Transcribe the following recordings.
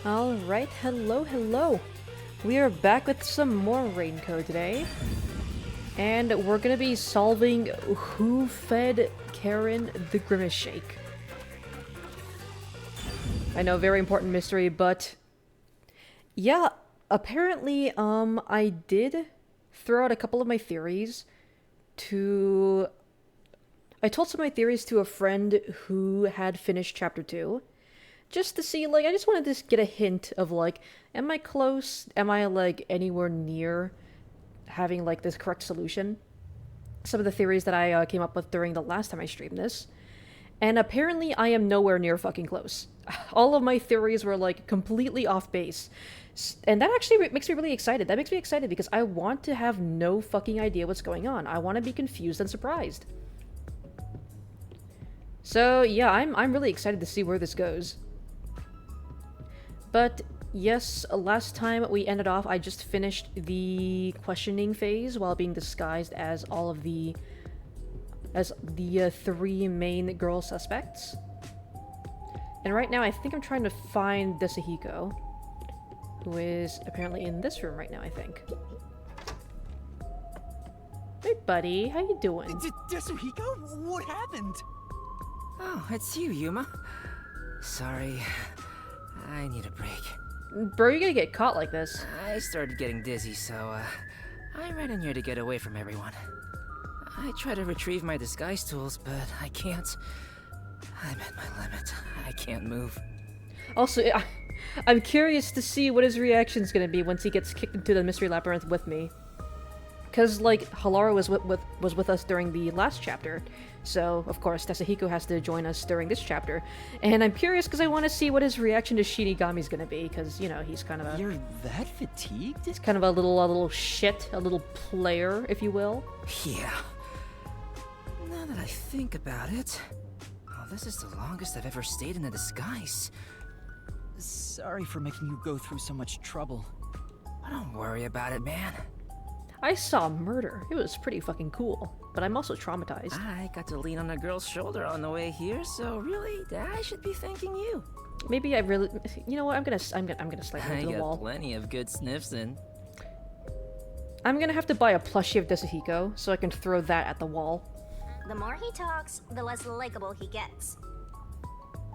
Alright, hello. We are back with some more Raincoat today. And we're gonna be solving who fed Karen the Grimace Shake. I know, very important mystery, but... yeah, apparently, I did throw out a couple of my theories to... I told some of my theories to a friend who had finished Chapter 2. Just to see, I just wanted to get a hint of, am I close? Am I, anywhere near having, this correct solution? Some of the theories that I came up with during the last time I streamed this. And apparently I am nowhere near fucking close. All of my theories were, completely off base. And that actually makes me really excited. That makes me excited because I want to have no fucking idea what's going on. I want to be confused and surprised. So, yeah, I'm really excited to see where this goes. But yes, last time we ended off, I just finished the questioning phase while being disguised as the three main girl suspects. And right now, I think I'm trying to find Desahiko, who is apparently in this room right now, I think. Hey, buddy, how you doing? Desahiko? What happened? Oh, it's you, Yuma. Sorry. I need a break. Bro, you're gonna get caught like this. I started getting dizzy, so, I ran in here to get away from everyone. I try to retrieve my disguise tools, but I can't. I'm at my limit. I can't move. Also, I'm curious to see what his reaction's gonna be once he gets kicked into the Mystery Labyrinth with me. Because, Halara was with us during the last chapter, so, of course, Desahiko has to join us during this chapter. And I'm curious because I want to see what his reaction to Shinigami's gonna be, because, you know, he's kind of a... You're that fatigued? He's kind of a little shit, a little player, if you will. Yeah. Now that I think about it... oh, this is the longest I've ever stayed in a disguise. Sorry for making you go through so much trouble. Don't worry about it, man. I saw murder. It was pretty fucking cool. But I'm also traumatized. I got to lean on a girl's shoulder on the way here, so really, I should be thanking you. Maybe I really... you know what? I'm gonna slam into the wall. I got plenty of good sniffs in. I'm gonna have to buy a plushie of Desahiko, so I can throw that at the wall. The more he talks, the less likable he gets.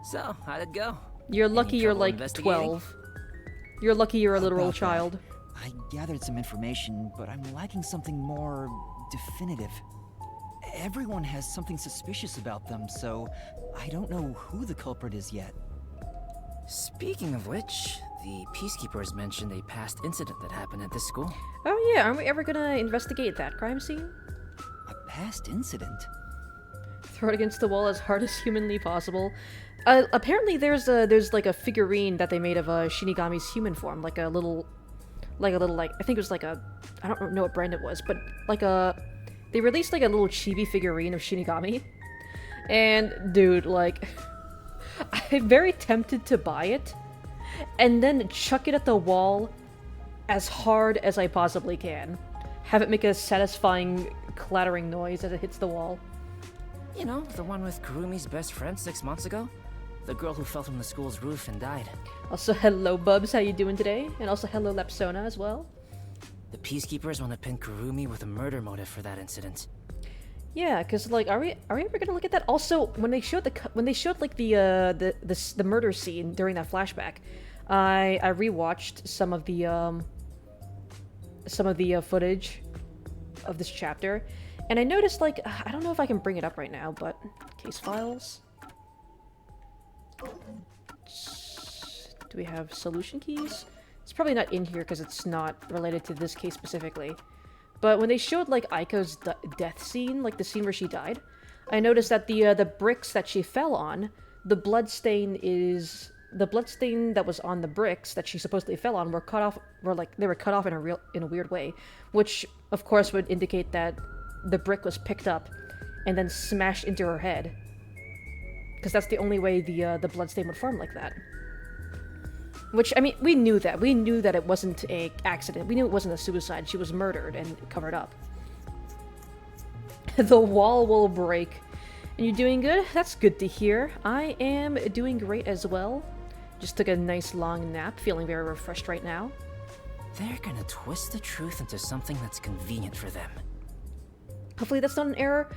So, how'd it go? You're lucky you're trouble like investigating? 12. You're lucky you're a literal About that, child. I gathered some information, but I'm lacking something more definitive. Everyone has something suspicious about them, so I don't know who the culprit is yet. Speaking of which, the Peacekeepers mentioned a past incident that happened at this school. Oh yeah, aren't we ever gonna investigate that crime scene? A past incident? Throw it against the wall as hard as humanly possible. Apparently there's a figurine that they made of Shinigami's human form, I think it was I don't know what brand it was, but they released a little chibi figurine of Shinigami. And dude, I'm very tempted to buy it and then chuck it at the wall as hard as I possibly can. Have it make a satisfying clattering noise as it hits the wall. You know, the one with Kurumi's best friend 6 months ago? The girl who fell from the school's roof and died. Also, hello Bubs, how you doing today? And also hello Lepsona as well. The Peacekeepers want to pin Kurumi with a murder motive for that incident. Yeah, cause are we ever gonna look at that? Also, when they showed the murder scene during that flashback, I rewatched some of the footage of this chapter, and I noticed I don't know if I can bring it up right now, but case files. Do we have solution keys? It's probably not in here because it's not related to this case specifically. But when they showed Aiko's death scene, the scene where she died, I noticed that the bricks that she fell on, the bloodstain that was on the bricks that she supposedly fell on were cut off, they were cut off in a weird way, which of course would indicate that the brick was picked up and then smashed into her head. Because that's the only way the bloodstain would form like that. Which, I mean, we knew that. We knew that it wasn't an accident. We knew it wasn't a suicide. She was murdered and covered up. The wall will break. And you're doing good? That's good to hear. I am doing great as well. Just took a nice long nap, feeling very refreshed right now. They're gonna twist the truth into something that's convenient for them. Hopefully that's not an error.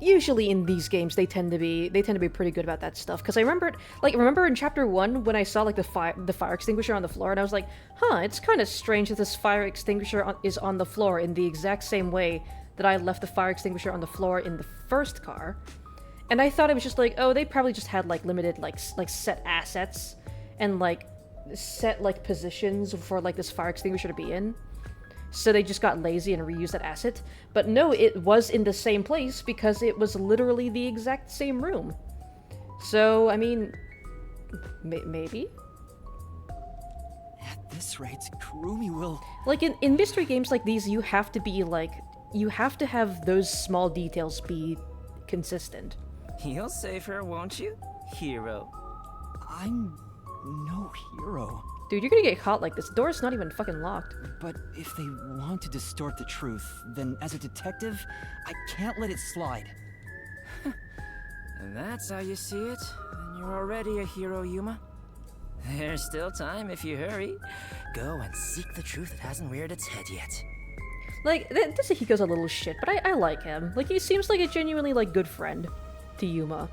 Usually in these games they tend to be pretty good about that stuff. Because I remember in chapter 1 when I saw like the fire extinguisher on the floor, and I was like, huh, it's kind of strange that this fire extinguisher is on the floor in the exact same way that I left the fire extinguisher on the floor in the first car. And I thought it was just like, oh, they probably just had like limited like set assets and like set like positions for like this fire extinguisher to be in. So they just got lazy and reused that asset. But no, it was in the same place because it was literally the exact same room. So, I mean, maybe? At this rate, Kurumi will... Like, in mystery games like these, you have to be, like... You have to have those small details be consistent. You'll save her, won't you, hero? I'm no hero. Dude, you're gonna get caught like this. The door's not even fucking locked. But if they want to distort the truth, then as a detective, I can't let it slide. And that's how you see it, then you're already a hero, Yuma. There's still time if you hurry. Go and seek the truth that hasn't reared its head yet. Like, Tsuhiko's a little shit, but I like him. Like, he seems like a genuinely, like, good friend to Yuma.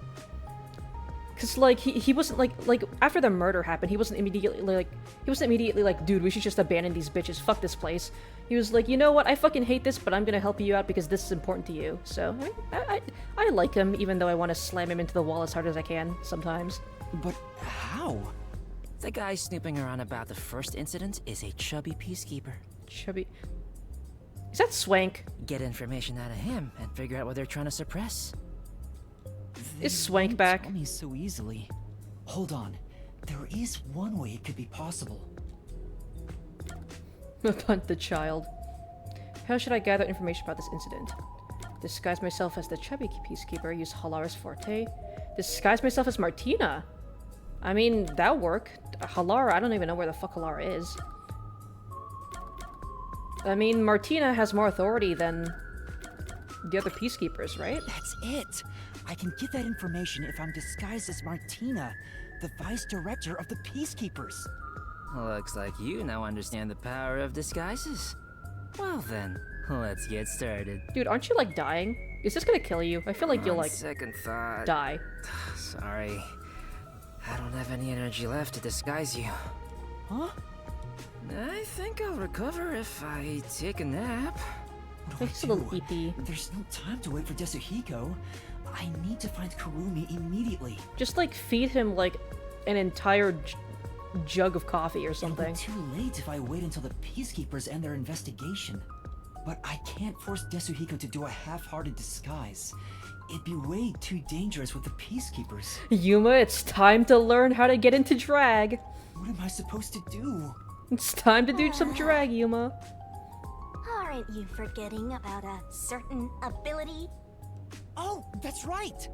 Cause like he wasn't like after the murder happened, he wasn't immediately like, dude, we should just abandon these bitches, fuck this place. He was like, you know what, I fucking hate this, but I'm gonna help you out because this is important to you. So I like him, even though I want to slam him into the wall as hard as I can sometimes. But how? The guy snooping around about the first incident is a chubby peacekeeper. Chubby. Is that Swank? Get information out of him and figure out what they're trying to suppress. Is Swank back? Tell me so easily. Hold on. There is one way it could be possible. Punt the child. How should I gather information about this incident? Disguise myself as the chubby peacekeeper. Use Halara's forte. Disguise myself as Martina. I mean, that'll work. Halara, I don't even know where the fuck Halara is. I mean, Martina has more authority than the other peacekeepers, right? That's it. I can get that information if I'm disguised as Martina, the vice director of the Peacekeepers. Looks like you now understand the power of disguises. Well then, let's get started. Dude, aren't you like dying? Is this gonna kill you? I feel like you'll On like second thought. die. Sorry. I don't have any energy left to disguise you. Huh? I think I'll recover if I take a nap. What do He's I a little do? eepy. There's no time to wait for Desuhiko. I need to find Kurumi immediately. Just like feed him like an entire jug of coffee or something. It'll be too late if I wait until the Peacekeepers end their investigation. But I can't force Desuhiko to do a half-hearted disguise. It'd be way too dangerous with the Peacekeepers. Yuma, it's time to learn how to get into drag. What am I supposed to do? It's time to do some drag, Yuma. Aren't you forgetting about a certain ability? Oh, that's right!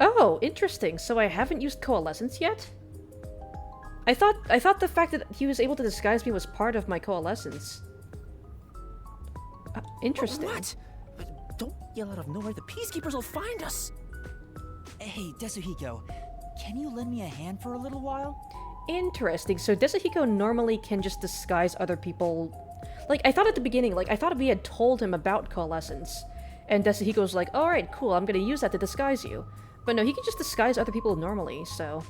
Oh, interesting. So I haven't used Coalescence yet? I thought the fact that he was able to disguise me was part of my Coalescence. Interesting. What? Don't yell out of nowhere. The Peacekeepers will find us. Hey, Desuhiko, can you lend me a hand for a little while? Interesting. So Desuhiko normally can just disguise other people. Like, I thought at the beginning, like, I thought we had told him about Coalescence. And Desuhiko's like, alright, cool, I'm gonna use that to disguise you. But no, he can just disguise other people normally, so...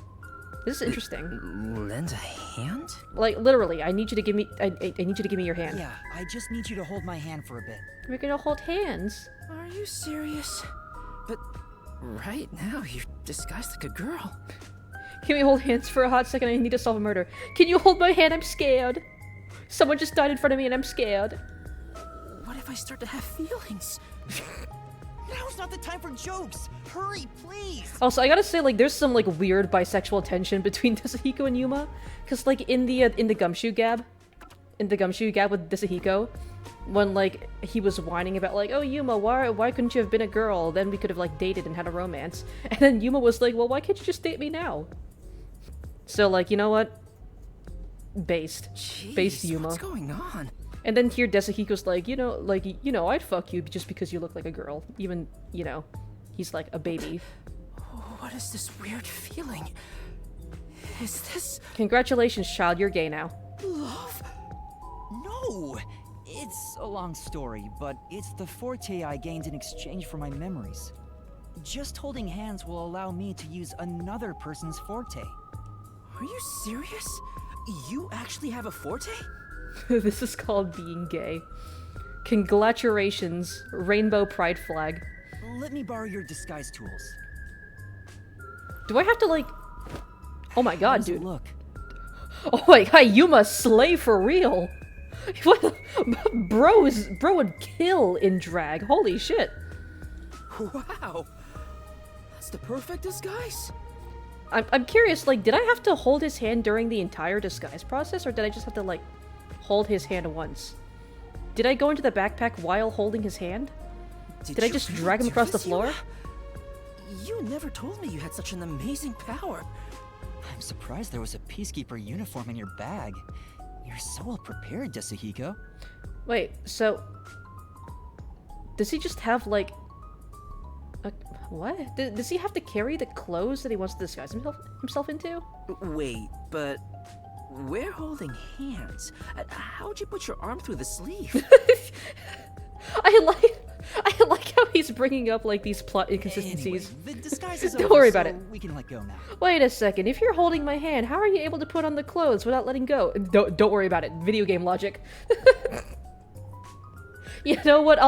This is interesting. Lend a hand? Like, literally, I need you to give me... I need you to give me your hand. Yeah, I just need you to hold my hand for a bit. We're gonna hold hands. Are you serious? But right now, you're disguised like a girl. Can we hold hands for a hot second? I need to solve a murder. Can you hold my hand? I'm scared. Someone just died in front of me and I'm scared. What if I start to have feelings? Now's not the time for jokes! Hurry, please! Also, I gotta say, like, there's some, like, weird bisexual tension between Desuhiko and Yuma. Cause, like, in the Gumshoe Gab with Desuhiko, when, like, he was whining about, like, oh, Yuma, why couldn't you have been a girl? Then we could have, like, dated and had a romance. And then Yuma was like, well, why can't you just date me now? So, like, you know what? Based Jeez, Yuma. what's going on? And then here Desuhiko's like, you know, I'd fuck you just because you look like a girl. Even, you know, he's like a baby. What is this weird feeling? Is this Congratulations, child, you're gay now. love? No! It's a long story, but it's the forte I gained in exchange for my memories. Just holding hands will allow me to use another person's forte. Are you serious? You actually have a forte? This is called being gay. Congratulations, rainbow pride flag. Let me borrow your disguise tools. Do I have to, like... Oh my How god, does it dude. look? Oh my god, you must slay for real! What? Bro would kill in drag. Holy shit. Wow. That's the perfect disguise. I'm curious, like, did I have to hold his hand during the entire disguise process, or did I just have to, like, hold his hand once? Did I go into the backpack while holding his hand? Did I you just really drag him do across the this, floor? You never told me you had such an amazing power. I'm surprised there was a Peacekeeper uniform in your bag. You're so well prepared, Yasuhiko. Wait, so... Does he just have, like... What? Does he have to carry the clothes that he wants to disguise himself into? Wait, but we're holding hands. How'd you put your arm through the sleeve? I like how he's bringing up, like, these plot inconsistencies. Anyway, the disguise is Don't over, worry about so it. we can let go now. Wait a second, if you're holding my hand, how are you able to put on the clothes without letting go? Don't worry about it. Video game logic. You know what?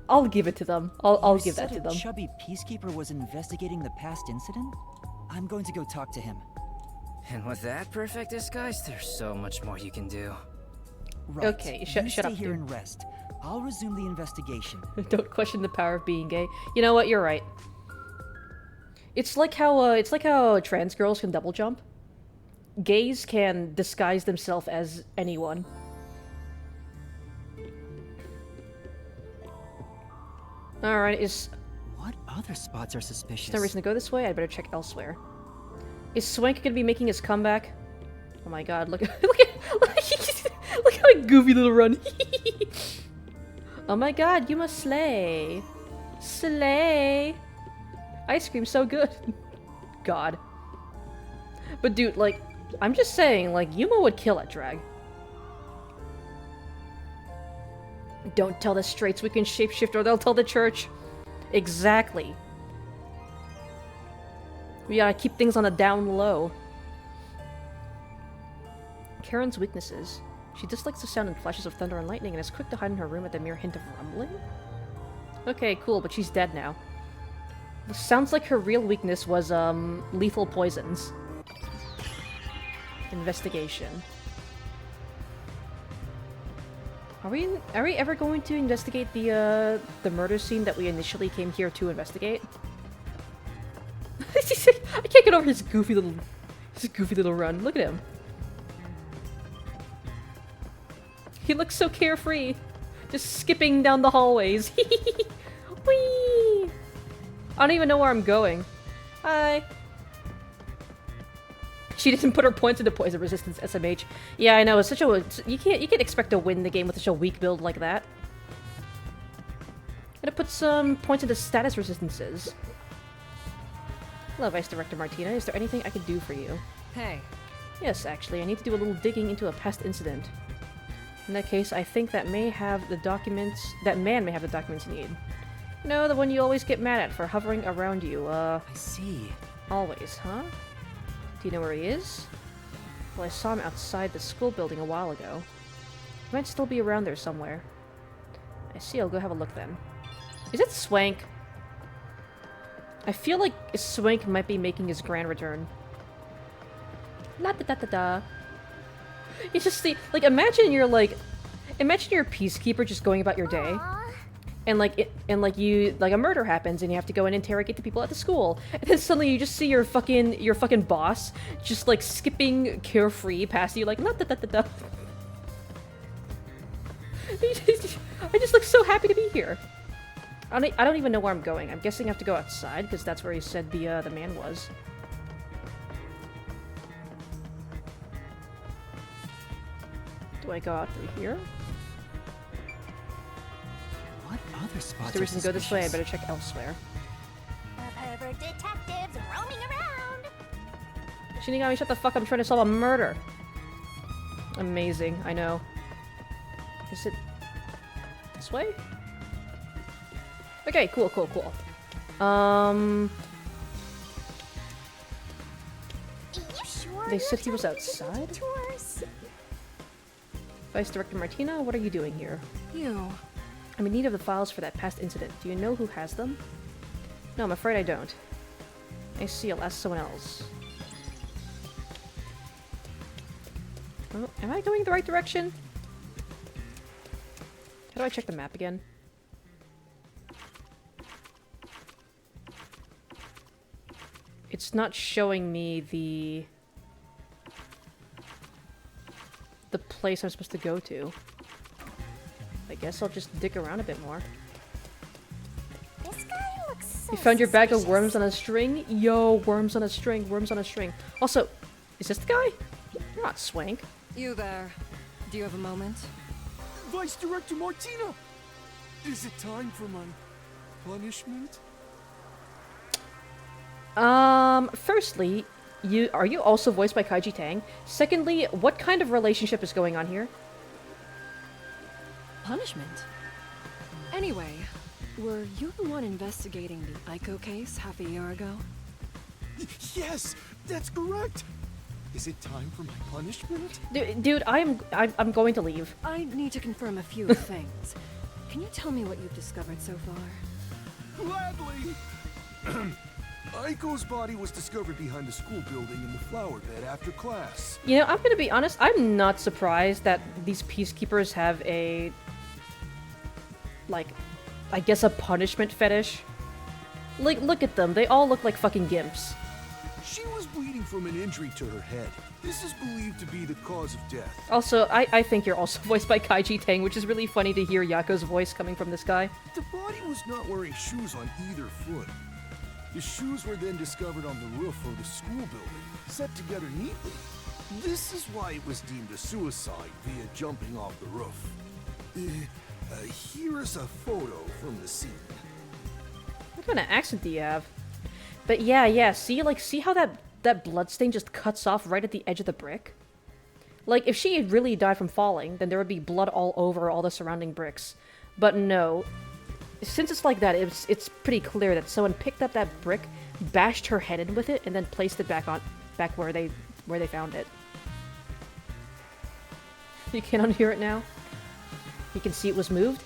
I'll give it to them. I'll give that to them. You said a chubby Peacekeeper was investigating the past incident? I'm going to go talk to him. And with that perfect disguise, there's so much more you can do. Right. Okay, you shut stay up, here dude. and rest. I'll resume the investigation. Don't question the power of being gay. You know what? You're right. It's like how trans girls can double jump. Gays can disguise themselves as anyone. Alright, What other spots are suspicious? there's no reason to go this way. I'd better check elsewhere. Is Swank gonna be making his comeback? Oh my god, look look how goofy little run. Oh my god, you must slay. Slay. Ice cream so good. God. But dude, like, I'm just saying, like, Yuma would kill at drag. Don't tell the straights we can shapeshift or they'll tell the church. Exactly. We gotta keep things on the down low. Karen's weaknesses. She dislikes the sound and flashes of thunder and lightning and is quick to hide in her room at the mere hint of rumbling? Okay, cool, but she's dead now. This sounds like her real weakness was, lethal poisons. Investigation. Are we ever going to investigate the murder scene that we initially came here to investigate? I can't get over his goofy little run. Look at him. He looks so carefree. Just skipping down the hallways. Whee! I don't even know where I'm going. Hi. She didn't put her points into poison resistance, SMH. Yeah, I know. It's such a you can't expect to win the game with such a weak build like that. Gotta put some points into status resistances. Hello, Vice Director Martina. Is there anything I could do for you? Hey, Yes, actually, I need to do a little digging into a past incident. In that case, I think that may have the documents. That man may have the documents you need. You know, the one you always get mad at for hovering around you. I see. Always, huh? Do you know where he is? Well, I saw him outside the school building a while ago. He might still be around there somewhere. I see, I'll go have a look then. Is it Swank? I feel like Swank might be making his grand return. La da da da da. You just see, like, imagine you're a peacekeeper just going about your day. Aw. And a murder happens and you have to go and interrogate the people at the school. And then suddenly you just see your fucking boss just like skipping carefree past you like da da da da da. I just look so happy to be here. I don't even know where I'm going. I'm guessing I have to go outside because that's where he said the man was. Do I go out through here? What other spots Is there are reason to go this way? I suspicious? better check elsewhere. A pervert detectives roaming around. Shinigami, shut the fuck up, I'm trying to solve a murder. Amazing, I know. Is it this way? Okay, cool. You sure They you're said he was taking the outside? detours? Vice Director Martina, what are you doing here? You. I'm in need of the files for that past incident. Do you know who has them? No, I'm afraid I don't. I see, I'll ask someone else. Oh, am I going the right direction? How do I check the map again? It's not showing me the place I'm supposed to go to. I guess I'll just dig around a bit more. This guy looks so You found your bag of suspicious. worms on a string? Yo, worms on a string, worms on a string. Also, is this the guy? You're not Swank. You there. Do you have a moment? Vice Director Martina! Is it time for my punishment? Firstly, are you also voiced by Kaiji Tang? Secondly, what kind of relationship is going on here? Punishment? Anyway, were you the one investigating the Aiko case half a year ago? Yes, that's correct! Is it time for my punishment? Dude, I'm going to leave. I need to confirm a few things. Can you tell me what you've discovered so far? Gladly! Aiko's body was discovered behind the school building in the flower bed after class. You know, I'm gonna be honest, I'm not surprised that these peacekeepers have a, like, I guess a punishment fetish. Like, look at them, they all look like fucking gimps. She was bleeding from an injury to her head. This is believed to be the cause of death. Also, I think you're also voiced by Kaiji Tang, which is really funny to hear Yako's voice coming from this guy. The body was not wearing shoes on either foot. The shoes were then discovered on the roof of the school building, set together neatly. This is why it was deemed a suicide via jumping off the roof. Here is a photo from the scene. What kind of accent do you have? But yeah, see how that bloodstain just cuts off right at the edge of the brick? Like, if she had really died from falling, then there would be blood all over all the surrounding bricks. But no. Since it's like that, it's pretty clear that someone picked up that brick, bashed her head in with it, and then placed it back where they found it. You can unhear it now? You can see it was moved?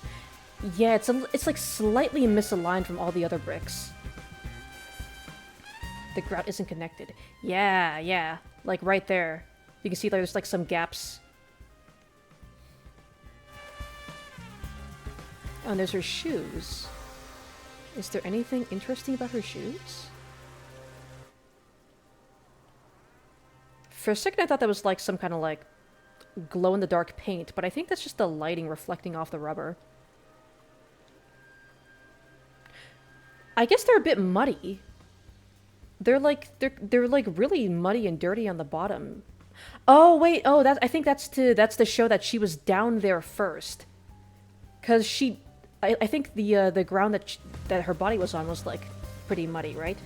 Yeah, it's like slightly misaligned from all the other bricks. The grout isn't connected. Yeah. Like right there. You can see there's like some gaps. Oh, and there's her shoes. Is there anything interesting about her shoes? For a second I thought that was like some kind of like glow-in-the-dark paint, but I think that's just the lighting reflecting off the rubber. I guess they're a bit muddy. They're like really muddy and dirty on the bottom. Oh wait, I think that's to show that she was down there first. 'Cause I think the ground that her body was on was like pretty muddy, right?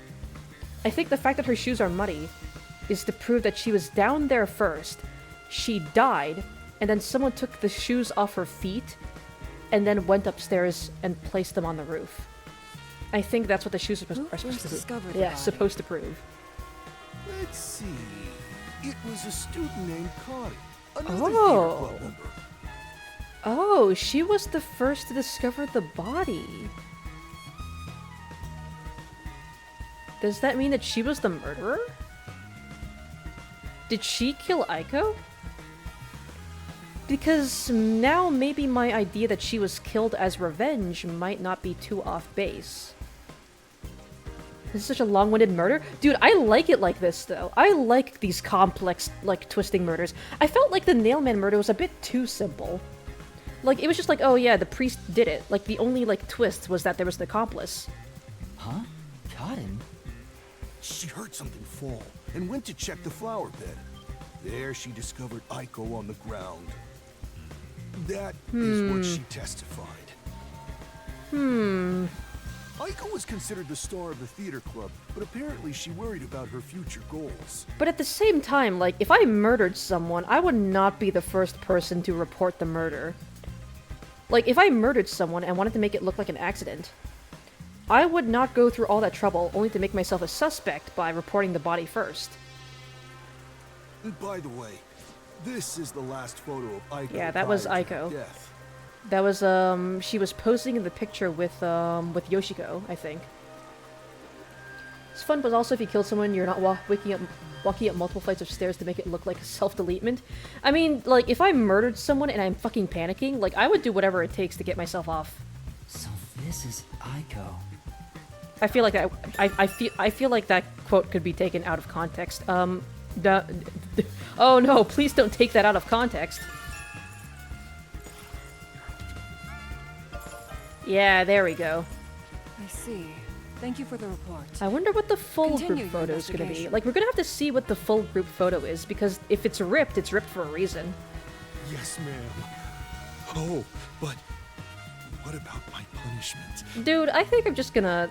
I think the fact that her shoes are muddy is to prove that she was down there first. She died, and then someone took the shoes off her feet, and then went upstairs and placed them on the roof. I think that's what the shoes are supposed first to discovered prove. the Yeah, body? supposed to prove. Let's see. It was a student named Connie. Another Oh. theater club member. Oh, she was the first to discover the body. Does that mean that she was the murderer? Did she kill Aiko? Because now maybe my idea that she was killed as revenge might not be too off base. This is such a long-winded murder. Dude, I like it like this, though. I like these complex, like, twisting murders. I felt like the Nailman murder was a bit too simple. Like, it was just like, oh yeah, the priest did it. Like, the only, like, twist was that there was an accomplice. Huh? Cotton? She heard something fall and went to check the flower bed. There she discovered Aiko on the ground. That is what she testified. Aiko was considered the star of the theater club, but apparently she worried about her future goals. But at the same time, like, if I murdered someone, I would not be the first person to report the murder. Like, if I murdered someone and wanted to make it look like an accident, I would not go through all that trouble only to make myself a suspect by reporting the body first. And by the way, this is the last photo of Aiko. Yeah, that was prior to her Aiko. death. That was, she was posing in the picture with Yoshiko, I think. It's fun, but also if you kill someone, you're not walking up multiple flights of stairs to make it look like a self-deletement. I mean, like, if I murdered someone and I'm fucking panicking, like, I would do whatever it takes to get myself off. So this is Aiko. I feel like that, I feel like that quote could be taken out of context. Oh no, please don't take that out of context. Yeah, there we go. I see. Thank you for the report. I wonder what the full Continue group your photo is gonna be. investigation. Like, we're gonna have to see what the full group photo is, because if it's ripped for a reason. Yes, ma'am. Oh, but what about my punishment? Dude, I think I'm just gonna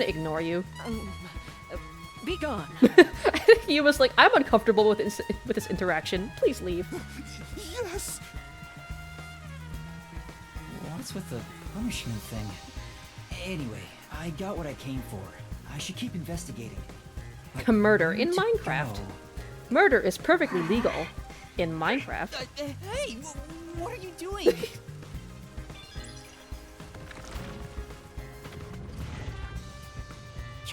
ignore you. Be gone. He was like, I'm uncomfortable with this interaction. Please leave. Yes! What's with the punishment thing? Anyway, I got what I came for. I should keep investigating. But A murder where in to Minecraft. go? Murder is perfectly legal in Minecraft. Hey, what are you doing?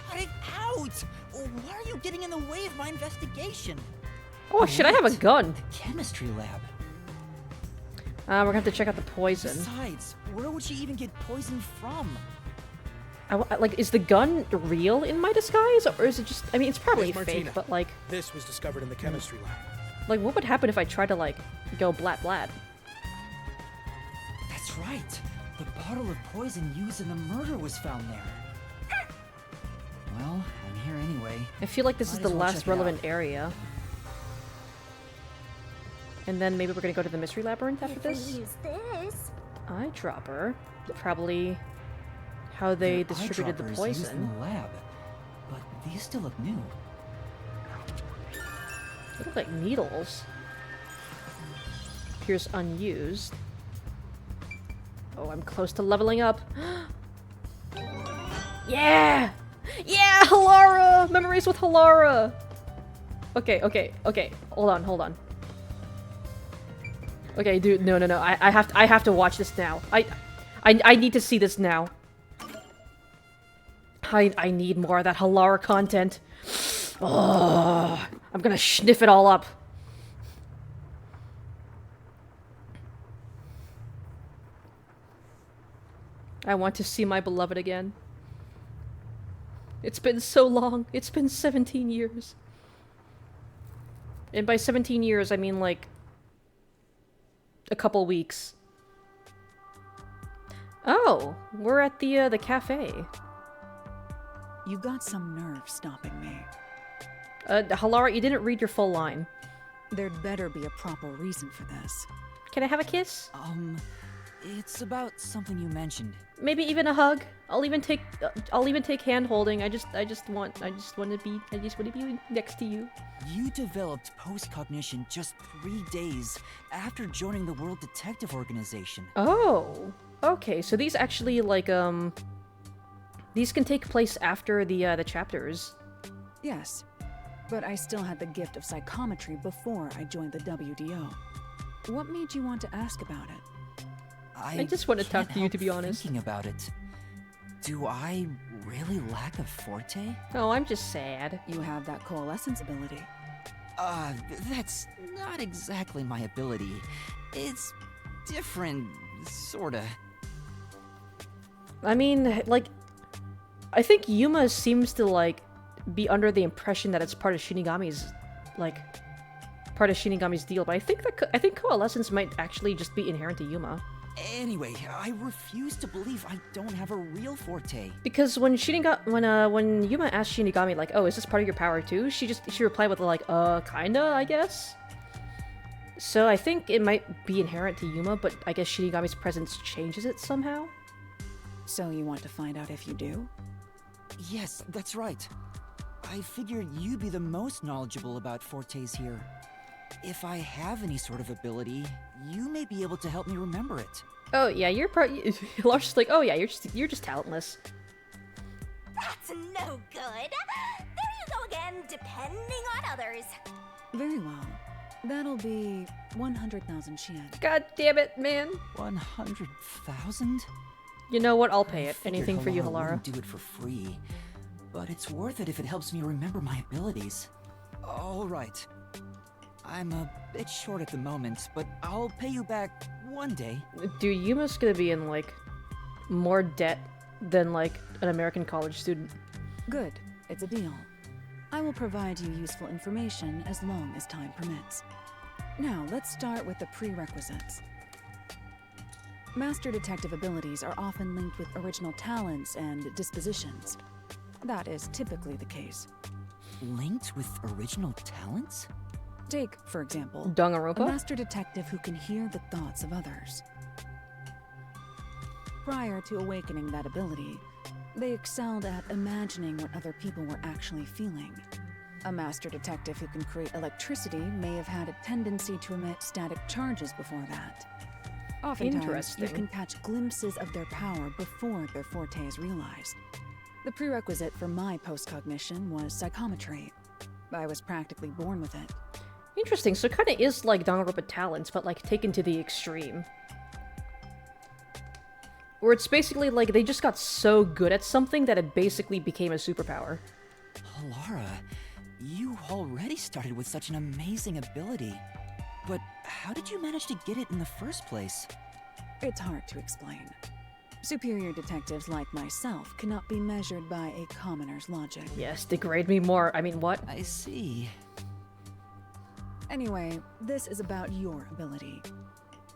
Cut it out! Why are you getting in the way of my investigation? Oh shit, I have a What? gun. The chemistry lab. We're gonna have to check out the poison. Besides, where would she even get poison from? Like, is the gun real in my disguise, or is it just? I mean, it's probably Miss fake, Martina. but like, This was discovered in the chemistry lab. what would happen if I tried to like go blat blat? That's right. The bottle of poison used in the murder was found there. Well, I'm here anyway. I feel like this is Might the as well last check it relevant out. area. And then maybe we're gonna go to the mystery labyrinth after If I this. use this, Eyedropper. Probably how they Their distributed the eyedropper is used in poison. the lab, but these still look new. They look like needles. Appears unused. Oh, I'm close to leveling up. Yeah! Yeah, Halara! Memories with Halara! Okay. Hold on. Okay, dude, no. I have to watch this now. I need to see this now. I need more of that Halara content. Oh, I'm gonna sniff it all up. I want to see my beloved again. It's been so long. It's been 17 years. And by 17 years, I mean like a couple weeks. Oh, we're at the cafe. You got some nerve stopping me. Halara, you didn't read your full line. There'd better be a proper reason for this. Can I have a kiss? It's about something you mentioned. Maybe even a hug. I'll even take hand holding. I just want to be next to you. You developed post-cognition just 3 days after joining the World Detective Organization. Oh, okay. So these actually like these can take place after the chapters. Yes, but I still had the gift of psychometry before I joined the WDO. What made you want to ask about it? I just want to talk can't to you, help to be honest. Thinking about it, do I really lack a forte? Oh, I'm just sad. You have that coalescence ability. That's not exactly my ability. It's different, sorta. I mean, like, I think Yuma seems to like be under the impression that it's part of Shinigami's, like, part of Shinigami's deal. But I think coalescence might actually just be inherent to Yuma. Anyway, I refuse to believe I don't have a real forte. Because when when Yuma asked Shinigami like, "Oh, is this part of your power too?" She replied with like, kinda, I guess." So I think it might be inherent to Yuma, but I guess Shinigami's presence changes it somehow. So you want to find out if you do? Yes, that's right. I figured you'd be the most knowledgeable about Fortes here. If I have any sort of ability, you may be able to help me remember it. Oh yeah, you're Hilar's just like, oh yeah, you're just talentless. That's no good. There you go again, depending on others. Very well. That'll be 100,000 Xian. God damn it, man. 100,000? You know what? I'll pay I it. figured Anything for you, Halara Hilara. wouldn't do it for free, but it's worth it if it helps me remember my abilities. All right. I'm a bit short at the moment, but I'll pay you back one day. Dude, Yuma's gonna be in, like, more debt than, like, an American college student. Good. It's a deal. I will provide you useful information as long as time permits. Now, let's start with the prerequisites. Master Detective abilities are often linked with original talents and dispositions. That is typically the case. Linked with original talents? Take, for example, a Danganronpa? Master Detective who can hear the thoughts of others. Prior to awakening that ability, they excelled at imagining what other people were actually feeling. A Master Detective who can create electricity may have had a tendency to emit static charges before that. Oftentimes, Interesting. you can catch glimpses of their power before their forte is realized. The prerequisite for my postcognition was psychometry. I was practically born with it. Interesting, so it kinda is like Danganronpa talents, but, like, taken to the extreme. Where it's basically like they just got so good at something that it basically became a superpower. Halara, you already started with such an amazing ability. But how did you manage to get it in the first place? It's hard to explain. Superior detectives like myself cannot be measured by a commoner's logic. Yes, degrade me more. I mean, what? I see. Anyway, this is about your ability.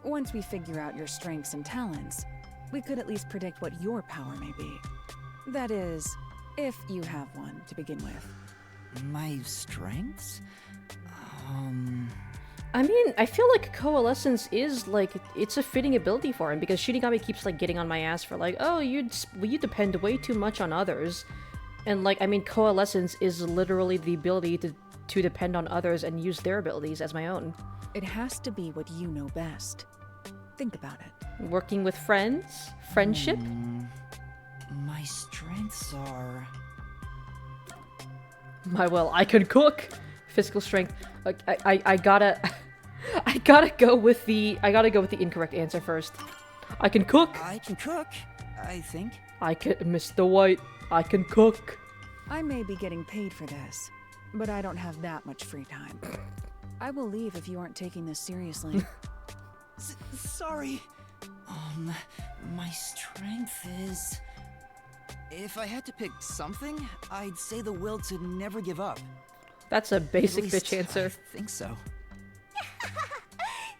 Once we figure out your strengths and talents, we could at least predict what your power may be. That is, if you have one to begin with. My strengths? I mean, I feel like Coalescence is, like, it's a fitting ability for him, because Shinigami keeps, like, getting on my ass for, like, oh, you depend way too much on others. And, like, I mean, Coalescence is literally the ability to depend on others and use their abilities as my own. It has to be what you know best. Think about it. Working with friends? Friendship? My strengths are... Well, I can cook! Physical strength. Like, I gotta... I gotta go with the incorrect answer first. I can cook! I can cook, I think. I can... Mr. White, I can cook! I may be getting paid for this, but I don't have that much free time. I will leave if you aren't taking this seriously. Sorry. My strength is... If I had to pick something, I'd say the will to never give up. That's a basic At least bitch answer. I think so.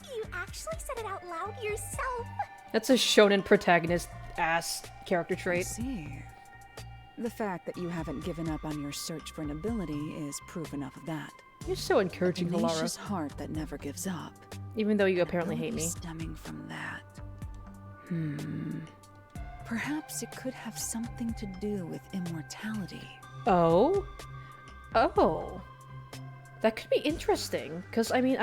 You actually said it out loud yourself. That's a shonen protagonist ass character I trait. see. The fact that you haven't given up on your search for an ability is proof enough of that. You're so A encouraging, tenacious Halara. heart that never gives up. Even though you apparently hate Ability me. Stemming from that. Perhaps it could have something to do with immortality. Oh? Oh. That could be interesting. Because, I mean,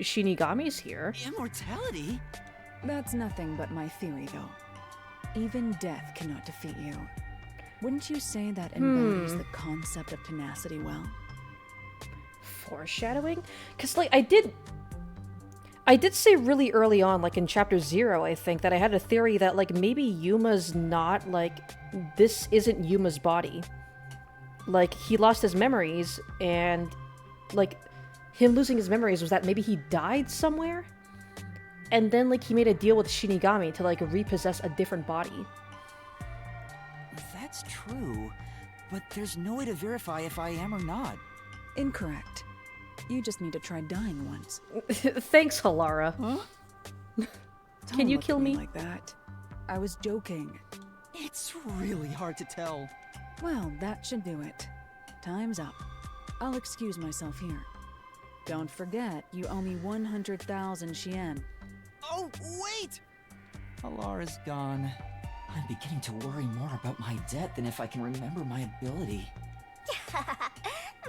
Shinigami's here. Immortality? That's nothing but my theory, though. Even death cannot defeat you. Wouldn't you say that embodies the concept of tenacity well? Foreshadowing? Because, like, I did say really early on, like in chapter 0, I think, that I had a theory that, like, maybe Yuma's not, like, this isn't Yuma's body. Like, he lost his memories, and, like, him losing his memories was that maybe he died somewhere? And then, like, he made a deal with Shinigami to, like, repossess a different body. That's true, but there's no way to verify if I am or not. Incorrect. You just need to try dying once. Thanks, Halara. Don't Can you look at kill me? like that? I was joking. It's really hard to tell. Well, that should do it. Time's up. I'll excuse myself here. Don't forget, you owe me 100,000 Xian. Oh, wait! Halara's gone. I'm beginning to worry more about my debt than if I can remember my ability.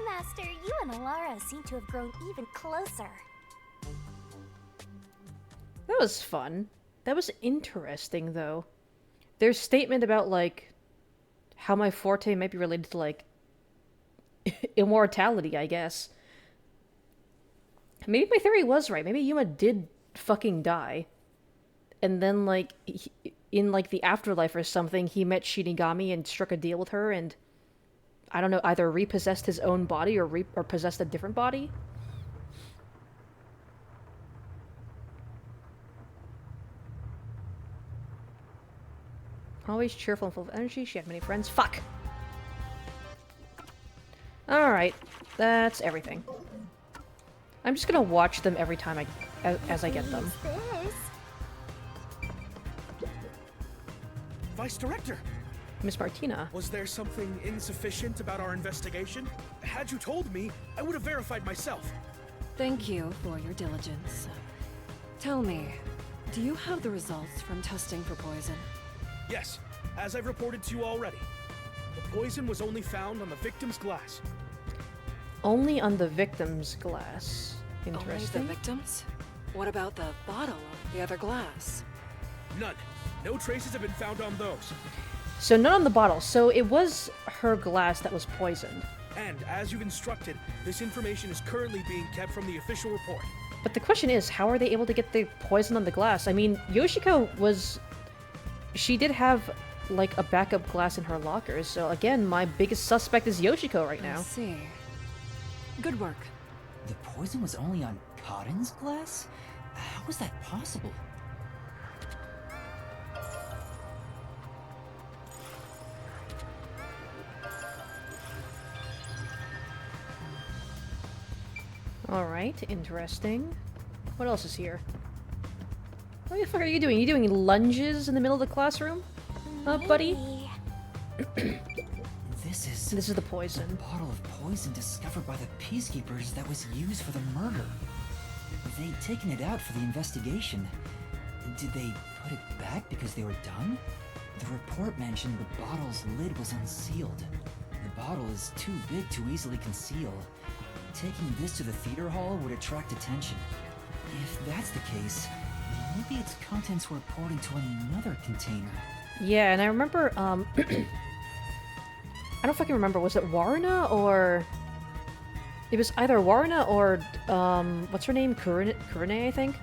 Master, you and Alara seem to have grown even closer. That was fun. That was interesting, though. Their statement about, like, how my forte might be related to, like, immortality, I guess. Maybe my theory was right. Maybe Yuma did fucking die. And then, like, in, like, the afterlife or something, he met Shinigami and struck a deal with her and, I don't know, either repossessed his own body or possessed a different body? Always cheerful and full of energy. She had many friends. Fuck! Alright. That's everything. I'm just gonna watch them every time as I get them. Who's this? Vice Director, Miss Martina. was there something insufficient about our investigation? Had you told me, I would have verified myself. Thank you for your diligence. Tell me, do you have the results from testing for poison? Yes, as I've reported to you already. The poison was only found on the victim's glass. Only on the victim's glass. Only Interesting. the victims? What about the bottle of the other glass? None. No traces have been found on those. So none on the bottle. So it was her glass that was poisoned. And as you've instructed, this information is currently being kept from the official report. But the question is, how are they able to get the poison on the glass? I mean, Yoshiko was... She did have, like, a backup glass in her locker. So again, my biggest suspect is Yoshiko right I now. see. Good work. The poison was only on Cotton's glass? How was that possible? Alright, interesting. What else is here? What the fuck are you doing? You doing lunges in the middle of the classroom? Buddy? Maybe. This is the poison. the bottle of poison discovered by the Peacekeepers that was used for the murder. They'd taken it out for the investigation. Did they put it back because they were done? The report mentioned the bottle's lid was unsealed. The bottle is too big to easily conceal. Taking this to the theater hall would attract attention. If that's the case, maybe its contents were poured into another container. Yeah, and I remember, I don't fucking remember, was it Warna or... It was either Warna or, what's her name? Kurine, I think?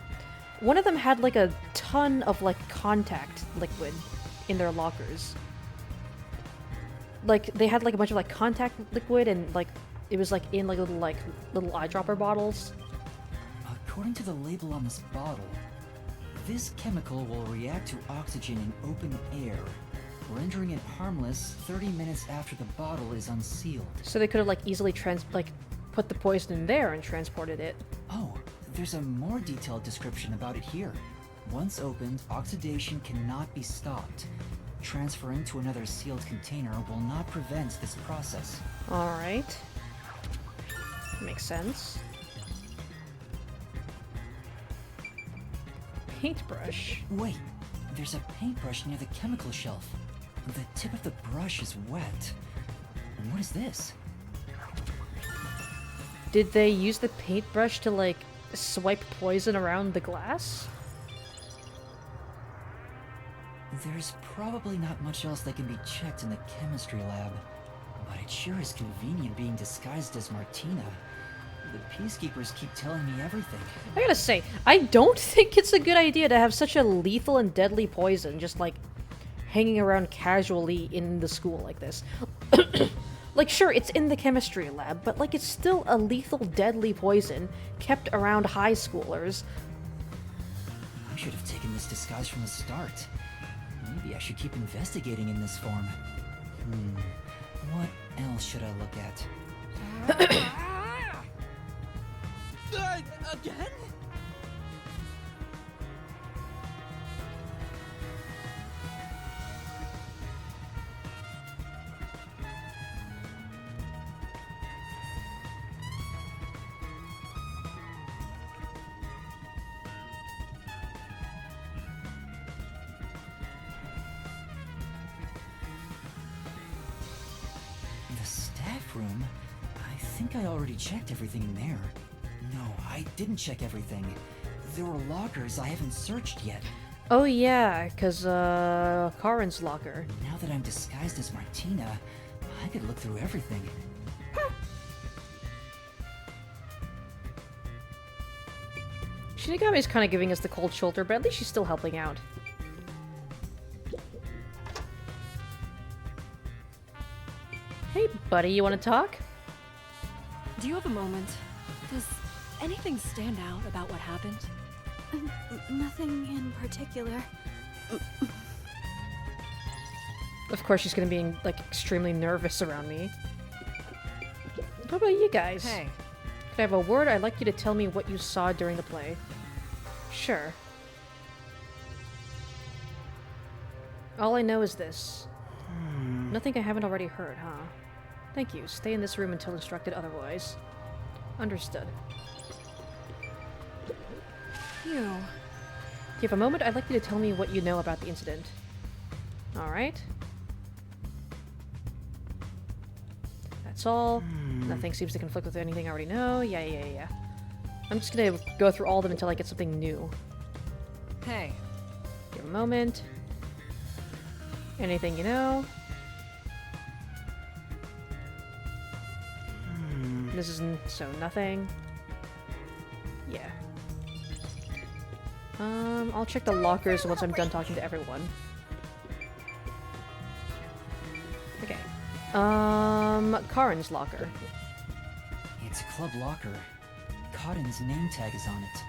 One of them had, like, a ton of, like, contact liquid in their lockers. Like, they had, like, a bunch of, like, contact liquid and, like, it was, like, in, like, little eyedropper bottles. According to the label on this bottle, this chemical will react to oxygen in open air, rendering it harmless 30 minutes after the bottle is unsealed. So they could have, like, easily put the poison in there and transported it. Oh, there's a more detailed description about it here. Once opened, oxidation cannot be stopped. Transferring to another sealed container will not prevent this process. Alright. Makes sense. Paintbrush. Wait, there's a paintbrush near the chemical shelf. The tip of the brush is wet. What is this? Did they use the paintbrush to, like, swipe poison around the glass? There's probably not much else that can be checked in the chemistry lab, but it sure is convenient being disguised as Martina. The Peacekeepers keep telling me everything. I gotta say, I don't think it's a good idea to have such a lethal and deadly poison just, like, hanging around casually in the school like this. Like, sure, it's in the chemistry lab, but, like, it's still a lethal, deadly poison kept around high schoolers. I should have taken this disguise from the start. Maybe I should keep investigating in this form. What else should I look at? Again? safe room. I think I already checked everything in there. No, I didn't check everything. There were lockers I haven't searched yet. Oh yeah, cause Karin's locker. Now that I'm disguised as Martina, I could look through everything. Shinigami's kind of giving us the cold shoulder, but at least she's still helping out. Hey, buddy, you want to talk? Do you have a moment? Does anything stand out about what happened? Nothing in particular. Of course, she's gonna be like extremely nervous around me. How about you guys? Hey, Can I have a word? I'd like you to tell me what you saw during the play. Sure. All I know is this. Nothing I haven't already heard, huh? Thank you. Stay in this room until instructed otherwise. Understood. you. If you have a moment, I'd like you to tell me what you know about the incident. Alright. That's all. Nothing seems to conflict with anything I already know. Yeah. I'm just gonna go through all of them until I get something new. Hey, Give a moment. Anything you know? This isn't so nothing. Yeah. I'll check the lockers once I'm done talking to everyone. Okay. Karin's locker. It's Club Locker. Cotton's name tag is on it.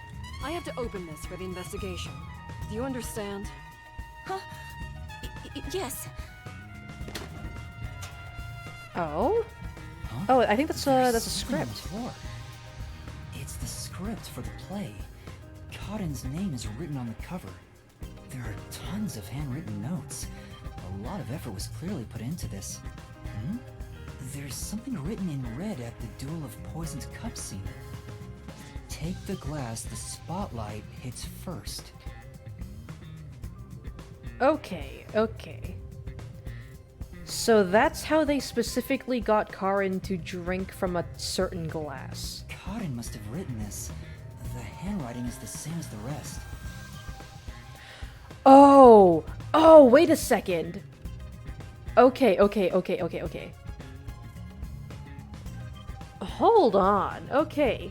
I have to open this for the investigation. Do you understand? Yes. Oh? Huh? Oh, I think that's a something on the script. floor. It's the script for the play. Cotton's name is written on the cover. There are tons of handwritten notes. A lot of effort was clearly put into this. There's something written in red at the Duel of Poisoned Cup scene. Take the glass the spotlight hits first. Okay. So that's how they specifically got Karin to drink from a certain glass. Cotton must have written this. The handwriting is the same as the rest. Oh, wait a second. Okay. Hold on. Okay.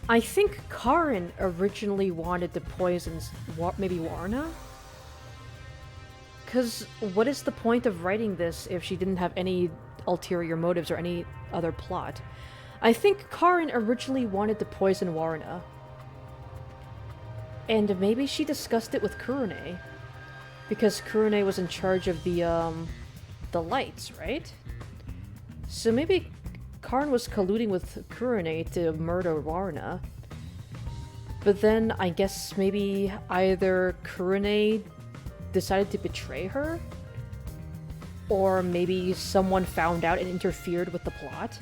I think Karin originally wanted to poison maybe Warna? Because what is the point of writing this if she didn't have any ulterior motives or any other plot? I think Karin originally wanted to poison Warna. And maybe she discussed it with Kurune. Because Kurune was in charge of the lights, right? So maybe Karin was colluding with Kurune to murder Warna. But then I guess maybe either Kurune decided to betray her, or maybe someone found out and interfered with the plot,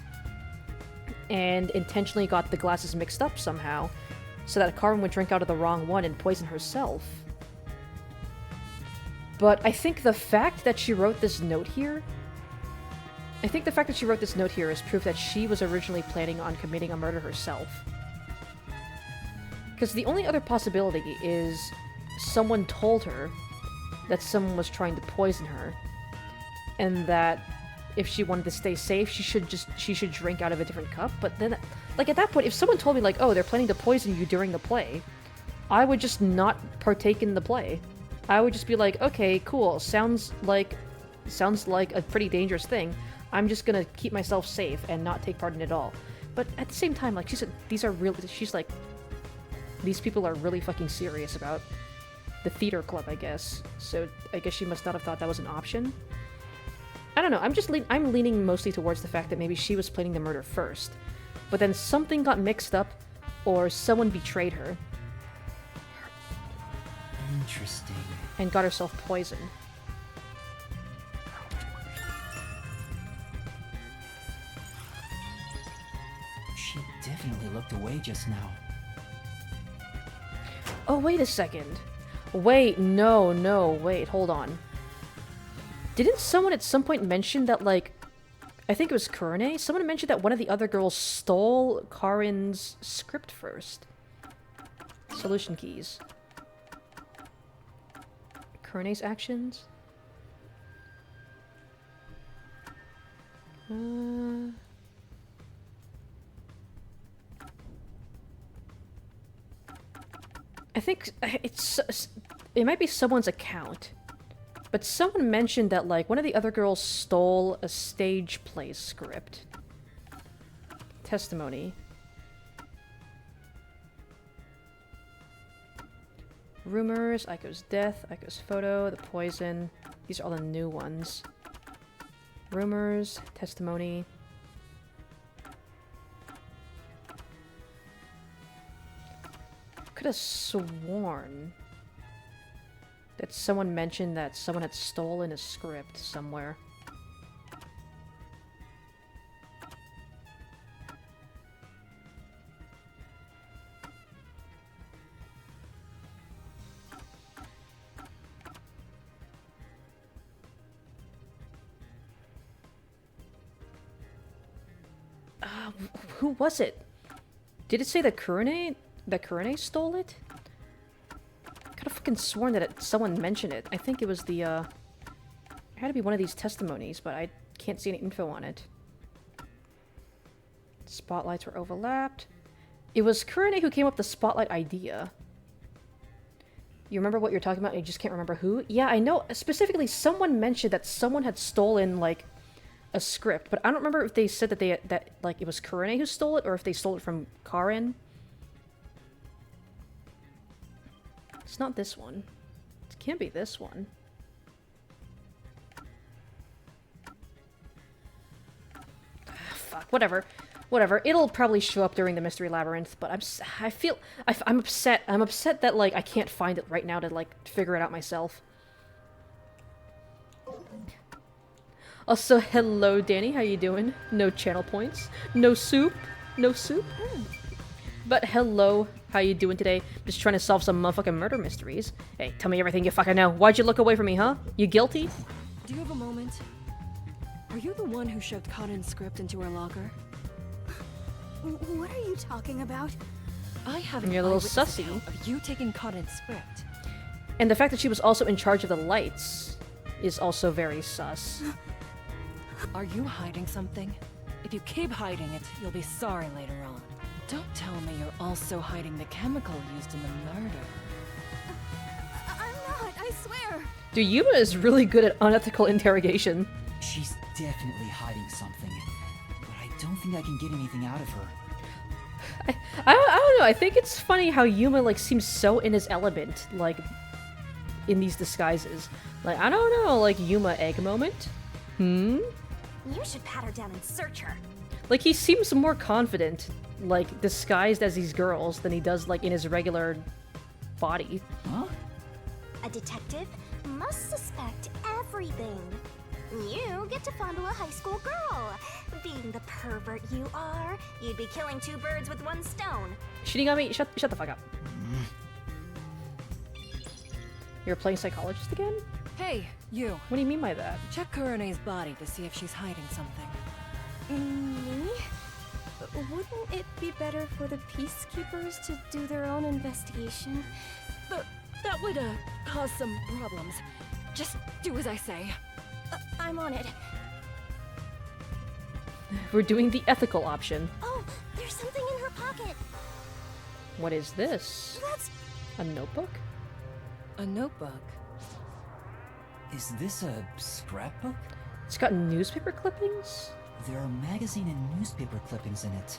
and intentionally got the glasses mixed up somehow, so that Karin would drink out of the wrong one and poison herself. But I think the fact that she wrote this note here... is proof that she was originally planning on committing a murder herself. Because the only other possibility is someone told her that someone was trying to poison her, and that if she wanted to stay safe, she should drink out of a different cup. But then, like, at that point, if someone told me, like, oh, they're planning to poison you during the play, I would just not partake in the play. I would just be like, okay, cool, sounds like a pretty dangerous thing. I'm just gonna keep myself safe and not take part in it at all. But at the same time, like, she said, these people are really fucking serious about the theater club, I guess. So I guess she must not have thought that was an option. I don't know. I'm leaning mostly towards the fact that maybe she was planning the murder first, but then something got mixed up, or someone betrayed her Interesting. and got herself poisoned. She definitely looked away just now. Oh, wait a second. Wait, no, wait, hold on. Didn't someone at some point mention that, like, I think it was Kurone. Someone mentioned that one of the other girls stole Karin's script first. Solution keys. Kurone's actions? I think it might be someone's account. But someone mentioned that, like, one of the other girls stole a stage play script. Testimony. Rumors, Aiko's death, Aiko's photo, the poison. These are all the new ones. Rumors, testimony. Could have sworn that someone mentioned that someone had stolen a script somewhere. Who was it? Did it say that Kurone stole it? I could have fucking sworn that someone mentioned it. I think it was the, it had to be one of these testimonies, but I can't see any info on it. Spotlights were overlapped. It was Kurone who came up with the spotlight idea. You remember what you're talking about and you just can't remember who? Yeah, I know. Specifically, someone mentioned that someone had stolen, like, a script, but I don't remember if they said that like it was Kurone who stole it or if they stole it from Karin. It's not this one. It can't be this one. Fuck, whatever. Whatever. It'll probably show up during the Mystery Labyrinth, but I'm upset. I'm upset that, like, I can't find it right now to, like, figure it out myself. Also, hello, Danny. How you doing? No channel points. No soup. No soup. But hello. How you doing today? Just trying to solve some motherfucking murder mysteries. Hey, tell me everything you fucking know. Why'd you look away from me, huh? You guilty? Do you have a moment? Are you the one who shoved Karin's script into her locker? What are you talking about? I have an You're a little eyewitness sussy. account of you taking Karin's script. And the fact that she was also in charge of the lights is also very sus. Are you hiding something? If you keep hiding it, you'll be sorry later on. Don't tell me you're also hiding the chemical used in the murder. I'm not, I swear. Dude, Yuma is really good at unethical interrogation. She's definitely hiding something, but I don't think I can get anything out of her. I don't know. I think it's funny how Yuma, like, seems so in his element, like, in these disguises. Like, I don't know, like, Yuma egg moment? You should pat her down and search her. Like, he seems more confident, like, disguised as these girls than he does, like, in his regular body. Huh? A detective must suspect everything. You get to fondle a high school girl. Being the pervert you are, you'd be killing two birds with one stone. Shinigami, shut the fuck up. You're playing psychologist again? Hey, you. What do you mean by that? Check Kurone's body to see if she's hiding something. Me? Wouldn't it be better for the peacekeepers to do their own investigation? But that would, cause some problems. Just do as I say. I'm on it. We're doing the ethical option. Oh, there's something in her pocket. What is this? That's... A notebook? A notebook? Is this a scrapbook? It's got newspaper clippings? There are magazine and newspaper clippings in it.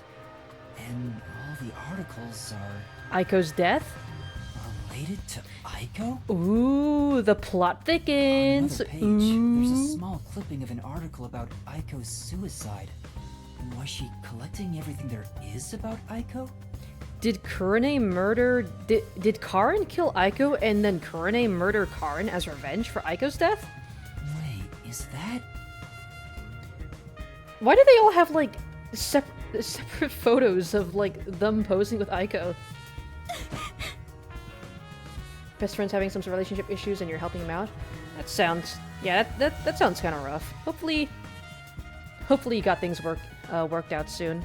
And all the articles are Aiko's death? related to Aiko? Ooh, the plot thickens. On another page, there's a small clipping of an article about Aiko's suicide. Was she collecting everything there is about Aiko? Did Kurone murder... Did Karin kill Aiko and then Kurone murder Karin as revenge for Aiko's death? Wait, is that... Why do they all have, like, separate photos of, like, them posing with Aiko? Best friend's having some sort of relationship issues and you're helping him out? That sounds... Yeah, that sounds kind of rough. Hopefully hopefully you got things worked out soon.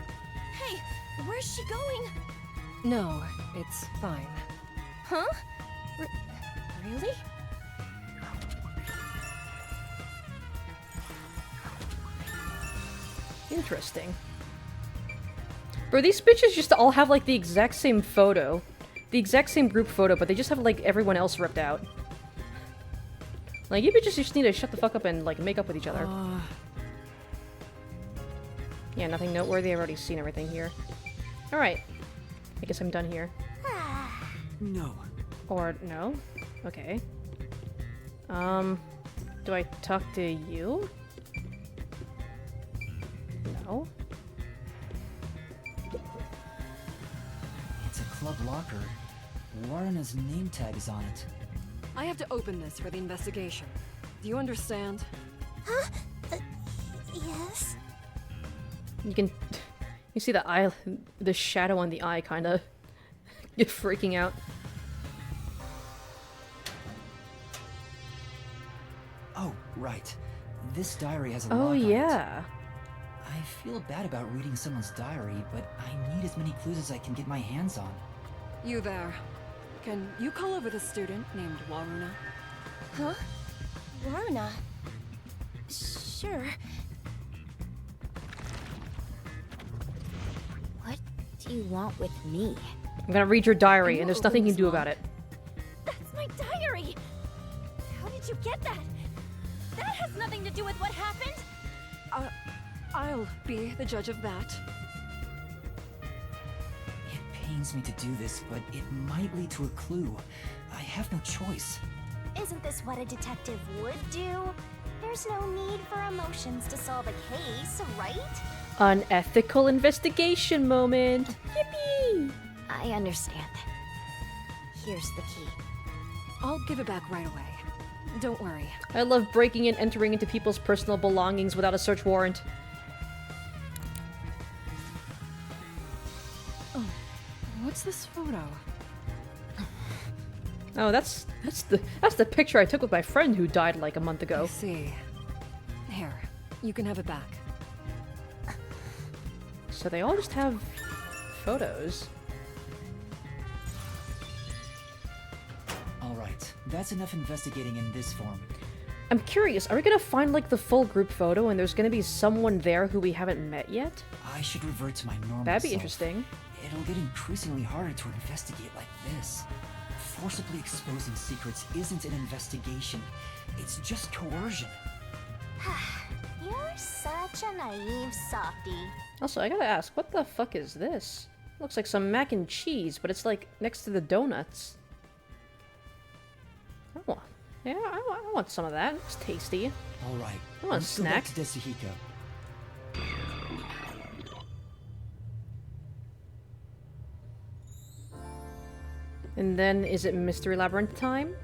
Hey, where's she going? No, it's fine. Huh? Really? Interesting. Bro, these bitches just all have like the exact same photo. The exact same group photo, but they just have like everyone else ripped out. Like, you bitches just need to shut the fuck up and like make up with each other. Yeah, nothing noteworthy. I've already seen everything here. Alright. I guess I'm done here. No. Or no? Okay. Do I talk to you? No. It's a club locker. Warrena's name tag is on it. I have to open this for the investigation. Do you understand? Huh? Yes? You see the eye, the shadow on the eye kinda get freaking out. Oh, right. This diary has a Oh log on it. yeah. I feel bad about reading someone's diary, but I need as many clues as I can get my hands on. You there. Can you call over the student named Waruna? Huh? Waruna? Sure. What do you want with me? I'm gonna read your diary, I'm and there's not nothing you can opening do this about it. That's my diary! How did you get that? That has nothing to do with what happened! I'll be the judge of that. It pains me to do this, but it might lead to a clue. I have no choice. Isn't this what a detective would do? There's no need for emotions to solve a case, right? An ethical investigation moment. Yippee! I understand. Here's the key. I'll give it back right away. Don't worry. I love breaking and entering into people's personal belongings without a search warrant. Oh, what's this photo? Oh, that's the picture I took with my friend who died like a month I ago. see. Here, you can have it back. So they all just have photos. Alright, that's enough investigating in this form. I'm curious, are we gonna find like the full group photo and there's gonna be someone there who we haven't met yet? I should revert to my normal That'd be self. interesting. It'll get increasingly harder to investigate like this. Forcibly exposing secrets isn't an investigation. It's just coercion. You're such a naive softie. Also, I gotta ask, what the fuck is this? Looks like some mac and cheese, but it's like next to the donuts. Oh, yeah, I want some of that. It's tasty. Alright, I want a let's go back snack. to Desuhiko. And then, is it Mystery Labyrinth time?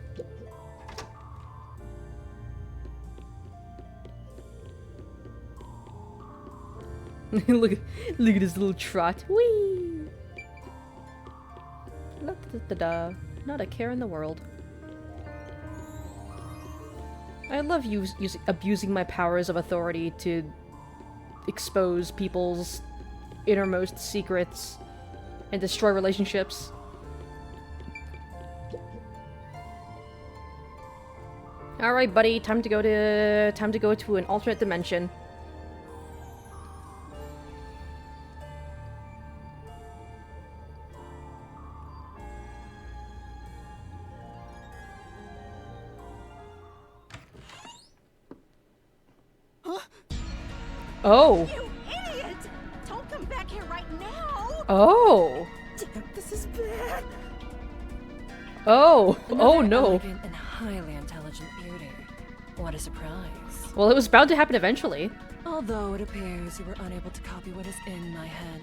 look at this little trot. Whee! La da da da. Not a care in the world. I love abusing my powers of authority to expose people's innermost secrets and destroy relationships. All right, buddy, time to go to an alternate dimension. Oh. You idiot! Don't come back here right now! Oh. Damn, this is bad! Oh. Oh Another no. elegant and highly intelligent beauty. What a surprise. Well, it was bound to happen eventually. Although it appears you were unable to copy what is in my head.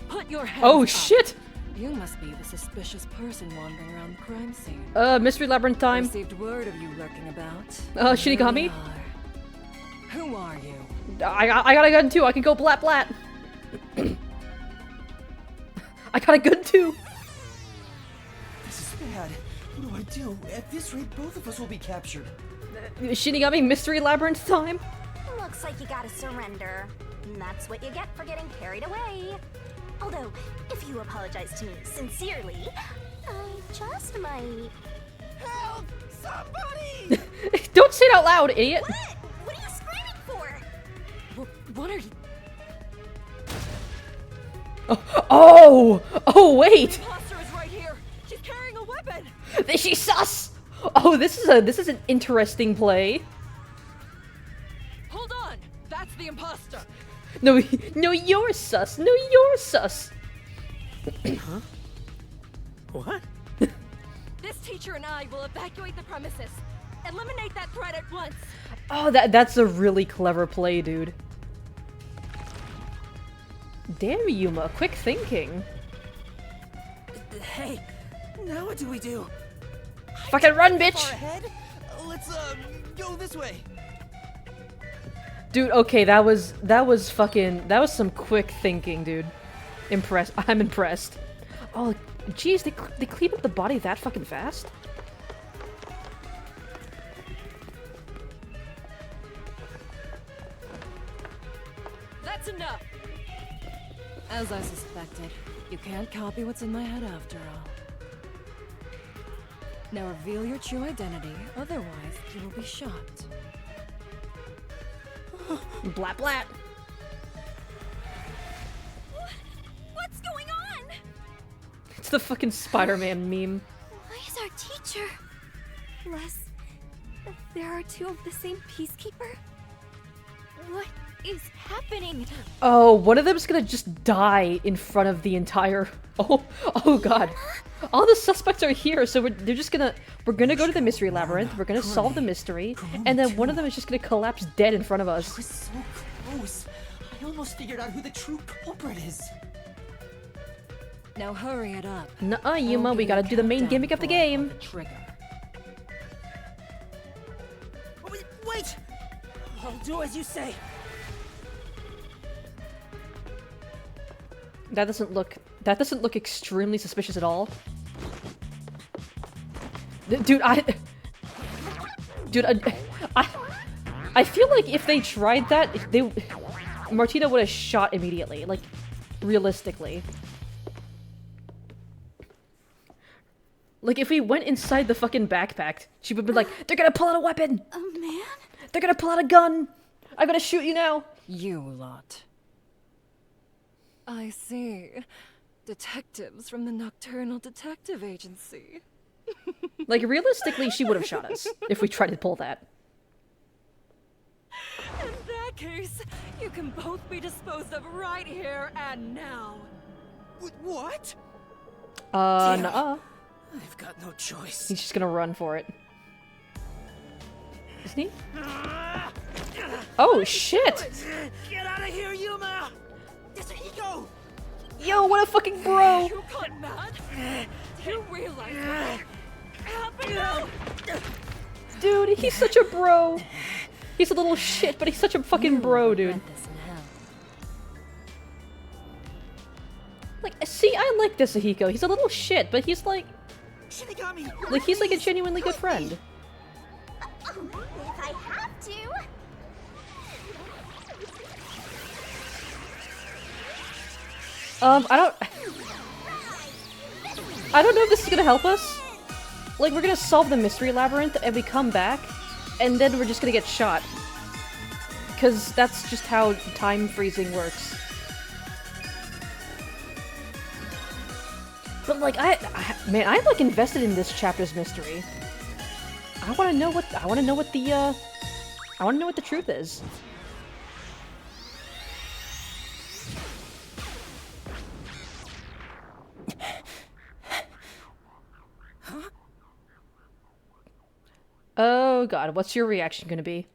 Put your hands Oh up. shit. You must be the suspicious person wandering around the crime scene. Mystery Labyrinth time. Received word of you lurking about. Shinigami? Here we are. Who are you? I got a gun too. I can go blat blat. I got a gun too. This is bad. What do I do? At this rate, both of us will be captured. Shinigami Mystery Labyrinth time. Looks like you gotta surrender. And that's what you get for getting carried away. Although, if you apologize to me sincerely, I just might... Help! Somebody! Don't say it out loud, idiot! What? What are you screaming for? What are you? Oh, wait! Imposter is right here. She's carrying a weapon. She's sus! Oh, this is an interesting play. Hold on. That's the imposter. No, you're sus. No, you're sus. What? This teacher and I will evacuate the premises. Eliminate that threat at once. Oh, that's a really clever play, dude. Damn, Yuma, quick thinking. Hey, now what do we do? Fucking run, Far bitch! ahead? Let's, go this way. Dude, okay, that was some quick thinking, dude. I'm impressed. Oh, jeez, they clean up the body that fucking fast? That's enough. As I suspected, you can't copy what's in my head after all. Now reveal your true identity, otherwise you will be shot. Blat blat. What's going on? It's the fucking Spider-Man meme. Why is our teacher? Les, there are two of the same peacekeeper? What is happening? Oh, one of them's gonna just die in front of the entire... Oh god. All the suspects are here, so we're gonna go to the mystery labyrinth, we're gonna solve the mystery, and then one of them is just gonna collapse dead in front of us. We're so close. I almost figured out who the true culprit is. Now hurry it up. Nuh-uh, Yuma, we gotta do the main gimmick of the game. Trigger. Wait! I'll do as you say. That doesn't look extremely suspicious at all. Dude, I feel like if they tried that, Martina would have shot immediately, like, realistically. Like, if we went inside the fucking backpack, she would be like, they're gonna pull out a weapon! A man? They're gonna pull out a gun! I'm gonna shoot you now! You lot. I see. Detectives from the Nocturnal Detective Agency. Like, realistically, she would have shot us if we tried to pull that. In that case, you can both be disposed of right here and now. What? Nuh-uh. I've got no choice. He's just gonna run for it. Isn't he? Oh, shit! Get out of here, Yuma! Yasuhiko! Yo, what a fucking bro! You got mad? Do you realize what happened now? Dude, he's such a bro! He's a little shit, but he's such a fucking bro, dude. Like, see, I like Yasuhiko. He's a little shit, but he's like... Shinigami! Like, he's like a genuinely good friend. If I have to. I don't know if this is gonna help us. Like, we're gonna solve the mystery labyrinth, and we come back, and then we're just gonna get shot. Because that's just how time freezing works. But, like, man, I'm, like, invested in this chapter's mystery. I wanna know what the truth is. Oh god, what's your reaction gonna be?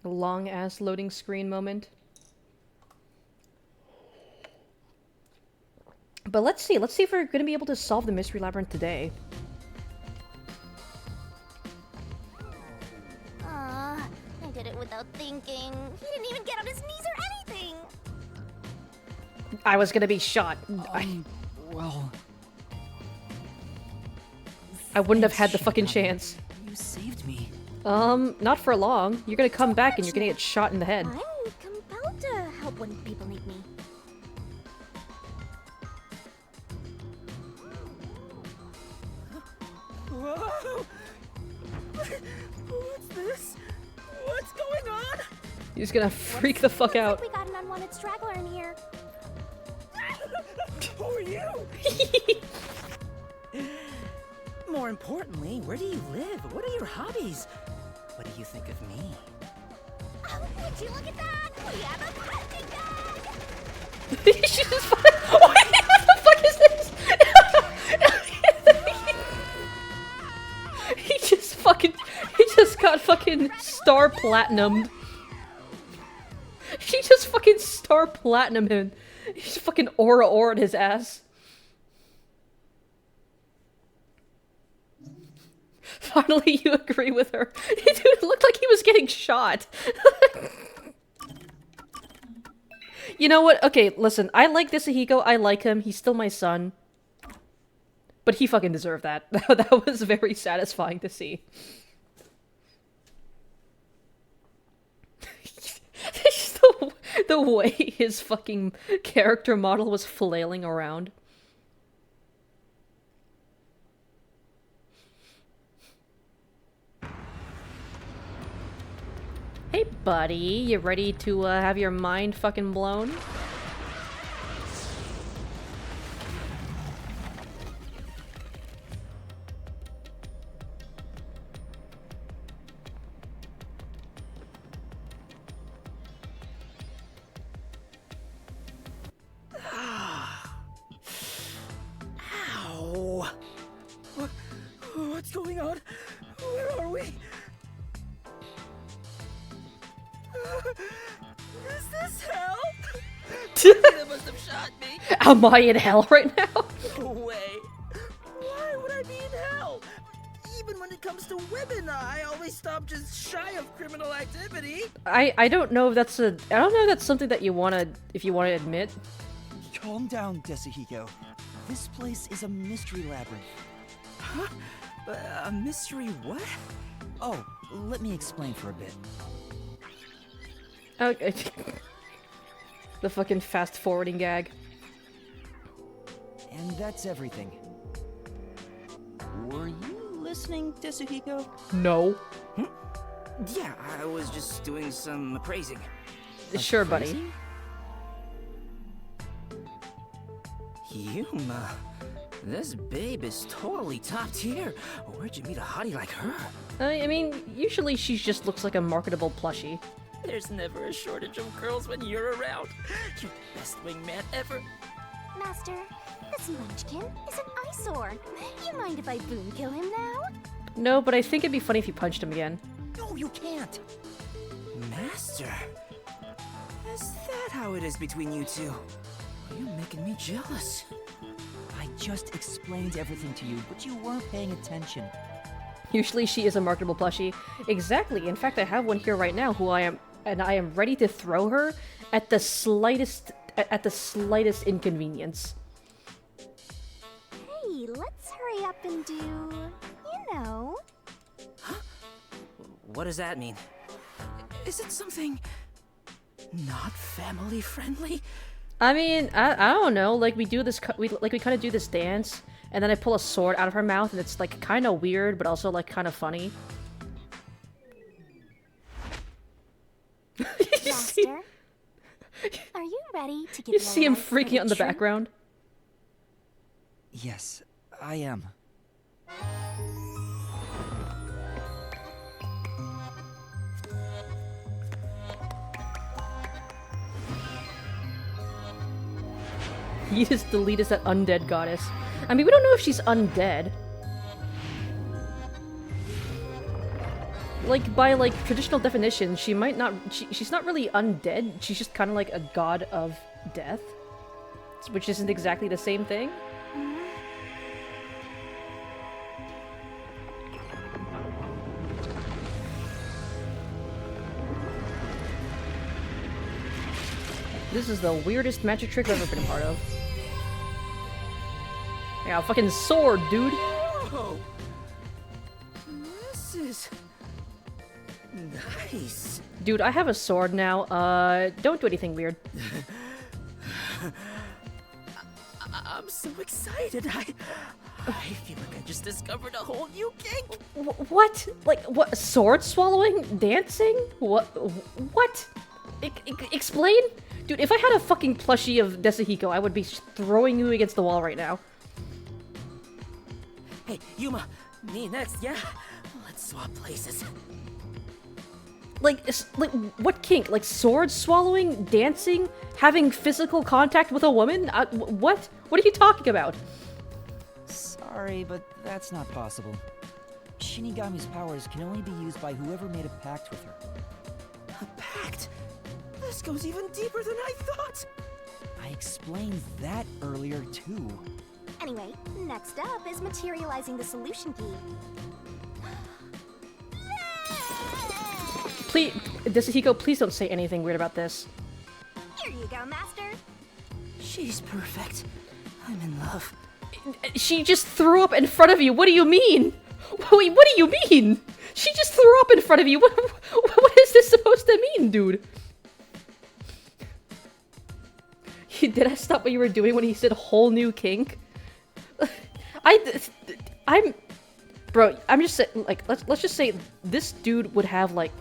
A long-ass loading screen moment. But let's see if we're gonna be able to solve the mystery labyrinth today. I did it without thinking. He didn't even get on his knees or anything. I was gonna be shot. Well, I wouldn't have had the fucking chance. you saved me. Not for long. You're gonna come back and you're gonna get shot in the head. I'm compelled to help when people need me. Whoa! What's this? What's going on? He's gonna freak the fuck Looks out. like we got an unwanted straggler in here. Who are you? More importantly, where do you live? What are your hobbies? What do you think of me? Oh, would you look at that? We have a plastic bag! She's just fucking. Wait, what the fuck is this? He just got fucking star platinumed. He just fucking star platinum him. He's fucking aura'd his ass. Finally, you agree with her. Dude, it looked like he was getting shot. You know what? Okay, listen. I like this Ahiko. I like him. He's still my son. But he fucking deserved that. That was very satisfying to see. Just the way his fucking character model was flailing around. Hey, buddy. You ready to have your mind fucking blown? Ow! What's going on? Where are we? Is this hell? They must have shot me. Am I in hell right now? No way. Why would I be in hell? Even when it comes to women, I always stop just shy of criminal activity. I don't know if that's I don't know if that's something that you if you wanna admit. Calm down, Desahiko. This place is a mystery labyrinth. Huh? A mystery what? Oh, let me explain for a bit. Okay. The fucking fast forwarding gag. And that's everything. Were you listening, Tetsuhiko? No. Yeah, I was just doing some appraising. Sure, buddy. Appraising? Yuma, this babe is totally top tier. Where'd you meet a hottie like her? I mean, usually she just looks like a marketable plushie. There's never a shortage of girls when you're around. You're the best wingman ever. Master, this munchkin is an eyesore. You mind if I boom kill him now? No, but I think it'd be funny if you punched him again. No, you can't. Master, is that how it is between you two? You're making me jealous. I just explained everything to you, but you weren't paying attention. Usually she is a marketable plushie. Exactly. In fact, I have one here right now I am ready to throw her at the slightest inconvenience. Hey, let's hurry up and do, you know. What does that mean? Is it something not family friendly? I mean, I don't know. Like we do this, we kind of do this dance, and then I pull a sword out of her mouth, and it's like kind of weird, but also like kind of funny. Master, are you ready to give You see him freaking out in the truth? background. Yes, I am. He just deleted that undead goddess. I mean, we don't know if she's undead. Like, by, like, traditional definition, she might not... she's not really undead. She's just kind of like a god of death. Which isn't exactly the same thing. This is the weirdest magic trick I've ever been a part of. I got a fucking sword, dude. Whoa! This is... nice. Dude, I have a sword now. Don't do anything weird. I'm so excited. I feel like I just discovered a whole new kink. What? Like, what? Sword swallowing? Dancing? What? What? Explain? Dude, if I had a fucking plushie of Desahiko, I would be throwing you against the wall right now. Hey, Yuma, me next, yeah? Let's swap places. Like, what kink? Like, sword swallowing? Dancing? Having physical contact with a woman? What? What are you talking about? Sorry, but that's not possible. Shinigami's powers can only be used by whoever made a pact with her. A pact? This goes even deeper than I thought. I explained that earlier, too. Anyway, next up is materializing the solution key. Please, Desahiko, please don't say anything weird about this. Here you go, Master. She's perfect. I'm in love. She just threw up in front of you. What do you mean? Wait, what do you mean? She just threw up in front of you. What is this supposed to mean, dude? Did I stop what you were doing when he said whole new kink? Bro, I'm just saying, like, let's just say this dude would have like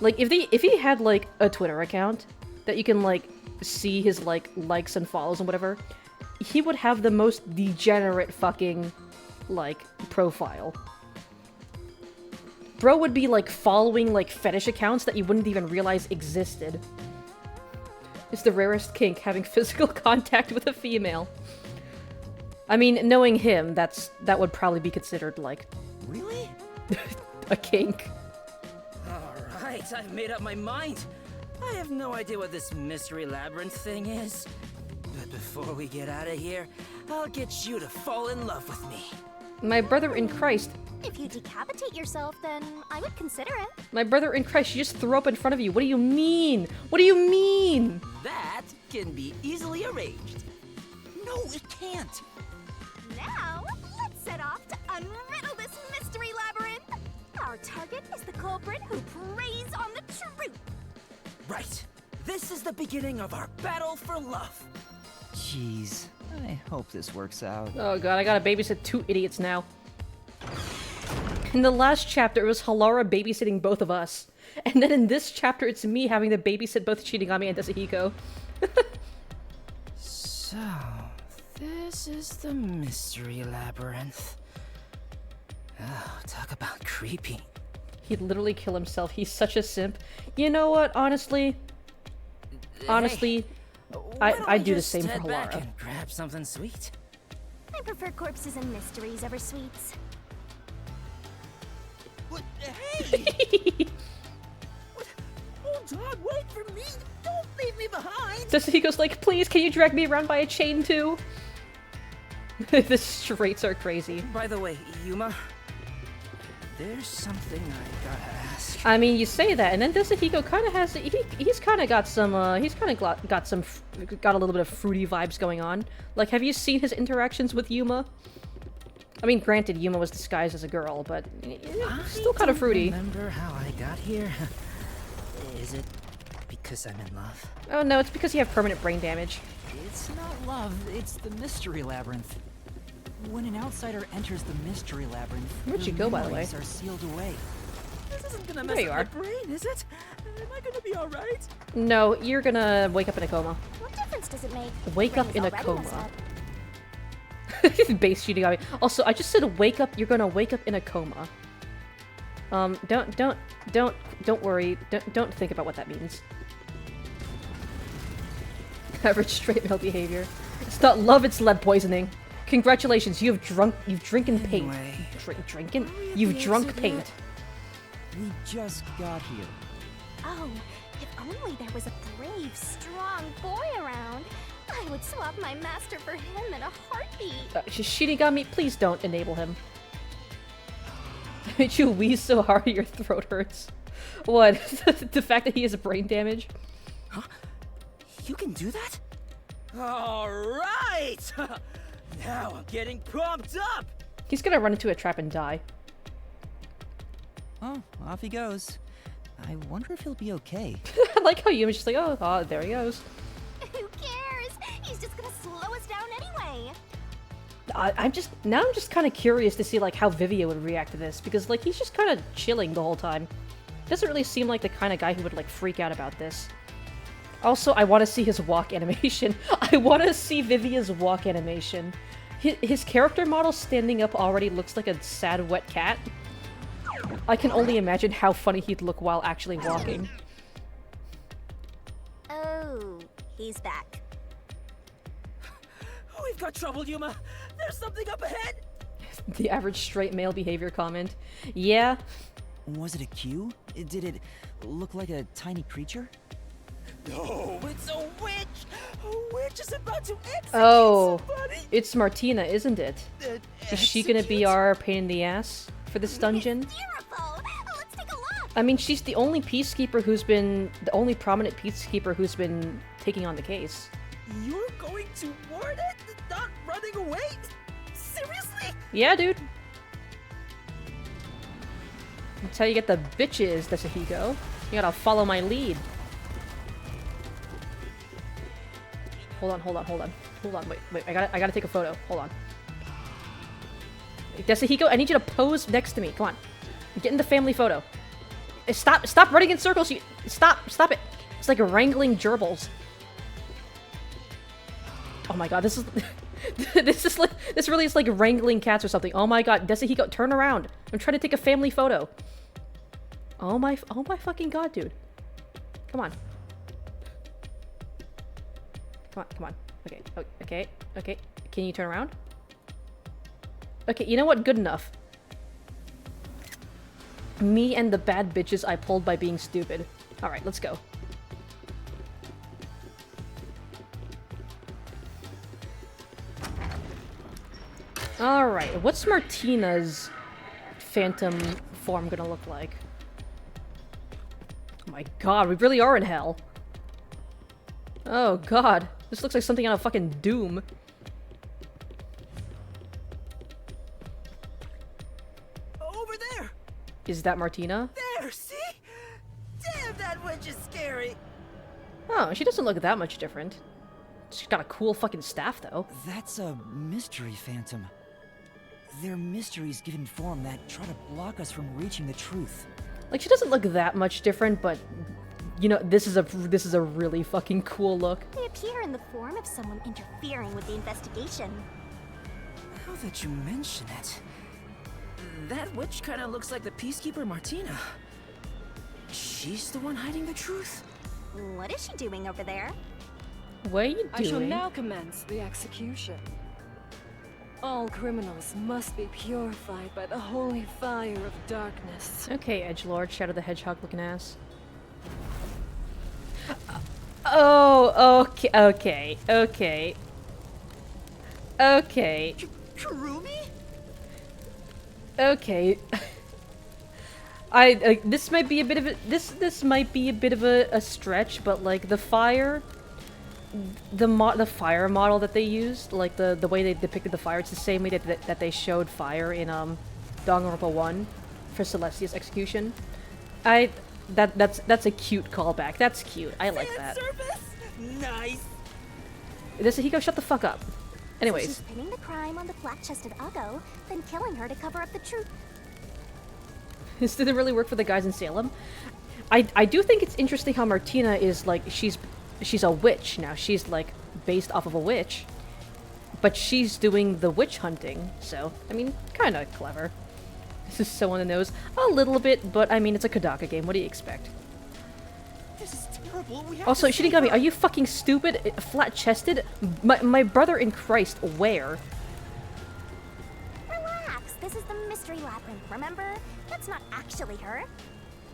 if he had like a Twitter account that you can like see his like likes and follows and whatever, he would have the most degenerate fucking like profile. Bro would be like following like fetish accounts that you wouldn't even realize existed. It's the rarest kink, having physical contact with a female. I mean, knowing him, that would probably be considered like Really? a kink. Alright, I've made up my mind. I have no idea what this mystery labyrinth thing is. But before we get out of here, I'll get you to fall in love with me. My brother in Christ. If you decapitate yourself, then I would consider it. My brother in Christ, she just threw up in front of you. What do you mean? What do you mean? That can be easily arranged. No, it can't! Now, let's set off to unriddle this mystery labyrinth. Our target is the culprit who preys on the truth. Right. This is the beginning of our battle for love. Jeez, I hope this works out. Oh god, I gotta babysit two idiots now. In the last chapter, it was Halara babysitting both of us. And then in this chapter, it's me having to babysit both Shinigami and Desahiko. So, this is the mystery labyrinth. Oh, talk about creepy. He'd literally kill himself. He's such a simp. You know what? Honestly, Why don't I'd we do the just same for head back Halara. and grab something sweet. I prefer corpses and mysteries over sweets. What? Hey! Hold on, wait for me! Don't leave me behind! Desahiko's like, please, can you drag me around by a chain too? The straights are crazy. By the way, Yuma, there's something I gotta ask. I mean, you say that, and then Desahiko kind of has, he's kind of got some, got a little bit of fruity vibes going on. Like, have you seen his interactions with Yuma? I mean, granted, Yuma was disguised as a girl, but still kind of fruity. Remember how I got here? Is it because I'm in love? Oh no, it's because you have permanent brain damage. It's not love, it's the mystery labyrinth. When an outsider enters the mystery labyrinth, Where'd you their go, by the memories way? are sealed away. This isn't gonna There mess you up are. my brain, is it? Am I gonna be alright? No, you're gonna wake up in a coma. What difference does it make? Wake up Brain's in a already messed coma. up. Base Shinigami. Also, I just said wake up. You're gonna wake up in a coma. Don't worry. Don't think about what that means. Average straight male behavior. It's not love, it's lead poisoning. Congratulations, you've drinking paint. Anyway, Drinking? are we at You've the drunk exit paint. yet? We just got here. Oh, if only there was a brave, strong boy around. I would swap my master for him in a heartbeat. Shinigami, please don't enable him. Did you wheeze so hard your throat hurts? What? The fact that he has brain damage? You can do that? All right! Now I'm getting pumped up! He's gonna run into a trap and die. Oh, off he goes. I wonder if he'll be okay. I like how Yuma's just like, oh, there he goes. Who cares? He's just gonna slow us down anyway. I'm just kind of curious to see like how Vivia would react to this, because like he's just kind of chilling the whole time. Doesn't really seem like the kind of guy who would like freak out about this. Also, I want to see his walk animation. I want to see Vivia's walk animation. His character model standing up already looks like a sad wet cat. I can only imagine how funny he'd look while actually walking. Oh, he's back. We've got trouble, Yuma! There's something up ahead! The average straight male behavior comment. Yeah. Was it a cue? Did it look like a tiny creature? No, it's a witch! A witch is about to execute somebody! It's Martina, isn't it? Is she gonna be our pain in the ass for this dungeon? Beautiful! Let's take a look! I mean, she's the only peacekeeper who's been... the only prominent peacekeeper who's been taking on the case. You're going to warn it? Not running away? Seriously? Yeah, dude. That's how you get the bitches, Desahiko. You gotta follow my lead. Hold on. Wait, I gotta take a photo. Hold on. Desahiko, I need you to pose next to me. Come on. Get in the family photo. Stop running in circles. Stop it. It's like wrangling gerbils. Oh my god, this is this really is like wrangling cats or something. Oh my god, Desahiko, turn around. I'm trying to take a family photo. Oh my fucking god, dude. Come on. Come on. Okay. Can you turn around? Okay, you know what? Good enough. Me and the bad bitches I pulled by being stupid. Alright, let's go. Alright, what's Martina's phantom form gonna look like? Oh my god, we really are in hell. Oh god, this looks like something out of fucking Doom. Over there! Is that Martina? There, see? Damn, that witch is scary! Oh, she doesn't look that much different. She's got a cool fucking staff, though. That's a mystery phantom. They're mysteries given form that try to block us from reaching the truth. Like, she doesn't look that much different, but you know, this is a really fucking cool look. They appear in the form of someone interfering with the investigation. Now that you mention it, that witch kind of looks like the peacekeeper Martina. She's the one hiding the truth. What is she doing over there? What are you doing? I shall now commence the execution. All criminals must be purified by the holy fire of darkness. Okay, Edgelord, Shadow the Hedgehog looking ass. Oh, okay. Kurumi? Okay. This might be a bit of a this might be a bit of a stretch, but like the fire, the fire model that they used, like the way they depicted the fire, it's the same way that they showed fire in Danganronpa 1 for Celestia's execution. That's a cute callback. That's cute. I like that. Surface? Nice. Desahiko, shut the fuck up. Anyways. She's pinning the crime on the flat-chested Uggo, then killing her to cover up the truth. This didn't really work for the guys in Salem. I do think it's interesting how Martina is like, she's a witch now. She's like based off of a witch, but she's doing the witch hunting. So I mean, kind of clever. This is so on the nose a little bit, but I mean, it's a Kodaka game. What do you expect? This is terrible. We have Also, to save Shinigami, her. are you fucking stupid? Flat-chested? My brother in Christ, where? Relax, this is the mystery labyrinth, remember? That's not actually her.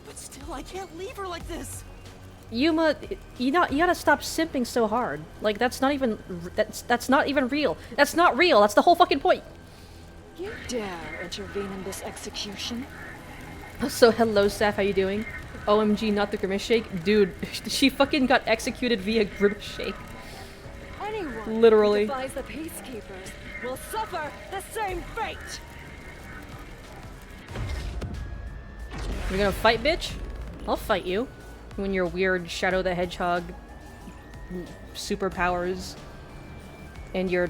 But still, I can't leave her like this. Yuma, you gotta stop simping so hard. Like, that's not even real. That's not real. That's the whole fucking point. You dare intervene in this execution? So, hello, Saf. How you doing? OMG, not the Grimace Shake. Dude, she fucking got executed via Grimace Shake. Anyone Literally. who defies the Peacekeepers will suffer the same fate! You're gonna fight, bitch? I'll fight you. When your weird Shadow the Hedgehog superpowers and your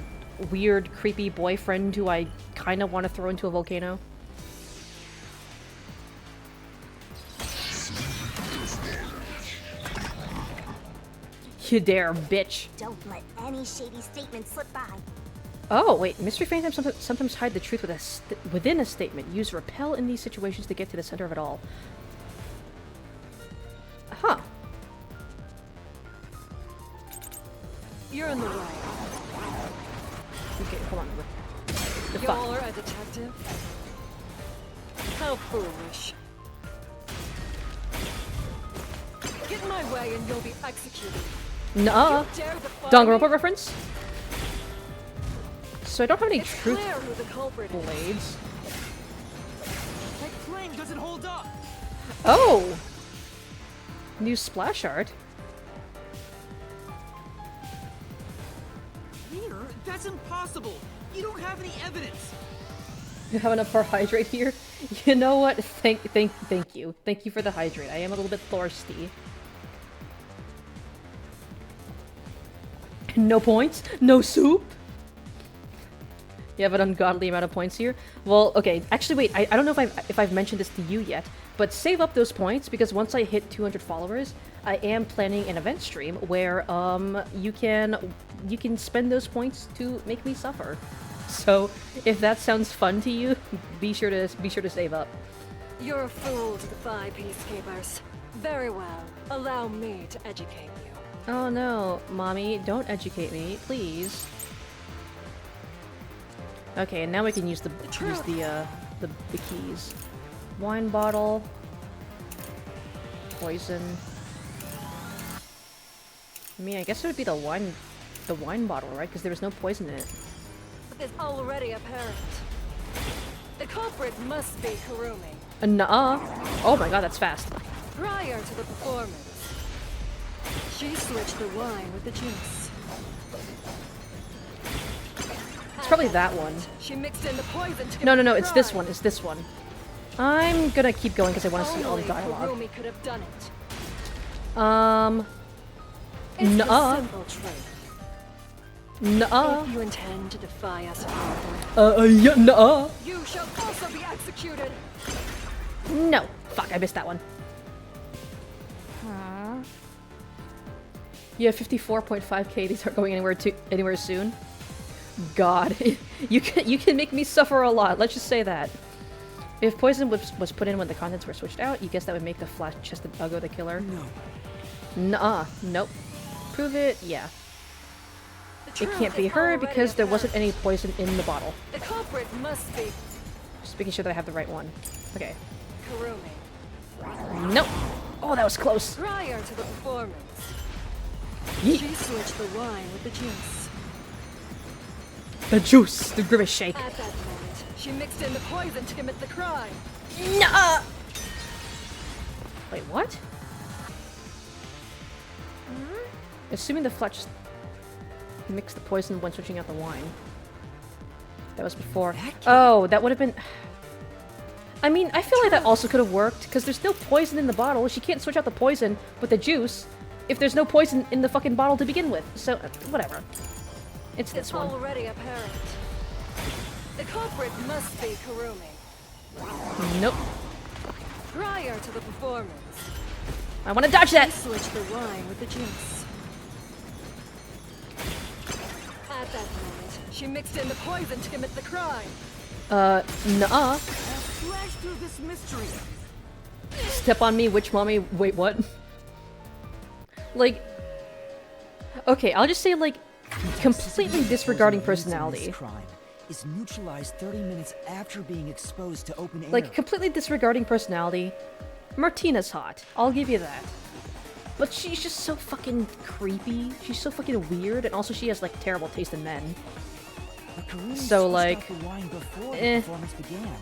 weird, creepy boyfriend who I kind of want to throw into a volcano. You dare, bitch. Don't let any shady statement slip by. Oh, wait. Mystery Phantoms sometimes hide the truth within a statement. Use repel in these situations to get to the center of it all. Huh. You're in the way. Okay, hold on. You're a detective? How foolish. Get in my way and you'll be executed. Nuh-uh. You dare defy Danganronpa me? reference? So I don't have any It's truth clear who the culprit is. blades. That flame doesn't hold up! Oh! New splash art. Here? That's impossible! You don't have any evidence! You have enough for hydrate here? You know what? Thank you. Thank you for the hydrate. I am a little bit thirsty. No points? No soup? You have an ungodly amount of points here? Well, okay. Actually, wait. I don't know if I've mentioned this to you yet, but save up those points because once I hit 200 followers, I am planning an event stream where you can spend those points to make me suffer. So if that sounds fun to you, be sure to save up. You're a fool to defy Peacekeepers. Very well. Allow me to educate you. Oh no, mommy, don't educate me, please. Okay, and now we can use the keys. Wine bottle. Poison. I mean, I guess it would be the wine bottle, right? Because there was no poison in it. It's already apparent. The culprit must be Kurumi. Nuh-uh. Oh my god, that's fast. Prior to the performance, she switched the wine with the juice. It's probably that one. She mixed in the poison to No, commit it's the this crime. one. It's this one. I'm gonna keep going because I want to see all the Only dialogue. Kurumi could have done it. It's the Nuh-uh. simple truth. Nuh-uh. If you intend to defy us further, Yeah, nuh-uh. you shall also be executed. No. Fuck, I missed that one. Yeah, 54.5k. These aren't going anywhere soon. God, you can make me suffer a lot. Let's just say that. If poison was put in when the contents were switched out, you guess that would make the flat-chested Uggo the killer? No. Nuh-uh. Nope. Prove it? Yeah. The It truth can't be is her already because there wasn't apparent. any poison in the bottle. The culprit must be Just making sure that I have the right one. Okay. Kurumi. Nope. Oh, that was close. Prior to the performance, Yeet. she switched the wine with the juice. The juice. The Grimace Shake. At that moment, she mixed in the poison to commit the crime. Nuh-uh. Wait, what? Assuming the Fletch mixed the poison when switching out the wine. That was before. Oh, that would have been... I mean, I feel like that also could have worked, because there's no poison in the bottle. She can't switch out the poison with the juice if there's no poison in the fucking bottle to begin with. So, whatever. It's this one. Already apparent. The culprit must be Kurumi. Nope. Prior to the performance, I want to dodge she that! switched the wine with the juice. At that moment, she mixed in the poison to commit the crime. Nuh-uh. Flash through this mystery! Step on me, witch mommy. Wait, what? Like... Okay, I'll just say, like, completely disregarding personality. This crime is neutralized 30 minutes after being exposed to open air. Like, completely disregarding personality. Martina's hot. I'll give you that. But she's just so fucking creepy. She's so fucking weird, and also she has, like, terrible taste in men. But Kurumi So, switched like, out the wine before eh. the performance began,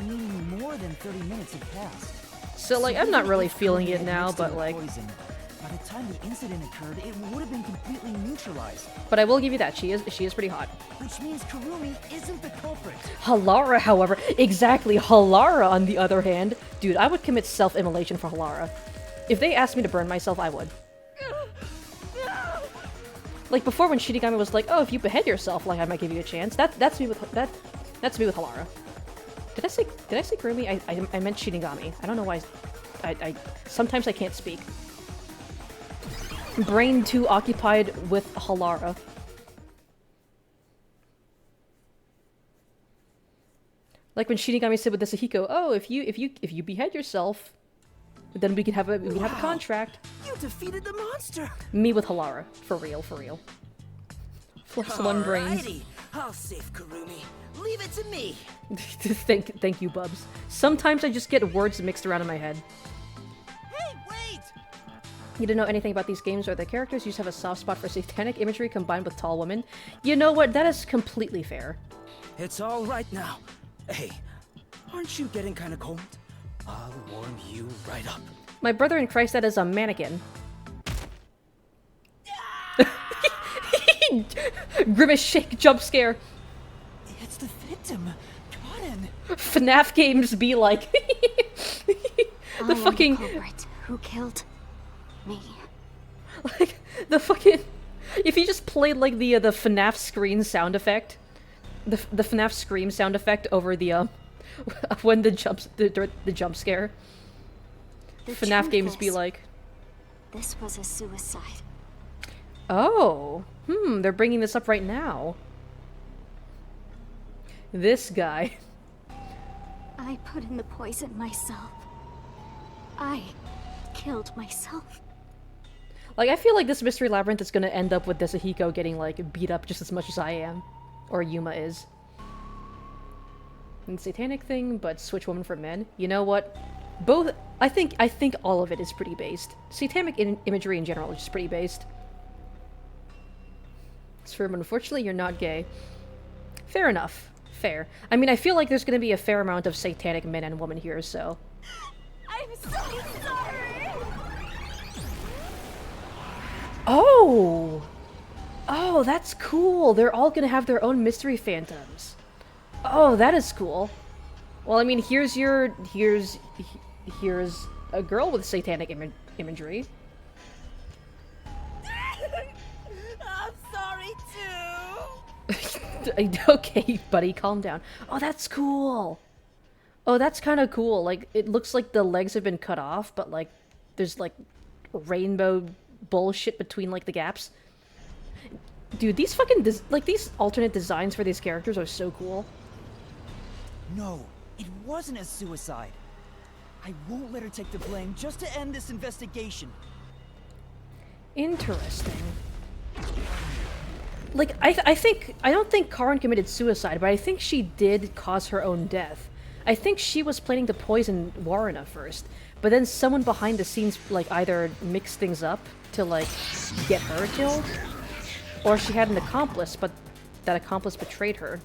meaning more than 30 minutes had passed. So, like, I'm not really feeling it now, Mixed in but, the like... poison. By the time the incident occurred, it would have been completely neutralized. But I will give you that, she is pretty hot. Which means Kurumi isn't the culprit. Halara, however... Exactly, Halara, on the other hand... Dude, I would commit self-immolation for Halara. If they asked me to burn myself, I would. Like, before when Shinigami was like, oh, if you behead yourself, like, I might give you a chance. That's me with Halara. Did I say Kurumi? I meant Shinigami. I don't know why I sometimes I can't speak. Brain too occupied with Halara. Like when Shinigami said with the Sahiko, oh, if you behead yourself, then we can have a contract. You defeated the monster. Me with Halara, for real. Plus one brains. Alrighty, I'll save Kurumi. Leave it to me. Thank you, Bubs. Sometimes I just get words mixed around in my head. Hey, wait! You don't know anything about these games or the characters, you just have a soft spot for satanic imagery combined with tall women. You know what? That is completely fair. It's all right now. Hey, aren't you getting kind of cold? I'll warm you right up. My brother in Christ, that is a mannequin. Grimace shake, jump scare. It's the victim, Karin. FNAF games be like. I am the culprit who killed me. Like, the fucking... If you just played, like, the FNAF screen sound effect. The FNAF scream sound effect over the, when the jump scare. The FNAF truth games is, be like... This was a suicide. Oh. They're bringing this up right now. This guy. I put in the poison myself. I killed myself. Like, I feel like this Mystery Labyrinth is gonna end up with Desahiko getting, like, beat up just as much as I am. Or Yuma is. And satanic thing, but switch woman for men. You know what? Both... I think all of it is pretty based. Satanic imagery in general is just pretty based. But unfortunately, you're not gay. Fair enough. Fair. I mean, I feel like there's gonna be a fair amount of satanic men and women here, so... I'm so sorry! Oh! Oh, that's cool! They're all gonna have their own mystery phantoms. Oh, that is cool. Well, I mean, here's a girl with satanic imagery. I'm sorry too! Okay, buddy, calm down. Oh, that's cool! Oh, that's kind of cool. Like, it looks like the legs have been cut off, but, like, there's, like, rainbow bullshit between, like, the gaps. Dude, these fucking, these alternate designs for these characters are so cool. No, it wasn't a suicide. I won't let her take the blame just to end this investigation. Interesting. Like, I don't think Karin committed suicide, but I think she did cause her own death. I think she was planning to poison Warrena first, but then someone behind the scenes, like, either mixed things up to, like, get her killed, or she had an accomplice, but that accomplice betrayed her.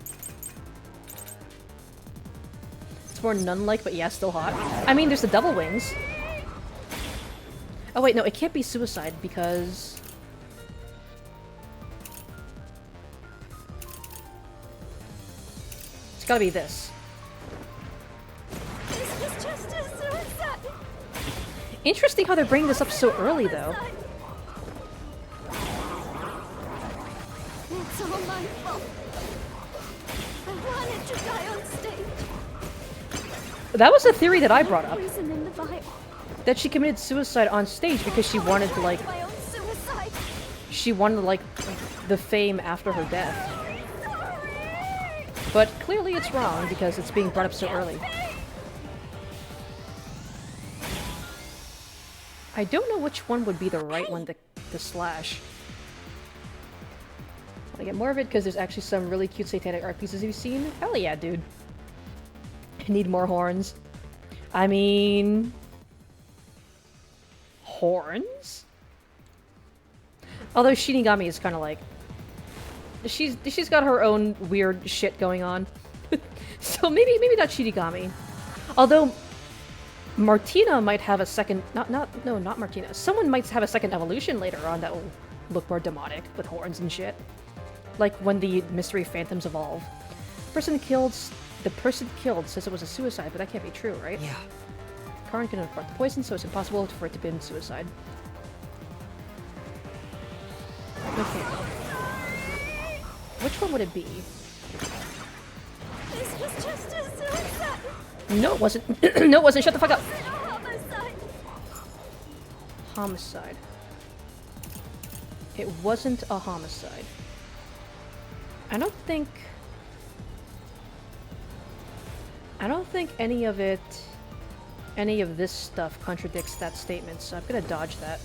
It's more nun-like, but yeah, still hot. I mean, there's the double wings. Oh wait, no, it can't be suicide, because... It's gotta be this. This was just a suicide! Interesting how they're bringing this up so early, though. It's all my fault. I wanted to die on stage. That was a theory that I brought up. Poison in the vial. That she committed suicide on stage because she wanted to, like... My own suicide. She wanted, like, the fame after her death. But clearly it's wrong because it's being brought up so early. I don't know which one would be the right one to slash. I get more of it because there's actually some really cute satanic art pieces you've seen. Hell yeah, dude. I need more horns. I mean... Horns? Although Shinigami is kind of like... She's got her own weird shit going on. So maybe not Shinigami. Although... Martina might have a second, not Martina. Someone might have a second evolution later on that will look more demonic with horns and shit. Like when the mystery phantoms evolve. The person killed says it was a suicide, but that can't be true, right? Yeah. Karin can impart the poison, so it's impossible for it to be suicide. Okay. Which one would it be? This was just a suicide. No, it wasn't. No, it wasn't. Shut the fuck up. It's a homicide. Homicide. It wasn't a homicide. I don't think any of this stuff contradicts that statement, so I'm gonna dodge that.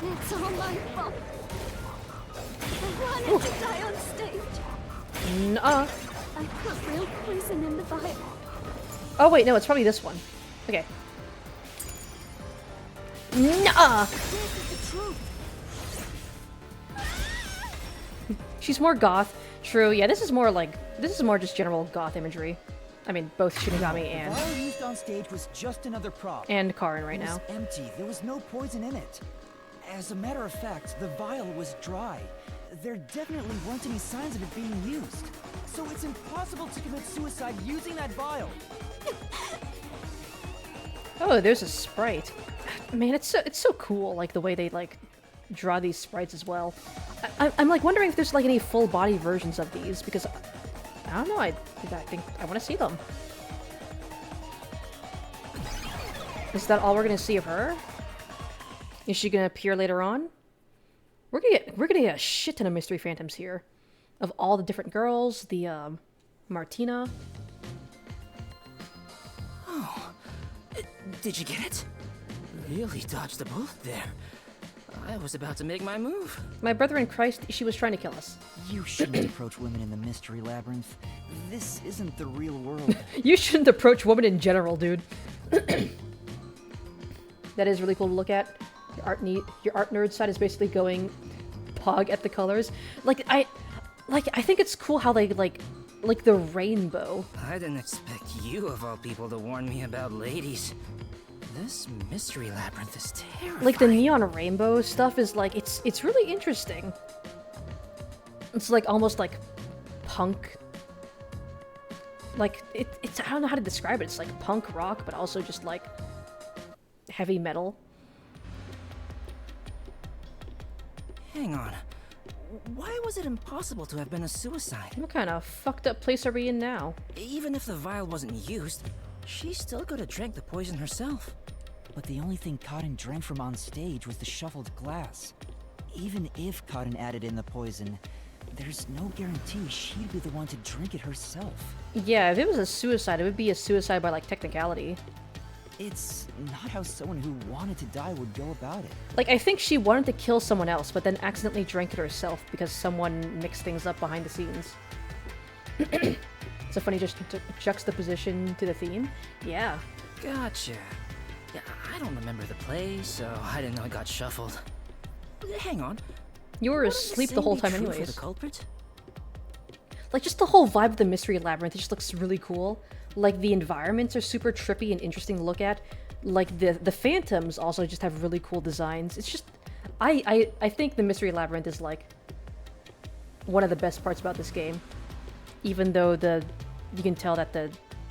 It's all my fault. I wanted to die on stage. Nuh-uh. I put real poison in the vial. Oh wait, no, it's probably this one. Okay. Nuh-uh. This is the truth. She's more goth. True, yeah, this is more just general goth imagery. I mean, both Shinigami The vial used on stage was just another prop. and Karin right It was now. empty. There was no poison in it. As a matter of fact, the vial was dry. There definitely weren't any signs of it being used. So it's impossible to commit suicide using that vial. Oh, there's a sprite. Man, it's so cool, like the way they like draw these sprites as well. I'm like wondering if there's like any full body versions of these because I don't know. I think I want to see them. Is that all we're gonna see of her? Is she gonna appear later on? We're gonna get a shit ton of mystery phantoms here, of all the different girls. The Martina. Did you get it? Really dodged the bullet there. I was about to make my move. My brother in Christ, she was trying to kill us. You shouldn't approach women in the mystery labyrinth. This isn't the real world. You shouldn't approach women in general, dude. That is really cool to look at. Your art nerd side is basically going pog at the colors. I think it's cool how they like the rainbow. I didn't expect you, of all people, to warn me about ladies. This mystery labyrinth is terrifying. Like the neon rainbow stuff is like it's really interesting. It's like almost like punk. Like it's I don't know how to describe it. It's like punk rock, but also just like heavy metal. Hang on. Why was it impossible to have been a suicide? What kind of fucked up place are we in now? Even if the vial wasn't used, she still could have drank the poison herself. But the only thing Cotton drank from on stage was the shuffled glass. Even if Cotton added in the poison, there's no guarantee she'd be the one to drink it herself. Yeah, if it was a suicide, it would be a suicide by like technicality. It's not how someone who wanted to die would go about it. Like, I think she wanted to kill someone else, but then accidentally drank it herself because someone mixed things up behind the scenes. It's a funny juxtaposition to the theme. Yeah. Gotcha. Yeah, I don't remember the play, so I didn't know it got shuffled. Hang on. You were Wouldn't asleep same the whole be time true anyways. For the culprit? Like, just the whole vibe of the Mystery Labyrinth, it just looks really cool. Like, the environments are super trippy and interesting to look at. Like, the phantoms also just have really cool designs. It's just... I think the Mystery Labyrinth is, like, one of the best parts about this game. Even though you can tell that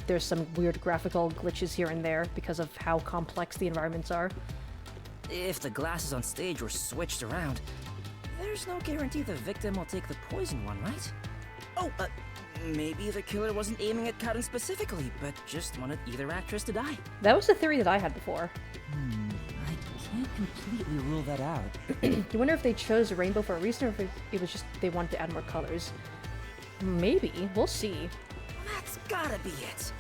there's some weird graphical glitches here and there because of how complex the environments are. If the glasses on stage were switched around, there's no guarantee the victim will take the poison one, right? Oh, maybe the killer wasn't aiming at Cotton specifically, but just wanted either actress to die. That was the theory that I had before. I can't completely rule that out. You wonder if they chose a rainbow for a reason, or if it was just they wanted to add more colors. Maybe. We'll see. That's gotta be it.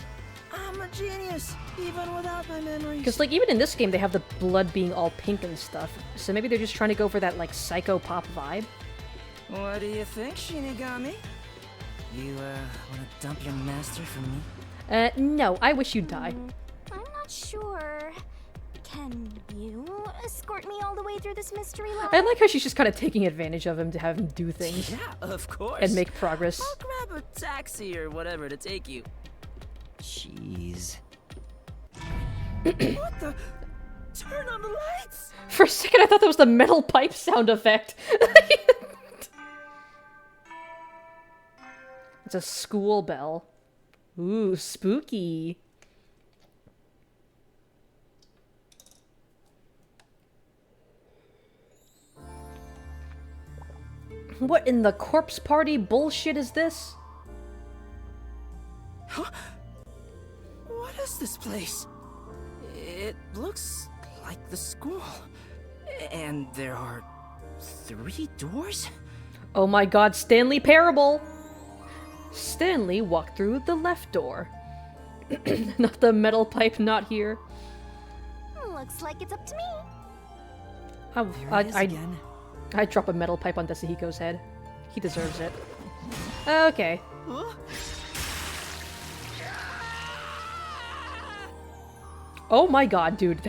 I'm a genius, even without my memories. Because, like, even in this game, they have the blood being all pink and stuff. So maybe they're just trying to go for that, like, psycho pop vibe. What do you think, Shinigami? You, wanna dump your master for me? No. I wish you'd die. I'm not sure. Can you escort me all the way through this mystery lab? I like how she's just kind of taking advantage of him to have him do things. Yeah, of course. And make progress. I'll grab a taxi or whatever to take you. Jeez. What the? Turn on the lights! For a second, I thought that was the metal pipe sound effect. It's a school bell. Ooh, spooky. What in the corpse party bullshit is this? Huh? What is this place? It looks like the school. And there are 3 doors? Oh my god, Stanley Parable! Stanley walked through the left door. Not the metal pipe, not here. Looks like it's up to me. There it is again. I'd drop a metal pipe on Tasahiko's head. He deserves it. Okay. Huh? Oh my god, dude.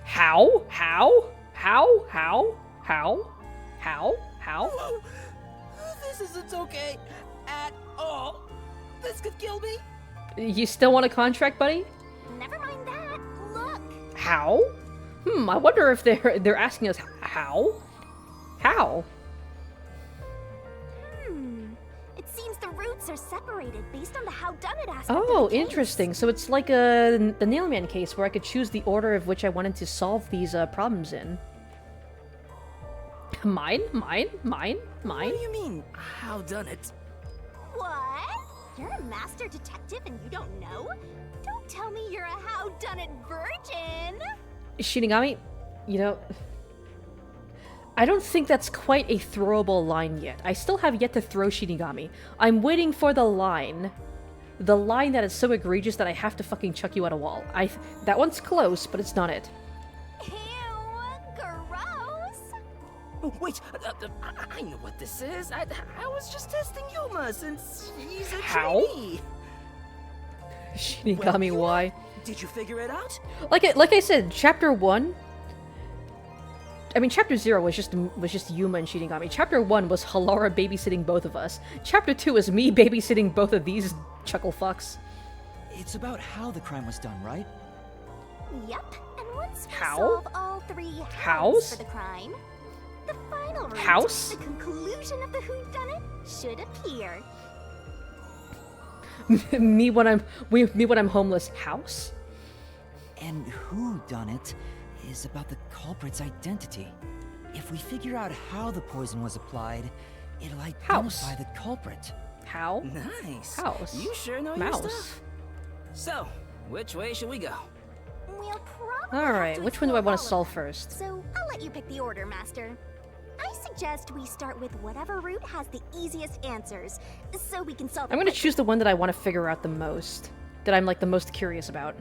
How? How? How? How? How? How? How? Whoa! This isn't okay at all. This could kill me. You still want a contract, buddy? Never mind that. Look. How? I wonder if they're asking us how? How? It seems the roots are separated based on the how done it aspect. Oh, of the case. interesting. So it's like the Nailman case where I could choose the order of which I wanted to solve these problems in. Mine? Mine? Mine? Mine? What do you mean, how done it? What? You're a master detective and you don't know? Don't tell me you're a how done it virgin. Shinigami, you know, I don't think that's quite a throwable line yet. I still have yet to throw Shinigami. I'm waiting for the line. The line that is so egregious that I have to fucking chuck you at a wall. That one's close, but it's not it. Ew, gross. Oh, wait, I know what this is. I was just testing Yuma since he's a How? trainee. Shinigami, Yuma, why? Did you figure it out? Like I said, chapter 1. I mean, chapter 0 was just Yuma and Shinigami. Chapter 1 was Halara babysitting both of us. Chapter 2 is me babysitting both of these chuckle fucks. It's about how the crime was done, right? Yep, and once we How? solve all 3 Hows? for the crime, the final route, House? the conclusion of the whodunit, should appear. me when I'm homeless. House? And who done it is about the culprit's identity. If we figure out how the poison was applied, it'll House. identify the culprit. How? Nice. House. You sure know your Mouse. stuff. So, which way should we go? We'll probably Alright, have which one do I explore want to all of solve them. first? So I'll let you pick the order, Master. I suggest we start with whatever route has the easiest answers, so we can solve. I'm gonna choose the one that I want to figure out the most. That I'm like the most curious about.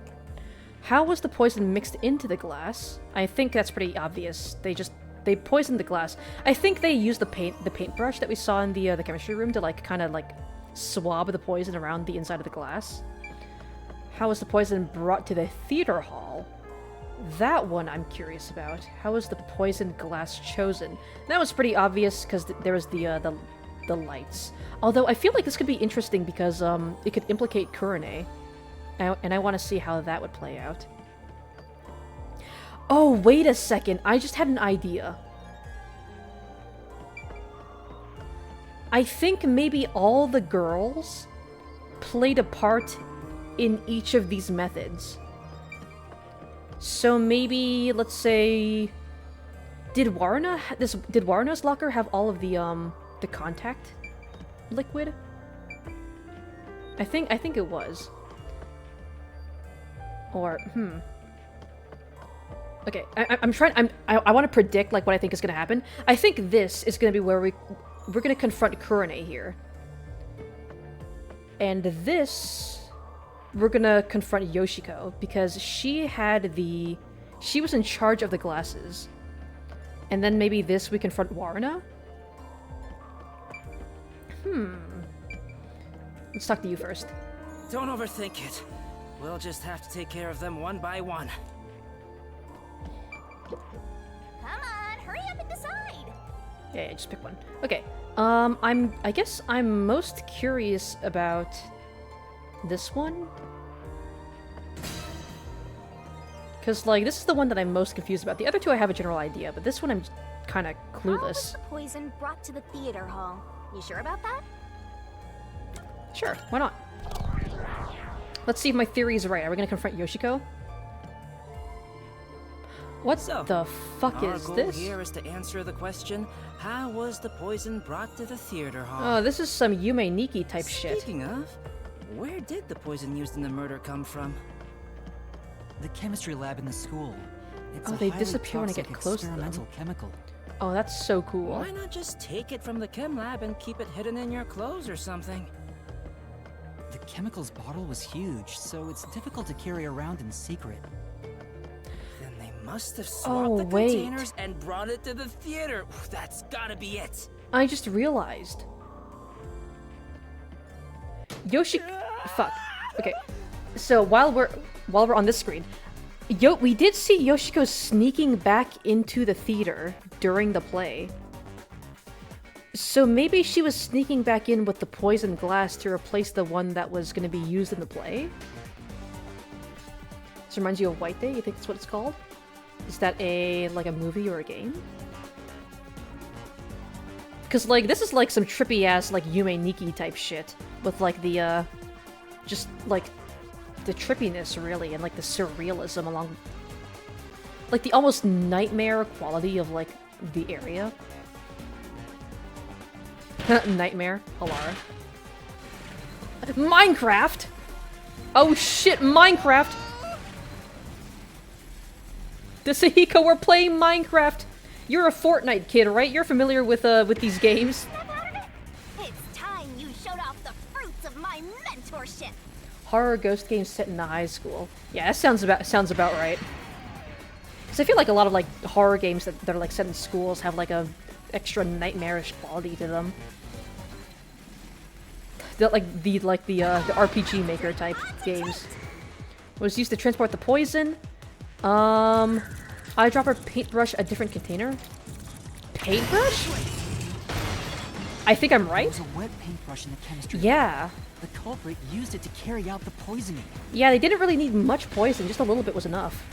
How was the poison mixed into the glass? I think that's pretty obvious. They poisoned the glass. I think they used the paintbrush that we saw in the chemistry room to like kind of like swab the poison around the inside of the glass. How was the poison brought to the theater hall? That one I'm curious about. How was the poisoned glass chosen? That was pretty obvious because there was the lights. Although I feel like this could be interesting because it could implicate Kurone. And I want to see how that would play out. Oh, wait a second. I just had an idea. I think maybe all the girls played a part in each of these methods. So maybe, let's say, did Warna's locker have all of the contact liquid? I think it was. Or, Okay, I want to predict, like, what I think is going to happen. I think this is going to be where we're going to confront Kurone here. And this, we're going to confront Yoshiko, because she was in charge of the glasses. And then maybe this we confront Warna? Let's talk to you first. Don't overthink it. We'll just have to take care of them one by one. Come on, hurry up and decide. Yeah, just pick one. Okay. I guess I'm most curious about this one. Because, like, this is the one that I'm most confused about. The other two I have a general idea, but this one I'm kind of How was clueless. the poison brought to the theater hall? You sure about that? Sure, why not? Let's see if my theory is right. Are we gonna confront Yoshiko? What So, the fuck Our is goal this? here is to answer the question, how was the poison brought to the theater hall? Oh, this is some Yume Nikki type shit. Speaking of, where did the poison used in the murder come from? The chemistry lab in the school. It's Oh, a they highly disappear when I get toxic close to them. experimental chemical. Oh, that's so cool. Why not just take it from the chem lab and keep it hidden in your clothes or something? The chemicals bottle was huge, so it's difficult to carry around in secret. Then they must have swapped Oh, the wait. containers and brought it to the theater. That's gotta be it. I just realized. Fuck. Okay. So while we're on this screen, we did see Yoshiko sneaking back into the theater during the play. So maybe she was sneaking back in with the poison glass to replace the one that was going to be used in the play? This reminds you of White Day? You think that's what it's called? Is that like a movie or a game? Because, like, this is like some trippy-ass, like, Yume Nikki type shit. With, like, the, just, like, the trippiness, really, and, like, the surrealism along... Like, the almost nightmare quality of, like, the area. Nightmare. Alara. Minecraft! Oh shit, Minecraft! Sahiko, we're playing Minecraft! You're a Fortnite kid, right? You're familiar with these games. It's time you showed off the fruits of my mentorship. Horror ghost games set in a high school. Yeah, that sounds about right. Because I feel like a lot of, like, horror games that are, like, set in schools have, like, a extra nightmarish quality to them. The RPG Maker type games. Was used to transport the poison. Eyedropper paintbrush a different container. Paintbrush? I think I'm right. There was a wet paintbrush in the chemistry lab. Yeah. The culprit used it to carry out the poisoning. Yeah, they didn't really need much poison. Just a little bit was enough.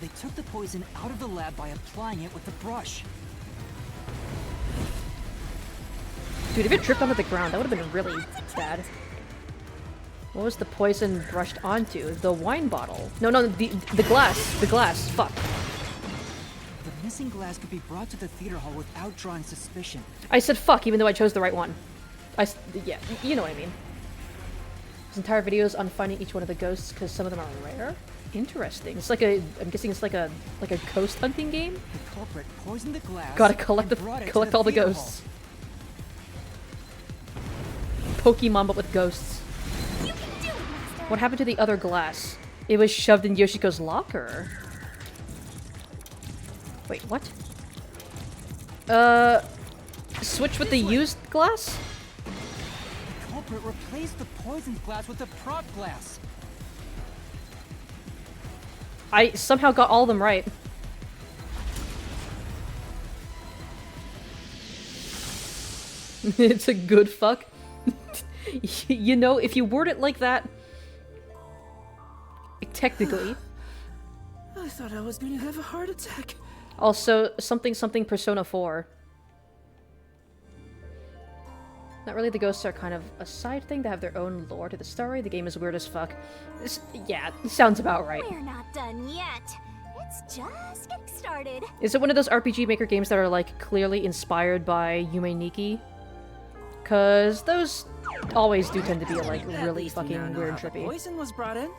They took the poison out of the lab by applying it with the brush. Dude, if it dripped onto the ground, that would have been really bad. What was the poison brushed onto? The wine bottle. No, the glass. The glass. Fuck. The missing glass could be brought to the theater hall without drawing suspicion. I said fuck, even though I chose the right one. Yeah, you know what I mean. This entire video is on finding each one of the ghosts because some of them are rare. Interesting. It's like I'm guessing it's like a ghost hunting game. The culprit poisoned the glass. Gotta collect and brought it to collect all the theater ghosts. Pokemon, but with ghosts. You can do it, Master. What happened to the other glass? It was shoved in Yoshiko's locker. Wait, what? Switch with the used glass? The culprit replaced the poisoned glass with the prop glass. I somehow got all of them right. It's a good fuck. You know, if you word it like that, technically. I thought I was gonna have a heart attack. Also, something Persona 4. Not really, the ghosts are kind of a side thing to have their own lore to the story. The game is weird as fuck. Yeah, sounds about right. We're not done yet. It's just getting started. Is it one of those RPG Maker games that are, like, clearly inspired by Yume Nikki? Cause those always do tend to be, like, At really least we now fucking know weird and how the trippy. poison was brought in.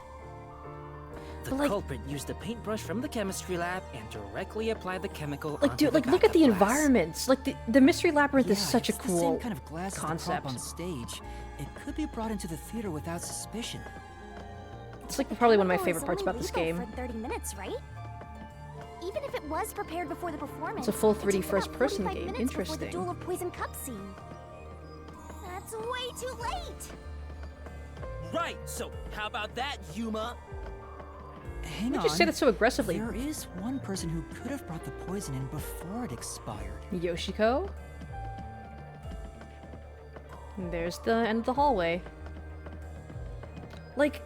The But, like- culprit used a paintbrush from the chemistry lab and directly applied the chemical Like, onto dude, like, look at backup the glass. environments. Like, the Mystery Labyrinth is Yeah, such a it's the cool same kind of glass as the concept. prop on stage. It could be brought into the theater without suspicion. It's, like, probably one of my Chemical favorite is parts only about this legal game. For 30 minutes, right? Even if it was prepared before the performance, It's a full it 3D takes about first-person 45 game. minutes before the Interesting. Duel of Poison Cup scene. That's way too late. Right, so how about that, Yuma? Hang Why'd on. you say that so aggressively? There is one person who could have brought the poison in before it expired. Yoshiko? There's the end of the hallway. Like,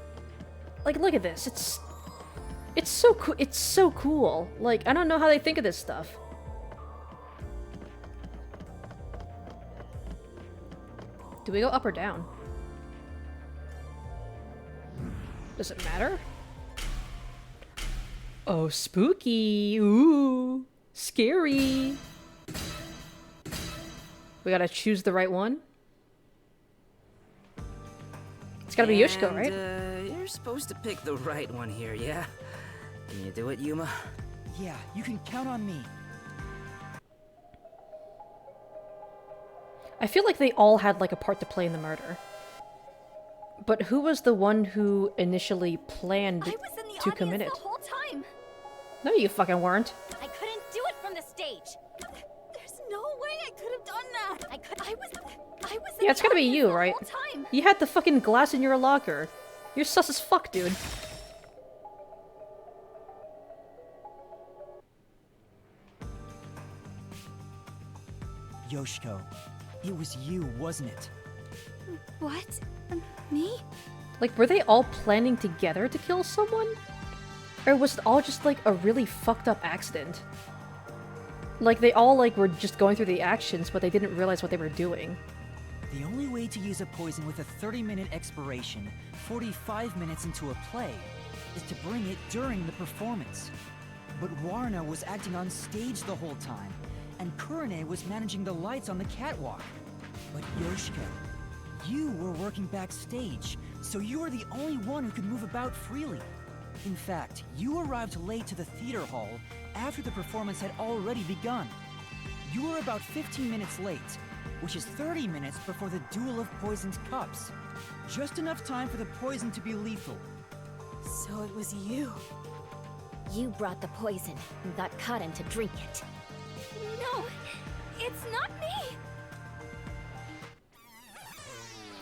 look at this. It's so cool. It's so cool. Like, I don't know how they think of this stuff. Do we go up or down? Does it matter? Oh, spooky. Ooh. Scary. We gotta choose the right one. It's gotta be Yoshiko, right? You're supposed to pick the right one here, yeah? Can you do it, Yuma? Yeah, you can count on me. I feel like they all had like a part to play in the murder. But who was the one who initially planned I was in the to commit it? audience the whole time. No, you fucking weren't. I couldn't do it from the stage. There's no way I could have done that. I was in Yeah, it's the gotta be audience you, the right? whole time. You had the fucking glass in your locker. You're sus as fuck, dude. Yoshiko, it was you, wasn't it? What? Me? Like, were they all planning together to kill someone? Or was it all just, like, a really fucked up accident? Like, they all, like, were just going through the actions, but they didn't realize what they were doing. The only way to use a poison with a 30-minute expiration, 45 minutes into a play, is to bring it during the performance. But Warna was acting on stage the whole time, and Kurane was managing the lights on the catwalk. But Yoshiko, you were working backstage, so you were the only one who could move about freely. In fact, you arrived late to the theater hall after the performance had already begun. You were about 15 minutes late, which is 30 minutes before the Duel of Poisoned Cups. Just enough time for the poison to be lethal. So it was you. You brought the poison and got Kaden to drink it. No, it's not me.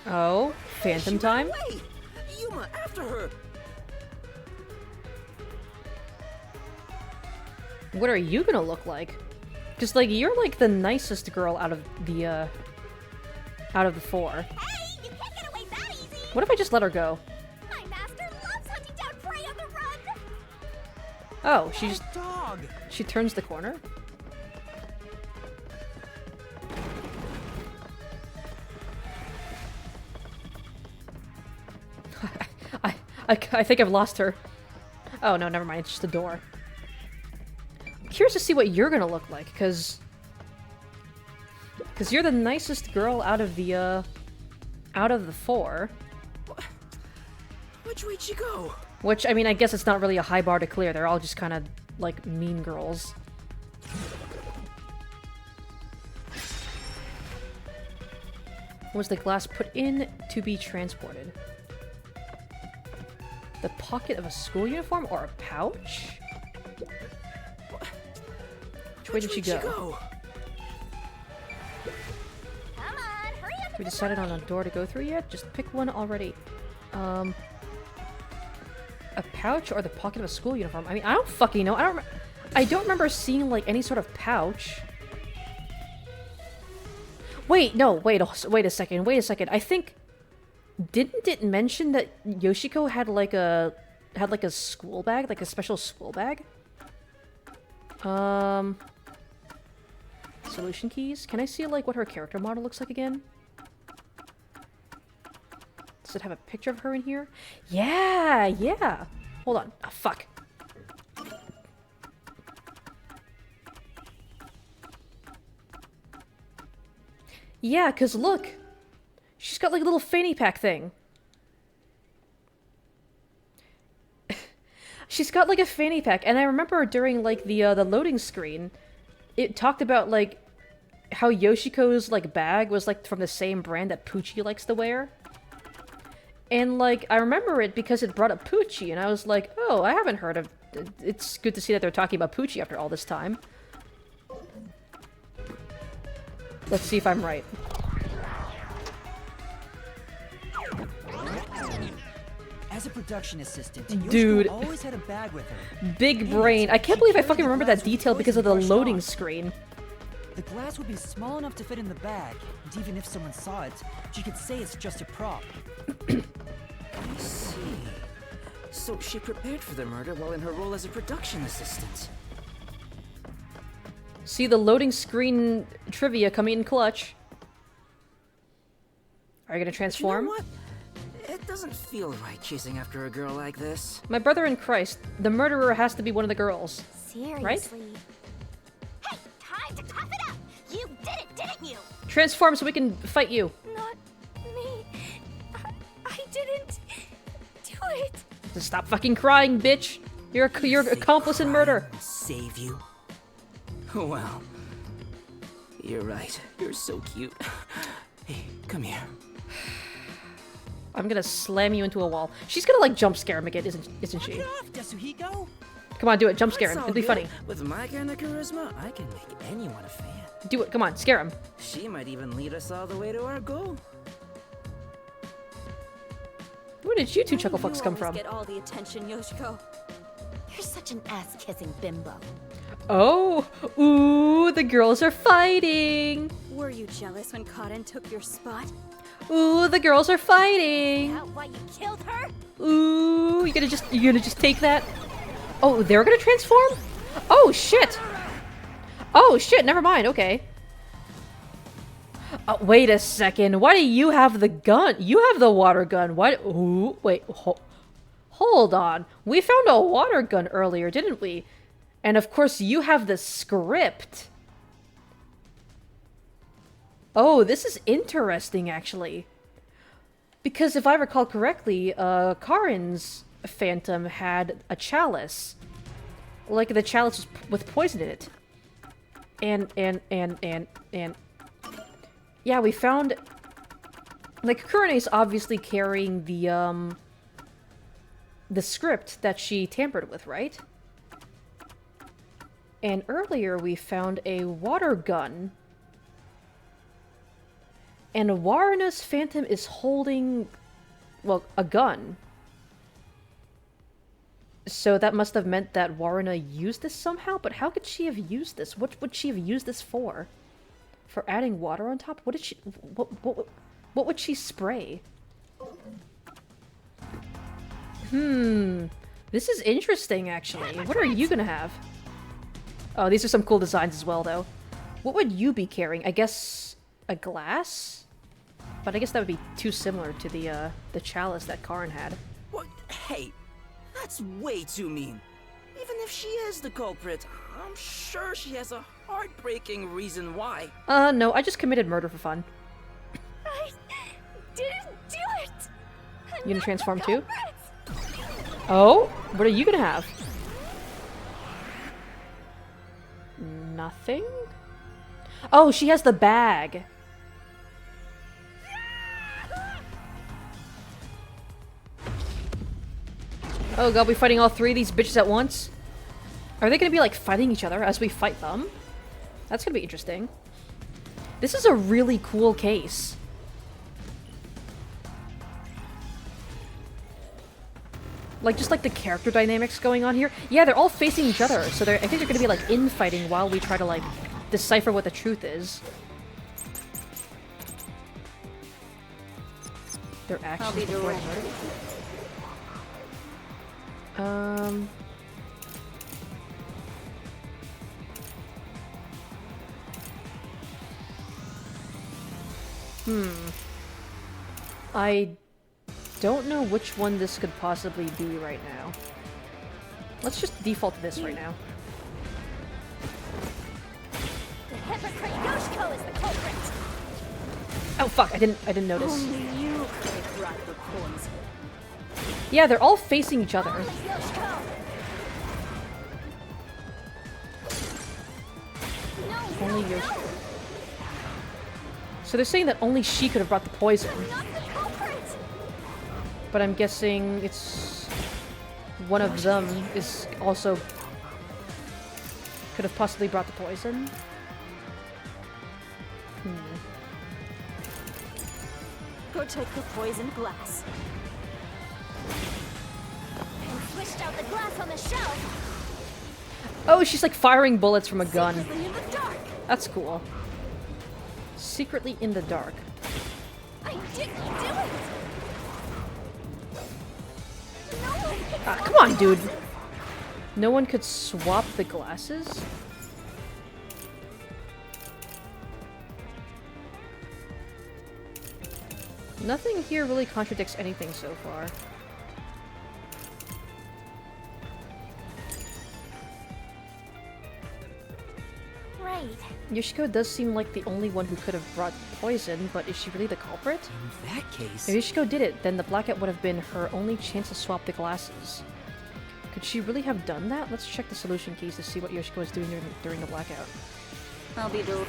Oh, phantom time? Wait! Yuma, after her! What are you gonna look like? Because, like, you're, like, the nicest girl out of the four. Hey, you can't get away that easy! What if I just let her go? My master loves hunting down prey on the run! Oh, Dog! she turns the corner? I think I've lost her. Oh, no, never mind. It's just a door. I'm curious to see what you're gonna look like, because you're the nicest girl out of the four. Which way'd she go? Which, I mean, I guess it's not really a high bar to clear. They're all just kind of, like, mean girls. Was the glass put in to be transported? The pocket of a school uniform or a pouch? Which way did she go? Come on, hurry up! We decided on a door to go through yet? Just pick one already. A pouch or the pocket of a school uniform? I mean, I don't fucking know. I don't remember seeing, like, any sort of pouch. Wait, no, wait a second. I think... Didn't it mention that Yoshiko had like a school bag, like a special school bag? Solution keys? Can I see, like, what her character model looks like again? Does it have a picture of her in here? Yeah! Hold on. Oh, fuck. Yeah, 'cause look! She's got, like, a little fanny pack thing. She's got, like, a fanny pack, and I remember during, like, the loading screen, it talked about, like, how Yoshiko's, like, bag was, like, from the same brand that Poochie likes to wear. And, like, I remember it because it brought up Poochie, and I was like, oh, I haven't heard of... It's good to see that they're talking about Poochie after all this time. Let's see if I'm right. As a production assistant, Dude. Yoshiko always had a bag with her. Big brain. I can't believe I fucking remember that detail because of the loading screen. The glass would be small enough to fit in the bag, and even if someone saw it, she could say it's just a prop. I see. So she prepared for the murder while in her role as a production assistant. See the loading screen trivia coming in clutch. Are you gonna transform? You know what? It doesn't feel right chasing after a girl like this. My brother in Christ, the murderer has to be one of the girls. Seriously. Hey, time to tough it up! You did it, didn't you? Transform so we can fight you. Not me. I didn't do it. Just stop fucking crying, bitch. You're accomplice in murder. Save you? Well, you're right. You're so cute. Hey, come here. I'm gonna slam you into a wall. She's gonna like jump scare him again, isn't she? Get off, Yasuhiko. Come on, do it. Jump scare him. That's It'll be all funny. good. With my kind of charisma, I can make anyone a fan. Do it. Come on, scare him. She might even lead us all the way to our goal. Where did you two chuckle fucks come from? Get all the attention, Yoshiko. You're such an ass-kissing bimbo. Oh, ooh, the girls are fighting. Were you jealous when Karen took your spot? Ooh, the girls are fighting. That why you killed her? Ooh, you gonna just take that? Oh, they're gonna transform? Oh shit! Oh shit! Never mind. Okay. Wait a second. Why do you have the gun? You have the water gun. Why? Ooh, wait. Hold on. We found a water gun earlier, didn't we? And of course, you have the script. Oh, this is interesting, actually. Because if I recall correctly, Karin's phantom had a chalice. Like, the chalice was with poison in it. And... Yeah, we found... Like, Kurene's obviously carrying the script that she tampered with, right? And earlier we found a water gun. And Warrena's phantom is holding, well, a gun. So that must have meant that Warrena used this somehow, but how could she have used this? What would she have used this for? For adding water on top? What did she... What would she spray? This is interesting, actually. What are you gonna have? Oh, these are some cool designs as well, though. What would you be carrying? I guess... a glass? But I guess that would be too similar to the chalice that Karen had. What? Hey, that's way too mean. Even if she is the culprit, I'm sure she has a heartbreaking reason why. No, I just committed murder for fun. I didn't do it. You gonna transform too? Oh? What are you gonna have? Nothing? Oh, she has the bag. Oh god, we fighting all three of these bitches at once? Are they gonna be like fighting each other as we fight them? That's gonna be interesting. This is a really cool case. Like, just like the character dynamics going on here. Yeah, they're all facing each other, so I think they're gonna be like infighting while we try to like decipher what the truth is. Their actions before the murder. I don't know which one this could possibly be right now. Let's just default to this right now. The hypocrite Yoshiko is the culprit. Oh fuck, I didn't notice. Only you could have brought the poison. Yeah, they're all facing each other. Yoshiko. Only Yoshiko. So they're saying that only she could have brought the poison. Not the culprit. But I'm guessing it's... one of them is also... could have possibly brought the poison? Go take the poisoned glass. And switched out the glass on the shelf. Oh, she's like firing bullets from a gun. Secretly in the dark. That's cool. Secretly in the dark. I didn't do it. No one could Ah, come on, dude. No one could swap the glasses? Nothing here really contradicts anything so far. Right. Yoshiko does seem like the only one who could have brought poison, but is she really the culprit? In that case... If Yoshiko did it, then the blackout would have been her only chance to swap the glasses. Could she really have done that? Let's check the solution keys to see what Yoshiko was doing during the blackout. I'll be the...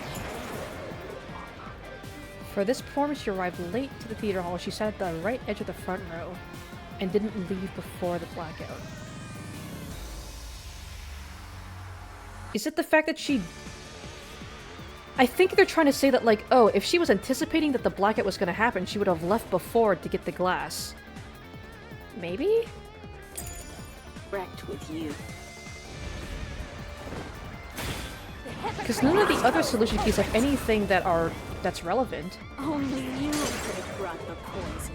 For this performance, she arrived late to the theater hall. She sat at the right edge of the front row and didn't leave before the blackout. Is it the fact that she... I think they're trying to say that, like, oh, if she was anticipating that the blackout was going to happen, she would have left before to get the glass. Maybe? Wrecked with you. Because none of the other solution keys have anything that's relevant. Only you could have brought the poison.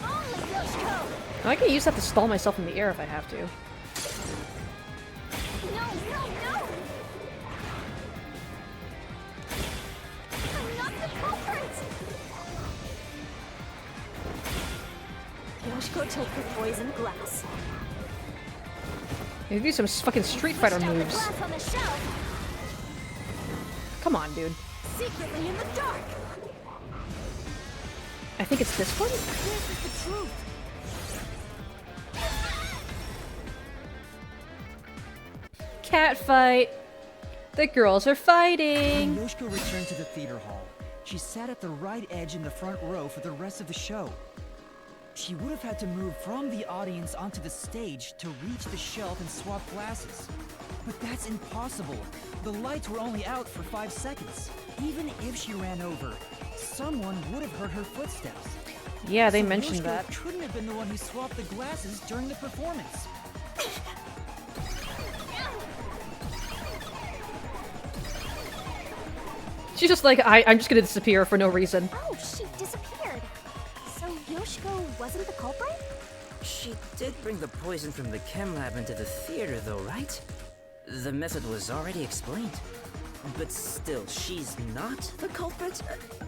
Only Yoshiko! I can use that to stall myself in the air if I have to. No, no, no! I'm not the culprit! Yoshiko took the poison glass. You do some fucking Street Fighter Pushed out the moves. glass on the shelf, Come on, dude. secretly in the dark. I think it's this one? This is the truth. Cat fight. The girls are When fighting. Yoshiko returned to the theater hall, she sat at the right edge in the front row for the rest of the show. She would have had to move from the audience onto the stage to reach the shelf and swap glasses. But that's impossible. The lights were only out for 5 seconds. Even if she ran over, someone would have heard her footsteps. Yeah, they So mentioned Yoshiko that. couldn't have been the one who swapped the glasses during the performance. She's just like, I'm just gonna disappear for no reason. Oh, she disappeared. So Yoshiko wasn't the culprit? She did bring the poison from the chem lab into the theater, though, right? The method was already explained. But still, she's not the culprit?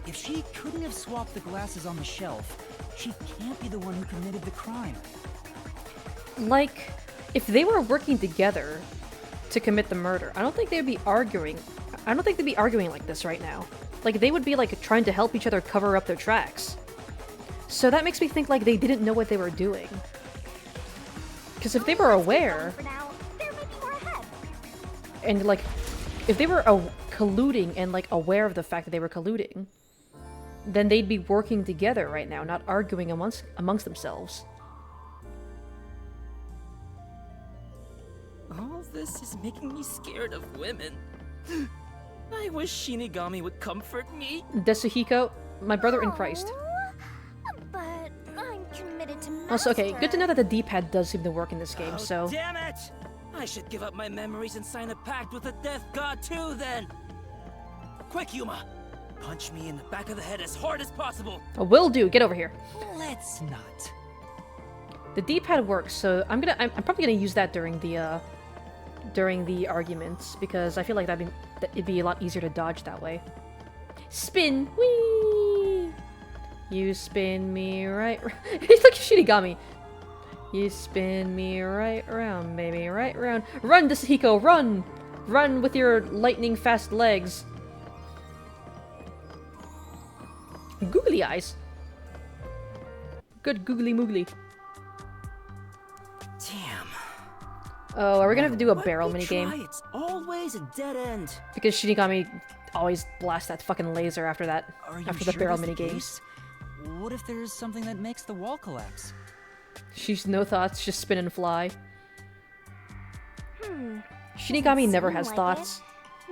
If she couldn't have swapped the glasses on the shelf, she can't be the one who committed the crime. Like, if they were working together to commit the murder, I don't think they'd be arguing. I don't think they'd be arguing like this right now. Like, they would be, like, trying to help each other cover up their tracks. So that makes me think, like, they didn't know what they were doing. Because if they were aware, For now, there may be more ahead. and, like, if they were colluding and, like, aware of the fact that they were colluding, then they'd be working together right now, not arguing amongst themselves. All this is making me scared of women. I wish Shinigami would comfort me. Desuhiko, my brother in Christ. Aw, but I'm committed to Master. Also, okay, good to know that the D-pad does seem to work in this game, Oh, so... damn it! I should give up my memories and sign a pact with the Death God too, then! Quick, Yuma! Punch me in the back of the head as hard as possible! Will do, get over here. Let's not. The D-pad works, so I'm probably gonna use that during the arguments, because I feel like it'd be a lot easier to dodge that way. Spin! Whee! You spin me right... He's like Shinigami. You spin me right round, baby, right round. Run, Desuhiko, run! Run with your lightning fast legs. Googly eyes. Good googly moogly. Damn. Oh, are we gonna have to do a What barrel we minigame? try, it's always a dead end. Because Shinigami always blasts that fucking laser after that. Are you After sure the barrel that's the minigames. case? What if there's something that makes the wall collapse? She's no thoughts, just spin and fly. Hmm. Shinigami never seem has like thoughts.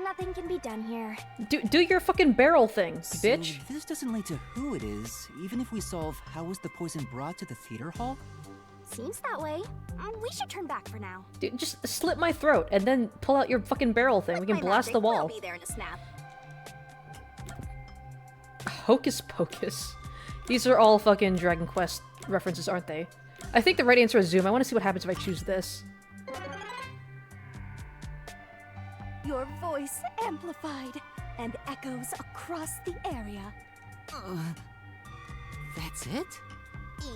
Nothing can be done here. Do your fucking barrel thing, bitch. So this doesn't lead to who it is, even if we solve how was the poison brought to the theater hall? Seems that way. We should turn back for now. Dude, just slit my throat and then pull out your fucking barrel thing. We With can my blast the magic, we'll wall. be there in a snap. Hocus pocus. These are all fucking Dragon Quest references, aren't they? I think the right answer is zoom. I want to see what happens if I choose this. Your voice amplified and echoes across the area. That's it?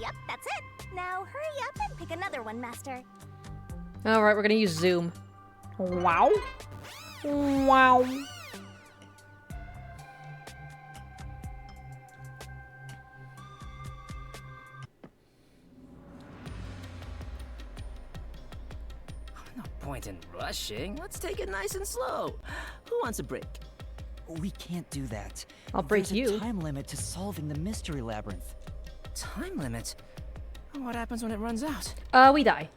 Yep, that's it. Now hurry up and pick another one, Master. Alright, we're gonna use zoom. Wow. Wow. No point in rushing. Let's take it nice and slow. Who wants a break? We can't do that. I'll break There's you. a time limit to solving the mystery labyrinth. Time limit? What happens when it runs out? We die.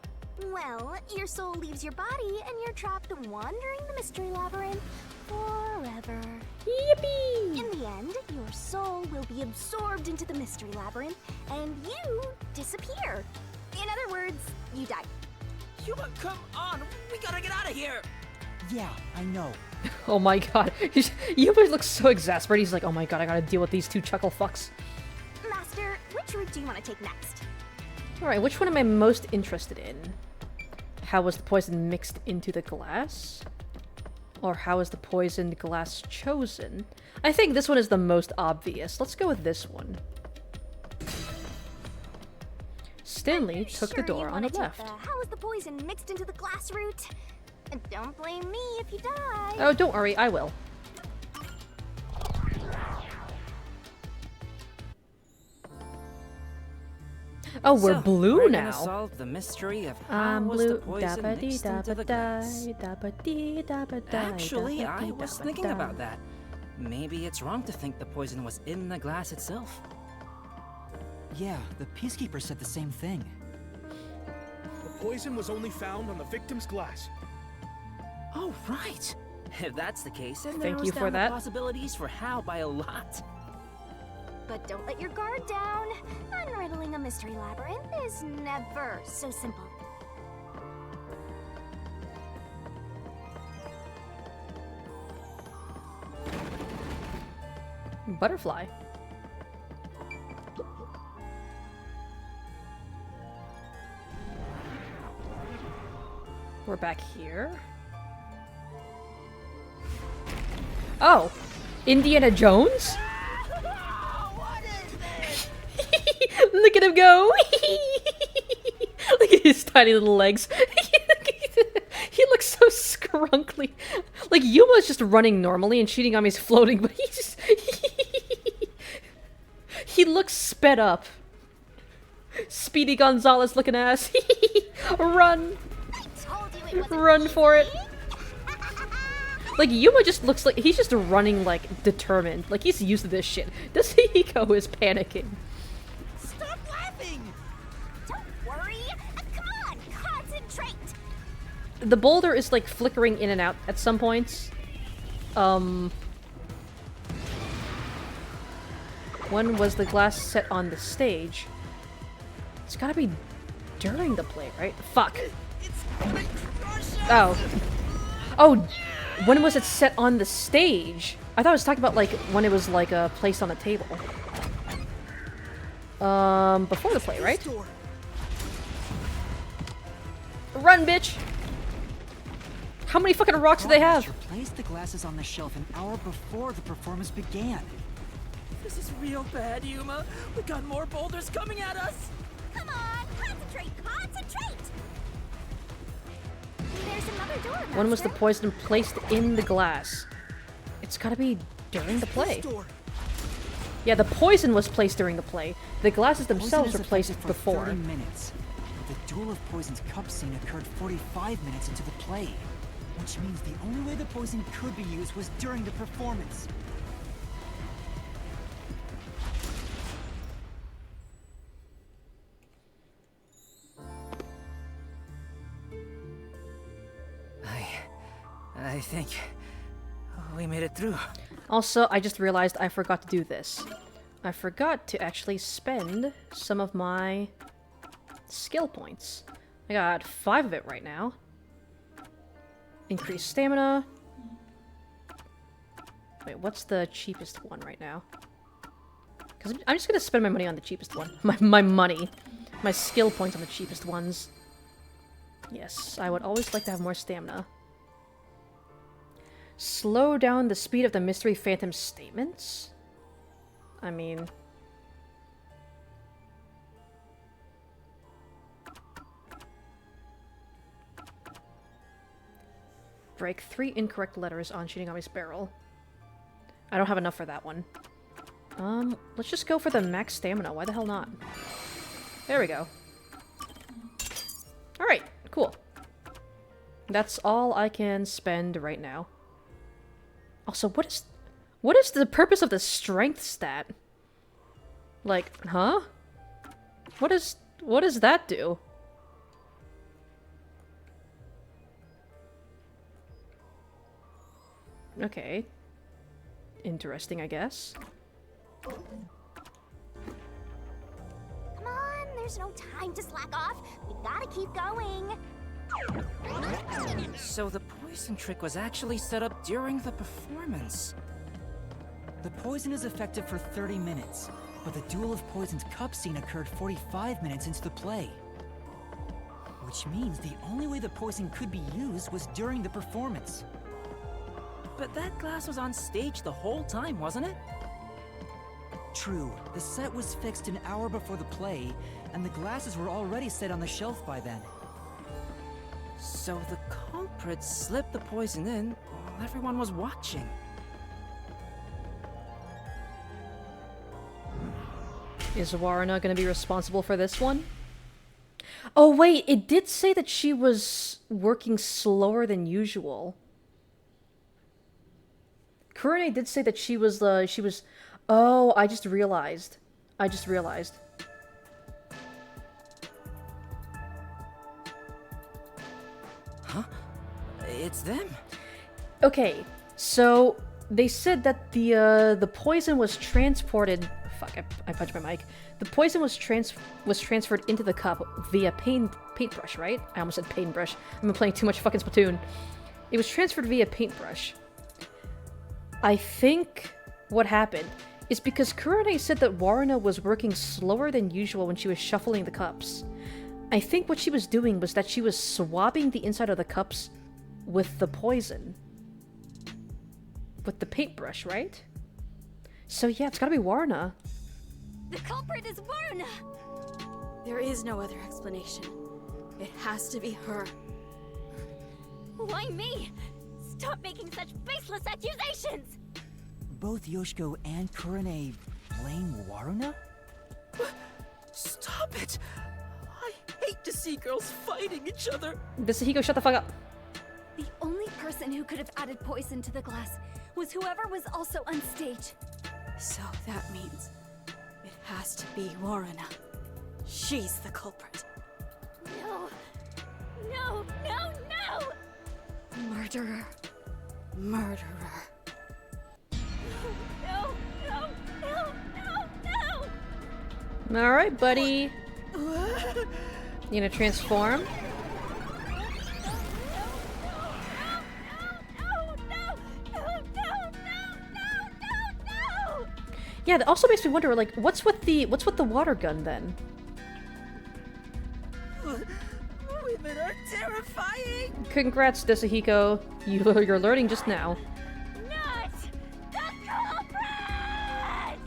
Well, your soul leaves your body and you're trapped wandering the mystery labyrinth forever. Yippee! In the end, your soul will be absorbed into the mystery labyrinth and you disappear. In other words, you die. Yuma, come on! We gotta get out of here! Yeah, I know. Oh my god. Yuma looks so exasperated. He's like, oh my god, I gotta deal with these two chuckle fucks. Master, which route do you want to take next? Alright, which one am I most interested in? How was the poison mixed into the glass? Or how was the poisoned glass chosen? I think this one is the most obvious. Let's go with this one. Stanley took the Sure, door you on the wanna take left. How is the poison mixed into the glass route? And don't blame me if you die. Oh, don't worry, I will. Oh, we're So, blue we're now. gonna solve the mystery of how I'm was blue. the poison mixed into the glass. Actually, I was thinking about that. Maybe it's wrong to think the poison was in the glass itself. Yeah, the Peacekeeper said the same thing. The poison was only found on the victim's glass. Oh, right. If that's the case, it Thank narrows you for down the that. possibilities for Hal by a lot. But don't let your guard down. Unriddling a mystery labyrinth is never so simple. Butterfly. We're back here. Oh! Indiana Jones? Look at him go! Look at his tiny little legs. He looks so scrunkly. Like, Yuma's just running normally and Shinigami's floating, but he just... He looks sped up. Speedy Gonzalez looking ass. Run! Run for it. Like, Yuma just looks like he's just running, like, determined. Like, he's used to this shit. Hiko is panicking. Stop laughing! Don't worry. Come on, concentrate. The boulder is, like, flickering in and out at some points. When was the glass set on the stage? It's gotta be during the play, right? Fuck. Oh. Oh, when was it set on the stage? I thought it was talking about, like, when it was, like, placed on the table. Before the play, right? Run, bitch! How many fucking rocks do they have? Placed the glasses on the shelf an hour before the performance began. This is real bad, Yuma. We got more boulders coming at us. Come on, concentrate, concentrate. There's another door, Master. When was the poison placed in the glass? It's gotta be during the play. Yeah, the poison was placed during the play. The glasses themselves were placed for before. 30 minutes. The Duel of Poison's cup scene occurred 45 minutes into the play, which means the only way the poison could be used was during the performance. I think we made it through. Also, I just realized I forgot to do this. I forgot to actually spend some of my skill points. I got 5 of it right now. Increased stamina. Wait, what's the cheapest one right now? Because I'm just gonna spend my money on the cheapest one. My money. My skill points on the cheapest ones. Yes, I would always like to have more stamina. Slow down the speed of the Mystery Phantom's statements? I mean... Break 3 incorrect letters on Shinigami's barrel. I don't have enough for that one. Let's just go for the max stamina. Why the hell not? There we go. Alright, cool. That's all I can spend right now. Also, what is the purpose of the strength stat? Like, huh? What does that do? Okay. Interesting, I guess. Come on, there's no time to slack off. We gotta keep going. So the poison trick was actually set up during the performance. The poison is effective for 30 minutes, but the Duel of Poison's cup scene occurred 45 minutes into the play. Which means the only way the poison could be used was during the performance. But that glass was on stage the whole time, wasn't it? True, the set was fixed an hour before the play, and the glasses were already set on the shelf by then. So the culprit slipped the poison in while everyone was watching. Is Warna gonna be responsible for this one? Oh wait, it did say that she was working slower than usual. Kurane did say that she was oh, I just realized. Huh? It's them. Okay, so they said that the poison was transported. Fuck! I punched my mic. The poison was transferred into the cup via paintbrush, right? I almost said paintbrush. I've been playing too much fucking Splatoon. It was transferred via paintbrush. I think what happened is because Kurane said that Warna was working slower than usual when she was shuffling the cups. I think what she was doing was that she was swabbing the inside of the cups with the poison. With the paintbrush, right? So yeah, it's gotta be Warna. The culprit is Warna! There is no other explanation. It has to be her. Why me? Stop making such baseless accusations! Both Yoshiko and Kurane blame Waruna? Stop it! I hate to see girls fighting each other. Desahiko, shut the fuck up. The only person who could have added poison to the glass was whoever was also on stage. So that means it has to be Waruna. She's the culprit. No! No! No! No! Murderer. Murderer. No! No! No! No! No! Alright, buddy. You gonna transform? Yeah, that also makes me wonder, like, what's with the water gun then? Women are terrifying! Congrats, Desahiko. You're learning just now. Not the culprit!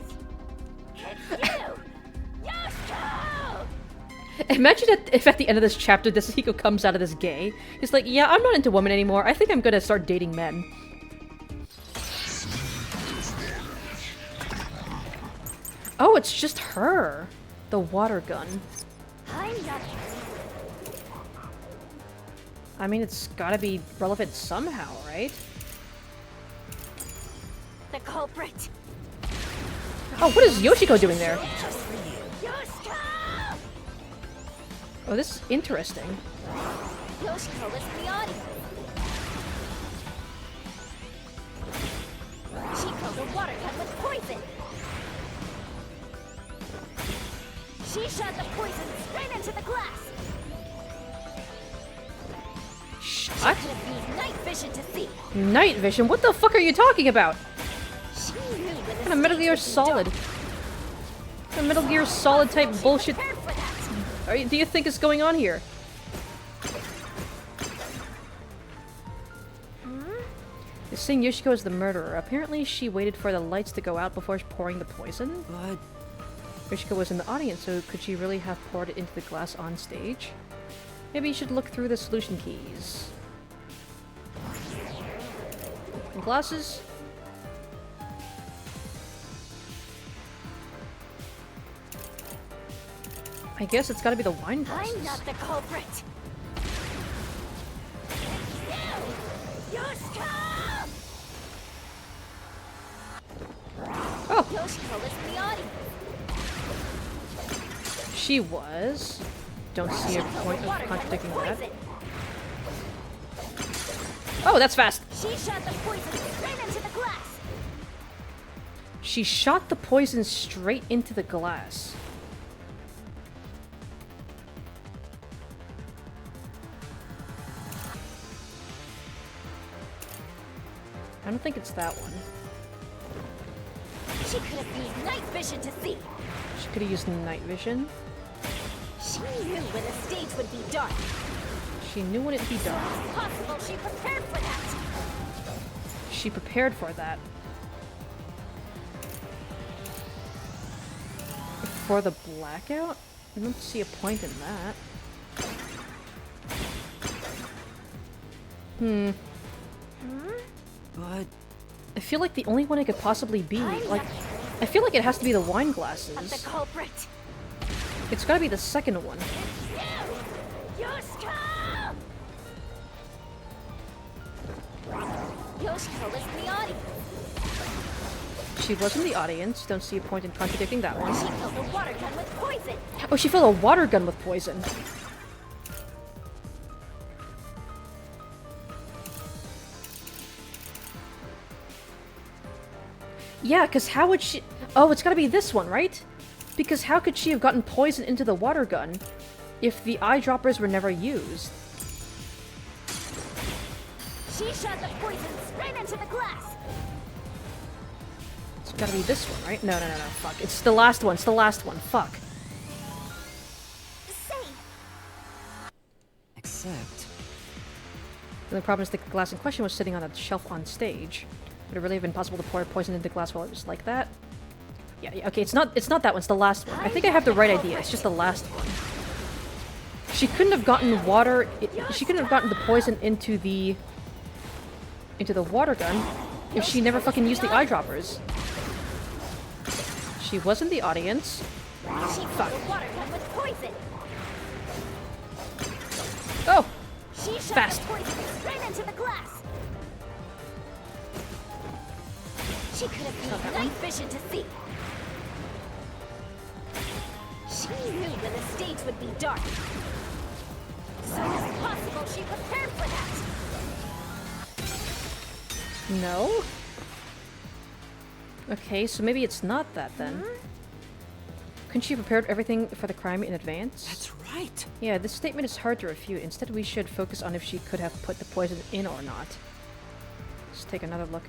It's you! Yoshiko! Imagine if at the end of this chapter, Desahiko comes out of this gay. He's like, yeah, I'm not into women anymore. I think I'm gonna start dating men. Oh, it's just her. The water gun. I'm not. I mean, it's gotta be relevant somehow, right? The culprit. Oh, what is Yoshiko doing there? Yoshiko! Oh, this is interesting. Yoshiko is in the audience. She filled a water gun with poison. She shot the poison straight into the glass. Shot? She just used night vision to see. Night vision? What the fuck are you talking about? She knew that What kind of Metal Gear Solid? What kind of Metal Gear Solid type bullshit? prepared for that. do you think is going on here? They're saying Yoshiko is the murderer. Apparently, she waited for the lights to go out before pouring the poison. But Yoshiko was in the audience, so could she really have poured it into the glass on stage? Maybe you should look through the solution keys. And glasses? I guess it's gotta be the wine glasses. I'm not the culprit. Yoshiko! Oh! Yoshiko was in the audience. She was. Don't see a point of contradicting that. Oh, that's fast! She shot the poison straight into the glass. She shot the poison straight into the glass. I don't think it's that one. She could have used night vision to see. She could have used night vision. She knew when the stage would be dark. She knew when it'd be dark. It's possible she prepared for that. She prepared for that. For the blackout? I don't see a point in that. But I feel like the only one it could possibly be, like, I feel like it has to be the wine I'm the glasses. culprit. It's gotta be the second one. Yoshiko! Yoshiko was in the audience. She was in the audience. Don't see a point in contradicting that one. She filled a water gun with poison. Oh, she filled a water gun with poison. Yeah, because how would she... Oh, it's gotta be this one, right? Because how could she have gotten poison into the water gun if the eyedroppers were never used? She shot the poison straight into the glass. It's gotta be this one, right? No, fuck. It's the last one. It's the last one. Fuck. Say, except And the problem is the glass in question was sitting on a shelf on stage. Would it really have been possible to pour poison into glass while it was like that? Yeah, okay, it's not that one, it's the last one. I think I have the right idea, it's just the last one. She couldn't have gotten water, she couldn't have gotten the poison into the water gun if she never fucking used the eyedroppers. She was in the audience. she filled a water gun with poison. Oh! She shot Fast. the poison straight into the glass. She could have used night vision to see. She knew when the stage would be dark. So it's possible she prepared for that. No? Okay, so maybe it's not that then. Couldn't she have prepared everything for the crime in advance? that's right. Yeah, this statement is hard to refute. Instead, we should focus on if she could have put the poison in or not. Let's take another look.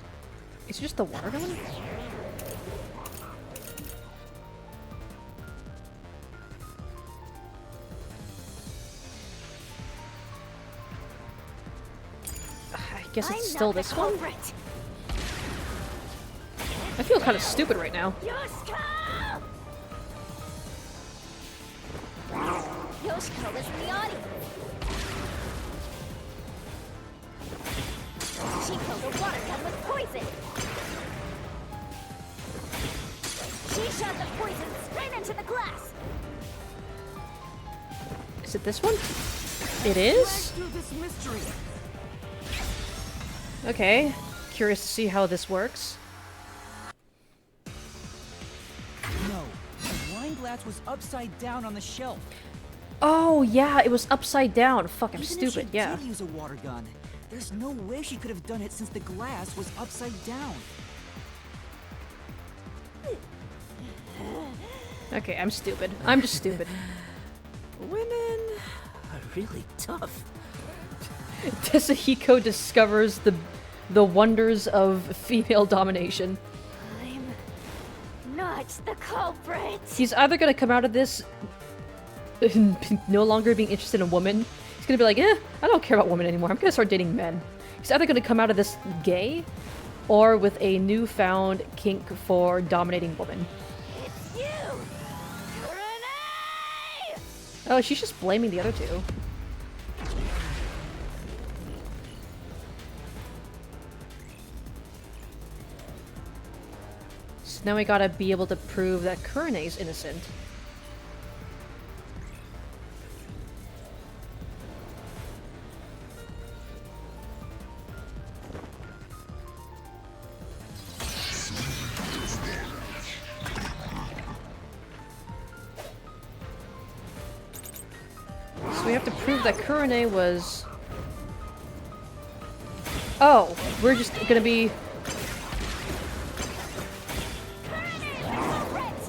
Is it just the water gun? I guess it's still this one? Culprit. I feel kind of stupid right now. Yoshiko! Yoshiko was in the audience. She filled a water gun with poison. She shot the poison straight into the glass. Is it this one? It is? Through this mystery. Okay. Curious to see how this works. No, the wine glass was upside down on the shelf. Oh, yeah, it was upside down. Fuck, I'm Even stupid, if she yeah. did use a water gun, there's no way she could have done it since the glass was upside down. Okay, I'm stupid. I'm just stupid. Women are really tough. Tetsuhiko discovers the wonders of female domination. I'm not the culprit. He's either gonna come out of this no longer being interested in women. He's gonna be like, I don't care about women anymore. I'm gonna start dating men. He's either gonna come out of this gay, or with a newfound kink for dominating women. It's you! Renee! Oh, she's just blaming the other two. So now we gotta be able to prove that Kurene's innocent. So we have to prove that Kurene was... Oh, we're just gonna be...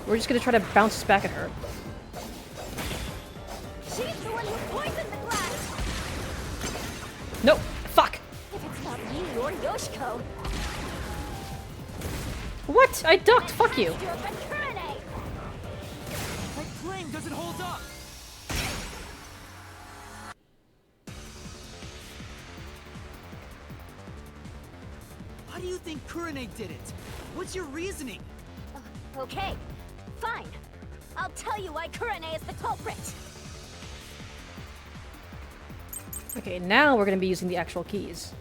We're just gonna try to bounce this back at her. She's the one who poisoned the glass! Nope! Fuck! If it's not you or Yoshiko, What? I ducked! Fuck you! you're the Kurene! My flame doesn't hold up! Why do you think Kurene did it? What's your reasoning? Okay, fine. I'll tell you why Kurene is the culprit. Okay, now we're gonna be using the actual keys.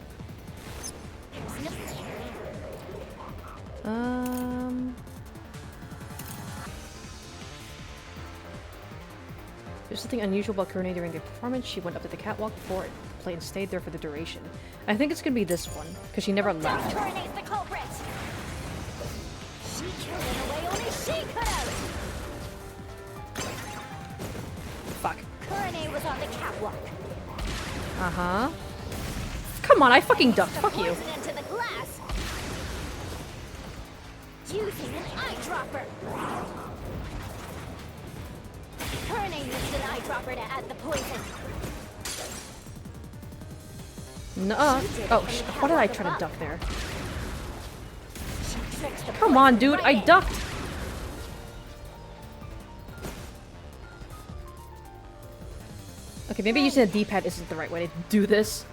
There's something unusual about Kurene during the performance. She went up to the catwalk before it played and stayed there for the duration. I think it's gonna be this one, because she never left. Kurene's the culprit. She killed in a way only she could have. Fuck. Kurene was on the catwalk. Uh-huh. Come on, I fucking ducked. Fuck you. Poison into the glass. Using an eyedropper. Kurene used an eyedropper to add the poison. Nuh-uh. Oh, why did I try to duck there? She tricked the Come on, poison dude, right I in. ducked! Okay, maybe using a D-pad isn't the right way to do this.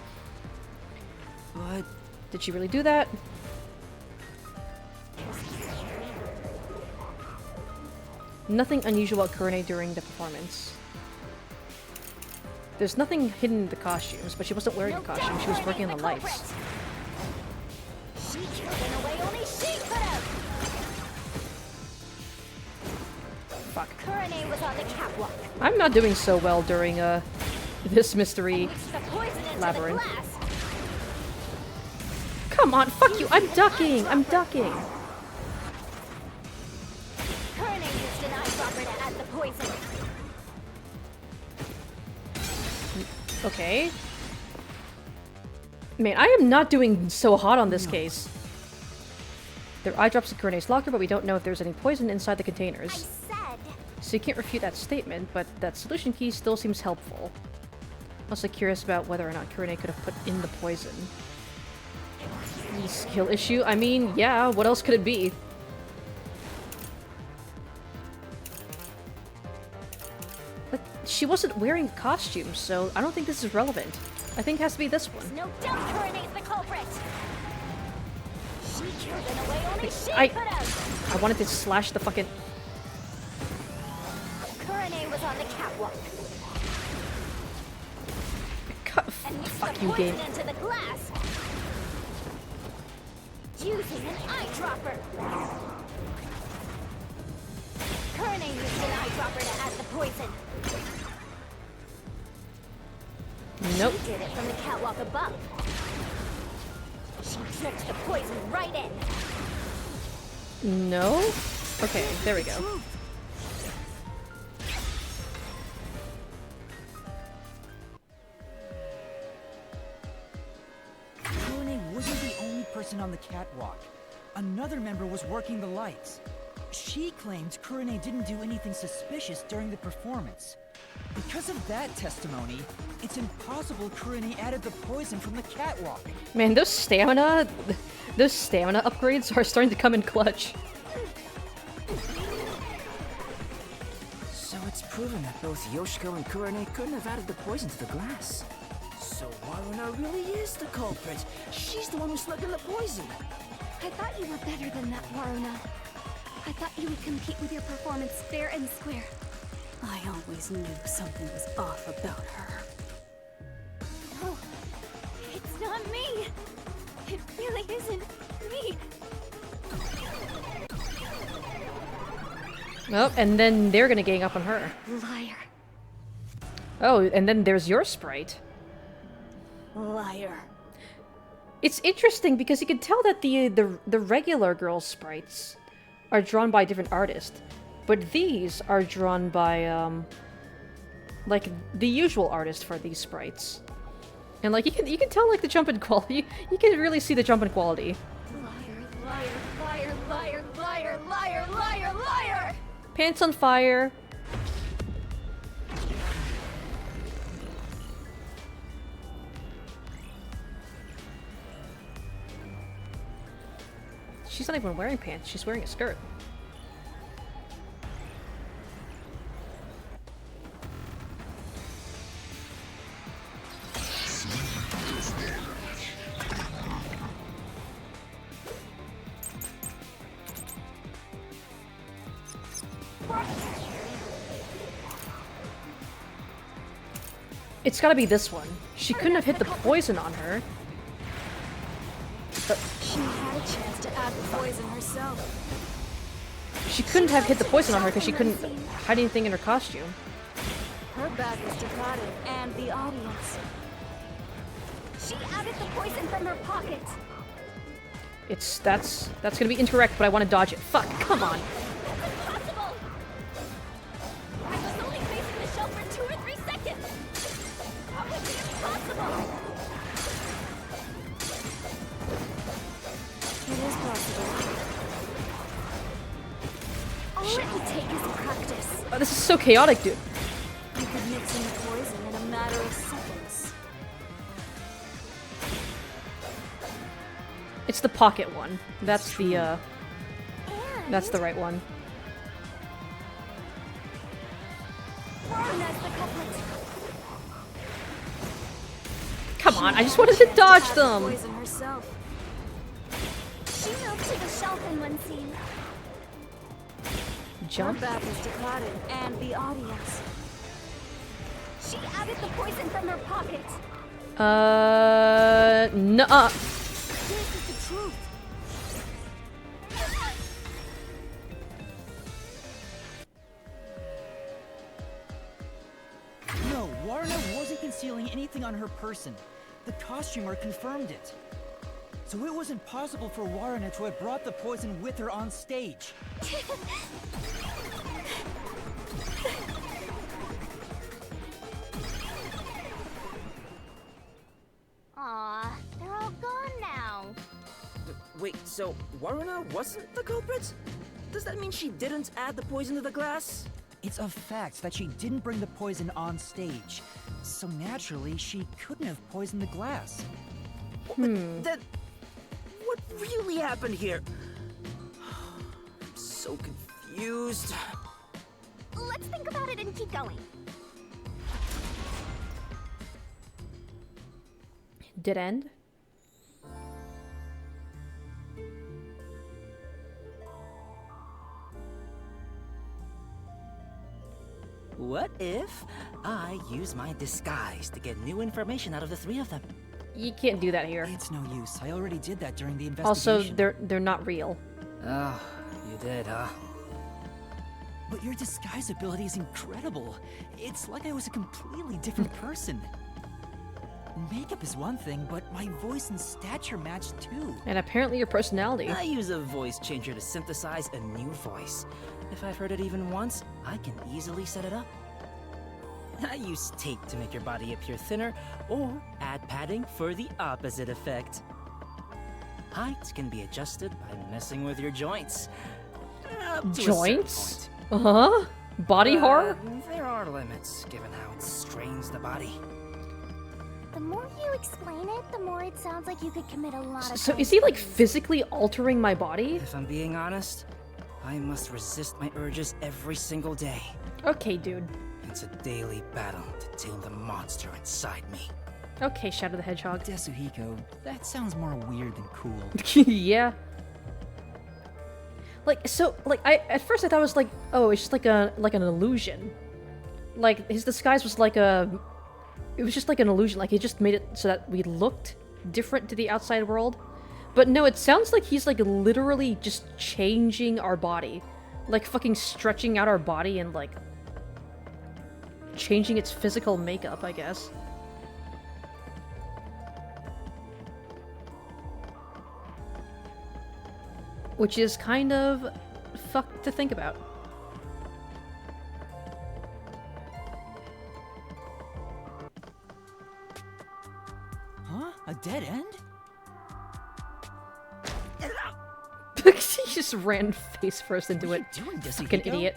But did she really do that? Nothing unusual about Kurene during the performance. There's nothing hidden in the costumes, but she wasn't wearing a costume. She was working on the lights. She killed in a way only she could have. Fuck. Kurene was on the catwalk. I'm not doing so well during this mystery Mixed the poison into labyrinth. the glass. Come on, fuck you! I'm ducking! I'm ducking! Kurene used an eyedropper to add the poison. Okay. Man, I am not doing so hot on this case. There are eye drops in Kurene's locker, but we don't know if there's any poison inside the I containers. said. So you can't refute that statement, but that solution key still seems helpful. Also curious about whether or not Kurene could have put in the poison. Skill issue? I mean, yeah, what else could it be? But she wasn't wearing a costume, so I don't think this is relevant. I think it has to be this one. No doubt Kurene's the culprit. She killed in a way only she I could have. wanted to slash the fucking... Kurene was on the catwalk and mixed Fuck the you, poison game. into the glass. Using an eyedropper. Kurene used an eyedropper to add the poison. Nope. She did it from the catwalk above. She tricked the poison right in. No? Okay, there we go. Kurene wasn't the only person on the catwalk. Another member was working the lights. She claimed Kurene didn't do anything suspicious during the performance. Because of that testimony, it's impossible Kurene added the poison from the catwalk. Man, those stamina upgrades are starting to come in clutch. So it's proven that both Yoshiko and Kurane couldn't have added the poison to the glass. So Waruna really is the culprit. She's the one who snuck in the poison. I thought you were better than that, Waruna. I thought you would compete with your performance fair and square. I always knew something was off about her. No, it's not me. It really isn't me. Oh, and then they're gonna gang up on her. Liar. Oh, and then there's your sprite. Liar. It's interesting because you can tell that the regular girl sprites are drawn by a different artist, but these are drawn by like the usual artist for these sprites, and like you can tell like the jump in quality. You can really see the jump in quality. Liar, liar, liar, liar, liar, liar, liar, liar! Pants on fire. She's not even wearing pants, she's wearing a skirt. It's gotta be this one. She couldn't have hit the poison on her. She had a chance to add the poison herself. She couldn't have hit the poison on her because she couldn't hide anything in her costume. Her bag was defrauded, and the audience. She added the poison from her pocket. That's gonna be incorrect, but I want to dodge it. Fuck, come on. That's impossible! I was only facing the shelf for 2 or 3 seconds! How could it be impossible? It is possible. All it would take is practice. Oh, this is so chaotic, dude. You could mix in the poison in a matter of seconds. It's the pocket one. That's the that's the right one. Waruna's the culprit. Come on, I just wanted to dodge them. Poison herself. She moved to the shelf in one scene. Jump. Her bag was defrauded, and the audience. She added the poison from her pocket. Nuh-uh. This is the truth. No, Waruna wasn't concealing anything on her person. The costumer confirmed it. So it was impossible for Waruna to have brought the poison with her on stage. Aw, they're all gone now. Wait, so Waruna wasn't the culprit? Does that mean she didn't add the poison to the glass? It's a fact that she didn't bring the poison on stage. So naturally, she couldn't have poisoned the glass. Then what really happened here? I'm so confused. Let's think about it and keep going. Did end? What if I use my disguise to get new information out of the 3 of them? You can't do that here. It's no use. I already did that during the Also, investigation. they're not real. Oh, you did, huh? But your disguise ability is incredible. It's like I was a completely different person. Makeup is one thing, but my voice and stature match too. And apparently your personality. I use a voice changer to synthesize a new voice. If I've heard it even once, I can easily set it up. I use tape to make your body appear thinner, or add padding for the opposite effect. Height can be adjusted by messing with your joints. Up to a certain Joints? point. Uh-huh. Body horror? There are limits, given how it strains the body. The more you explain it, the more it sounds like you could commit a lot of So is he like physically altering my body? If I'm being honest, I must resist my urges every single day. Okay, dude. It's a daily battle to tame the monster inside me. Okay, Shadow the Hedgehog. Yasuhiko, that sounds more weird than cool. Yeah. At first I thought it was like, oh, it's just like an illusion. Like, his disguise was like it was just like an illusion, like he just made it so that we looked different to the outside world. But no, it sounds like he's like literally just changing our body. Like fucking stretching out our body and like changing its physical makeup, I guess. Which is kind of fucked to think about. Huh? A dead end? He just ran face first into it. What are you doing, Fucking Yasuhiko? idiot.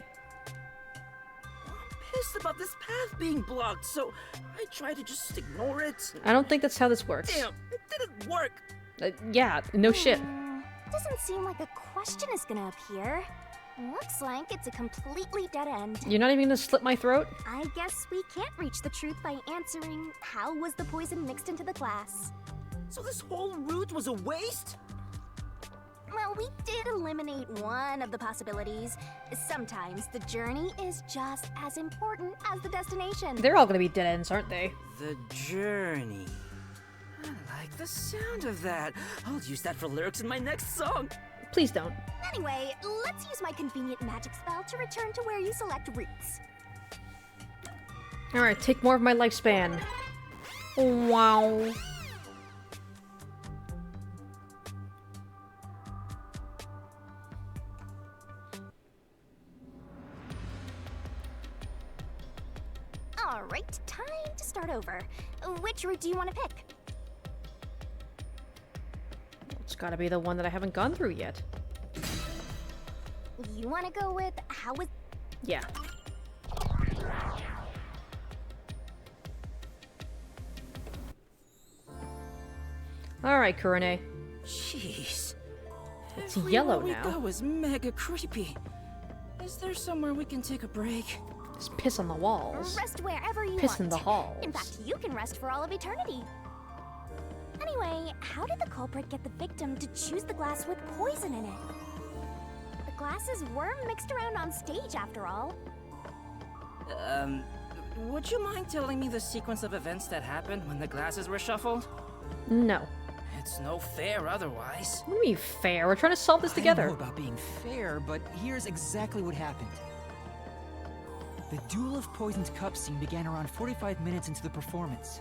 Pissed about this path being blocked, so I try to just ignore it. I don't think that's how this works. Damn, it didn't work. Yeah, no shit. Doesn't seem like a question is gonna appear. Looks like it's a completely dead end. You're not even gonna slit my throat? I guess we can't reach the truth by answering how was the poison mixed into the glass. So this whole route was a waste? Well, we did eliminate one of the possibilities. Sometimes the journey is just as important as the destination. They're all gonna be dead ends, aren't they? The journey. I like the sound of that. I'll use that for lyrics in my next song. Please don't. Anyway, let's use my convenient magic spell to return to where you select routes. Alright, take more of my lifespan. Wow. Alright, time to start over. Which route do you want to pick? It's gotta be the one that I haven't gone through yet. You want to go with how was... Yeah. Alright, Kurone. Jeez. It's yellow Everywhere now. we go is mega creepy. Is there somewhere we can take a break? Just piss on the walls. Rest wherever you Piss want. in the halls. In fact, you can rest for all of eternity. Anyway, how did the culprit get the victim to choose the glass with poison in it? The glasses were mixed around on stage, after all. Would you mind telling me the sequence of events that happened when the glasses were shuffled? No. It's no fair otherwise. What do you mean fair? We're trying to solve this I together. don't know about being fair, but here's exactly what happened. The Duel of Poisoned Cups scene began around 45 minutes into the performance.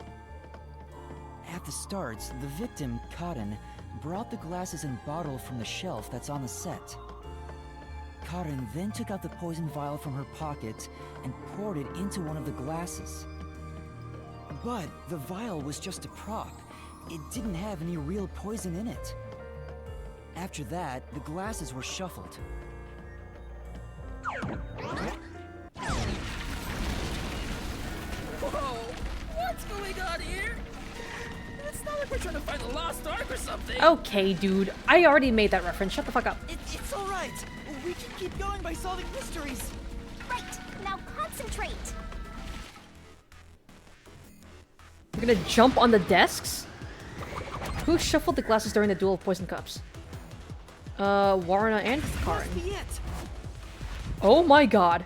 At the start, the victim, Karen, brought the glasses and bottle from the shelf that's on the set. Karen then took out the poison vial from her pocket and poured it into one of the glasses. But the vial was just a prop. It didn't have any real poison in it. After that, the glasses were shuffled. Whoa! What's going on here? It's not like we're trying to find a lost ark or something. Okay, dude. I already made that reference. Shut the fuck up. It's alright! We can keep going by solving mysteries! Right, now concentrate. You're gonna jump on the desks? Who shuffled the glasses during the Duel of Poison Cups? Warna and Karen. Must be it! Oh my god.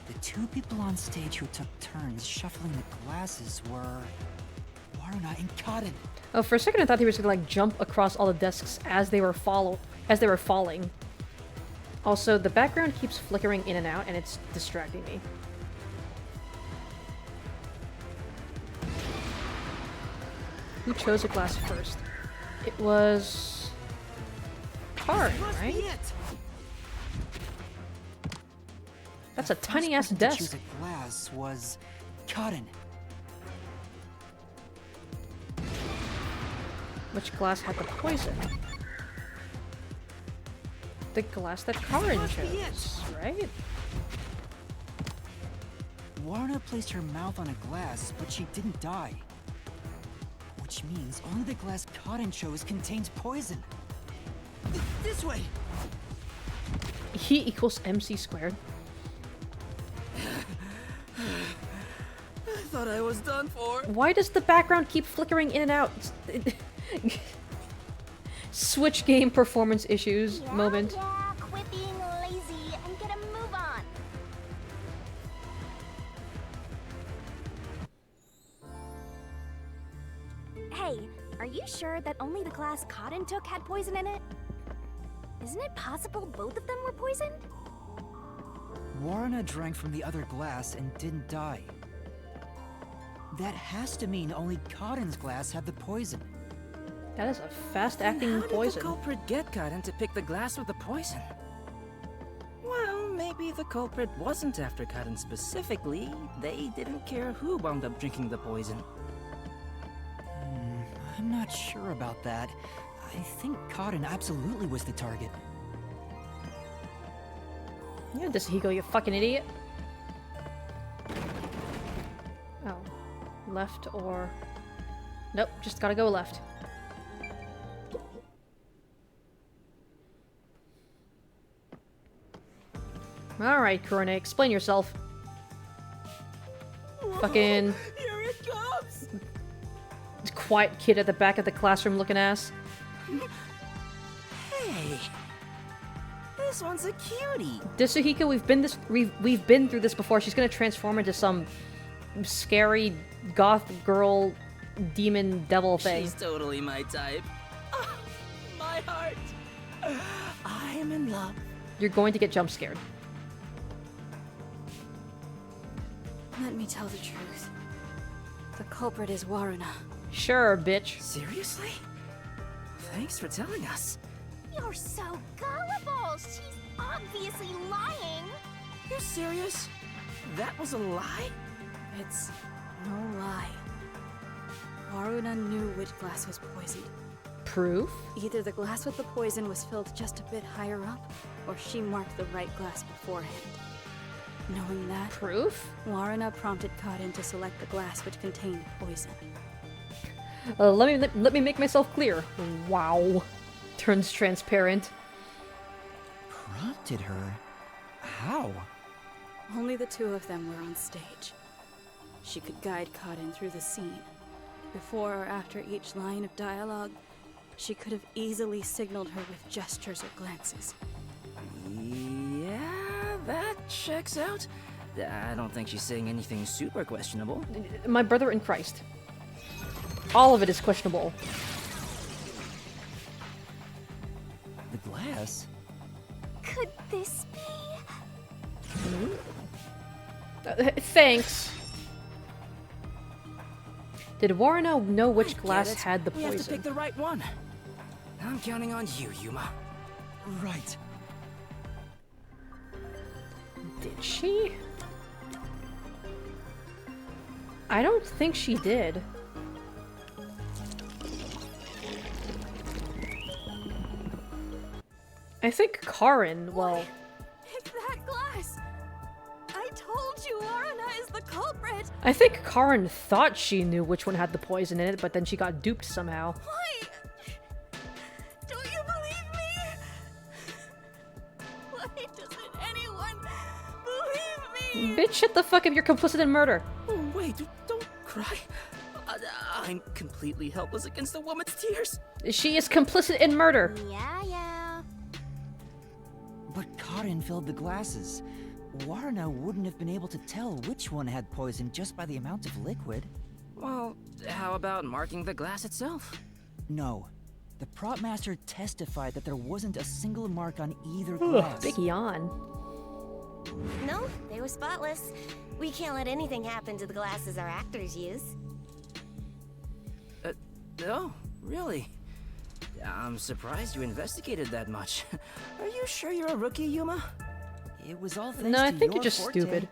The two people on stage who took turns shuffling the glasses were... Warna and Karen. Oh, for a second I thought he was gonna like jump across all the desks as they were falling. Also, the background keeps flickering in and out and it's distracting me. Who chose a glass first? It was... Karen, Must right? be it! That's a The first tiny ass person to choose desk. a glass was... Karen. Which glass had the poison? The glass that Karen must be chose, right? Warna placed her mouth on a glass, but she didn't die. Which means only the glass Karen chose contains poison. This way! E equals MC squared. thought I was done for. Why does the background keep flickering in and out? Switch game performance issues moment. Yeah, quit being lazy and get a move on. Hey, are you sure that only the glass Cotton took had poison in it? Isn't it possible both of them were poisoned? Warrena drank from the other glass and didn't die. That has to mean only Cotton's glass had the poison. That is a fast-acting How did poison. the culprit get Cotton to pick the glass with the poison? Well, maybe the culprit wasn't after Cotton specifically. They didn't care who wound up drinking the poison. I'm not sure about that. I think Cotton absolutely was the target. Yeah, Dasuhiko, you fucking idiot. Oh. Left or... Nope, just gotta go left. Alright, Kurone, explain yourself. Fucking... Here it comes! quiet kid at the back of the classroom looking ass. Hey! This one's a cutie! Dasuhiko, we've been through this before. She's gonna transform into some scary goth girl demon devil thing. She's totally my type. Ah, my heart! I am in love. You're going to get jump scared. Let me tell the truth. The culprit is Warrena. Sure, bitch. Seriously? Thanks for telling us. You're so gullible. She's obviously lying. You're serious? That was a lie? It's no lie. Warrena knew which glass was poisoned. Proof? Either the glass with the poison was filled just a bit higher up, or she marked the right glass beforehand. Knowing that, Proof? Warrena prompted Cotton to select the glass which contained poison. Let me make myself clear. Wow. Turns transparent. Prompted her? How? Only the two of them were on stage. She could guide Cotton through the scene. Before or after each line of dialogue, she could have easily signaled her with gestures or glances. Yeah, that checks out. I don't think she's saying anything super questionable. My brother in Christ. All of it is questionable. The glass? Could this be? Thanks. Did Warrena know which I glass get it. had the We have to poison? pick the right one. I'm counting on you, Yuma. Right. Did she? I don't think she did. I think Karin, well... It's that glass! I told you Warrena is the culprit! I think Karin thought she knew which one had the poison in it, but then she got duped somehow. Why? Don't you believe me? Why doesn't anyone believe me? Bitch, shut the fuck up, you're complicit in murder. Oh, wait, don't cry. I'm completely helpless against the woman's tears. She is complicit in murder. Yeah. But Cotton filled the glasses. Warrena wouldn't have been able to tell which one had poison just by the amount of liquid. Well, how about marking the glass itself? No. The prop master testified that there wasn't a single mark on either glass. Big yawn. No, they were spotless. We can't let anything happen to the glasses our actors use. Oh, really? I'm surprised you investigated that much. Are you sure you're a rookie, Yuma? It was all thanks No, I to think your you're just forte. stupid.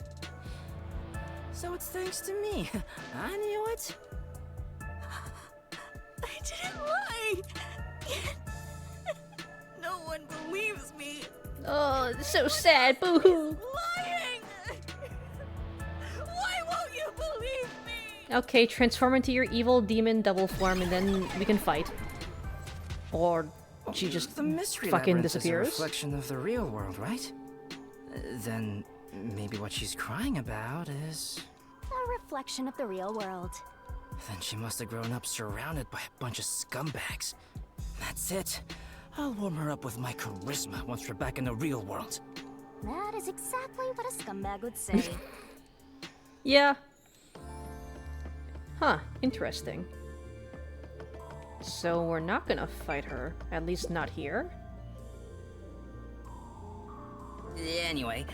So it's thanks to me. I knew it. I didn't lie! No one believes me! Oh, so sad, boo-hoo. Lying! Why won't you believe me? Okay, transform into your evil demon devil form and then we can fight. Or she just The mystery fucking labyrinth is a disappears. reflection of the real world, right? Then maybe what she's crying about is... The a reflection of the real world. Then she must have grown up surrounded by a bunch of scumbags. That's it. I'll warm her up with my charisma once we're back in the real world. That is exactly what a scumbag would say. Yeah. Huh, interesting. So we're not gonna fight her, at least not here? Anyway,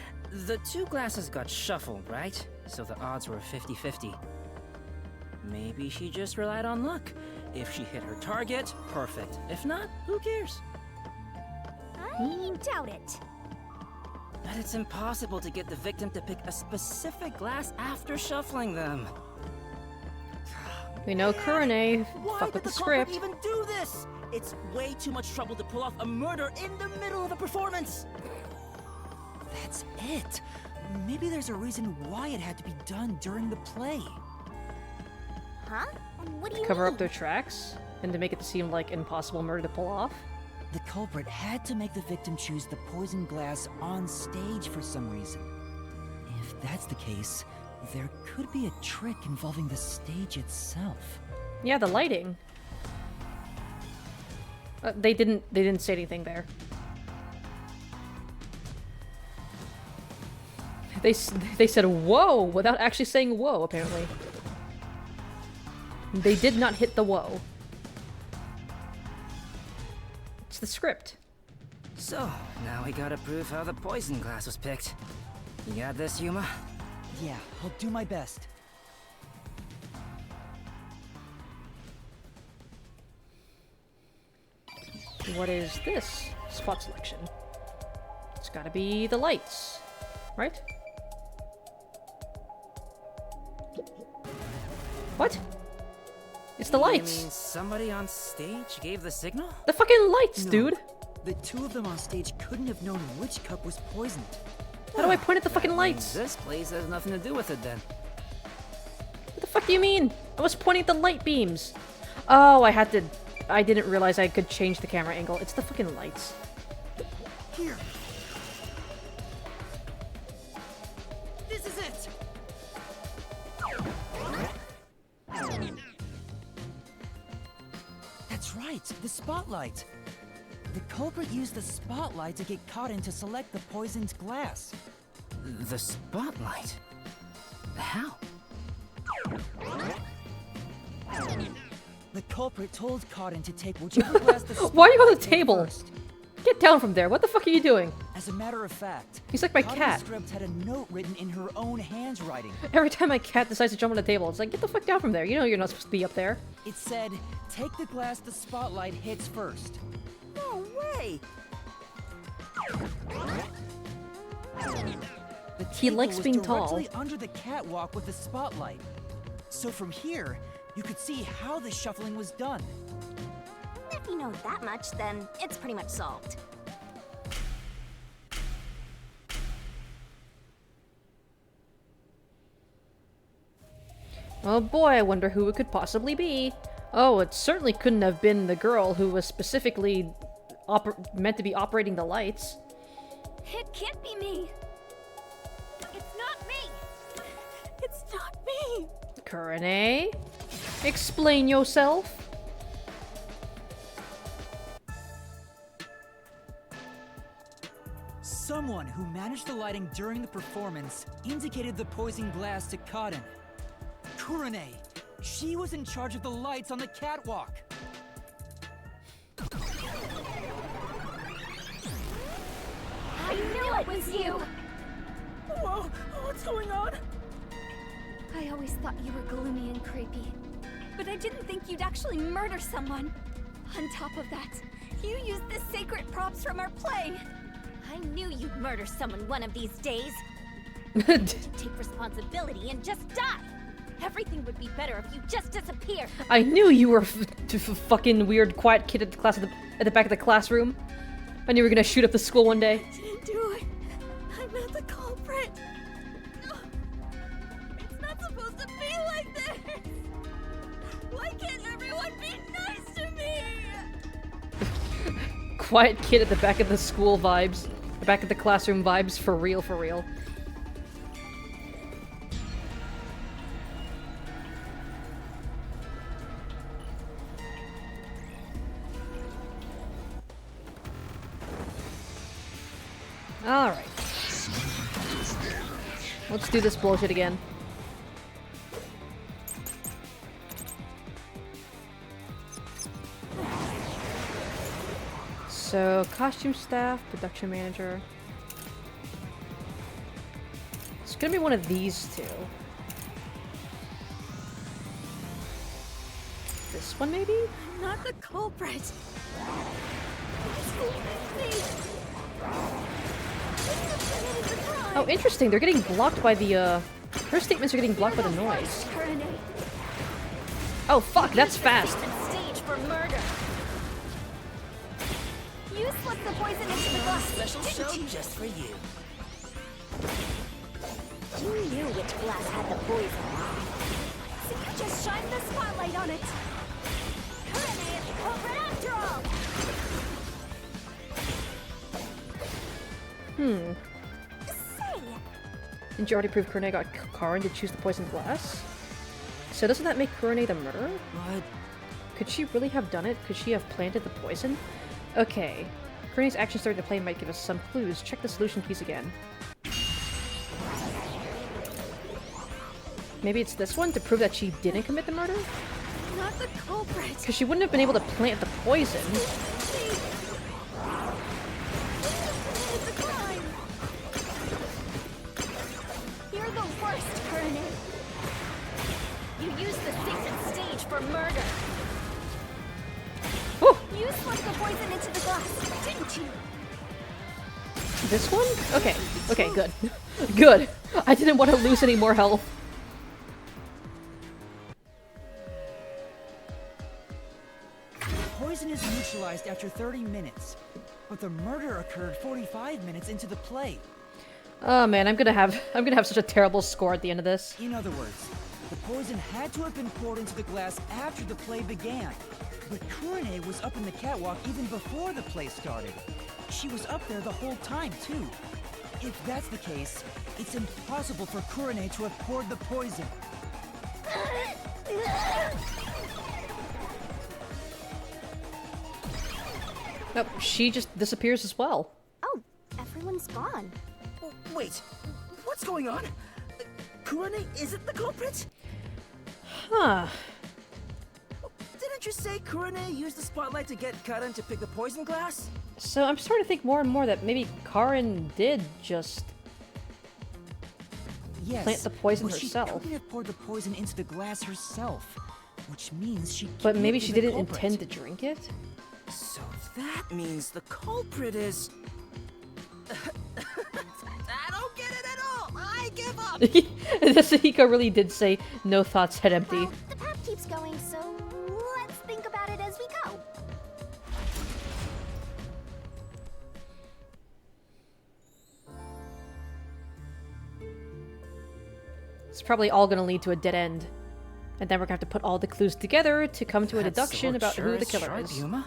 the two glasses got shuffled, right? So the odds were 50-50. Maybe she just relied on luck. If she hit her target, perfect. If not, who cares? I doubt it. But it's impossible to get the victim to pick a specific glass after shuffling them. We know Kurone Why fuck did with the the culprit script. even do this? It's way too much trouble to pull off a murder in the middle of a performance. That's it. Maybe there's a reason why it had to be done during the play. Huh? What do you Cover mean? up their tracks, and to make it seem like impossible murder to pull off. The culprit had to make the victim choose the poison glass on stage for some reason. If that's the case, there could be a trick involving the stage itself. Yeah, the lighting. They didn't say anything there. They said whoa without actually saying whoa, apparently. They did not hit the whoa. It's the script. So, now we gotta prove how the poison glass was picked. You got this, Yuma? Yeah, I'll do my best. What is this spot selection? It's gotta be the lights, right? What? It's the You lights. mean somebody on stage gave the signal? The fucking lights, No. dude. The two of them on stage couldn't have known which cup was poisoned. How do I point at the fucking lights? This place has nothing to do with it then. What the fuck do you mean? I was pointing at the light beams. Oh, I didn't realize I could change the camera angle. It's the fucking lights. Here. This is it. That's right, the spotlight. The culprit used the spotlight to get caught in to select the poisoned glass. The spotlight? How? The culprit told Cotton to take whichever glass the Why are you on the spotlight hit table? first. Get down from there. What the fuck are you doing? As a matter of fact, He's like my Cotton's cat. script had a note written in her own handwriting. Every time my cat decides to jump on the table, it's like, get the fuck down from there. You know you're not supposed to be up there. It said, take the glass the spotlight hits first. No way! The He table likes was being tall. directly under the catwalk with the spotlight. So from here, you could see how the shuffling was done. If you know that much, then it's pretty much solved. Oh boy, I wonder who it could possibly be. Oh, it certainly couldn't have been the girl who was specifically meant to be operating the lights. It can't be me. It's not me. It's not me. Kurone? Explain yourself. Someone who managed the lighting during the performance indicated the poison glass to Cotton. Kurone. She was in charge of the lights on the catwalk. I knew it was you. Whoa! What's going on? I always thought you were gloomy and creepy, but I didn't think you'd actually murder someone. On top of that, you used the sacred props from our play. I knew you'd murder someone one of these days. Take responsibility and just die. Everything would be better if you just disappeared. I knew you were fucking weird, quiet kid at the class at the back of the classroom. I knew you were gonna shoot up the school one day. Didn't do it. I'm not the culprit. It's not supposed to be like this. Why can't everyone be nice to me? Quiet kid at the back of the school vibes. The back of the classroom vibes, for real, for real. Alright. Let's do this bullshit again. So, costume staff, production manager. It's gonna be one of these two. This one, maybe? I'm not the culprit. Oh, interesting. They're getting blocked by the, her statements are getting blocked by the noise. Oh, fuck, that's fast. Stage for murder. You slipped the poison into the glass. Special show just for you. You knew which glass had the poison. So you just shine the spotlight on it. Kurene is the culprit after all. Say, Didn't you already prove Kurene got Karin to choose the poisoned glass? So doesn't that make Kurene the murderer? But Could she really have done it? Could she have planted the poison? Okay. Kurene's actions during the play might give us some clues. Check the solution keys again. Maybe it's this one to prove that she didn't commit the murder? Not the culprit. Because she wouldn't have been able to plant the poison. It's a crime. you're the worst, Kurene. You used the secret stage for murder. Oh, You slipped the poison into the glass, didn't you? this one? Okay. Okay, good. Good. I didn't want to lose any more health. poison is neutralized after 30 minutes. But the murder occurred 45 minutes into the play. Oh man, I'm gonna have such a terrible score at the end of this. In other words, the poison had to have been poured into the glass after the play began. But Kurene was up in the catwalk even before the play started. She was up there the whole time, too. If that's the case, it's impossible for Kurene to have poured the poison. Nope, she just disappears as well. Oh, everyone's gone. Wait, what's going on? Kurene isn't the culprit? Huh. Didn't you say Kurene used the spotlight to get Karin to pick the poison glass? So I'm starting to think more and more that maybe Karin did just Yes, plant the poison but herself. She couldn't have poured the poison into the glass herself, which means she. But can't maybe be she the didn't culprit. intend to drink it? So that means the culprit is... I don't get it at all! I give up! Sahiko really did say, no thoughts, head empty. Well, the path keeps going, so let's think about it as we go. It's probably all gonna lead to a dead end. And then we're gonna have to put all the clues together to come to a That deduction sword about sure who the killer sharp, is. Yuma.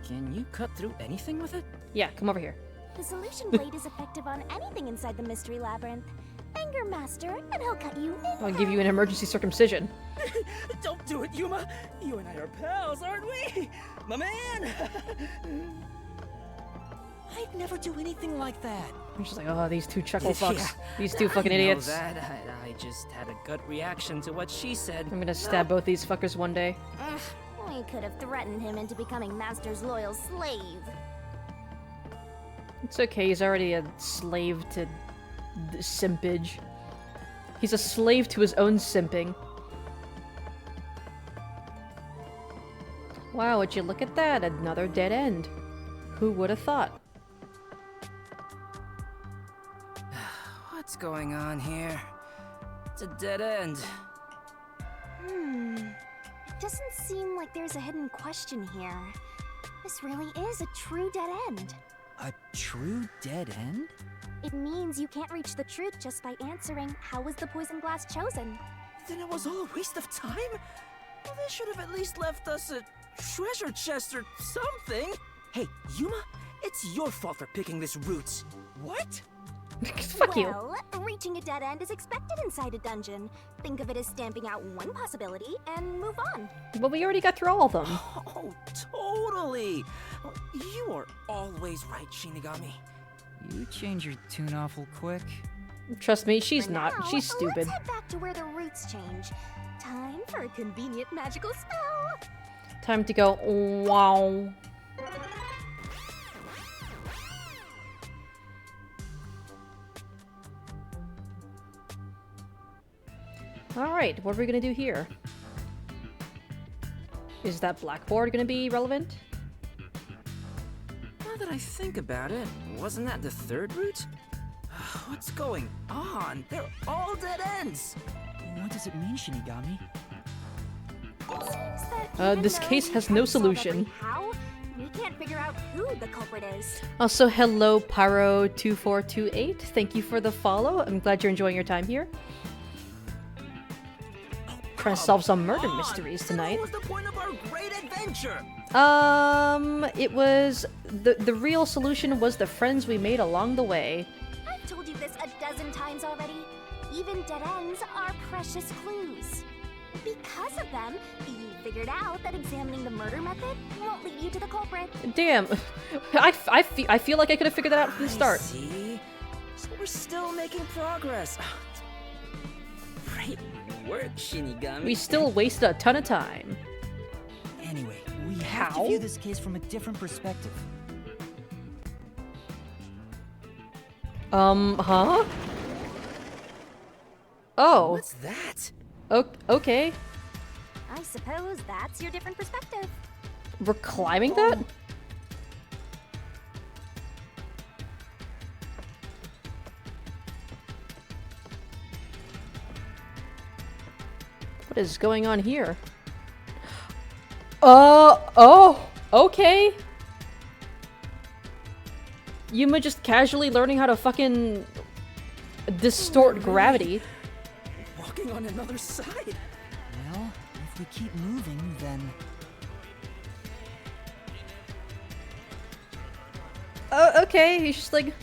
Can you cut through anything with it? Yeah, come over here. The solution blade is effective on anything inside the mystery labyrinth. Anger Master, and he'll cut you in I'll give you an emergency circumcision. Don't do it, Yuma! You and I are pals, aren't we? My man! I'd never do anything like that. I'm just like, oh, these two chuckle fucks. Yeah, These two fucking I know idiots. that. I just had a gut reaction to what she said. I'm gonna stab both these fuckers one day. Ugh, we could have threatened him into becoming Master's loyal slave. It's okay, he's already a slave to simpage. He's a slave to his own simping. Wow, would you look at that? Another dead end. Who would have thought? What's going on here? It's a dead end. It doesn't seem like there's a hidden question here. This really is a true dead end. A true dead end? It means you can't reach the truth just by answering, how was the poison glass chosen? Then it was all a waste of time? Well, they should have at least left us a treasure chest or something. Hey, Yuma, it's your fault for picking this route. What? Fuck you. Well, reaching a dead end is expected inside a dungeon. Think of it as stamping out one possibility and move on. But we already got through all of them. Oh, totally. You are always right, Shinigami. You change your tune awful quick. Trust me, she's For not. now, She's stupid. Let's head back to where the roots change. Time for a convenient magical spell. Time to go. Wow. Alright, what are we gonna do here? Is that blackboard gonna be relevant? Now that I think about it, wasn't that the third route? What's going on? They're all dead ends! What does it mean, Shinigami? It seems that even This though case we has try no to solve solution. every how, we can't figure out who the culprit is. Also, hello Pyro2428. Thank you for the follow. I'm glad you're enjoying your time here. Trying to solve some murder mysteries tonight. What was the point of our great adventure? It was the real solution was the friends we made along the way. I've told you this a dozen times already. Even dead ends are precious clues. Because of them, you figured out that examining the murder method won't lead you to the culprit. Damn, I feel like I could have figured that out from the start. See? So we're still making progress. Great work, Shinigami. We still wasted a ton of time. Anyway, we have How? to view this case from a different perspective. Huh? Oh, What's that? okay. I suppose that's your different perspective. We're climbing that? What is going on here? Oh, okay. Yuma just casually learning how to fucking distort gravity. Walking on another side. Well, if we keep moving, then... Okay, he's just like...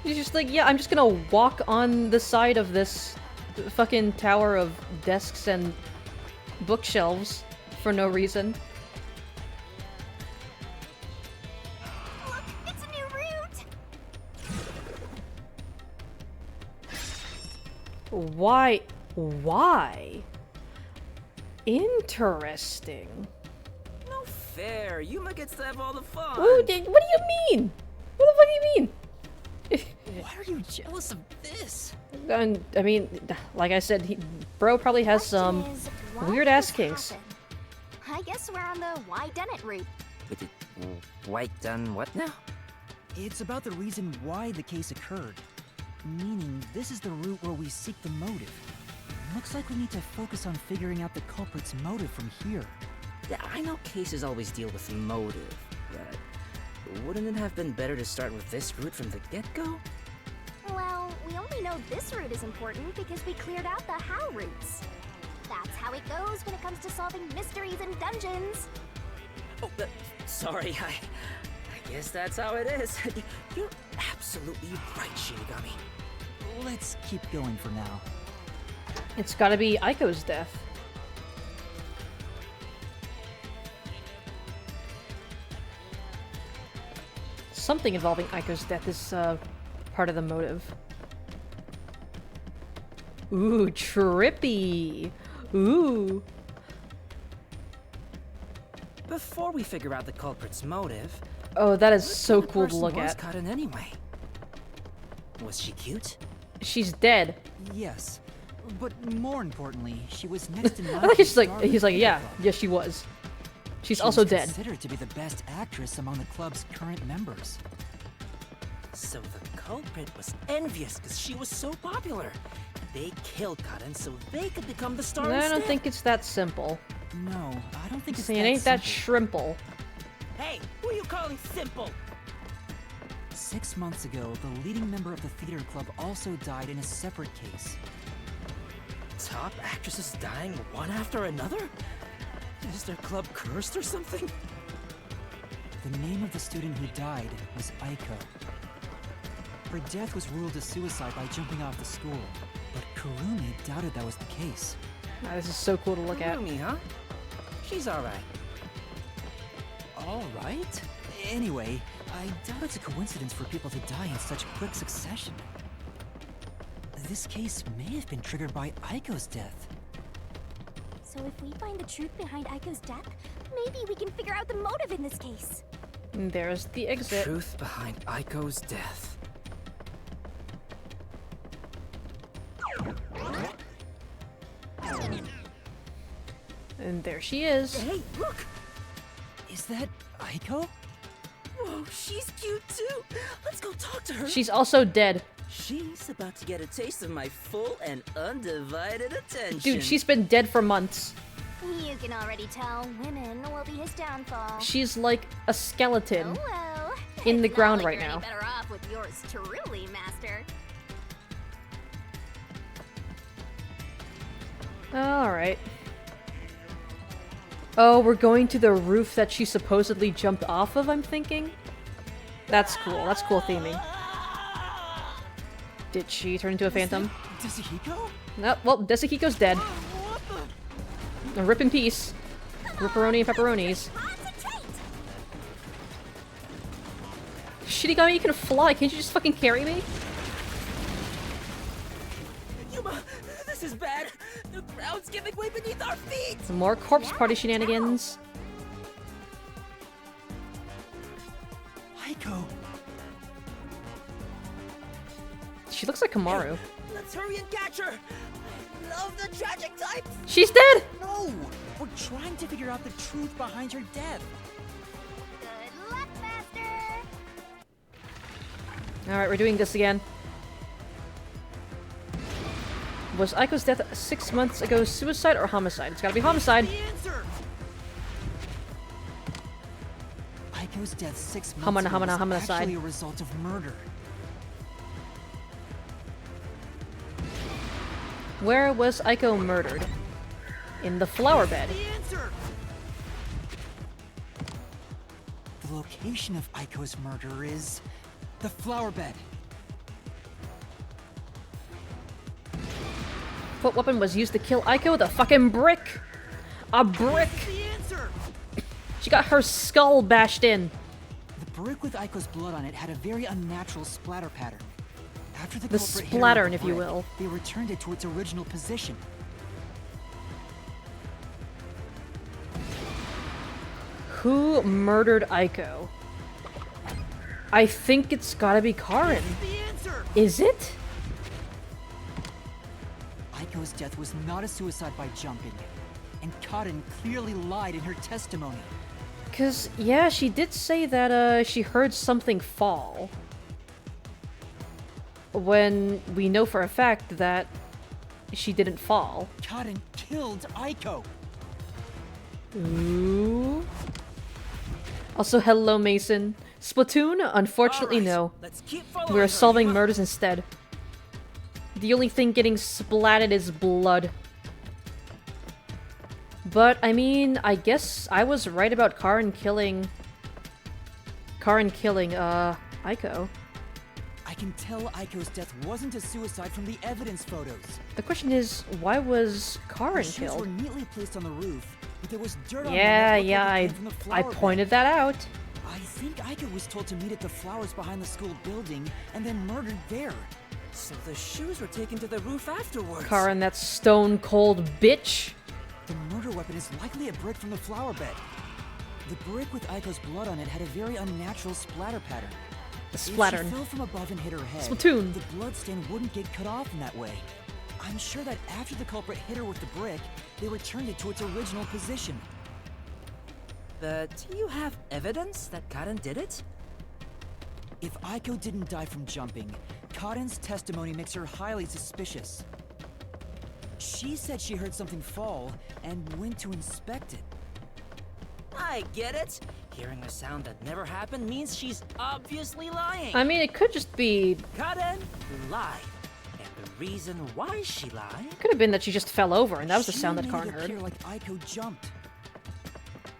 he's just like, yeah, I'm just gonna walk on the side of this fucking tower of desks and bookshelves for no reason. Look, it's a new route. Why? Interesting. No fair. Yuma gets to have all the fun. What do you mean? What the fuck do you mean? Why are you jealous of this? And, I mean, like I said, bro probably has some Question is, why weird did ass this kinks. happen? I guess we're on the why done it route. Wait, White done what now? It's about the reason why the case occurred. Meaning, this is the route where we seek the motive. Looks like we need to focus on figuring out the culprit's motive from here. Yeah, I know cases always deal with motive, but wouldn't it have been better to start with this route from the get-go? Well, we only know this route is important because we cleared out the how routes. That's how it goes when it comes to solving mysteries and dungeons. Oh, sorry, I guess that's how it is. You're absolutely right, Shinigami. Let's keep going for now. It's gotta be Aiko's death. Something involving Aiko's death is part of the motive. Ooh, trippy. Ooh. Before we figure out the culprit's motive, Oh, that is let's see so the cool to person look was at. caught in anyway. Was she cute? She's dead. Yes, but more importantly, she was next in line. I like to he's like star in he's the like, theater yeah, club. yes she was. She's She also was dead. considered to be the best actress among the club's current members. So the culprit was envious because she was so popular. They killed Karen so they could become the star I don't instead. think it's that simple. No, I don't think it's See, that it ain't that simple. shrimple. Hey, who are you calling simple? 6 months ago, the leading member of the theater club also died in a separate case. Top actresses dying one after another? Is their club cursed or something? The name of the student who died was Aiko. Her death was ruled a suicide by jumping off the school, but Kurumi doubted that was the case. Ah, this is so cool to look at. Kurumi, huh? She's alright. All right. Anyway, I doubt it's a coincidence for people to die in such quick succession. This case may have been triggered by Aiko's death. So if we find the truth behind Aiko's death, maybe we can figure out the motive in this case. And there's the exit. Truth behind Aiko's death. And there she is. Hey, look! Is that Aiko? Whoa, she's cute too. Let's go talk to her. She's also dead. She's about to get a taste of my full and undivided attention. Dude, she's been dead for months. You can already tell women will be his downfall. She's like a skeleton. Oh well. In the It's not ground like right you're now. any better off with yours truly, Master. Alright. Oh, we're going to the roof that she supposedly jumped off of, I'm thinking? That's cool. That's cool theming. Did she turn into a phantom? Desahiko? Nope. Well, Desahiko's dead. A rip in peace. Ripperoni and pepperonis. Shinigami, you can fly. Can't you just fucking carry me? Yuma, this is bad. The ground's giving way beneath our feet. Some more corpse party shenanigans. Aiko! She looks like Kamaru. Let's hurry and catch her. I love the tragic types. She's dead! No! We're trying to figure out the truth behind her death. Good luck, Master. Alright, we're doing this again. Was Aiko's death 6 months ago suicide or homicide? It's gotta be homicide. The answer! Aiko's death 6 months Hamana, ago hamana, was homicide. actually a result of murder. Where was Aiko murdered? In the flower bed. The answer! The location of Aiko's murder is the flower bed. What weapon was used to kill Aiko? The fucking brick! A brick! The answer! She got her skull bashed in. The brick with Aiko's blood on it had a very unnatural splatter pattern. After the The culprit hit her with splattern, the if you brick, will. they returned it to its original position. Who murdered Aiko? I think it's gotta be Karin. The answer! Is it? Aiko's death was not a suicide by jumping, and Karin clearly lied in her testimony. Cause, yeah, she did say that, she heard something fall. When we know for a fact that she didn't fall. Karin killed Aiko! Ooh. Also, hello, Mason. Splatoon? Unfortunately, All right, no. Let's keep following We're her, solving Yuma. murders instead. The only thing getting splatted is blood. But, I mean, I guess I was right about Karin killing... Aiko. I can tell Aiko's death wasn't a suicide from the evidence photos. The question is, why was Her Karin shoes killed? were neatly placed on the roof, but there was dirt on them Yeah, that looked yeah, like it came from the I flower bed. pointed that out. I think Aiko was told to meet at the flowers behind the school building and then murdered there. So the shoes were taken to the roof afterwards. Karin, that stone cold bitch. The murder weapon is likely a brick from the flower bed. The brick with Aiko's blood on it had a very unnatural splatter pattern. The If she splattern. fell from above and hit her head, Splatoon. the bloodstain wouldn't get cut off in that way. I'm sure that after the culprit hit her with the brick, they returned it to its original position. But you have evidence that Karen did it? If Aiko didn't die from jumping, Karin's testimony makes her highly suspicious. She said she heard something fall and went to inspect it. I get it. Hearing a sound that never happened means she's obviously lying. I mean, it could just be... Karen lied. And the reason why she lied... Could have been that she just fell over, and that was the She sound that made Karin it heard. appear like Aiko jumped.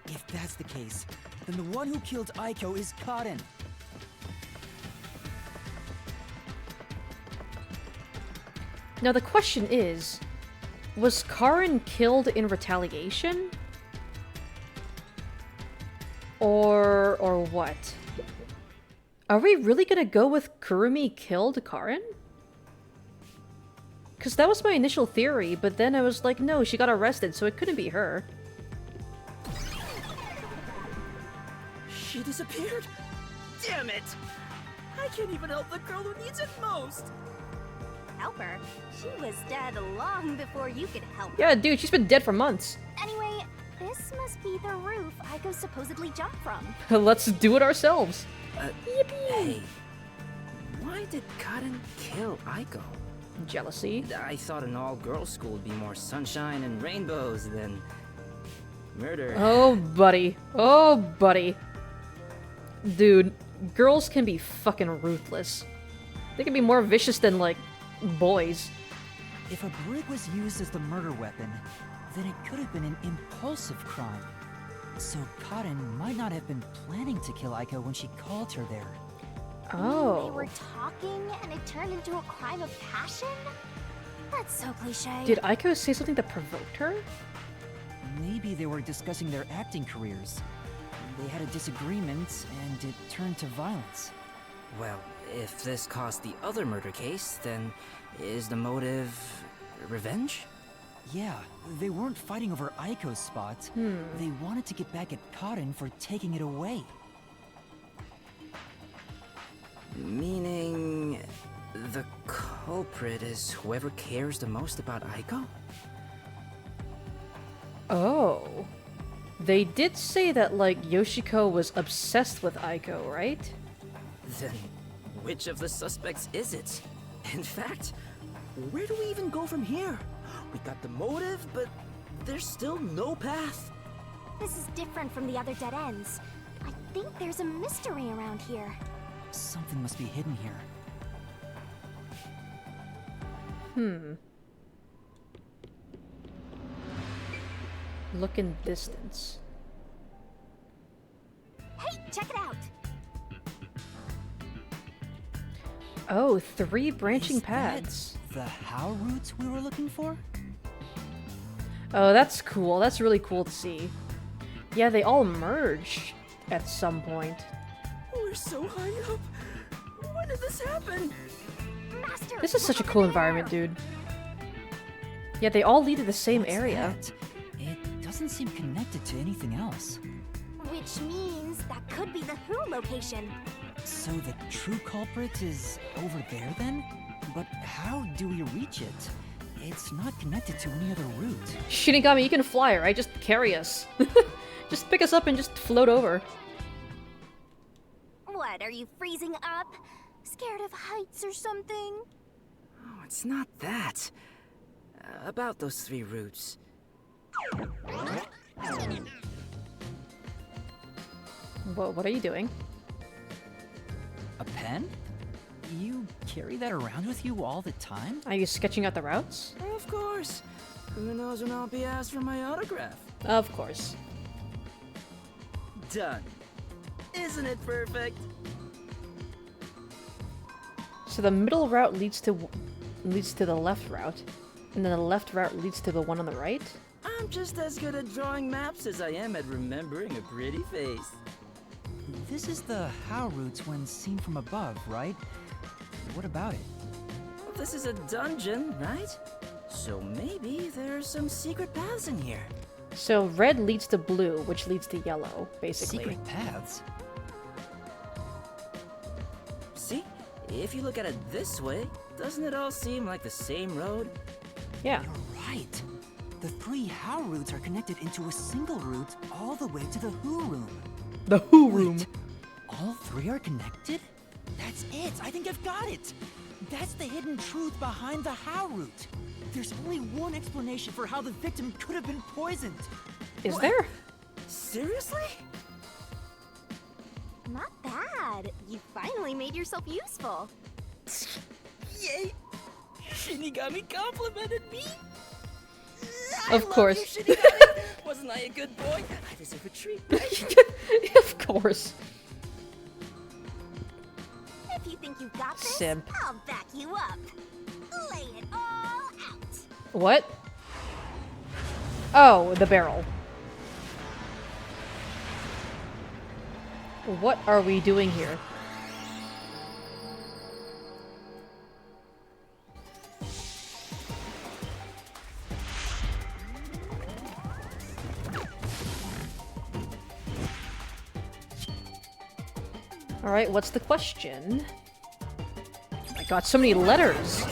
If that's the case, then the one who killed Aiko is Karin. Now the question is, was Karin killed in retaliation? Or what? Are we really gonna go with Kurumi killed Karin? Because that was my initial theory, but then I was like, no, she got arrested, so it couldn't be her. She disappeared? Damn it! I can't even help the girl who needs it most! Help her? She was dead long before you could help her. Yeah, dude, she's been dead for months. Anyway, this must be the roof Aiko supposedly jumped from. Let's do it ourselves. Hey, why did Karin kill Aiko? Jealousy. I thought an all-girls school would be more sunshine and rainbows than murder. Oh, buddy. Oh, buddy. Dude, girls can be fucking ruthless. They can be more vicious than, like, boys. If a brick was used as the murder weapon, then it could have been an impulsive crime. So Karin might not have been planning to kill Aiko when she called her there. They Oh. were talking and it turned into a crime of passion? That's so cliche. Did Aiko say something that provoked her? Maybe they were discussing their acting careers. They had a disagreement, and it turned to violence. Well, if this caused the other murder case, then is the motive revenge? Yeah, they weren't fighting over Aiko's spot. They wanted to get back at Karin for taking it away. Meaning, the culprit is whoever cares the most about Aiko? Oh. They did say that, like, Yoshiko was obsessed with Aiko, right? Then, which of the suspects is it? In fact, where do we even go from here? We got the motive, but there's still no path. This is different from the other dead ends. I think there's a mystery around here. Something must be hidden here. Look in distance. Hey, check it out! Oh, 3 branching Is that paths. the how route we were looking for? Oh, that's cool. That's really cool to see. Yeah, they all merge at some point. We're so high up. When did this happen? Master! This is such a look cool over environment, there! dude. Yeah, they all lead to the same What's area. that? It doesn't seem connected to anything else. Which means that could be the Who location. So the true culprit is over there then? But how do we reach it? It's not connected to any other route. Shinigami, you can fly, right? Just carry us. Just pick us up and just float over. What, are you freezing up? Scared of heights or something? Oh, it's not that. About those 3 routes. What are you doing? A pen? You carry that around with you all the time? Are you sketching out the routes? Of course. Who knows when I'll be asked for my autograph? Of course. Done. Isn't it perfect? So the middle route leads to the left route, and then the left route leads to the one on the right? I'm just as good at drawing maps as I am at remembering a pretty face. This is the how route when seen from above, right? What about it? Well, this is a dungeon, right? So maybe there's some secret paths in here. So red leads to blue, which leads to yellow, basically. Secret paths? See? If you look at it this way, doesn't it all seem like the same road? Yeah. You're right. The 3 how routes are connected into a single route all the way to the Who room. The Who room. Wait, all 3 are connected? That's it! I think I've got it! That's the hidden truth behind the how route. There's only one explanation for how the victim could have been poisoned. Is What? there? Seriously? Not bad. You finally made yourself useful. Yay! Shinigami complimented me! Of I course. Love you, Shinigami. Wasn't I a good boy? I deserve a treat. Of course. If you think you got this, Simp. I'll back you up. Lay it all out. What? Oh, the barrel. What are we doing here? Alright, what's the question? I got so many letters!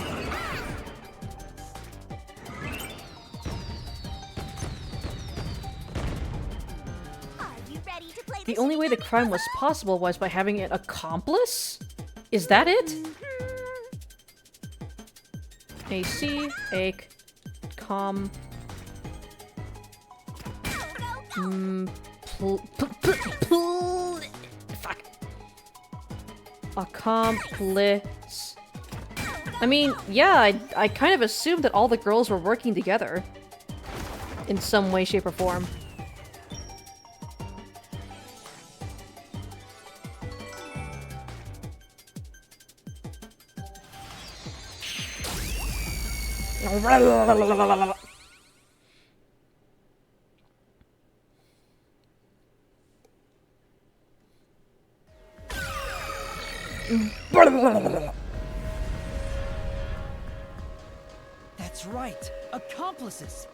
Are you ready to play The only way the crime was possible was by having an accomplice? Is that it? AC, ache, com... Fuck. Accomplice. I mean, yeah, I kind of assumed that all the girls were working together. In some way, shape, or form. That's right, accomplices!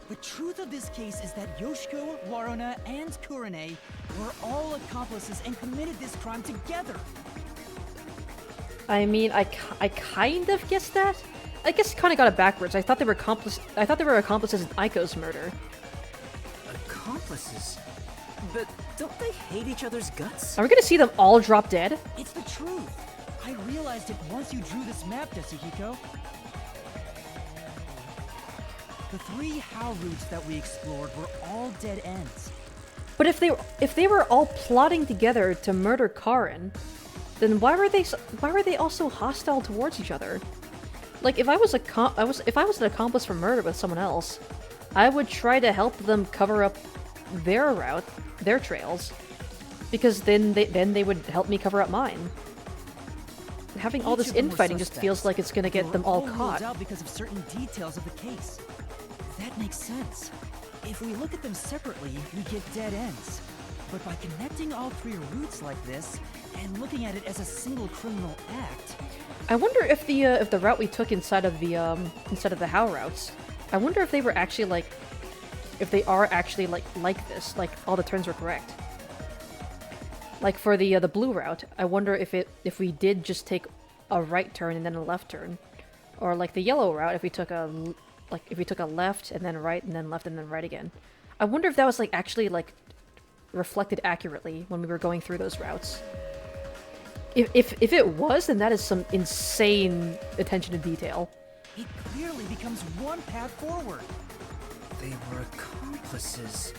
The truth of this case is that Yoshiko, Waruna, and Kurane were all accomplices and committed this crime together. I mean, I kind of guessed that. I guess kind of got it backwards. I thought they were accomplices in Aiko's murder. Accomplices? But don't they hate each other's guts? Are we gonna see them all drop dead? It's the truth. I realized it once you drew this map, Tetsuhiko. The 3 How routes that we explored were all dead ends. But if they were all plotting together to murder Karin, then why were they also hostile towards each other? Like if I was an accomplice for murder with someone else, I would try to help them cover up their route, their trails, because then they would help me cover up mine. Having all Each this of them were infighting just suspects. feels like it's gonna They get were them all ruled caught. out because of certain details of the case. That makes sense. If we look at them separately, we get dead ends. But by connecting all 3 routes like this, and looking at it as a single criminal act, I wonder if the route we took inside of the How routes, I wonder if they were actually like, if they are actually like this, like all the turns were correct. Like for the blue route, I wonder if we did just take a right turn and then a left turn, or like the yellow route if we took a left and then right and then left and then right again. I wonder if that was like actually like reflected accurately when we were going through those routes. If it was, then that is some insane attention to detail. it clearly becomes one path forward. They were accomplices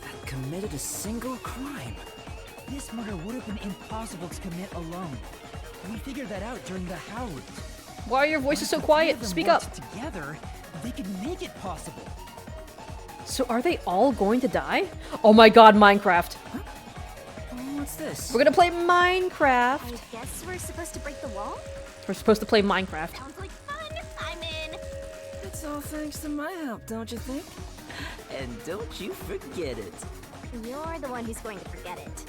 that committed a single crime. This murder would have been impossible to commit alone. We figured that out during the How route. Why are your voices so If the 3 quiet? of them Speak up. worked together, they could make it possible. So are they all going to die? Oh my god, Minecraft. What's this? We're gonna play Minecraft. I guess we're supposed to break the wall? We're supposed to play Minecraft. Sounds like fun! I'm in! It's all thanks to my help, don't you think? And don't you forget it. You're the one who's going to forget it.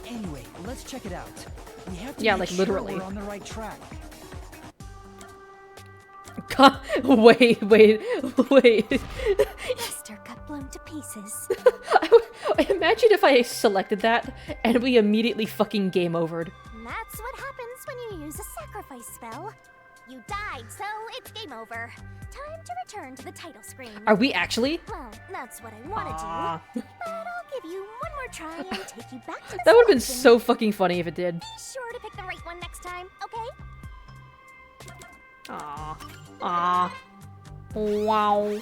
Anyway, let's check it out. We have to Yeah, make like, sure literally. we're on the right track. wait. Esther got blown to pieces. Imagine if I selected that and we immediately fucking game overed. That's what happens when you use a sacrifice spell. You died, so it's game over. Time to return to the title screen. Are we actually? Well, that's what I want to Aw. do. But I'll give you one more try and take you back to the That would have been selection. so fucking funny if it did. Be sure to pick the right one next time, okay? Ah. Wow.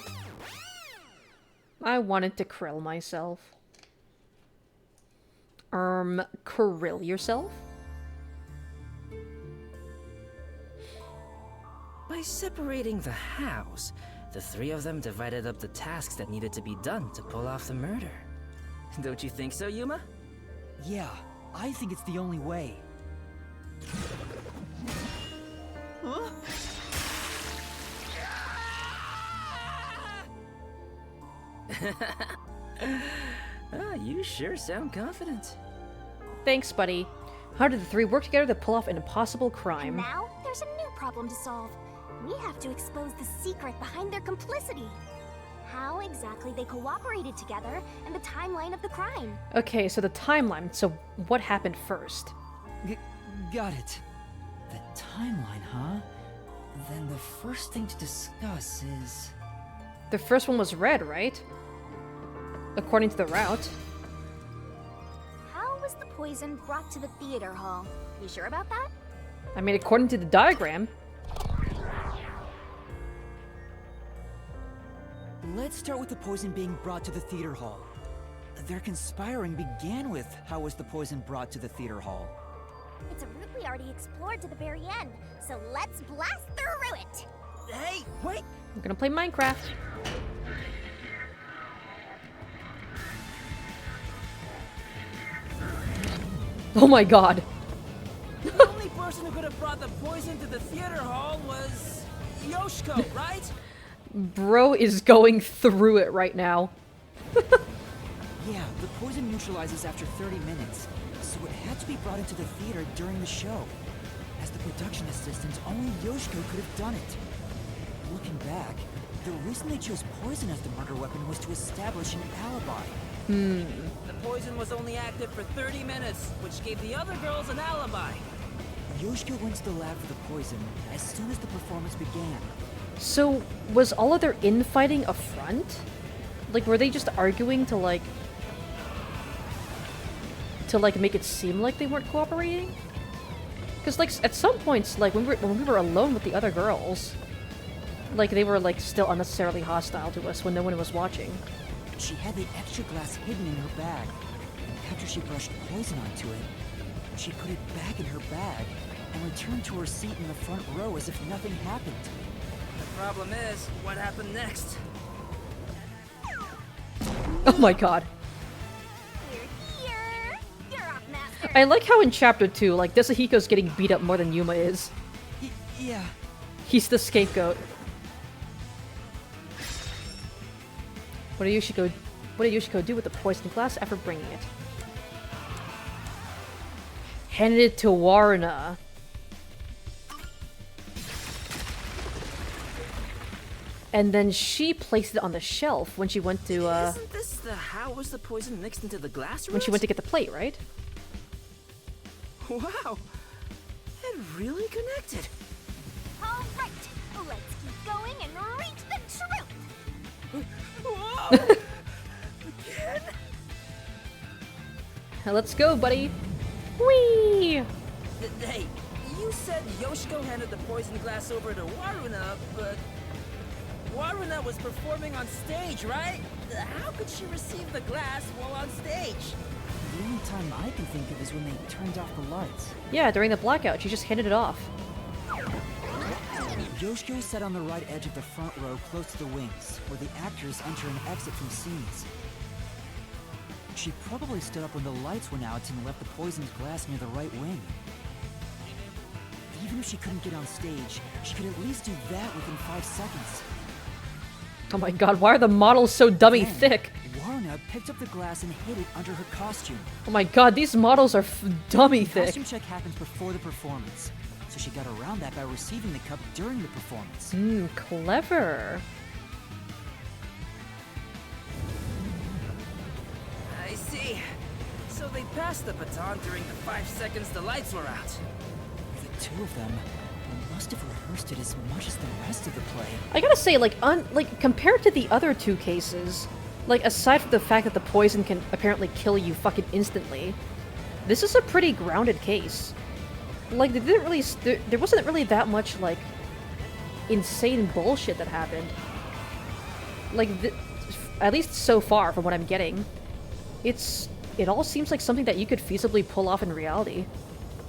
I wanted to krill myself. Krill yourself? By separating the hows, the 3 of them divided up the tasks that needed to be done to pull off the murder. Don't you think so, Yuma? Yeah, I think it's the only way. You sure sound confident. Thanks, buddy. How did the three work together to pull off an impossible And crime? now, there's a new problem to solve. We have to expose the secret behind their complicity. How exactly they cooperated together and the timeline of the crime. Okay, so the timeline. So what happened first? Got it. The timeline, huh? Then the first thing to discuss is... The first one was red, right? According to the route. How was the poison brought to the theater hall? You sure about that? I mean, according to the diagram. Let's start with the poison being brought to the theater hall. Their conspiring began with how was the poison brought to the theater hall. It's a route we already explored to the very end, so let's blast through it! Hey, wait! I'm gonna play Minecraft. Oh my god. The only person who could have brought the poison to the theater hall was Yoshiko, right? Bro is going through it right now. Yeah, the poison neutralizes after 30 minutes, so it had to be brought into the theater during the show. As the production assistant, only Yoshiko could have done it. Looking back, the reason they chose poison as the murder weapon was to establish an alibi. The poison was only active for 30 minutes, which gave the other girls an alibi. Yoshiko went to the lab for the poison as soon as the performance began. So, was all of their infighting a front? Like, were they just arguing to, like, make it seem like they weren't cooperating? Because, like, at some points, like, when we were alone with the other girls, like, they were, like, still unnecessarily hostile to us when no one was watching. She had the extra glass hidden in her bag, and after she brushed poison onto it, she put it back in her bag and returned to her seat in the front row as if nothing happened. The problem is, what happened next? Oh my god. We're here! You're off, Master! I like how in Chapter 2, like, Desahiko's getting beat up more than Yuma is. Yeah. He's the scapegoat. What did Yoshiko do with the poisoned glass after bringing it? Handed it to Waruna. And then she placed it on the shelf when she went to, Isn't this the how was the poison mixed into the glass when she went to get the plate, right? Wow! It really connected. Alright, let's keep going and reach the truth! Whoa! Again? Now let's go, buddy. Whee! Hey, you said Yoshiko handed the poison glass over to Waruna, but Waruna was performing on stage, right? How could she receive the glass while on stage? The only time I can think of is when they turned off the lights. Yeah, during the blackout, she just handed it off. Yoshiko sat on the right edge of the front row close to the wings, where the actors enter and exit from scenes. She probably stood up when the lights went out and left the poisoned glass near the right wing. Even if she couldn't get on stage, she could at least do that within 5 seconds. Oh my god, why are the models so dummy Then, thick? Waruna picked up the glass and hid it under her costume. Oh my god, these models are dummy The thick. costume check happens before the performance, so she got around that by receiving the cup during the performance. Clever. I see. So they passed the baton during the 5 seconds the lights were out. The two of them must have rehearsed it as much as the rest of the play. I gotta say, like, compared to the other two cases, like, aside from the fact that the poison can apparently kill you fucking instantly, this is a pretty grounded case. Like, they didn't really, there wasn't really that much, like, insane bullshit that happened. Like, at least so far from what I'm getting, it all seems like something that you could feasibly pull off in reality.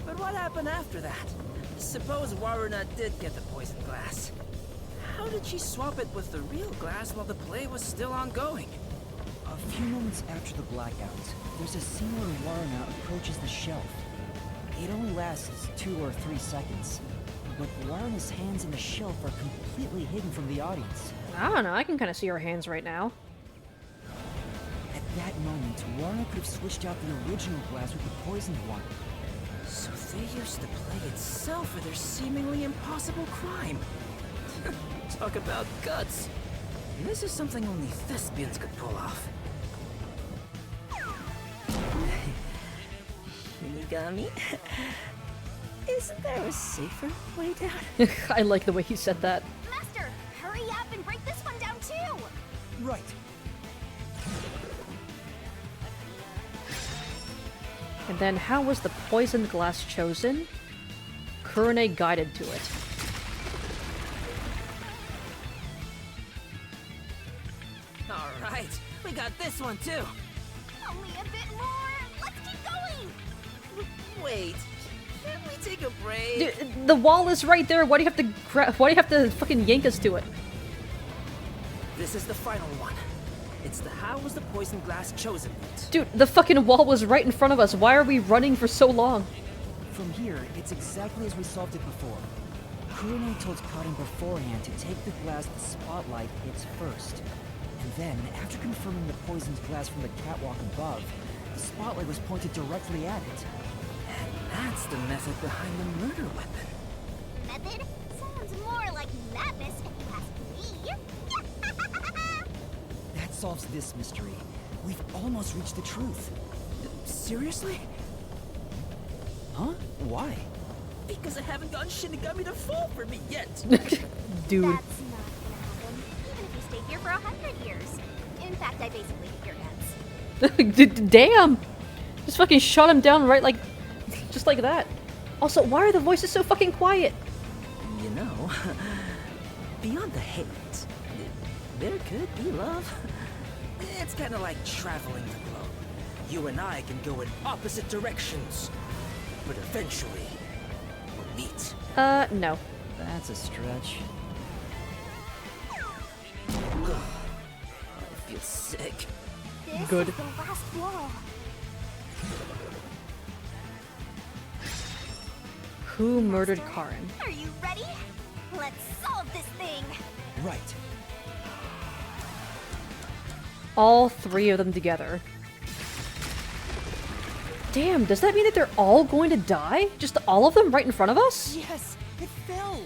But what happened after that? Suppose Waruna did get the poison glass. How did she swap it with the real glass while the play was still ongoing? A few moments after the blackout, there's a scene where Waruna approaches the shelf. It only lasts 2 or 3 seconds, but Waruna's hands on the shelf are completely hidden from the audience. I don't know, I can kind of see her hands right now. At that moment, Warner could have switched out the original glass with the poisoned one. So they used the plague itself for their seemingly impossible crime. Talk about guts. This is something only thespians could pull off. Shinigami? Isn't there a safer way down? I like the way he said that. Master, hurry up and break this one down too! Right. And then how was the poisoned glass chosen? Kurone guided to it. Alright, we got this one too. Only a bit more! Let's keep going! Wait, can't we take a break? Dude, the wall is right there. Why do you have to why do you have to fucking yank us to it? This is the final one. It's the how was the poisoned glass chosen bit. Dude, the fucking wall was right in front of us. Why are we running for so long? From here, it's exactly as we solved it before. Kurone told Karin beforehand to take the glass the spotlight hits first. And then, after confirming the poisoned glass from the catwalk above, the spotlight was pointed directly at it. And that's the method behind the murder weapon. Method? Sounds more like madness if you ask me. That solves this mystery. We've almost reached the truth. Seriously? Huh? Why? Because I haven't gotten Shinigami to fall for me yet. Dude. That's not gonna happen, even if you stay here for 100 years. In fact, I basically hit your guts. Damn! Just fucking shot him down right like... just like that. Also, why are the voices so fucking quiet? You know, beyond the hate, there could be love. It's kind of like traveling the globe. You and I can go in opposite directions, but eventually we'll meet. No. That's a stretch. I feel sick. This Good. is the last wall. Who murdered Karin? Are you ready? Let's solve this thing! Right. All three of them together. Damn, does that mean that they're all going to die? Just all of them right in front of us? Yes! It fell!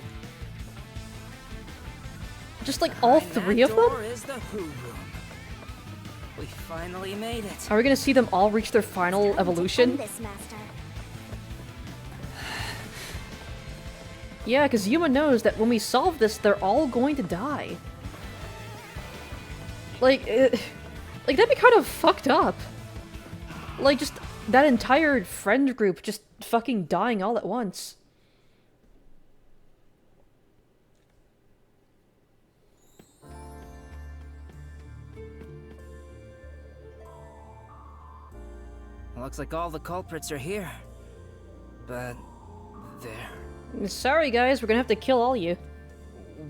Just like all Behind three that of door them? is the Who Room. We finally made it. Are we gonna see them all reach their final Time to evolution? end this, Master. Yeah, because Yuma knows that when we solve this, they're all going to die. Like, like that'd be kind of fucked up. Like, just that entire friend group just fucking dying all at once. Looks like all the culprits are here. But they're... Sorry, guys, we're gonna have to kill all you.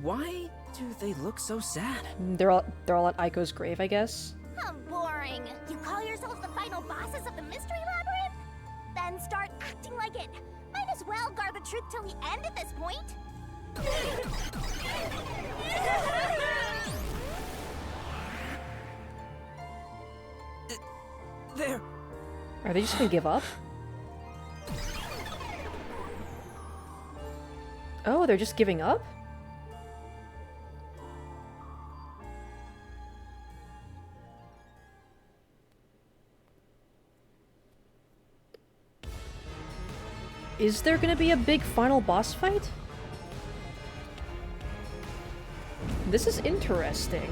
Why do they look so sad? They're all at Aiko's grave, I guess. How boring! You call yourselves the final bosses of the Mystery Labyrinth? Then start acting like it! Might as well guard the truth till the end at this point! They're... Are they just gonna give up? Oh, they're just giving up? Is there gonna be a big final boss fight? This is interesting.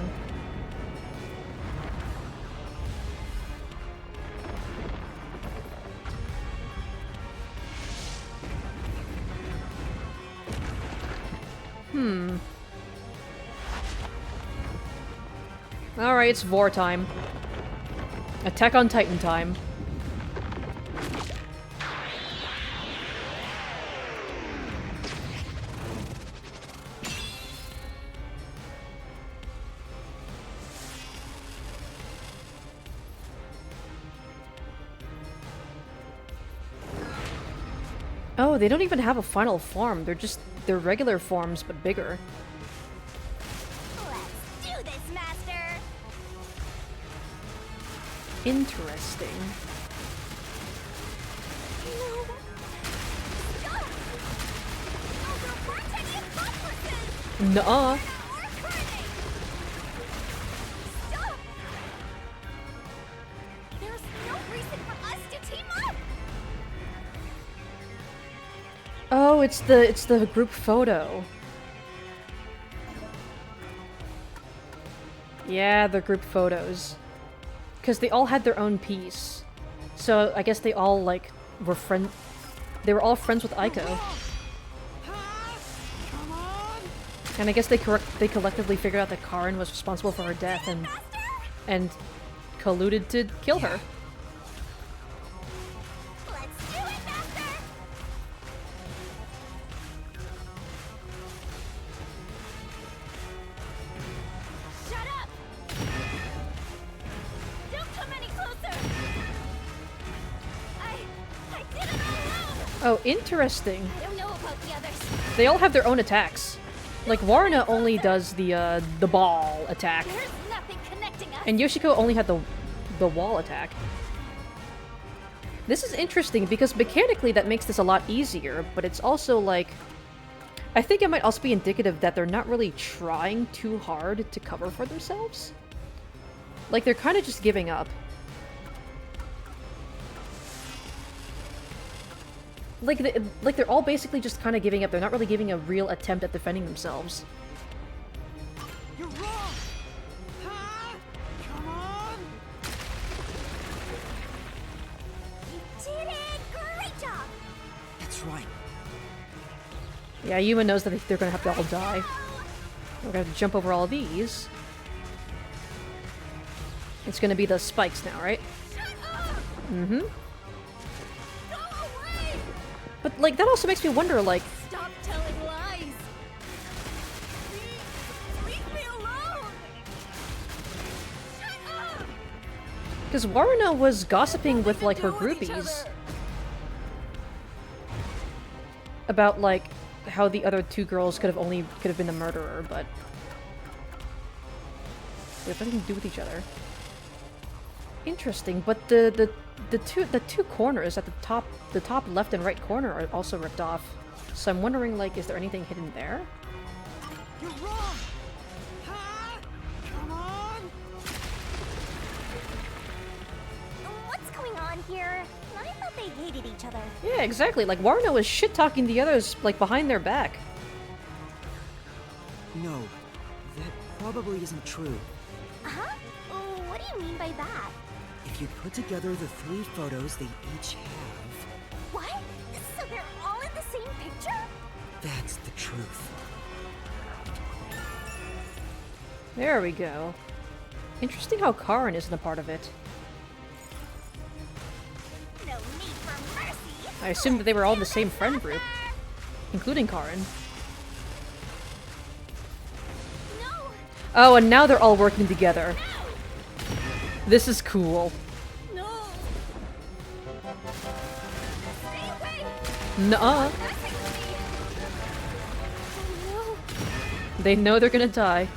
Alright, it's Vor time. Attack on Titan time. Oh, they don't even have a final form. They're regular forms, but bigger. Let's do this, Master! Interesting. No. Stop! No, there weren't any accomplices! Nuh-uh. Or Kurine! Stop! There's no reason for us to team up! Oh, it's the group photo. Yeah, the group photos. Because they all had their own piece. So I guess they all, like, were they were all friends with Aiko. And I guess they collectively figured out that Karin was responsible for her death and colluded to kill her. Let's do it, Master! Shut up! Don't come any closer! I did it all alone! Oh, interesting. I don't know about the others. They all have their own attacks. Like, Warna only does the ball attack. There's nothing connecting us. And Yoshiko only had the wall attack. This is interesting because mechanically that makes this a lot easier, but it's also like... I think it might also be indicative that they're not really trying too hard to cover for themselves. Like, they're kind of just giving up. Like, they're all basically just kind of giving up. They're not really giving a real attempt at defending themselves. You're wrong! Come on! You did it! Great job! That's right. Yeah, Yuma knows that they're gonna have to all die. We're gonna have to jump over all of these. It's gonna be the spikes now, right? Shut up! Mm-hmm. Go away! But, like, that also makes me wonder, like... Stop telling lies! Please, leave me alone! Shut up! Because Waruna was gossiping with, like, her Do with each groupies other. about, like, how the other two girls could have been the murderer, but they have nothing to do with each other. Interesting, but the two corners at the top left and right corner are also ripped off. So I'm wondering, like, is there anything hidden there? You're wrong! Come on! What's going on here? I thought they hated each other. Yeah, exactly. Like, Waruna was shit-talking the others, like, behind their back. No, that probably isn't true. Huh? What do you mean by that? If you put together the 3 photos they each have, What? So they're all in the same picture? that's the truth. There we go. Interesting how Karin isn't a part of it. No need for mercy! I assumed that they were all in the same friend group, including Karin. No! Oh, and now they're all working together. This is cool. No! Stay away! Nuh-uh. Messing with me! Oh They know they're gonna die.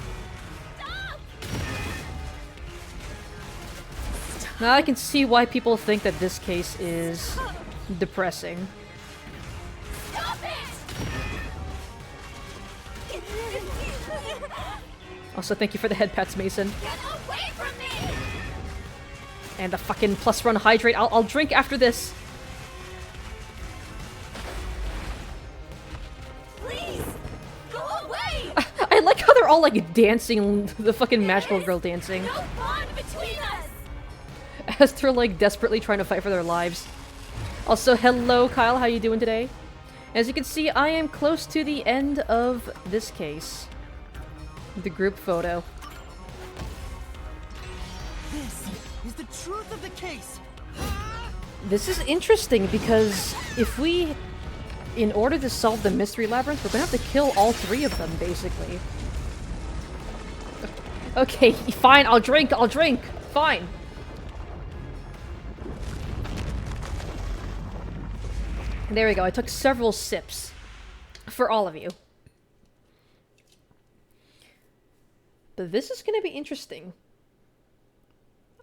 no! Stop! Now I can see why people think that this case is depressing. Stop it! Also, thank you for the head pats, Mason. Get away from me! And the fucking plus run hydrate. I'll drink after this. Please! Go away! I like how they're all like dancing, the fucking magical girl dancing. No bond between us! As they're like desperately trying to fight for their lives. Also, hello Kyle, how you doing today? As you can see, I am close to the end of this case. The group photo. This is the truth of the case! This is interesting because if we, in order to solve the mystery labyrinth, we're gonna have to kill all 3 of them, basically. Okay, fine, I'll drink, fine. There we go, I took several sips. For all of you. But this is gonna be interesting.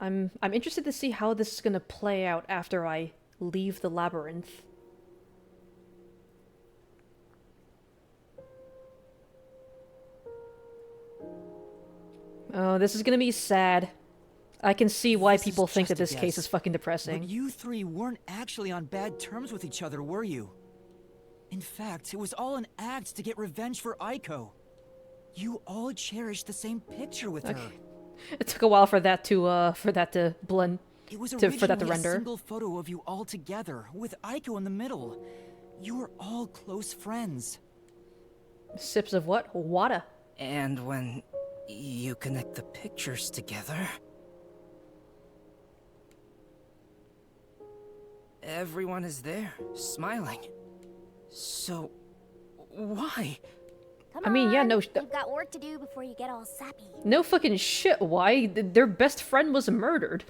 I'm interested to see how this is gonna play out after I leave the labyrinth. Oh, this is gonna be sad. I can see why This is people think that just a this case guess, is fucking depressing. But you three weren't actually on bad terms with each other, were you? In fact, it was all an act to get revenge for Aiko. You all cherished the same picture with her. It took a while for that to blend. It was for originally that to a render. single photo of you all together, with Aiko in the middle. You were all close friends. Sips of what? Water. And when you connect the pictures together, everyone is there, smiling. So, why? Come I mean, yeah, on, no, You've got work to do before you get all sappy. No fucking shit. Why? Their best friend was murdered.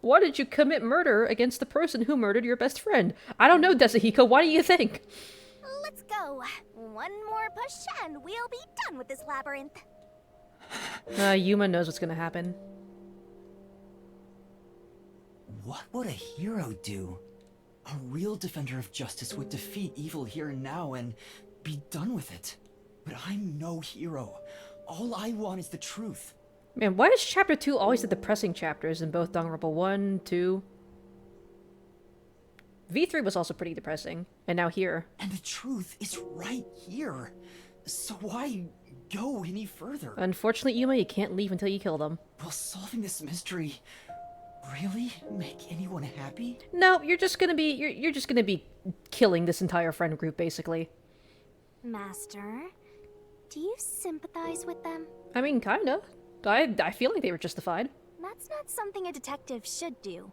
Why did you commit murder against the person who murdered your best friend? I don't know, Desahiko. What do you think? Let's go. One more push and we'll be done with this labyrinth. Yuma knows what's gonna happen. What would a hero do? A real defender of justice would defeat evil here and now and be done with it. But I'm no hero. All I want is the truth. Man, why is Chapter 2 always the depressing chapters in both Danganronpa 1, 2? V3 was also pretty depressing, and now here. And the truth is right here. So why go any further? Unfortunately, Yuma, you can't leave until you kill them. Will solving this mystery really make anyone happy? No, you're just gonna be you're just gonna be killing this entire friend group, basically. Master, do you sympathize with them? I mean, kinda. I feel like they were justified. That's not something a detective should do.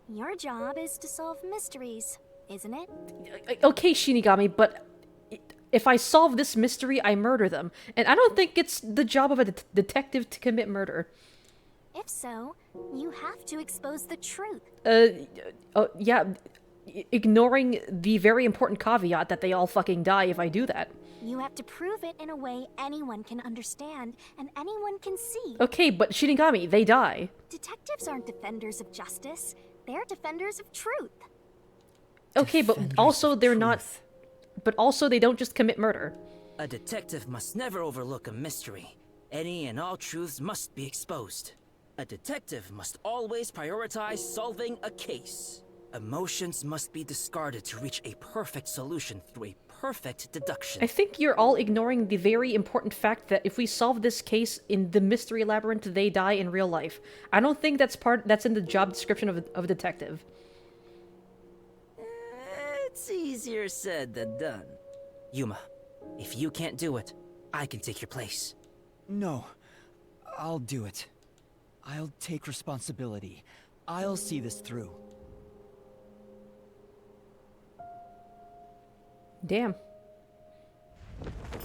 Your job is to solve mysteries, isn't it? Okay, Shinigami, but if I solve this mystery, I murder them. And I don't think it's the job of a detective to commit murder. If so, you have to expose the truth. Yeah, ignoring the very important caveat that they all fucking die if I do that. You have to prove it in a way anyone can understand and anyone can see. Okay, but Shinigami, they die. Detectives aren't defenders of justice. They're defenders of truth. Okay, but Defenders also of they're not... truth. But also they don't just commit murder. A detective must never overlook a mystery. Any and all truths must be exposed. A detective must always prioritize solving a case. Emotions must be discarded to reach a perfect solution through a perfect deduction. I think you're all ignoring the very important fact that if we solve this case in the mystery labyrinth, they die in real life. I don't think that's in the job description of a detective. It's easier said than done. Yuma, if you can't do it, I can take your place. No, I'll do it. I'll take responsibility. I'll see this through. Damn.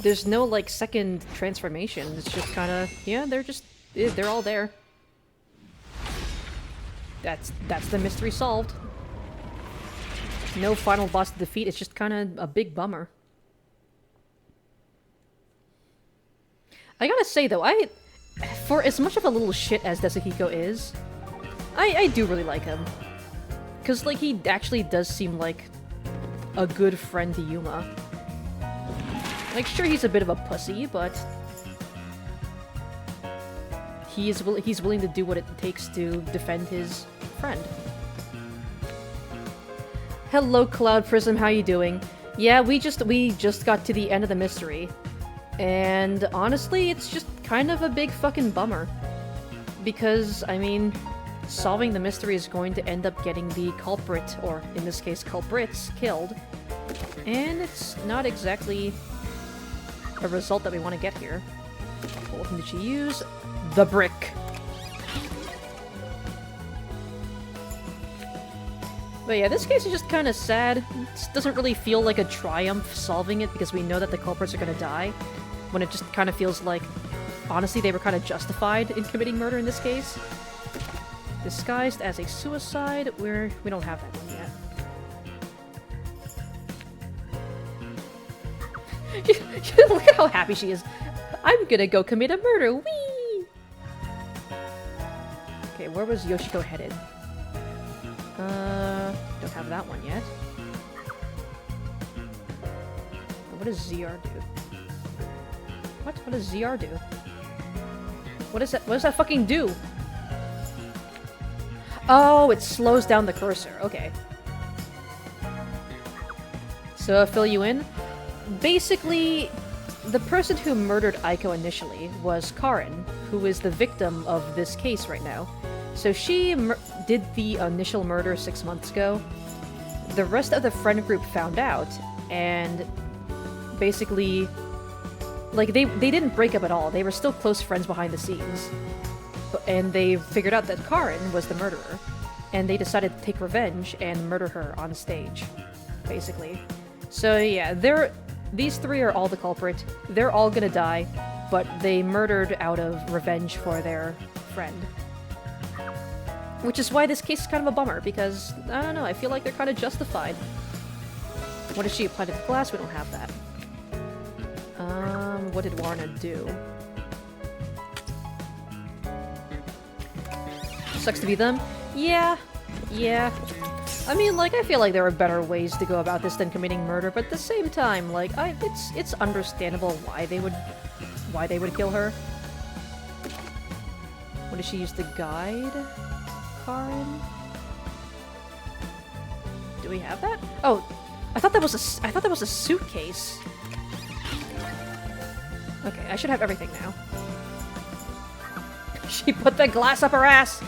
There's no, like, second transformation. It's just kind of... Yeah, they're all there. That's the mystery solved. No final boss to defeat. It's just kind of a big bummer. I gotta say, though, for as much of a little shit as Desahiko is, I do really like him. Because, like, he actually does seem like a good friend to Yuma. Like, sure, he's a bit of a pussy, but he's willing to do what it takes to defend his friend. Hello, Cloud Prism, how you doing? Yeah, we just got to the end of the mystery. And honestly, it's just kind of a big fucking bummer. Because, I mean, solving the mystery is going to end up getting the culprit, or in this case, culprits, killed. And it's not exactly a result that we want to get here. What weapon did she use? The brick. But yeah, this case is just kind of sad. It doesn't really feel like a triumph solving it because we know that the culprits are going to die. When it just kind of feels like, honestly, they were kind of justified in committing murder in this case. Disguised as a suicide, we don't have that one yet. Look at how happy she is. I'm gonna go commit a murder. Whee! Okay, where was Yoshiko headed? Don't have that one yet. What does ZR do? What? What does ZR do? What is that? What does that fucking do? Oh, it slows down the cursor. Okay. So, I'll fill you in. Basically, the person who murdered Aiko initially was Karin, who is the victim of this case right now. So she did the initial murder 6 months ago. The rest of the friend group found out, and basically, like, they didn't break up at all. They were still close friends behind the scenes. And they figured out that Karin was the murderer, and they decided to take revenge and murder her on stage, basically. So yeah, these three are all the culprit. They're all gonna die, but they murdered out of revenge for their friend. Which is why this case is kind of a bummer, because, I don't know, I feel like they're kind of justified. What did she apply to the glass? We don't have that. What did Warner do? Sucks to be them? Yeah. I mean, like, I feel like there are better ways to go about this than committing murder, but at the same time, like, it's understandable why they would kill her. What did she use to guide Karin? Do we have that? Oh, I thought that was a suitcase. Okay, I should have everything now. She put the glass up her ass!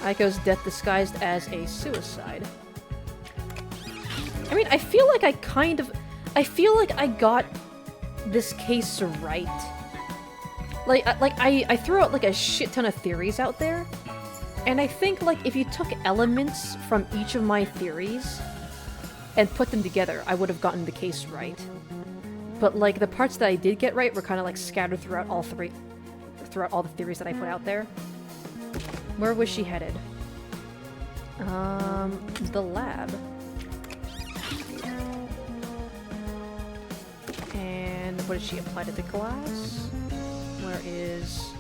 Aiko's death disguised as a suicide. I mean, I feel like I got this case right. I threw out like a shit ton of theories out there, and I think like if you took elements from each of my theories and put them together, I would have gotten the case right. But like the parts that I did get right were kind of like scattered throughout all the theories that I put out there. Where was she headed? The lab. And what did she apply to the glass? Where is...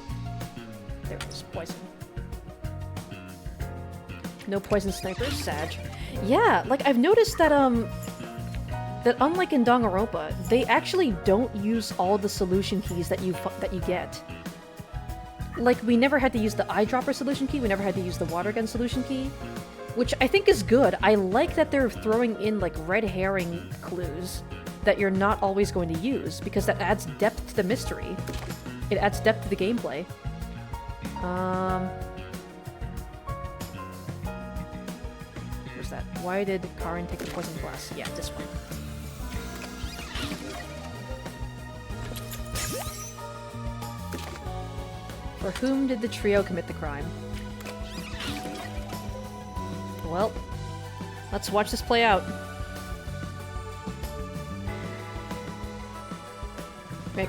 There it is. Poison. No poison snipers? Sag. Yeah, like I've noticed that, that unlike in Danganronpa, they actually don't use all the solution keys that you get. Like, we never had to use the eyedropper solution key, we never had to use the water gun solution key, which I think is good. I like that they're throwing in, like, red herring clues that you're not always going to use, because that adds depth to the mystery. It adds depth to the gameplay. Where's that? Why did Karin take the poison glass? Yeah, this one. For whom did the trio commit the crime? Well, let's watch this play out. Man,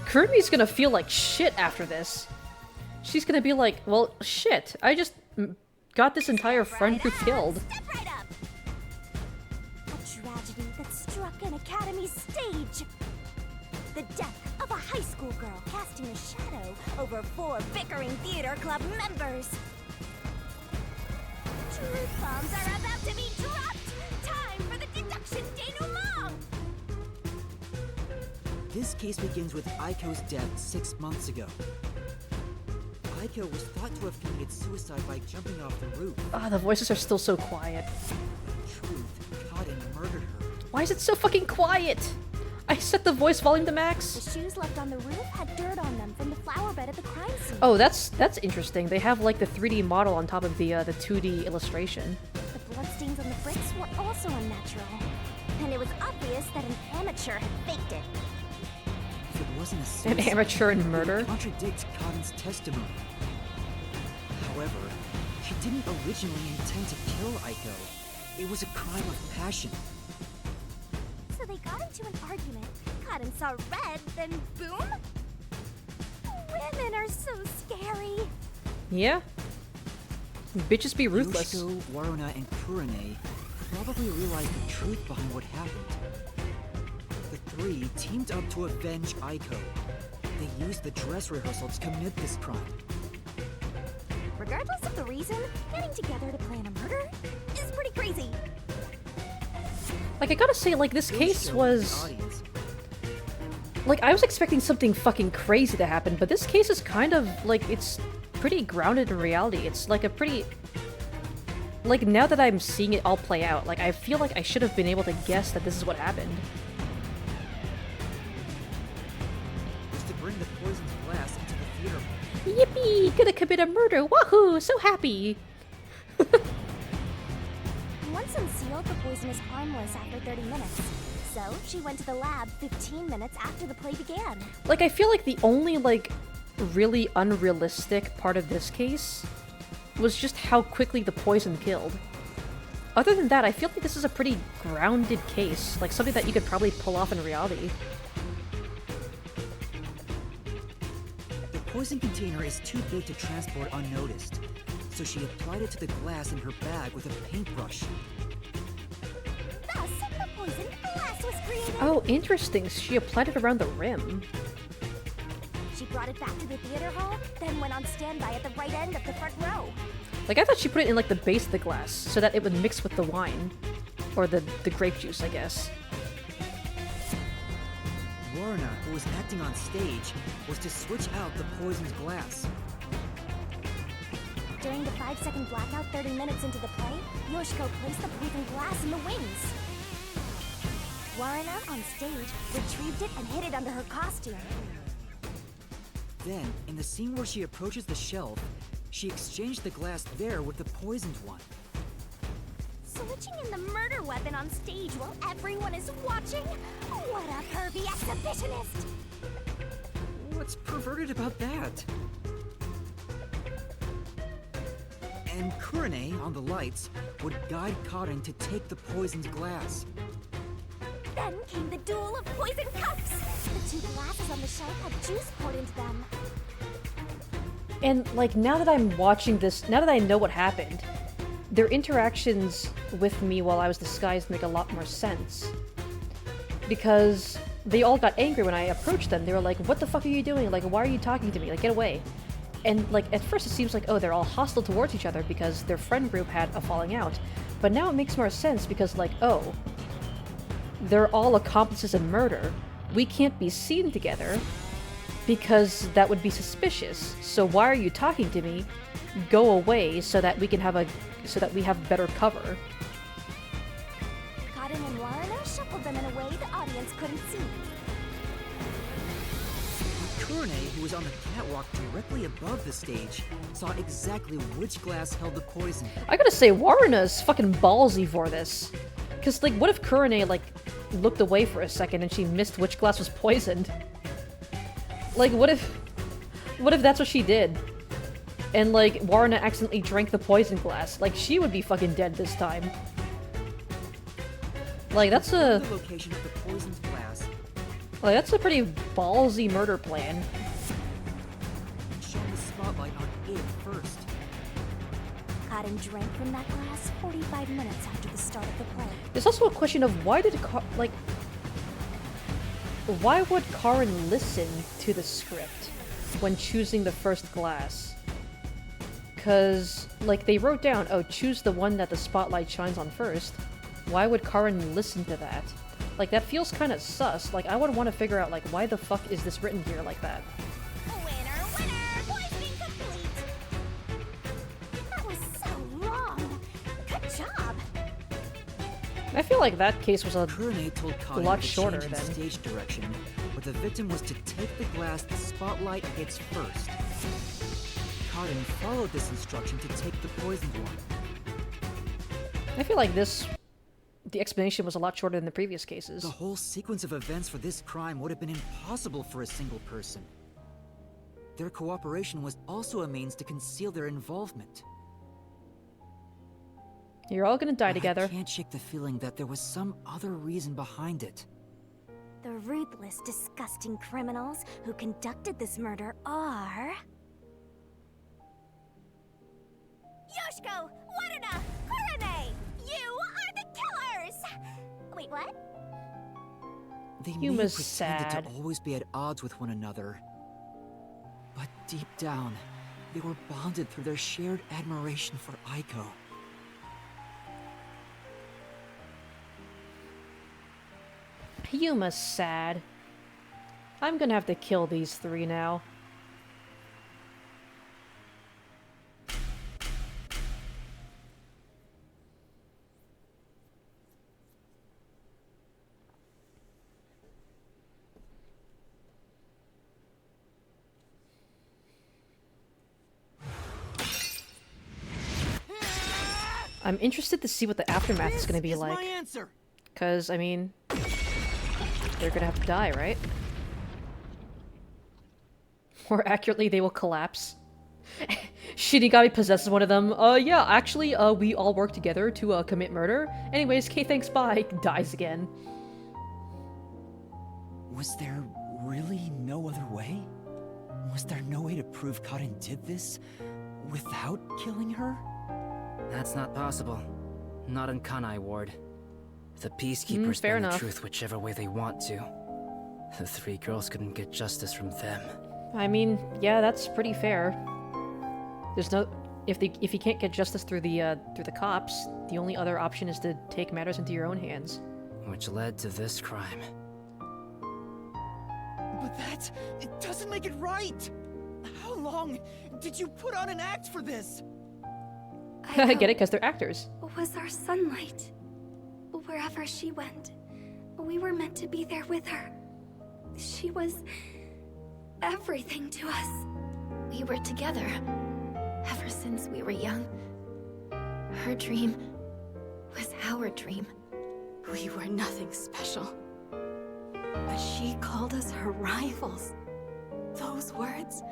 Kurumi's gonna feel like shit after this. She's gonna be like, well, shit, I just got this entire friend group killed. Step right up. A tragedy that struck an academy stage. The death of a high school girl casting a shadow over 4 bickering theater club members. Truth bombs are about to be dropped! Time for the deduction denouement! This case begins with Aiko's death 6 months ago. Aiko was thought to have committed suicide by jumping off the roof. Ah, the voices are still so quiet. Truth caught and murdered her. Why is it so fucking quiet? I set the voice volume to The max. shoes left on the roof had dirt on them from the flower bed at the crime scene. Oh, that's interesting. They have like the 3D model on top of the 2D illustration. The bloodstains on the bricks were also unnatural. And it was obvious that an amateur had faked it. If it wasn't a An suicide, amateur in it murder. contradicts Karin's testimony. However, she didn't originally intend to kill Aiko. It was a crime of passion. So they got into an argument, Karin saw red, then boom? Women are so scary. Yeah. Bitches be ruthless. Yoshiko, Waruna, and Kurane probably realized the truth behind what happened. The three teamed up to avenge Aiko. they used the dress rehearsal to commit this crime. Regardless of the reason, getting together to plan a murder is pretty crazy. Like, I gotta say, like, this Those case show the was... audience. Like, I was expecting something fucking crazy to happen, but this case is kind of, like, it's pretty grounded in reality. It's, like, a pretty... Like, now that I'm seeing it all play out, like, I feel like I should have been able to guess that this is what happened. Was to bring the poisoned glass into the theater. Yippee! Gonna commit a murder! Wahoo! So happy! Once unsealed, the poison is harmless after 30 minutes. So, she went to the lab 15 minutes after the play began. Like, I feel like the only, like, really unrealistic part of this case was just how quickly the poison killed. Other than that, I feel like this is a pretty grounded case, like something that you could probably pull off in reality. The poison container is too big to transport unnoticed, so she applied it to the glass in her bag with a paintbrush. Thus, the poisoned glass was created. Oh, interesting. She applied it around the rim. She brought it back to the theater hall, then went on standby at the right end of the front row. Like, I thought she put it in, like, the base of the glass, so that it would mix with the wine. Or the grape juice, I guess. Warner, who was acting on stage, was to switch out the poisoned glass. During the 5-second blackout 30 minutes into the play, Yoshiko placed the poisoned glass in the wings. Warren, on stage, retrieved it and hid it under her costume. Then, in the scene where she approaches the shelf, she exchanged the glass there with the poisoned one. Switching in the murder weapon on stage while everyone is watching? What a pervy exhibitionist! What's perverted about that? And Kurane, on the lights, would guide Karin to take the poisoned glass. Then came the duel of poison cups! The two glasses on the shelf had juice poured into them. And, like, now that I'm watching this, now that I know what happened, their interactions with me while I was disguised make a lot more sense. Because they all got angry when I approached them. They were like, what the fuck are you doing? Like, why are you talking to me? Like, get away. And, like, at first it seems like, oh, they're all hostile towards each other because their friend group had a falling out. But now it makes more sense because, like, oh, they're all accomplices in murder. We can't be seen together because that would be suspicious. So why are you talking to me? Go away so that we can have we have better cover. Karin and Warren shuffled them in a way the audience couldn't see. Kurane, who was on the catwalk directly above the stage, saw exactly which glass held the poison. I gotta say, Warrena's fucking ballsy for this. Cause, like, what if Kurane, like, looked away for a second and she missed which glass was poisoned? Like, what if that's what she did? And, like, Warrena accidentally drank the poison glass. Like, she would be fucking dead this time. Like, that's a... The location of the poisoned glass. Like, that's a pretty ballsy murder plan. And shone the spotlight on it first. Karin drank from that glass 45 minutes after the start of the play. There's also a question of why why would Karin listen to the script when choosing the first glass? Because, like, they wrote down, oh, choose the one that the spotlight shines on first. Why would Karin listen to that? Like, that feels kind of sus. Like, I would want to figure out, like, why the fuck is this written here like that? Winner, winner! Poisoning complete! That was so wrong! Good job! I feel like that case was a Kurane told Karin lot to shorter change in then. stage direction, but the victim was to take the glass the spotlight hits first. Karin followed this instruction to take the poisoned one. I feel like the explanation was a lot shorter than the previous cases. The whole sequence of events for this crime would have been impossible for a single person. Their cooperation was also a means to conceal their involvement. You're all gonna die together. I can't shake the feeling that there was some other reason behind it. The ruthless, disgusting criminals who conducted this murder are... Yoshiko! Warena! Kurane! You are the killers! Wait, what? They You may have was pretended sad. to always be at odds with one another, Deep down, they were bonded through their shared admiration for Aiko. Yuma's sad. I'm gonna have to kill these three now. I'm interested to see what the aftermath is gonna be like. My answer. Because, I mean, they're gonna have to die, right? More accurately, they will collapse. Shinigami possesses one of them. Yeah, actually, we all work together to, commit murder. Anyways, K, thanks, bye. Dies again. Was there really no other way? Was there no way to prove Karen did this without killing her? That's not possible. Not in Kanai Ward. The Peacekeepers fair bring the enough. truth whichever way they want to. The three girls couldn't get justice from them. I mean, yeah, that's pretty fair. There's no... If you can't get justice through the cops, the only other option is to take matters into your own hands. Which led to this crime. But it doesn't make it right! How long did you put on an act for this? I get it, because they're actors. Was our sunlight. Wherever she went, we were meant to be there with her. She was everything to us. We were together ever since we were young. Her dream was our dream. We were nothing special. But she called us her rivals. Those words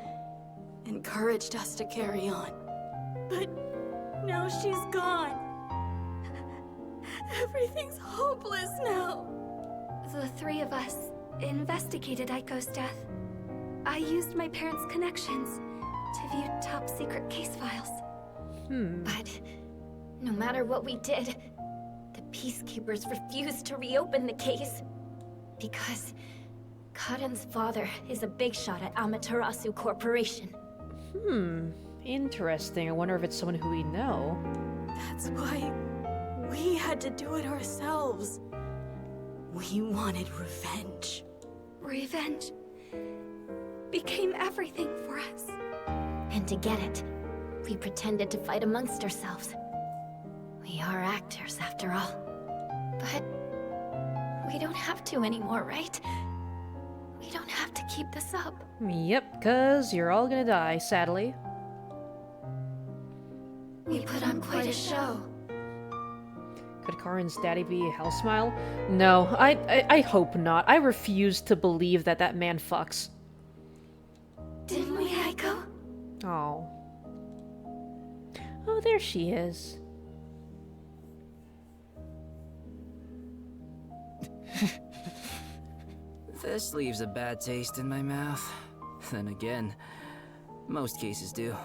encouraged us to carry on. But now she's gone. Everything's hopeless now. The three of us investigated Aiko's death. I used my parents' connections to view top-secret case files. But no matter what we did, the Peacekeepers refused to reopen the case. Because Karen's father is a big shot at Amaterasu Corporation. Interesting. I wonder if it's someone who we know. That's why we had to do it ourselves. We wanted revenge. Revenge became everything for us. And to get it, we pretended to fight amongst ourselves. We are actors, after all. But we don't have to anymore, right? We don't have to keep this up. Yep, because you're all gonna die, sadly. We put on quite a show. Could Karen's daddy be Hell Smile? No, I hope not. I refuse to believe that that man fucks. Didn't we, Aiko? Oh. Oh, there she is. This leaves a bad taste in my mouth. Then again, most cases do.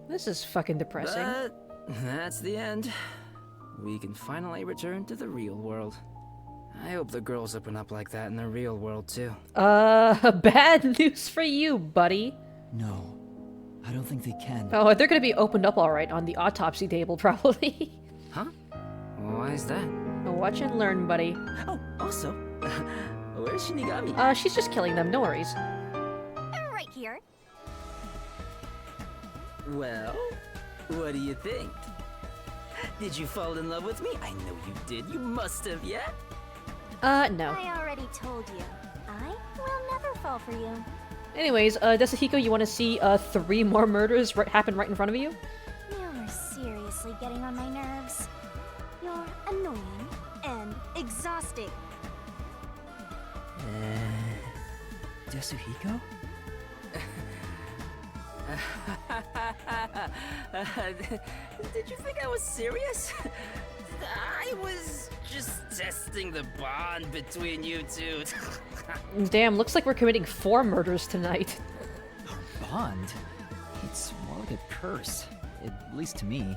This is fucking depressing. But that's the end. We can finally return to the real world. I hope the girls open up like that in the real world too. Bad news for you, buddy. No, I don't think they can. Oh, they're gonna be opened up alright on the autopsy table, probably. Huh? Why is that? Watch and learn, buddy. Oh, also, where's Shinigami? She's just killing them, no worries. Right here. Well, what do you think? Did you fall in love with me? I know you did. You must have, yeah? No. I already told you. I will never fall for you. Anyways, Desahiko, you want to see 3 more murders happen right in front of you? You're seriously getting on my nerves. You're annoying and exhausting. Yasuhiko? Did you think I was serious? I was just testing the bond between you two. Damn, looks like we're committing 4 murders tonight. Our bond? It's more like a curse, at least to me.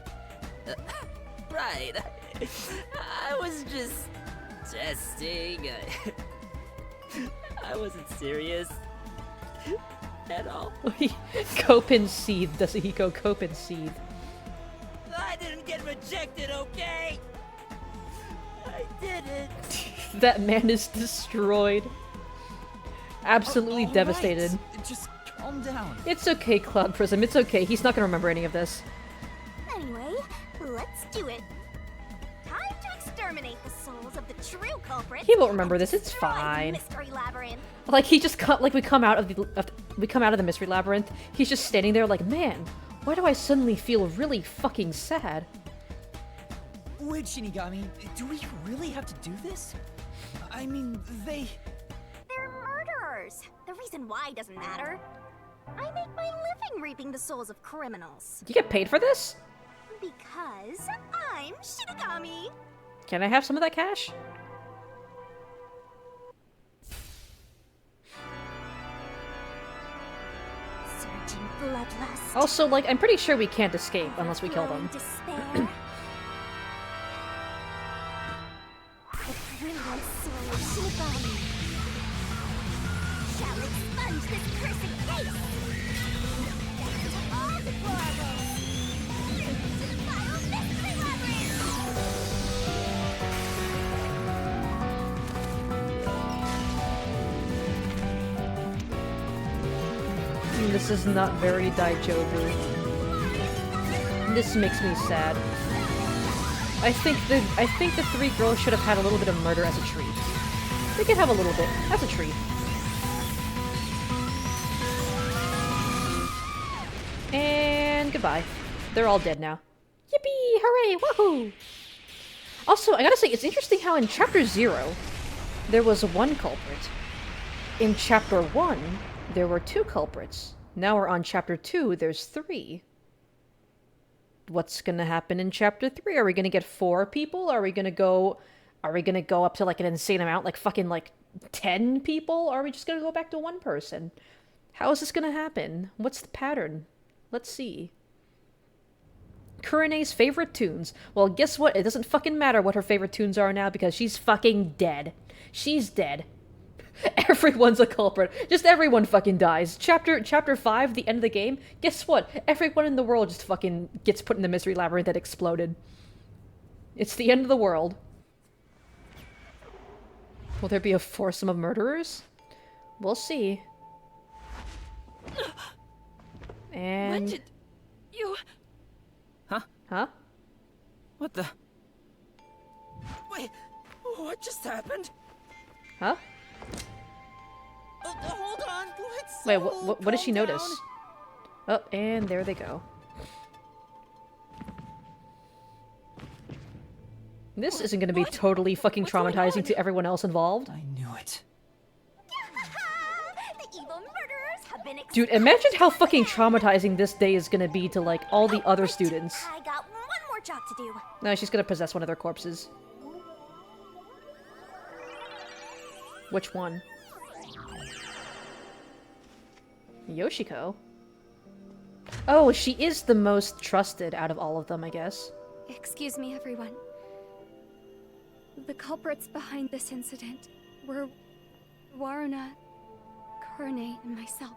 Right. I was just testing. I wasn't serious. at all. Cope and seethe, Dasuhiko. Cope and seethe. I didn't get rejected, okay? I didn't. That man is destroyed. Absolutely All devastated. right. Just calm down. It's okay, Cloud Prism. It's okay. He's not gonna remember any of this. Anyway, let's do it. Time to exterminate the souls of the true culprits. He won't remember this. and It's destroy the fine. Mystery labyrinth. Like we come out of the mystery labyrinth. He's just standing there like, man, why do I suddenly feel really fucking sad? Wait, Shinigami, do we really have to do this? I mean, They're murderers. The reason why doesn't matter. I make my living reaping the souls of criminals. You get paid for this? Because I'm Shinigami. Can I have some of that cash? Surging bloodlust. Also, like, I'm pretty sure we can't escape unless we kill them. Despair. The brilliant soul of Shinigami shall expunge this cursed case. Death to all deplorables. Defile mystery labyrinth. This is not very Daijobu. This makes me sad. I think the three girls should have had a little bit of murder as a treat. They could have a little bit as a treat. And goodbye. They're all dead now. Yippee! Hooray! Woohoo! Also, I gotta say, it's interesting how in Chapter 0, there was one culprit. In Chapter 1, there were 2 culprits. Now we're on Chapter 2, there's 3. What's gonna happen in Chapter 3? Are we gonna get 4 people? Are we gonna go up to like an insane amount, like fucking like 10 people? Or are we just gonna go back to 1 person? How is this gonna happen? What's the pattern? Let's see. Kurene's favorite tunes. Well, guess what? It doesn't fucking matter what her favorite tunes are now because she's fucking dead. She's dead. Everyone's a culprit. Just everyone fucking dies. Chapter 5, the end of the game. Guess what? Everyone in the world just fucking gets put in the mystery labyrinth that exploded. It's the end of the world. Will there be a foursome of murderers? We'll see. And... When did you... Huh? What the... Wait, what just happened? Huh? Hold on, let's... Wait, what does she notice? Oh, and there they go. This isn't gonna be totally fucking traumatizing to everyone else involved. I knew it. The evil murderers have been Dude, imagine how fucking traumatizing this day is gonna be to, like, all the other students. I got one more job to do. No, she's gonna possess one of their corpses. Which one? Yoshiko? Oh, she is the most trusted out of all of them, I guess. Excuse me, everyone. The culprits behind this incident were Waruna, Kurene, and myself.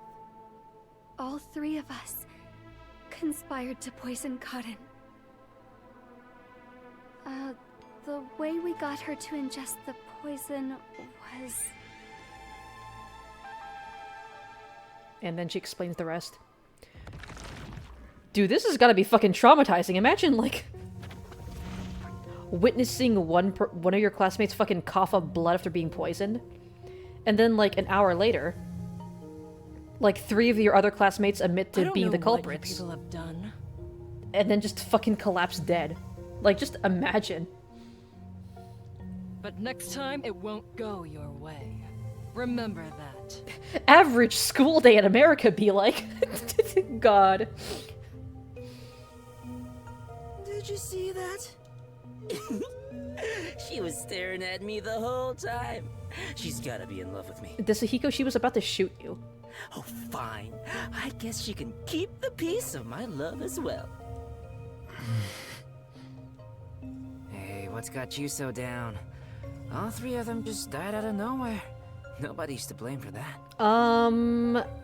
All 3 of us conspired to poison Karin. The way we got her to ingest the poison was... And then she explains the rest. Dude, this has gotta be fucking traumatizing. Imagine, like, witnessing one of your classmates fucking cough up blood after being poisoned. And then, like, an hour later, like, 3 of your other classmates admit to being the culprits. What you people have done. And then just fucking collapse dead. Like, just imagine. But next time, it won't go your way. Remember that. Average school day in America be like. God. Did you see that? She was staring at me the whole time. She's gotta be in love with me. Dasuhiko, she was about to shoot you. Oh, fine. I guess she can keep the peace of my love as well. Hey, what's got you so down? All 3 of them just died out of nowhere. Nobody's to blame for that.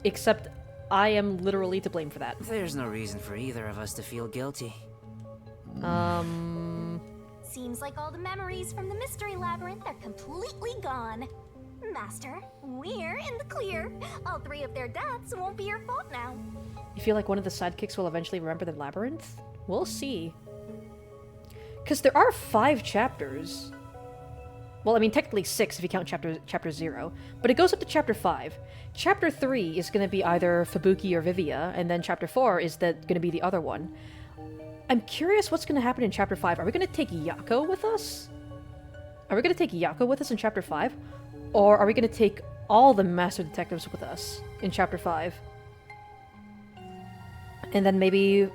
Except I am literally to blame for that. There's no reason for either of us to feel guilty. Seems like all the memories from the Mystery Labyrinth are completely gone. Master, we're in the clear. All 3 of their deaths won't be your fault now. You feel like one of the sidekicks will eventually remember the labyrinth? We'll see. Because there are 5 chapters. Well, I mean, technically 6 if you count chapter 0. But it goes up to chapter 5. Chapter 3 is going to be either Fubuki or Vivia, and then chapter 4 is going to be the other one. I'm curious what's going to happen in chapter 5. Are we going to take Yako with us? Are we going to take Yako with us in chapter 5? Or are we going to take all the Master Detectives with us in chapter 5? And then maybe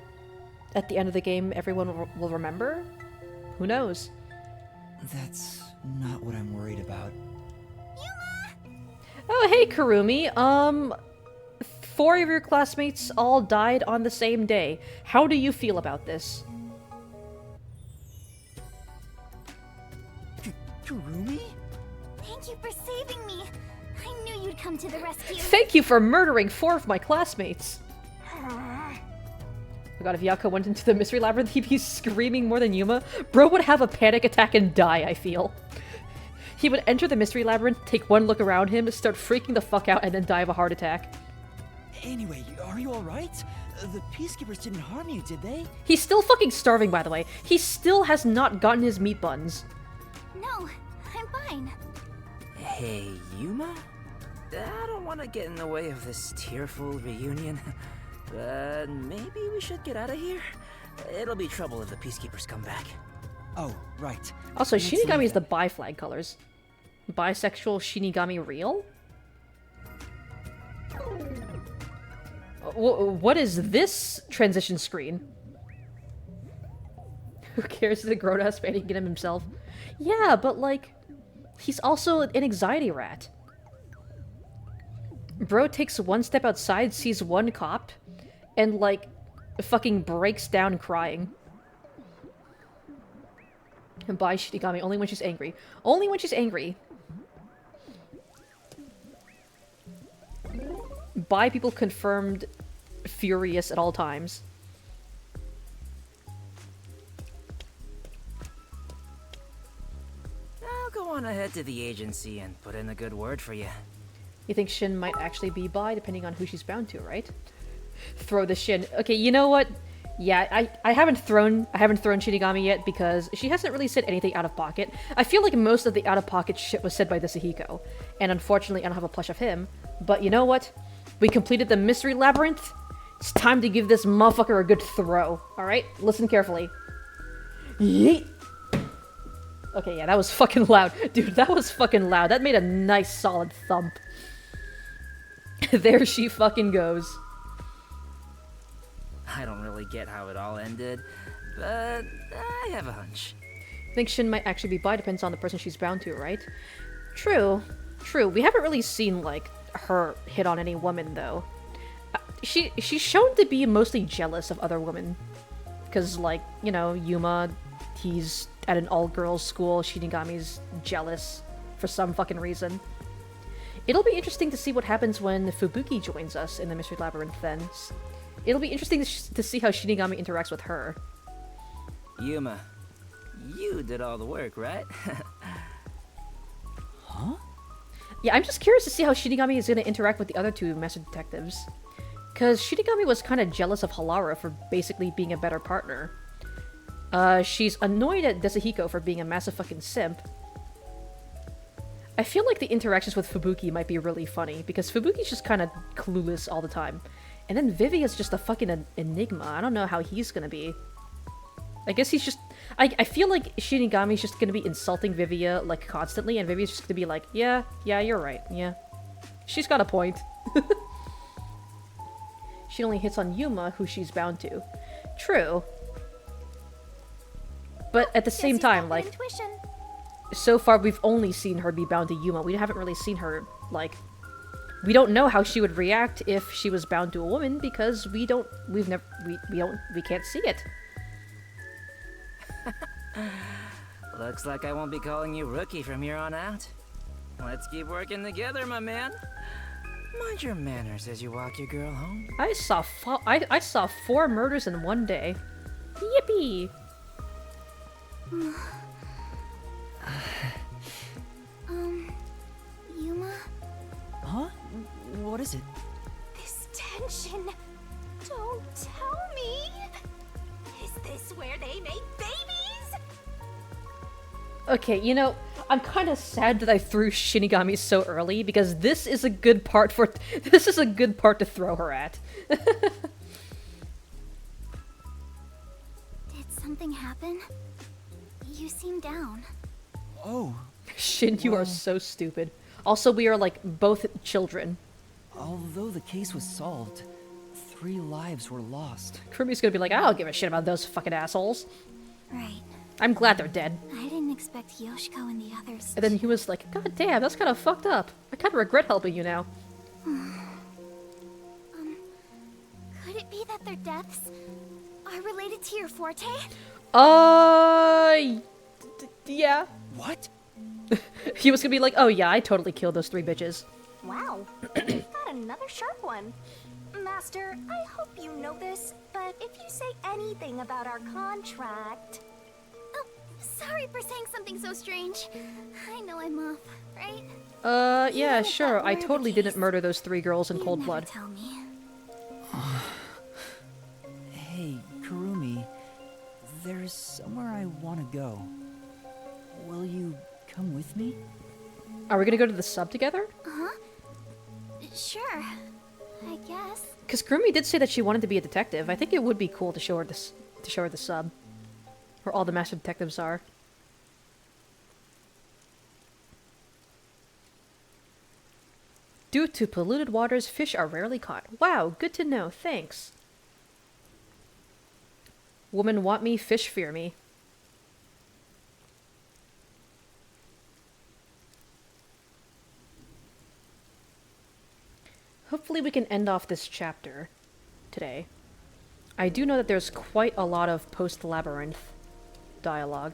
at the end of the game everyone will remember? Who knows? That's not what I'm worried about. Oh, hey, Kurumi. 4 of your classmates all died on the same day. How do you feel about this? Kurumi? Thank you for saving me. I knew you'd come to the rescue. Thank you for murdering 4 of my classmates. Oh god, if Yako went into the Mystery Labyrinth, he'd be screaming more than Yuma. Bro would have a panic attack and die, I feel. He would enter the Mystery Labyrinth, take one look around him, start freaking the fuck out, and then die of a heart attack. Anyway, are you alright? The Peacekeepers didn't harm you, did they? He's still fucking starving, by the way. He still has not gotten his meat buns. No, I'm fine. Hey, Yuma? I don't want to get in the way of this tearful reunion, but maybe we should get out of here. It'll be trouble if the Peacekeepers come back. Oh, right. Also, Let's Shinigami leave is the bi flag colors. Bisexual Shinigami real? What is this transition screen? Who cares if the grown-ass man can get him himself? Yeah, but like, he's also an anxiety rat. Bro takes one step outside, sees one cop, and like, fucking breaks down crying. And by Shinigami, only when she's angry. Only when she's angry. Bi people confirmed furious at all times. I'll go on ahead to the agency and put in a good word for you. You think Shin might actually be bi, depending on who she's bound to, right? Throw the Shin. Okay, you know what? Yeah, I haven't thrown Shinigami yet because she hasn't really said anything out of pocket. I feel like most of the out of pocket shit was said by the Sahiko, and unfortunately I don't have a plush of him. But you know what? We completed the Mystery Labyrinth. It's time to give this motherfucker a good throw. Alright? Listen carefully. Yeet! Okay, yeah, that was fucking loud. Dude, that was fucking loud. That made a nice solid thump. There she fucking goes. I don't really get how it all ended, but I have a hunch. I think Shin might actually be bi, depends on the person she's bound to, right? True. True. We haven't really seen, like, her hit on any woman, though. She's shown to be mostly jealous of other women. Because, like, you know, Yuma, he's at an all-girls school, Shinigami's jealous for some fucking reason. It'll be interesting to see what happens when Fubuki joins us in the Mystery Labyrinth, then. It'll be interesting to see how Shinigami interacts with her. Yuma, you did all the work, right? Huh? Yeah, I'm just curious to see how Shinigami is going to interact with the other 2 Master Detectives. Because Shinigami was kind of jealous of Halara for basically being a better partner. She's annoyed at Desahiko for being a massive fucking simp. I feel like the interactions with Fubuki might be really funny, because Fubuki's just kind of clueless all the time. And then Vivi is just a fucking enigma. I don't know how he's gonna be. I guess he's just... I feel like Shinigami's just gonna be insulting Vivia, like, constantly, and Vivia's just gonna be like, yeah, you're right, yeah. She's got a point. She only hits on Yuma, who she's bound to. True. But at the same time, like... Intuition. So far, we've only seen her be bound to Yuma. We haven't really seen her, like... We don't know how she would react if she was bound to a woman, because we can't see it. Looks like I won't be calling you Rookie from here on out. Let's keep working together, my man. Mind your manners as you walk your girl home. I saw 4 murders in one day. Yippee! Yuma, Huh? What is it? this tension. Don't tell me. Is this where they make babies? Okay, you know, I'm kind of sad that I threw Shinigami so early because this is a good part to throw her at. Did something happen? You seem down. Oh, Shin, you are so stupid. Also, we are like both children. although the case was solved, 3 lives were lost. Kurumi's gonna be like, I don't give a shit about those fucking assholes. Right. I'm glad they're dead. I didn't expect Yoshiko and the others. And then he was like, God damn, that's kind of fucked up. I kind of regret helping you now. Could it be that their deaths are related to your forte? Yeah. What? He was gonna be like, oh yeah, I totally killed those 3 bitches. Wow, you've got another sharp one. Master, I hope you know this, but if you say anything about our contract... Oh, sorry for saying something so strange. I know I'm off, right? Yeah, if sure. that I were the totally didn't case, murder those 3 girls in You'd cold never blood. tell me. Hey, Kurumi. There's somewhere I want to go. Will you come with me? Are we gonna go to the sub together? Sure, I guess. Because Kurumi did say that she wanted to be a detective. I think it would be cool to show her this, to show her the sub, where all the master detectives are. Due to polluted waters, fish are rarely caught. Wow, good to know. Thanks. Woman want me, fish fear me. Hopefully we can end off this chapter today. I do know that there's quite a lot of post-labyrinth dialogue.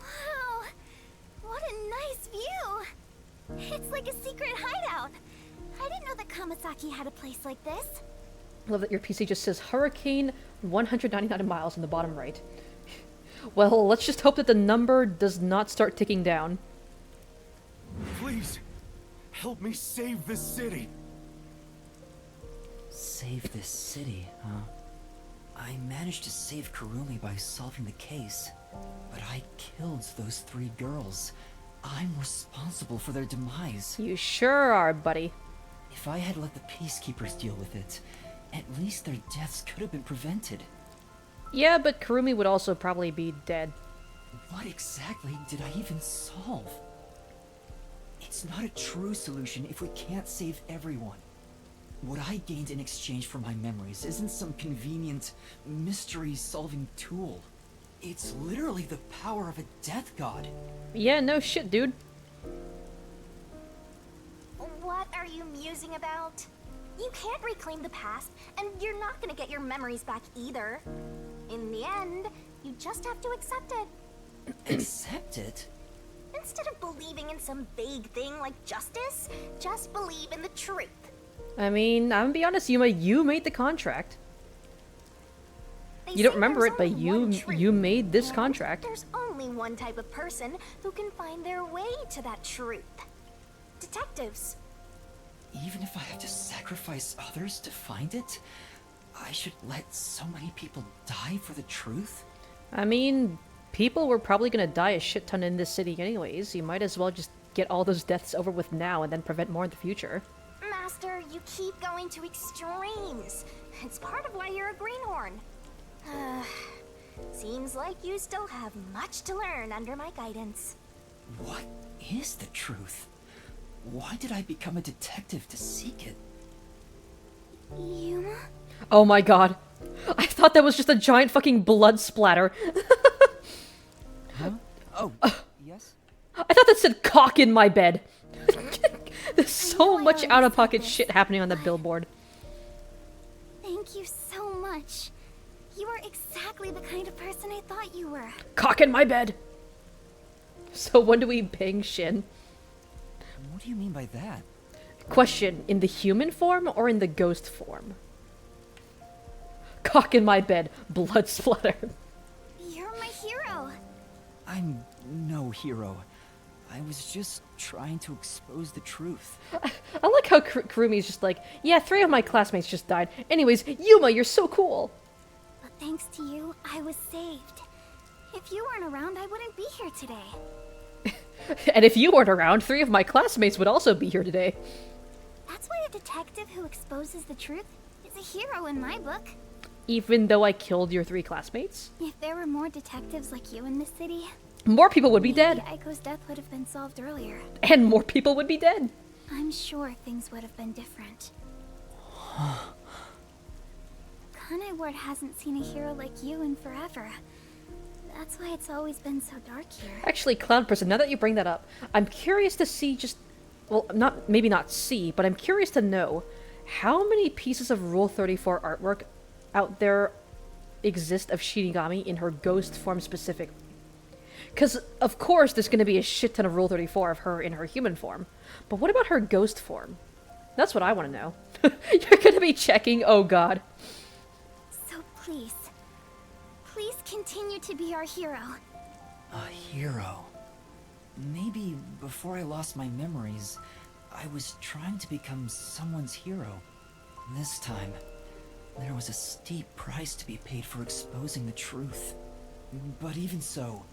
Wow, what a nice view. It's like a secret hideout. I didn't know that Kamasaki had a place like this. I love that your PC just says Hurricane 199 miles in the bottom right. Well, let's just hope that the number does not start ticking down. Please, help me save this city. Save this city, huh? I managed to save Kurumi by solving the case, but I killed those 3 girls. I'm responsible for their demise. You sure are, buddy. If I had let the peacekeepers deal with it, at least their deaths could have been prevented. Yeah, but Kurumi would also probably be dead. What exactly did I even solve? It's not a true solution if we can't save everyone. What I gained in exchange for my memories isn't some convenient, mystery-solving tool. It's literally the power of a death god. Yeah, no shit, dude. What are you musing about? You can't reclaim the past, and you're not gonna get your memories back either. In the end, you just have to accept it. Accept it? Instead of believing in some vague thing like justice, just believe in the truth. I mean, I'm gonna be honest, Yuma, you made the contract. They You don't say remember there's it, but only one truth, you made this and contract. There's only one type of person who can find their way to that truth. Detectives. Even if I have to sacrifice others to find it, I should let so many people die for the truth? I mean, people were probably gonna die a shit ton in this city anyways. You might as well just get all those deaths over with now and then prevent more in the future. Master, you keep going to extremes. It's part of why you're a greenhorn. Seems like you still have much to learn under my guidance. What is the truth? Why did I become a detective to seek it? Yuma? Oh my god. I thought that was just a giant fucking blood splatter. Huh? Oh, yes? I thought that said cock in my bed. There's so know I much already out-of-pocket said this, shit happening on the but- billboard. Thank you so much. You are exactly the kind of person I thought you were. Cock in my bed! So when do we bang Shin? What do you mean by that? Question, in the human form or in the ghost form? Cock in my bed, blood splatter. You're my hero. I'm no hero. I was just trying to expose the truth. I like how Kurumi's just like, yeah, 3 of my classmates just died. Anyways, Yuma, you're so cool. But thanks to you, I was saved. If you weren't around, I wouldn't be here today. And if you weren't around, 3 of my classmates would also be here today. That's why a detective who exposes the truth is a hero in my book. Even though I killed your 3 classmates? If there were more detectives like you in this city, More people would be maybe dead. Aiko's death would have been solved earlier. And more people would be dead. I'm sure things would have been different. Kanai Ward hasn't seen a hero like you in forever. That's why it's always been so dark here. Actually, Cloud Person, now that you bring that up, I'm curious to see just... Well, maybe not see, but I'm curious to know how many pieces of Rule 34 artwork out there exist of Shinigami in her ghost form specifically. Because, of course, there's going to be a shit ton of Rule 34 of her in her human form. But what about her ghost form? That's what I want to know. You're going to be checking? Oh, God. So please, please continue to be our hero. A hero. Maybe before I lost my memories, I was trying to become someone's hero. This time, there was a steep price to be paid for exposing the truth. But even so,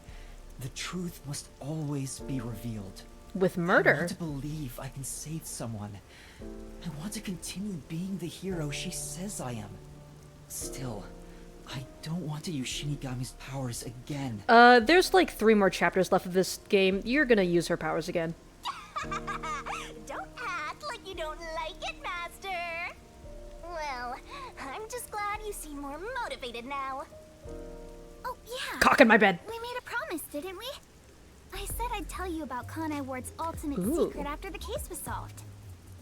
the truth must always be revealed. With I murder? want to believe I can save someone. I want to continue being the hero she says I am. Still, I don't want to use Shinigami's powers again. There's like 3 more chapters left of this game. You're gonna use her powers again. Don't act like you don't like it, Master. Well, I'm just glad you seem more motivated now. Oh, yeah. Cock in my bed. We made a promise, didn't we? I said I'd tell you about Kanai Ward's ultimate Ooh. secret after the case was solved.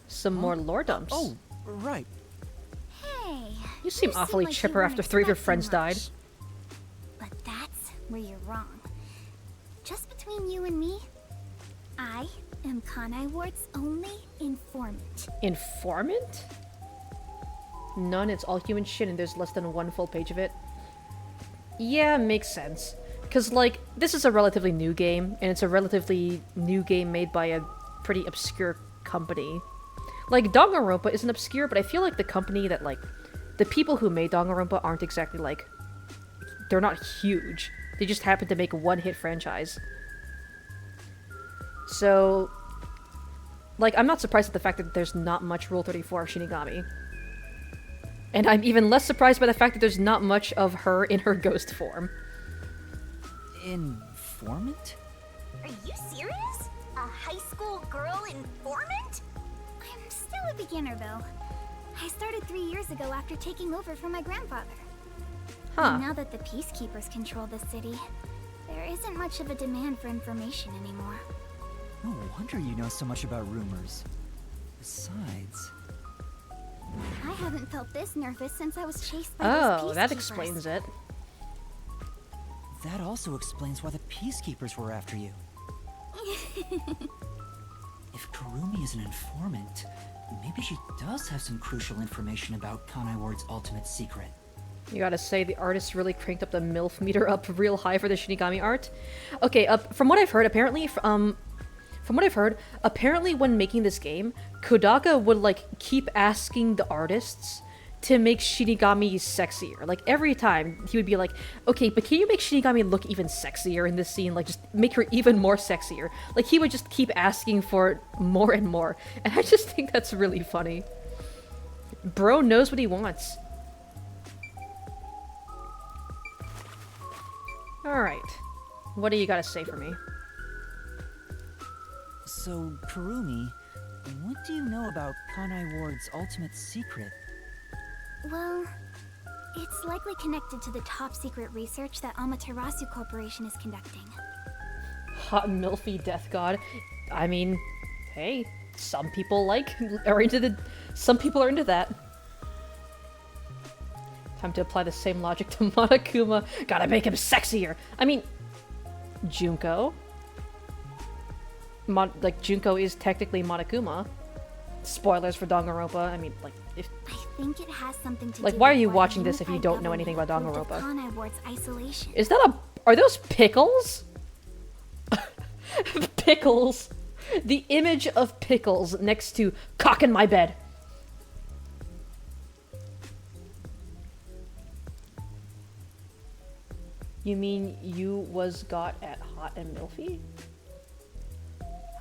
Some more lore dumps. Oh, right. Hey. You seem awfully like you chipper weren't after 3 of your expecting friends died. much. But that's where you're wrong. Just between you and me, I am Kanai Ward's only informant. Informant? None, it's all human shit and there's less than 1 full page of it. Yeah, makes sense. Because, like, this is a relatively new game, and it's a relatively new game made by a pretty obscure company. Like, Danganronpa isn't obscure, but I feel like the company that, like, the people who made Danganronpa aren't exactly, like, they're not huge. They just happen to make a one-hit franchise. So, like, I'm not surprised at the fact that there's not much Rule 34 of Shinigami. And I'm even less surprised by the fact that there's not much of her in her ghost form. Informant? Are you serious? A high school girl informant? I'm still a beginner, though. I started 3 years ago after taking over from my grandfather. Huh. And now that the Peacekeepers control the city, there isn't much of a demand for information anymore. No wonder you know so much about rumors. Besides... I haven't felt this nervous since I was chased by those Oh, that Peacekeepers. explains it. That also explains why the Peacekeepers were after you. If Kurumi is an informant, maybe she does have some crucial information about Kanai Ward's ultimate secret. You gotta say, the artist really cranked up the MILF meter up real high for the Shinigami art. Okay, from what I've heard, apparently, apparently when making this game, Kodaka would, like, keep asking the artists to make Shinigami sexier. Like, every time, he would be like, okay, but can you make Shinigami look even sexier in this scene? Like, just make her even more sexier. Like, he would just keep asking for more and more. And I just think that's really funny. Bro knows what he wants. Alright. What do you gotta say for me? So, Kurumi, what do you know about Kanai Ward's ultimate secret? Well, it's likely connected to the top secret research that Amaterasu Corporation is conducting. Hot milfy death god. I mean, hey, some people are into that. Time to apply the same logic to Monokuma. Gotta make him sexier. I mean, Junko. Junko is technically Monokuma. spoilers for Danganronpa. I mean, like, if I think it has something to Like, do why are with you why watching the this if you unified don't know anything about government approved of Danganronpa? Kanai Ward's isolation. is that are those pickles? Pickles. The image of pickles next to cock in my bed. You mean you was got at Hot and Milfy?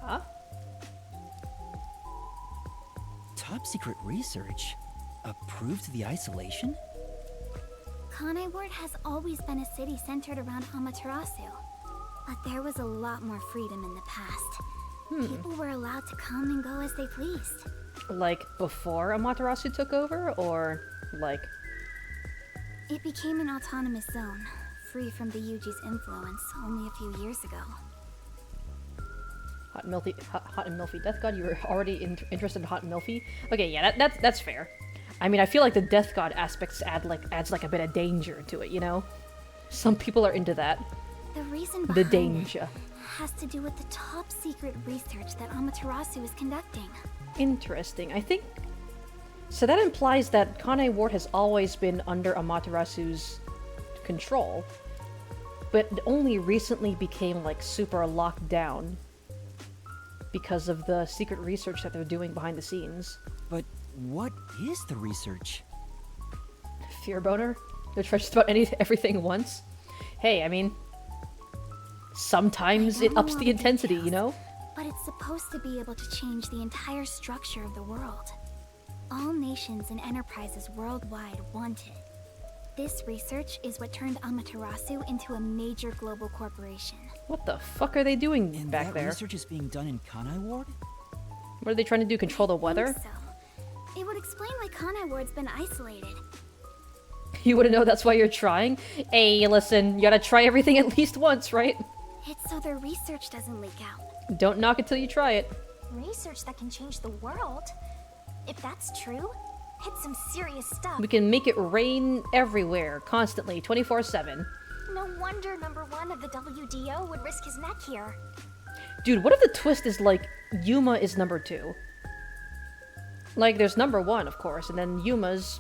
Huh? Top secret research? Approved the isolation? Kanai Ward has always been a city centered around Amaterasu. But there was a lot more freedom in the past. People were allowed to come and go as they pleased. Like, before Amaterasu took over? Or, like... It became an autonomous zone, free from the Yuji's influence only a few years ago. Hot and Milfy Death God? You were already interested in Hot and Milfy? Okay, yeah, that's fair. I mean, I feel like the Death God aspects adds like a bit of danger to it, you know? Some people are into that. The reason The behind danger. it has to do with the top secret research that Amaterasu is conducting. Interesting. I think... So that implies that Kanai Ward has always been under Amaterasu's control, but only recently became, like, super locked down because of the secret research that they're doing behind the scenes. But what is the research? Fear boner? They're trying just about everything once? Hey, I mean... Sometimes I it don't know ups all the the intensity, details. you know? But it's supposed to be able to change the entire structure of the world. All nations and enterprises worldwide want it. This research is what turned Amaterasu into a major global corporation. What the fuck are they doing And back that there? research is being done in Kanai Ward? What are they trying to do? Control the I weather? think so. It would explain why Kanai Ward's been isolated. You wanna know that's why you're trying? Hey, listen, you gotta try everything at least once, right? It's so their research doesn't leak out. Don't knock it till you try it. Research that can change the world? If that's true, it's some serious stuff. We can make it rain everywhere, constantly, 24/7. No wonder number 1 of the WDO would risk his neck here. Dude, what if the twist is like, Yuma is number 2? Like, there's number 1, of course, and then Yuma's...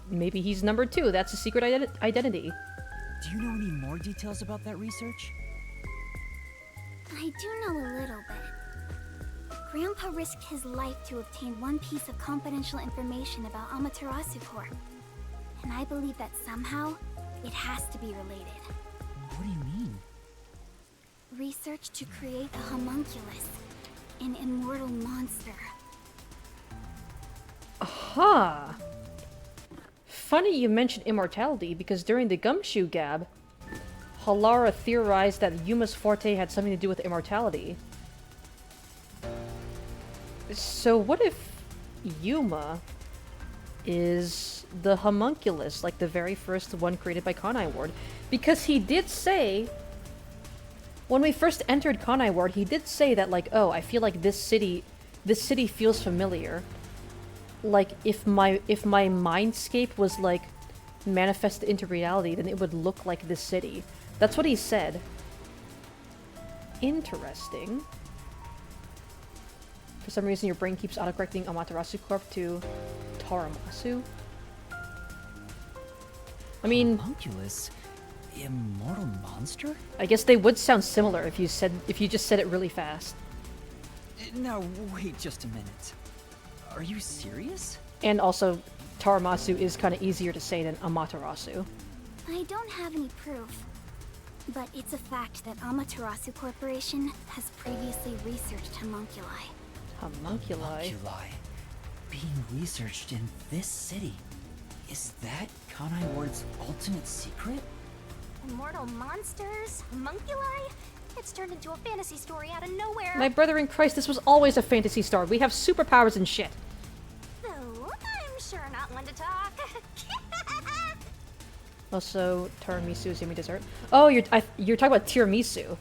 Maybe he's number 2, that's a secret identity. Do you know any more details about that research? I do know a little bit. Grandpa risked his life to obtain one piece of confidential information about Amaterasu Corp. And I believe that somehow, it has to be related. What do you mean? Research to create a homunculus, an immortal monster. Huh. Funny you mentioned immortality, because during the Gumshoe Gab, Halara theorized that Yuma's forte had something to do with immortality. So what if Yuma is the homunculus, like the very first one created by Kanai Ward? Because he did say, when we first entered Kanai Ward, he did say that, like, oh, I feel like this city feels familiar. Like, if my mindscape was, like, manifested into reality, then it would look like this city. That's what he said. Interesting. For some reason, your brain keeps autocorrecting Amaterasu Corp to Taramasu. I mean, Homunculus? Immortal monster? I guess they would sound similar if you just said it really fast. Now, wait just a minute. Are you serious? And also, Taramasu is kind of easier to say than Amaterasu. I don't have any proof, but it's a fact that Amaterasu Corporation has previously researched homunculi. Homunculi? Homunculi. Being researched in this city. Is that Kanai Ward's ultimate secret? Immortal monsters? Homunculi? It's turned into a fantasy story out of nowhere. My brother in Christ, this was always a fantasy star. We have superpowers and shit. Though, I'm sure not one to talk. Also, tiramisu is yummy dessert. Oh, you're talking about tiramisu.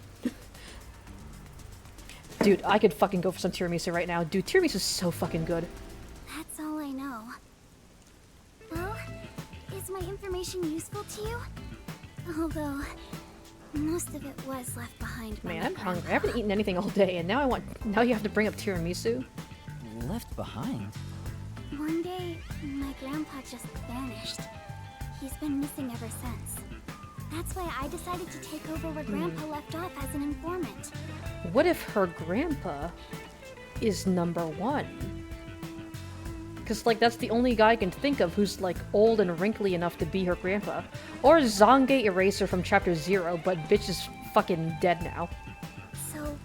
Dude, I could fucking go for some tiramisu right now. Dude, tiramisu is so fucking good. That's all I know. Well, is my information useful to you? Although, most of it was left behind by Man, my I'm hungry. I grandpa. haven't eaten anything all day, and now you have to bring up tiramisu? Left behind? One day, my grandpa just vanished. He's been missing ever since. That's why I decided to take over where Grandpa left off as an informant. What if her grandpa is number 1? Because, like, that's the only guy I can think of who's, like, old and wrinkly enough to be her grandpa. Or Zange Eraser from Chapter 0, but bitch is fucking dead now. So,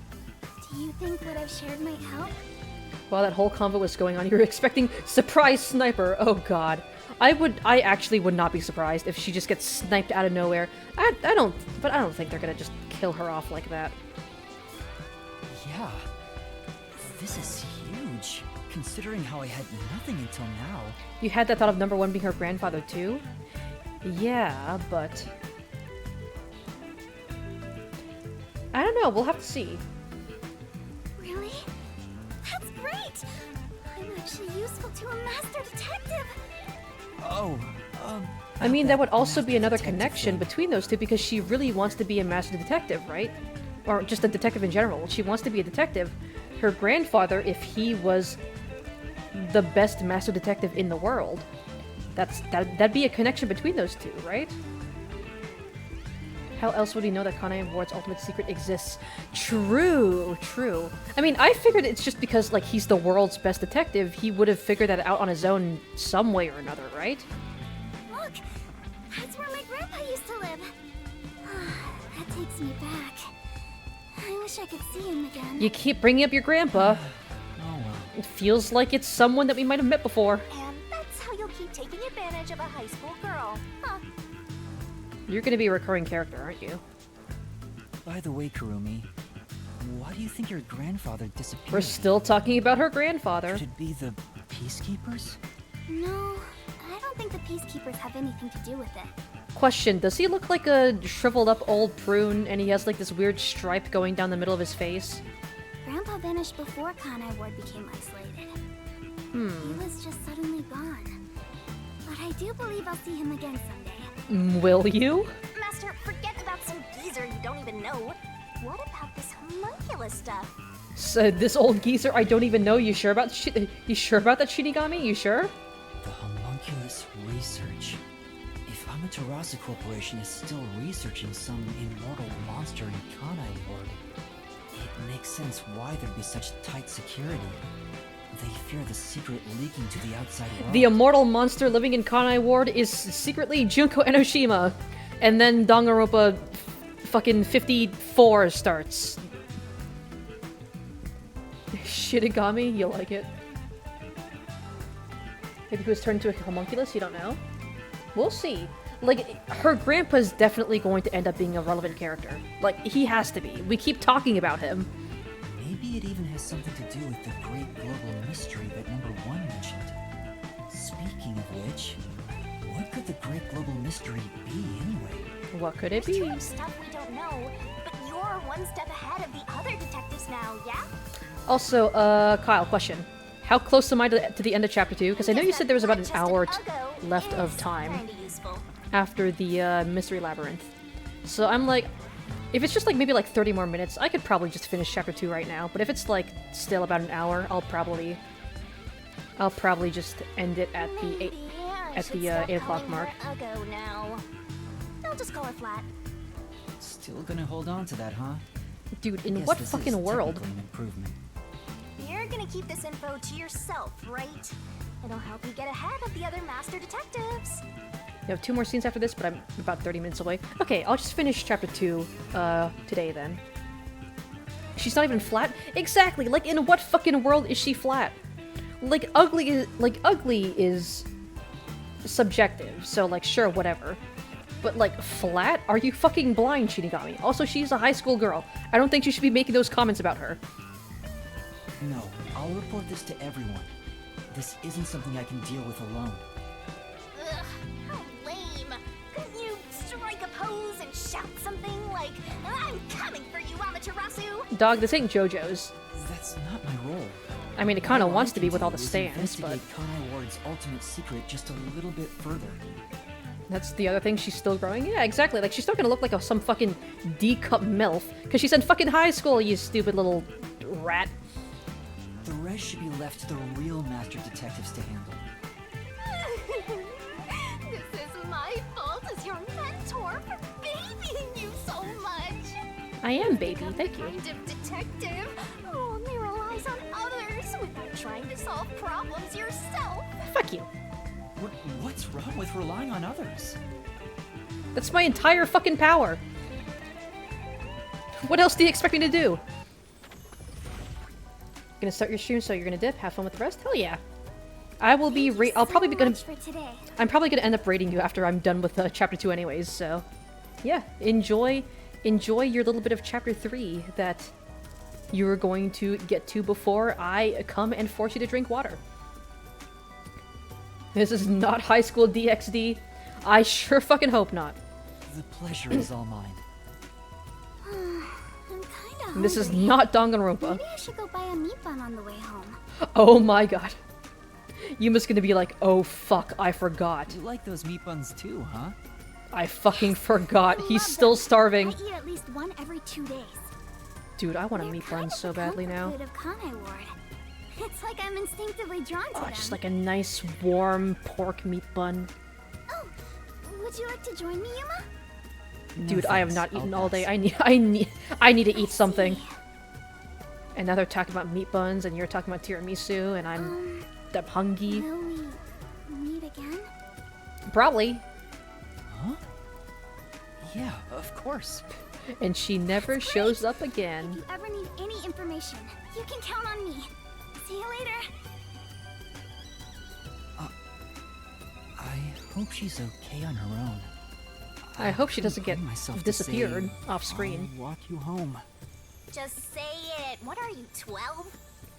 do you think what I've shared might help? While that whole convo was going on, you were expecting surprise sniper. Oh god. I actually would not be surprised if she just gets sniped out of nowhere. I don't think they're gonna just kill her off like that. Yeah. This is huge, considering how I had nothing until now. You had that thought of number 1 being her grandfather too? Yeah, but... I don't know, we'll have to see. Really? That's great! I'm actually useful to a master detective! Oh, I mean, that would also be another connection between those two because she really wants to be a master detective, right? Or just a detective in general. She wants to be a detective. Her grandfather, if he was the best master detective in the world, that'd be a connection between those two, right? How else would he know that Kanai Ward's ultimate secret exists? True, true. I mean, I figured it's just because, like, he's the world's best detective, he would have figured that out on his own some way or another, right? Look! That's where my grandpa used to live! That takes me back. I wish I could see him again. You keep bringing up your grandpa. oh well. It feels like it's someone that we might have met before. And that's how you'll keep taking advantage of a high school girl, huh? You're gonna be a recurring character, aren't you? By the way, Kurumi, why do you think your grandfather disappeared? We're still talking about her grandfather. Could it be the Peacekeepers? No, I don't think the Peacekeepers have anything to do with it. Question, does he look like a shriveled up old prune and he has like this weird stripe going down the middle of his face? Grandpa vanished before Kanai Ward became isolated. He was just suddenly gone. But I do believe I'll see him again someday. Will you? Master, forget about some geezer you don't even know. What about this homunculus stuff? So this old geezer I don't even know. You sure about you sure about that, Shinigami? You sure? The homunculus research. If Amaterasu Corporation is still researching some immortal monster in Kanai Ward, it makes sense why there'd be such tight security. They fear the secret leaking to the outside world. The immortal monster living in Kanai Ward is secretly Junko Enoshima. And then Danganronpa fucking 54 starts. Shinigami, you like it? Maybe he was turned into a homunculus, you don't know? We'll see. Like, her grandpa's definitely going to end up being a relevant character. Like, he has to be. We keep talking about him. Maybe it even has something to do with the great global mystery that number 1 mentioned. Speaking of which, what could the great global mystery be anyway? What could it There's too be? much stuff we don't know, but you're one step ahead of the other detectives now, yeah? Also, Kyle, question. How close am I to the end of Chapter 2? Because I know you said there was about an hour left of time Kinda useful. after the Mystery Labyrinth. So I'm like, if it's just like maybe like 30 more minutes, I could probably just finish Chapter 2 right now. But if it's like still about an hour, I'll probably just end it at the 8 Maybe I at should the stop 8 o'clock calling mark. her Uggo now. I'll just call her Flat. Still gonna hold on to that, huh? Dude, in Guess what this is fucking world? technically an improvement. You're gonna keep this info to yourself, right? It'll help you get ahead of the other master detectives. You have 2 more scenes after this, but I'm about 30 minutes away. Okay, I'll just finish Chapter 2 today then. She's not even flat? Exactly! Like, in what fucking world is she flat? Like, ugly is subjective, so, like, sure, whatever. But, like, flat? Are you fucking blind, Shinigami? Also, she's a high school girl. I don't think you should be making those comments about her. No, I'll report this to everyone. This isn't something I can deal with alone. Ugh, how lame. Couldn't you strike a pose and shout something like, I'm coming for you, Amaterasu? Dog, this ain't JoJo's. That's not my role. I mean, it kinda All I wants to can be with all do the is stands, but investigate Kanai Ward's ultimate secret just a little bit further. that's the other thing, she's still growing? Yeah, exactly. Like, she's not gonna look like some fucking D-cup MILF, because she's in fucking high school, you stupid little rat. The rest should be left to the real master detectives to handle. This is my fault as your mentor for babying you so much. I am baby, Become thank the you. kind of detective who only relies on others without trying to solve problems yourself. Fuck you. What's wrong with relying on others? That's my entire fucking power. What else do you expect me to do? Gonna start your stream, so you're gonna dip. Have fun with the rest. Hell yeah. I will be. I'll probably be gonna. For today. I'm probably gonna end up rating you after I'm done with chapter 2, anyways. So, yeah, enjoy your little bit of chapter 3 that you are going to get to before I come and force you to drink water. This is not High School DxD. I sure fucking hope not. The pleasure is all mine. I'm kinda hungry. This is not Danganronpa. Maybe I should go buy a meat bun on the way home. Oh my god. Yuma's gonna be like, oh fuck, I forgot. You like those meat buns too, huh? I fucking forgot. I He's love still them. starving. I eat at least one every 2 days. Dude, I want a They're meat kind bun of so the badly comfort now. food of Kanai Ward. It's like I'm instinctively drawn to Oh, them. just like a nice warm pork meat bun. Oh, would you like to join me, Yuma? Dude, No, I have thanks. not eaten I'll all day. pass. I need to eat something. See. And now they're talking about meat buns, and you're talking about tiramisu, and I'm hungry. Will we meet again? Probably. Huh? Yeah, of course. And she never That's shows great. up again. If you ever need any information, you can count on me. See you later. I hope she's okay on her own. I hope she couldn't doesn't get bring myself to disappeared say, off screen. I'll walk you home. Just say it. What are you, 12?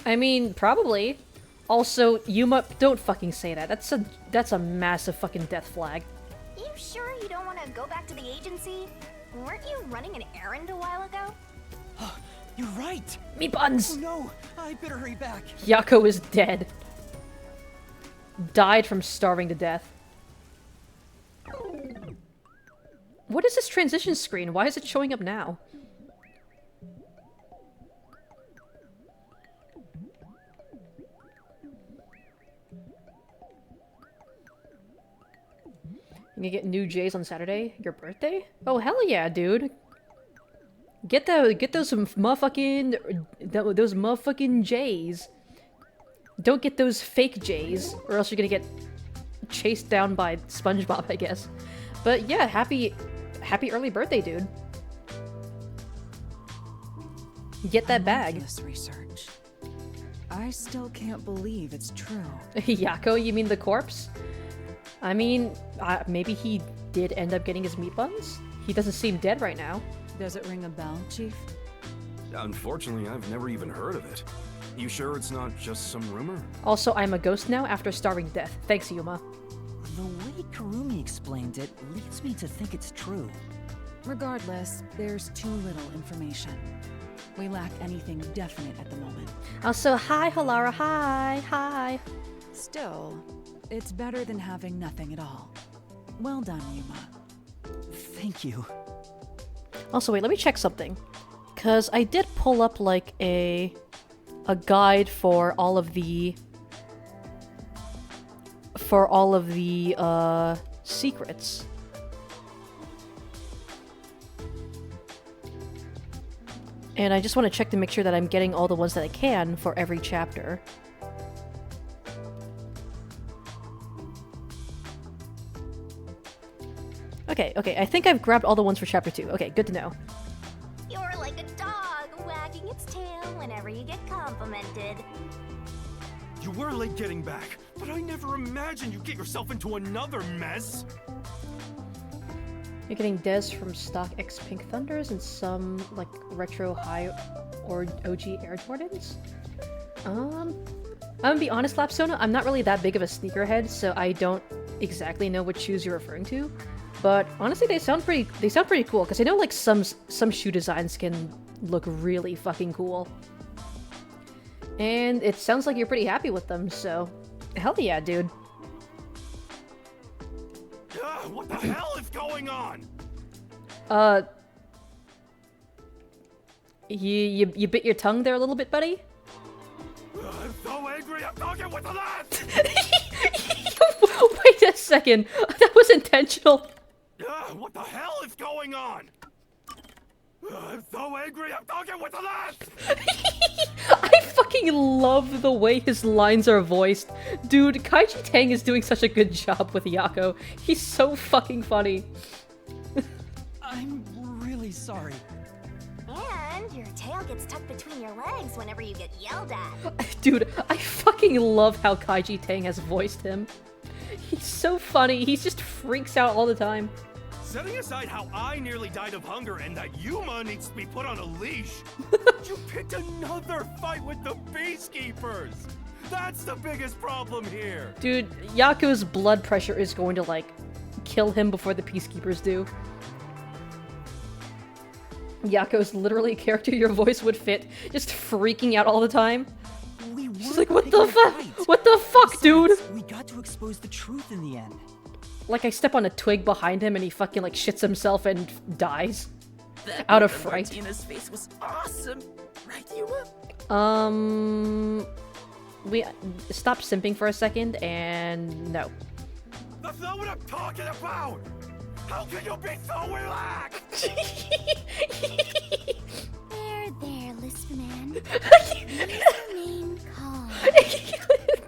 I mean, probably. Also, Yuma, don't fucking say that. That's a massive fucking death flag. You sure you don't want to go back to the agency? Weren't you running an errand a while ago? You're right! Meat buns! Oh no! I better hurry back. Yako is dead. Died from starving to death. What is this transition screen? Why is it showing up now? You can get new J's on Saturday? Your birthday? Oh hell yeah, dude! Get those motherfucking J's. Don't get those fake J's, or else you're gonna get chased down by SpongeBob, I guess. But yeah, happy early birthday, dude. Get that bag. This research. I still can't believe it's true. Yako, you mean the corpse? I mean, maybe he did end up getting his meat buns? He doesn't seem dead right now. Does it ring a bell, Chief? Unfortunately, I've never even heard of it. You sure it's not just some rumor? Also, I'm a ghost now after starving to death. Thanks, Yuma. The way Karumi explained it leads me to think it's true. Regardless, there's too little information. We lack anything definite at the moment. Also, hi, Halara, hi. Still, it's better than having nothing at all. Well done, Yuma. Thank you. Also, wait, let me check something. Because I did pull up, like, a guide for all of the... secrets. And I just want to check to make sure that I'm getting all the ones that I can for every chapter. Okay, I think I've grabbed all the ones for chapter 2. Okay, good to know. You're like a dog wagging its tail whenever you get complimented. You were late getting back, but I never imagined you'd get yourself into another mess. You're getting Des from Stock X Pink Thunders and some, like, retro high or OG Air Jordans? I'm gonna be honest, Lapsona, I'm not really that big of a sneakerhead, so I don't exactly know what shoes you're referring to. But honestly, they sound pretty cool, because I know, like, some shoe designs can look really fucking cool. And it sounds like you're pretty happy with them, so hell yeah, dude. What the hell is going on? You bit your tongue there a little bit, buddy? I've talking with the lads! Wait a second. That was intentional. What the hell is going on? I'm so angry, I'm talking with the lads! I fucking love the way his lines are voiced. Dude, Kaiji Tang is doing such a good job with Yako. He's so fucking funny. I'm really sorry. And your tail gets tucked between your legs whenever you get yelled at. Dude, I fucking love how Kaiji Tang has voiced him. He's so funny. He just freaks out all the time. Setting aside how I nearly died of hunger and that Yuma needs to be put on a leash, you picked another fight with the Peacekeepers! That's the biggest problem here! Dude, Yako's blood pressure is going to, like, kill him before the Peacekeepers do. Yako's literally a character your voice would fit, just freaking out all the time. She's like, what the fuck? What the fuck, dude? We got to expose the truth in the end. Like, I step on a twig behind him and he fucking, like, shits himself and dies. Out of fright. Martina's face was awesome, right, Yuma? We stop simping for a second, and no. That's not what I'm talking about! How can you be so relaxed? There, Lisp Man. Please remain calm.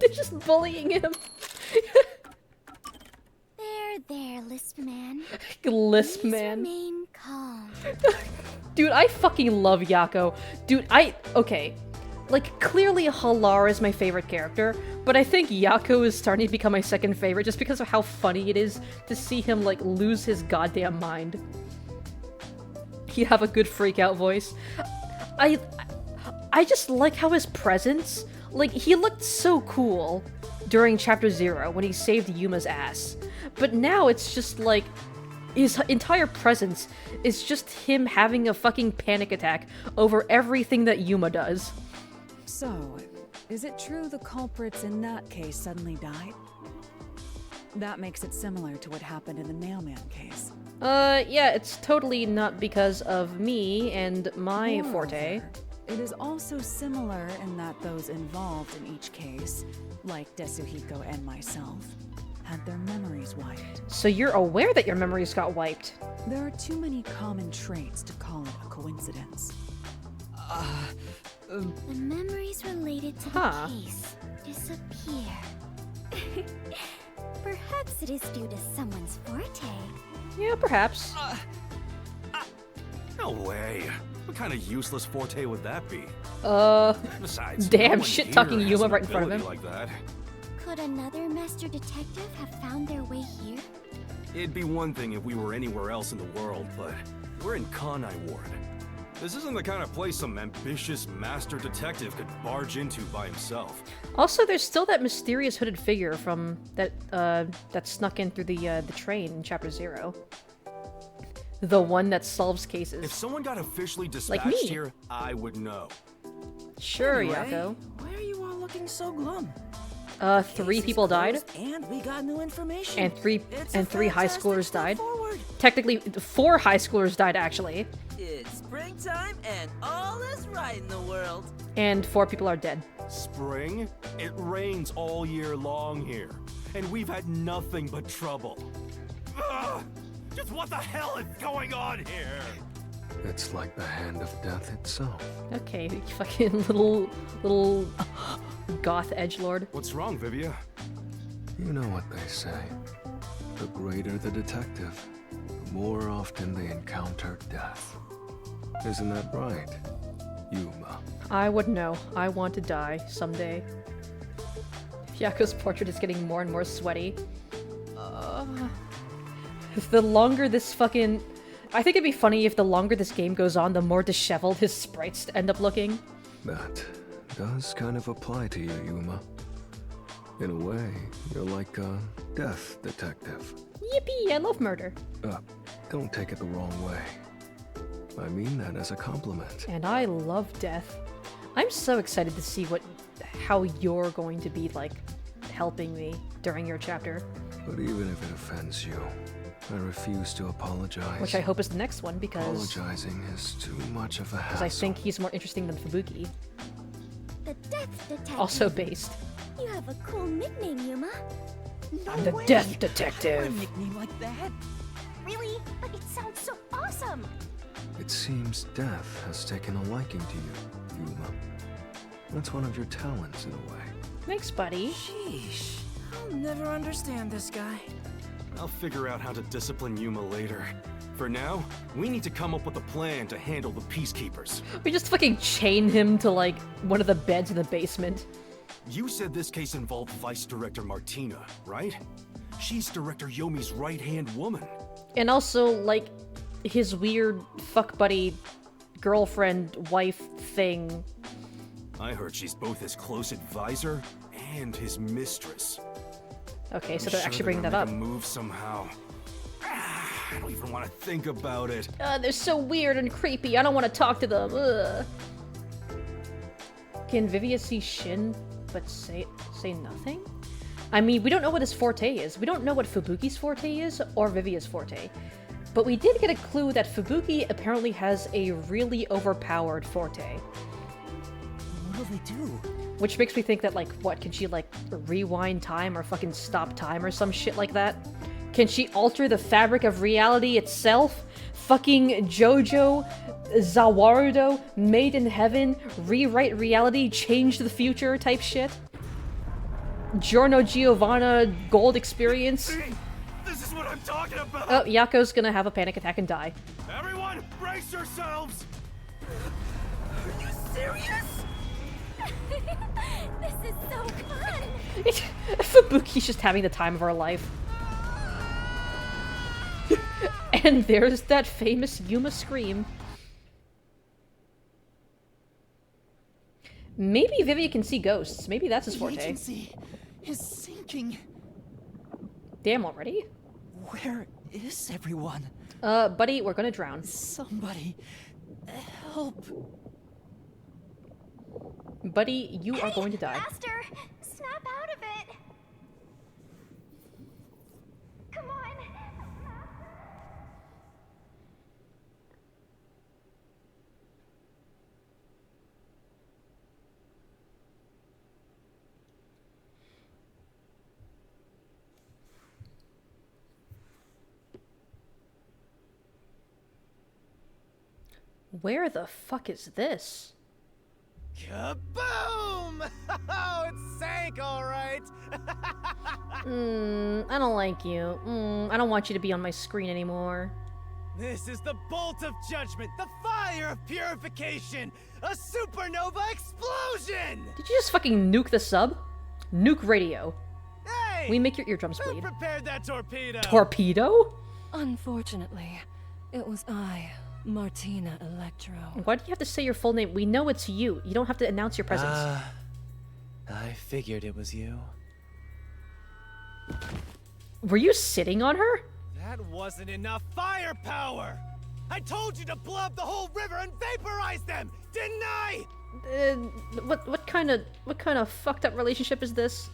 They're just bullying him. There, Lisp Man. Lisp Please Man. remain calm. Dude, I fucking love Yako. Dude, okay. Like, clearly Halar is my favorite character, but I think Yako is starting to become my second favorite just because of how funny it is to see him, like, lose his goddamn mind. He have a good freak out voice. I just like how his presence, like, he looked so cool during Chapter 0 when he saved Yuma's ass. But now it's just like, his entire presence is just him having a fucking panic attack over everything that Yuma does. So, is it true the culprits in that case suddenly died? That makes it similar to what happened in the Nailman case. Yeah, it's totally not because of me and my forte. Moreover, it is also similar in that those involved in each case, like Desuhiko and myself, had their memories wiped. So you're aware that your memories got wiped? There are too many common traits to call it a coincidence. The memories related to Huh. the case disappear. Perhaps it is due to someone's forte. Yeah, perhaps. No way. What kind of useless forte would that be? Besides, damn, no one shit-talking here has Yuma an right in front of ability him. Like that. Could another master detective have found their way here? It'd be one thing if we were anywhere else in the world, but we're in Kanai Ward. This isn't the kind of place some ambitious master detective could barge into by himself. Also, there's still that mysterious hooded figure from that snuck in through the train in Chapter 0. The one that solves cases. If someone got officially Like dispatched me. here, I would know. Sure, Anyway, Yako. why are you all looking so glum? 3 Case is people died, closed, and we got new information. and three high fantastic schoolers step died. forward. Technically, 4 high schoolers died, actually. It's springtime, and all is right in the world. And 4 people are dead. Spring? It rains all year long here, and we've had nothing but trouble. Ugh! Just what the hell is going on here? It's like the hand of death itself. Okay, you fucking little goth edgelord. What's wrong, Vivia? You know what they say. The greater the detective, the more often they encounter death. Isn't that right, Yuma? I would know. I want to die someday. Yako's portrait is getting more and more sweaty. The longer this fucking... I think it'd be funny if the longer this game goes on, the more disheveled his sprites end up looking. That does kind of apply to you, Yuma. In a way, you're like a death detective. Yippee, I love murder. Don't take it the wrong way. I mean that as a compliment. And I love death. I'm so excited to see how you're going to be, like, helping me during your chapter. But even if it offends you, I refuse to apologize. Which I hope is the next one, because Apologizing is too much of a hassle. I think he's more interesting than Fubuki. The death detective. Also based. You have a cool nickname, Yuma. No I'm the way. Death I don't Detective. want a nickname like that. Really? But it sounds so awesome! It seems Death has taken a liking to you, Yuma. That's one of your talents in a way. Thanks, buddy. Sheesh. I'll never understand this guy. I'll figure out how to discipline Yuma later. For now, we need to come up with a plan to handle the Peacekeepers. We just fucking chain him to, like, one of the beds in the basement. You said this case involved Vice Director Martina, right? She's Director Yomi's right-hand woman. And also, like, his weird fuck buddy girlfriend wife thing. I heard she's both his close advisor and his mistress. Okay, so I'm they're sure actually bringing that gonna up. make a move somehow. I don't even want to think about it. They're so weird and creepy. I don't want to talk to them. Ugh. Can Vivia see Shin, but say nothing? I mean, we don't know what his forte is. We don't know what Fubuki's forte is, or Vivia's forte. But we did get a clue that Fubuki apparently has a really overpowered forte. What'll they do? Which makes me think that, like, what, can she, like, rewind time or fucking stop time or some shit like that? Can she alter the fabric of reality itself? Fucking Jojo Zawarudo, made in heaven, rewrite reality, change the future type shit? Giorno Giovanna gold experience? This is what I'm talking about! Oh, Yako's gonna have a panic attack and die. Everyone, brace yourselves! Are you serious? This is so fun! Fubuki's just having the time of her life. And there's that famous Yuma scream. Maybe Vivia can see ghosts. Maybe that's his The forte. agency is sinking. Damn, already? Where is everyone? Buddy, we're gonna drown. Somebody help. Buddy, you are going to die. Master, snap out of it! Come on! Where the fuck is this? Kaboom! Oh, it sank, all right. I don't like you. I don't want you to be on my screen anymore. This is the bolt of judgment, the fire of purification, a supernova explosion! Did you just fucking nuke the sub? Nuke radio. Hey! We make your eardrums Who bleed. prepared that torpedo? Torpedo? Unfortunately, it was I, Martina Electro. Why do you have to say your full name? We know it's you. You don't have to announce your presence. I figured it was you. Were you sitting on her? That wasn't enough firepower! I told you to blow up the whole river and vaporize them, didn't I? What kind of fucked up relationship is this?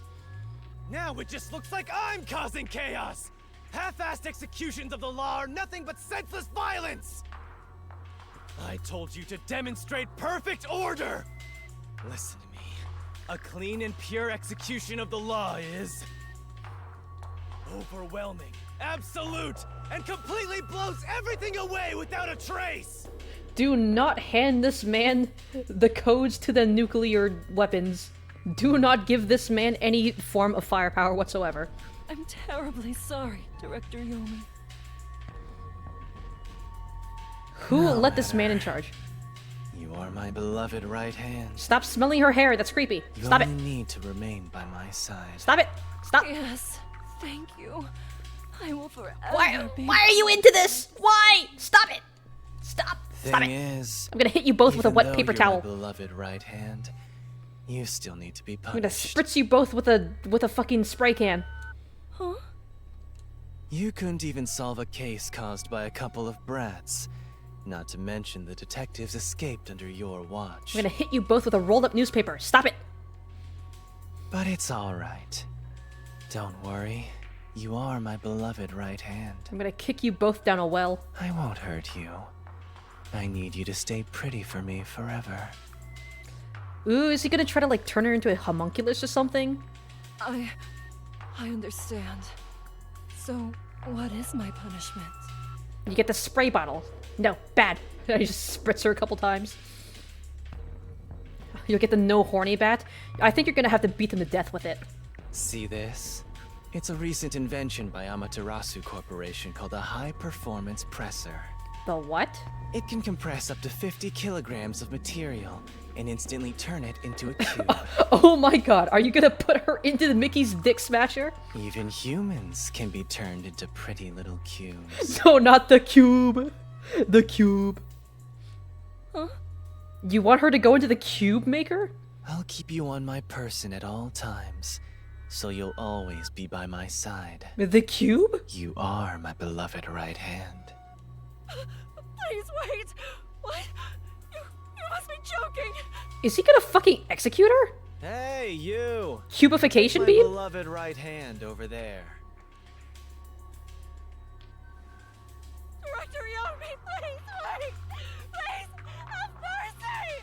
Now it just looks like I'm causing chaos! Half-assed executions of the law are nothing but senseless violence! I told you to demonstrate perfect order! Listen to me. A clean and pure execution of the law is... overwhelming, absolute, and completely blows everything away without a trace! Do not hand this man the codes to the nuclear weapons. Do not give this man any form of firepower whatsoever. I'm terribly sorry, Director Yomi. Who let this man in charge? You are my beloved right hand. Stop smelling her hair. That's creepy. Stop it. need to remain by my side. Stop it. Stop. Yes, thank you. I will forever be... Why are you into this? Why? Stop it. Stop. Stop it. is, I'm gonna hit you both with a wet paper towel. beloved right hand, you still need to be I'm gonna spritz you both with a fucking spray can. Huh? You couldn't even solve a case caused by a couple of brats. Not to mention the detectives escaped under your watch. I'm gonna hit you both with a rolled up newspaper. Stop it. But it's all right. Don't worry. You are my beloved right hand. I'm gonna kick you both down a well. I won't hurt you. I need you to stay pretty for me forever. Ooh, is he gonna try to like turn her into a homunculus or something? I understand. So, what is my punishment? You get the spray bottle. No, bad. I just spritz her a couple times. You'll get the no horny bat. I think you're gonna have to beat them to death with it. See this? It's a recent invention by Amaterasu Corporation called a high-performance presser. The what? It can compress up to 50 kilograms of material and instantly turn it into a cube. Oh my god, are you gonna put her into the Mickey's Dick Smasher? Even humans can be turned into pretty little cubes. No, not the cube. The cube. Huh? You want her to go into the cube maker? I'll keep you on my person at all times, so you'll always be by my side. The cube? You are my beloved right hand. Please wait! What? You must be joking! Is he gonna fucking execute her? Hey, you! Cubification my beam? beloved right hand over there. Director Yomi, please wait! Please, have mercy!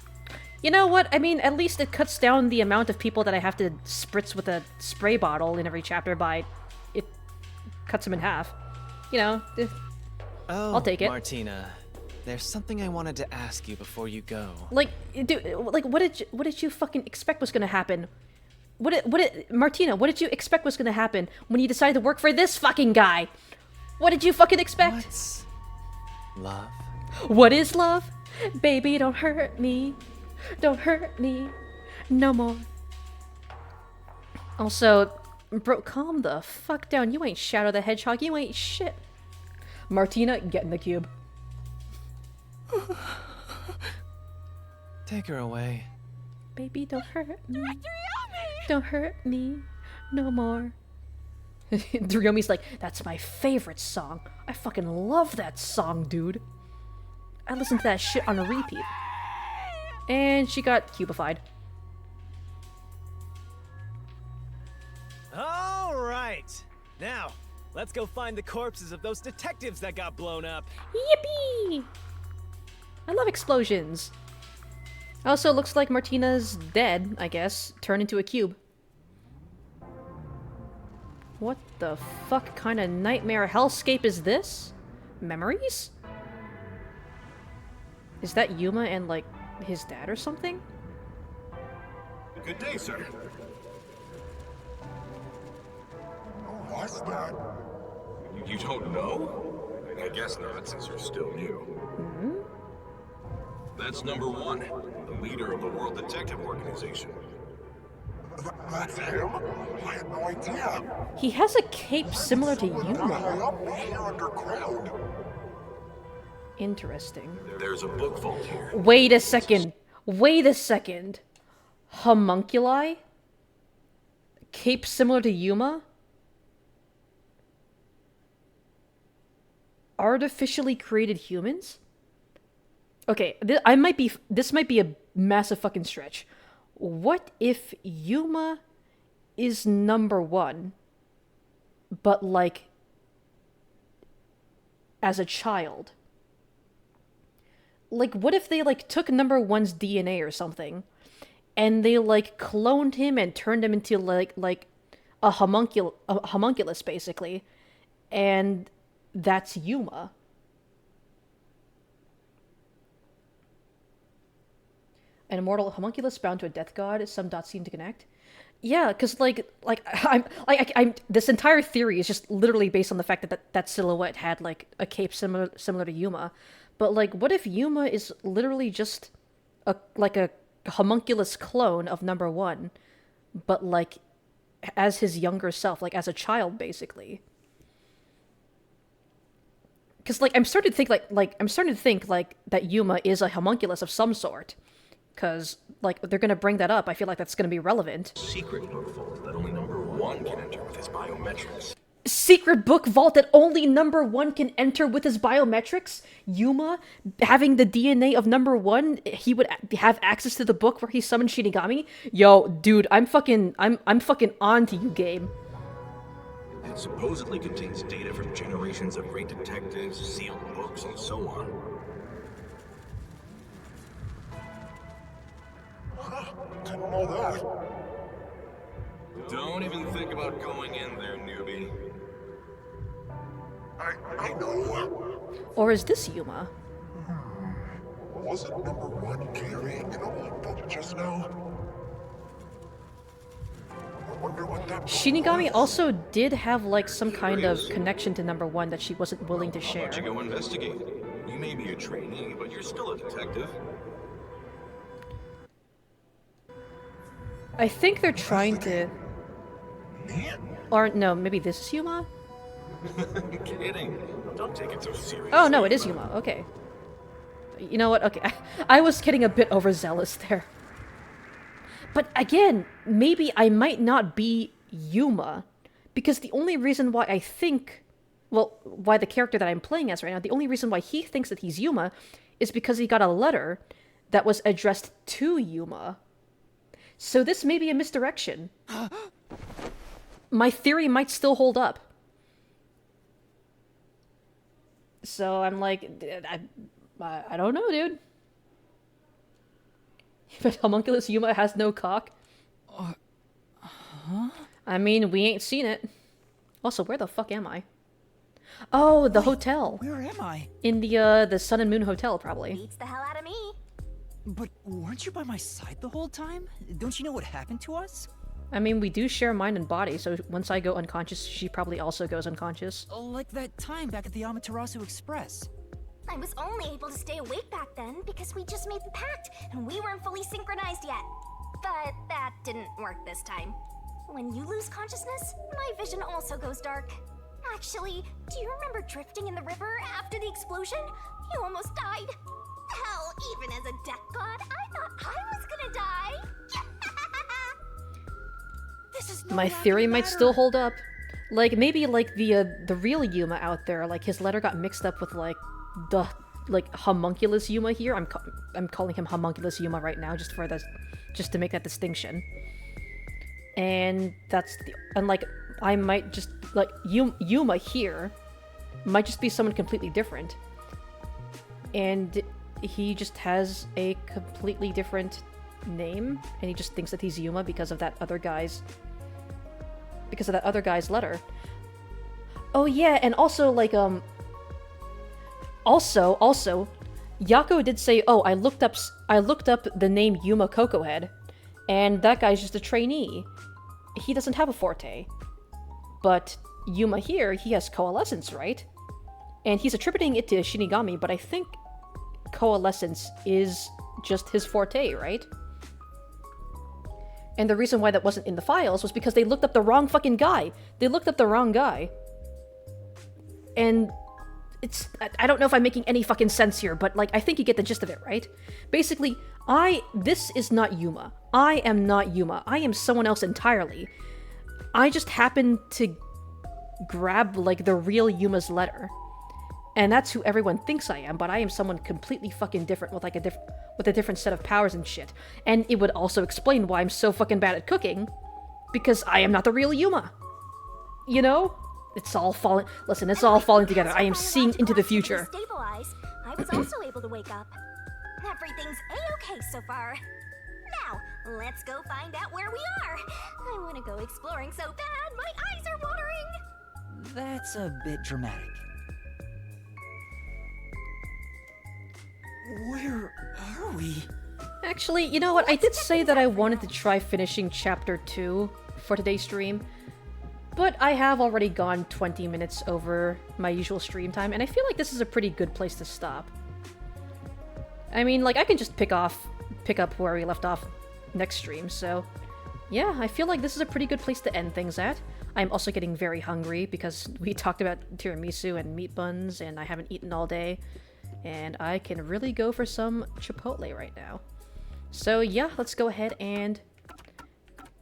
You know what? I mean, at least it cuts down the amount of people that I have to spritz with a spray bottle in every chapter by... It cuts them in half. You know, Oh, I'll take it. Martina, there's something I wanted to ask you before you go. Like, dude, like, what did you fucking expect was gonna happen? Martina, what did you expect was gonna happen when you decided to work for this fucking guy? What did you fucking expect? What's love? What is love? Baby, don't hurt me. Don't hurt me no more. Also, bro, calm the fuck down. You ain't Shadow the Hedgehog. You ain't shit. Martina, get in the cube. Take her away. Baby, don't hurt me. Don't hurt me no more. Ryomi's like, that's my favorite song. I fucking love that song, dude. I listened to that shit on a repeat. And she got cubified. All right. Now, let's go find the corpses of those detectives that got blown up. Yippee! I love explosions. Also, looks like Martina's dead, I guess. Turned into a cube. What the fuck kind of nightmare hellscape is this? Memories? Is that Yuma and, like, his dad or something? Good day, sir. What's that? You don't know? I guess not, since you're still new. Hmm? That's number one, the leader of the World Detective Organization. That's him? I had no idea. He has a cape similar to Yuma. Up here underground. Interesting. There's a book vault here. Wait a second. Wait a second. Homunculi? Cape similar to Yuma? Artificially created humans? Okay, this might be a massive fucking stretch. What if Yuma is number one, but like as a child? Like, what if they like took number one's DNA or something, and they like cloned him and turned him into like a homunculus basically, and that's Yuma. An immortal homunculus bound to a death god. Some dots seem to connect. Yeah, because I'm this entire theory is just literally based on the fact that that silhouette had like a cape similar to Yuma. But like, what if Yuma is literally just a homunculus clone of number one, but like as his younger self, like as a child, basically? Because like I'm starting to think like that Yuma is a homunculus of some sort. Because, like, they're going to bring that up. I feel like that's going to be relevant. Secret book vault that only number one can enter with his biometrics. Secret book vault that only number one can enter with his biometrics? Yuma, having the DNA of number one, he would have access to the book where he summoned Shinigami? Yo, dude, I'm fucking on to you, game. It supposedly contains data from generations of great detectives, sealed books, and so on. Didn't know that. Don't even think about going in there, newbie. I know. Or is this Yuma? Wasn't number one carrying an old book just now? I wonder what that Shinigami also did have like some kind of connection to number one that she wasn't willing to How share. about you go investigate? You may be a trainee, but you're still a detective. I think they're trying to... Or no, maybe this is Yuma? Kidding. Don't take it so seriously. Oh no, it is Yuma. Okay. You know what? Okay, I was getting a bit overzealous there. But again, maybe I might not be Yuma, because the only reason why I think, well, why the character that I'm playing as right now, the only reason why he thinks that he's Yuma is because he got a letter that was addressed to Yuma. So this may be a misdirection. My theory might still hold up. So I'm like, I don't know, dude. But homunculus Yuma has no cock. Huh? I mean, we ain't seen it. Also, where the fuck am I? Oh, the hotel. Where am I? In the Sun and Moon Hotel, probably. Beats the hell out of me. But weren't you by my side the whole time? Don't you know what happened to us? I mean, we do share mind and body, so once I go unconscious, she probably also goes unconscious. Like that time back at the Amaterasu Express. I was only able to stay awake back then because we just made the pact and we weren't fully synchronized yet. But that didn't work this time. When you lose consciousness, my vision also goes dark. Actually, do you remember drifting in the river after the explosion? You almost died. Hell, even as a death god, I thought I was gonna die. This is no My longer theory might matter. still hold up. Like, maybe, like, the real Yuma out there, like, his letter got mixed up with, like, the, like, homunculus Yuma here. I'm calling him homunculus Yuma right now, just to make that distinction. And that's and, like, I might just, like, Yuma here might just be someone completely different. And he just has a completely different name, and he just thinks that he's Yuma because of that other guy's letter. Oh yeah, and also like also Yako did say, "Oh, I looked up the name Yuma Cocohead, and that guy's just a trainee. He doesn't have a forte." But Yuma here, he has coalescence, right? And he's attributing it to Shinigami, but I think coalescence is just his forte, right? And the reason why that wasn't in the files was because they looked up the wrong fucking guy. They looked up the wrong guy. And it's... I don't know if I'm making any fucking sense here, but, like, I think you get the gist of it, right? Basically, this is not Yuma. I am not Yuma. I am someone else entirely. I just happened to grab, like, the real Yuma's letter. And that's who everyone thinks I am, but I am someone completely fucking different with, like, with a different set of powers and shit. And it would also explain why I'm so fucking bad at cooking, because I am not the real Yuma. You know? It's all falling... Listen, it's all falling together. I am seeing into the future. Stabilize, I was also able to wake up. Everything's a-okay so far. Now, let's go find out where we are. I want to go exploring so bad, my eyes are watering. That's a bit dramatic. Where are we? Actually, you know what? I did say that I wanted to try finishing Chapter 2 for today's stream, but I have already gone 20 minutes over my usual stream time, and I feel like this is a pretty good place to stop. I mean, like, I can just pick up where we left off next stream, so yeah, I feel like this is a pretty good place to end things at. I'm also getting very hungry because we talked about tiramisu and meat buns, and I haven't eaten all day. And I can really go for some Chipotle right now. So yeah, let's go ahead and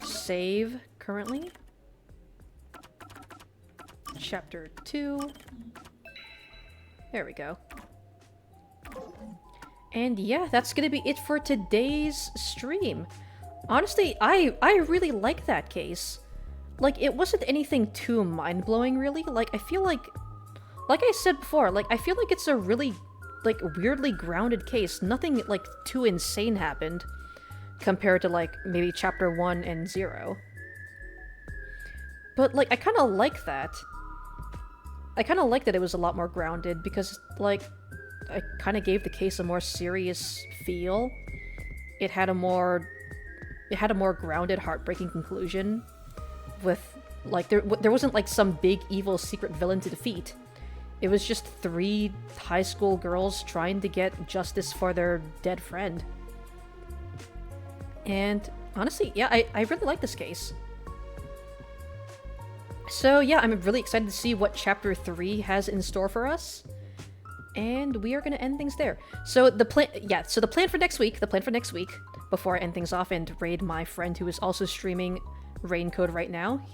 save currently. Chapter 2. There we go. And yeah, that's gonna be it for today's stream. Honestly, I really like that case. Like, it wasn't anything too mind-blowing, really. Like, I feel like I said before, like, I feel like it's a really, like, weirdly grounded case. Nothing, like, too insane happened. compared to like maybe chapter 1 and 0. But like I kind of like that. I kind of like that it was a lot more grounded because like I kind of gave the case a more serious feel. It had a more grounded, heartbreaking conclusion with like there wasn't like some big evil secret villain to defeat. It was just 3 high school girls trying to get justice for their dead friend. And honestly, yeah, I really like this case. So yeah, I'm really excited to see what chapter 3 has in store for us. And we are going to end things there. So the plan for next week, before I end things off and raid my friend who is also streaming Raincode right now,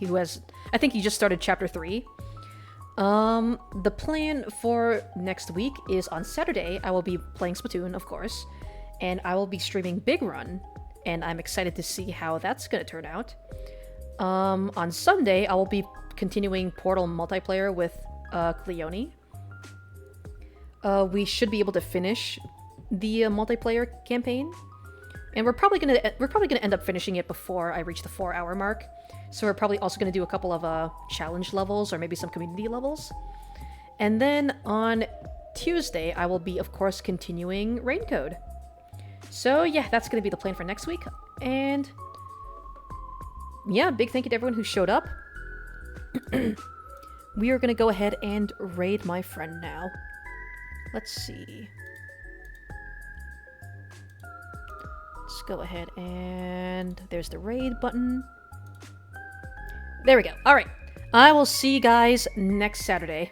I think he just started chapter 3. The plan for next week is on Saturday, I will be playing Splatoon, of course, and I will be streaming Big Run, and I'm excited to see how that's going to turn out. On Sunday, I will be continuing Portal multiplayer with Cleone. We should be able to finish the multiplayer campaign, and we're probably gonna end up finishing it before I reach the 4-hour mark. So we're probably also gonna do a couple of challenge levels or maybe some community levels, and then on Tuesday I will be, of course, continuing Raincode. So yeah, that's gonna be the plan for next week, and yeah, big thank you to everyone who showed up. We are gonna go ahead and raid my friend now. Let's see. Let's go ahead and there's the raid button. There we go. All right. I will see you guys next Saturday.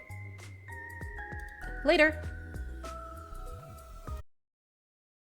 Later.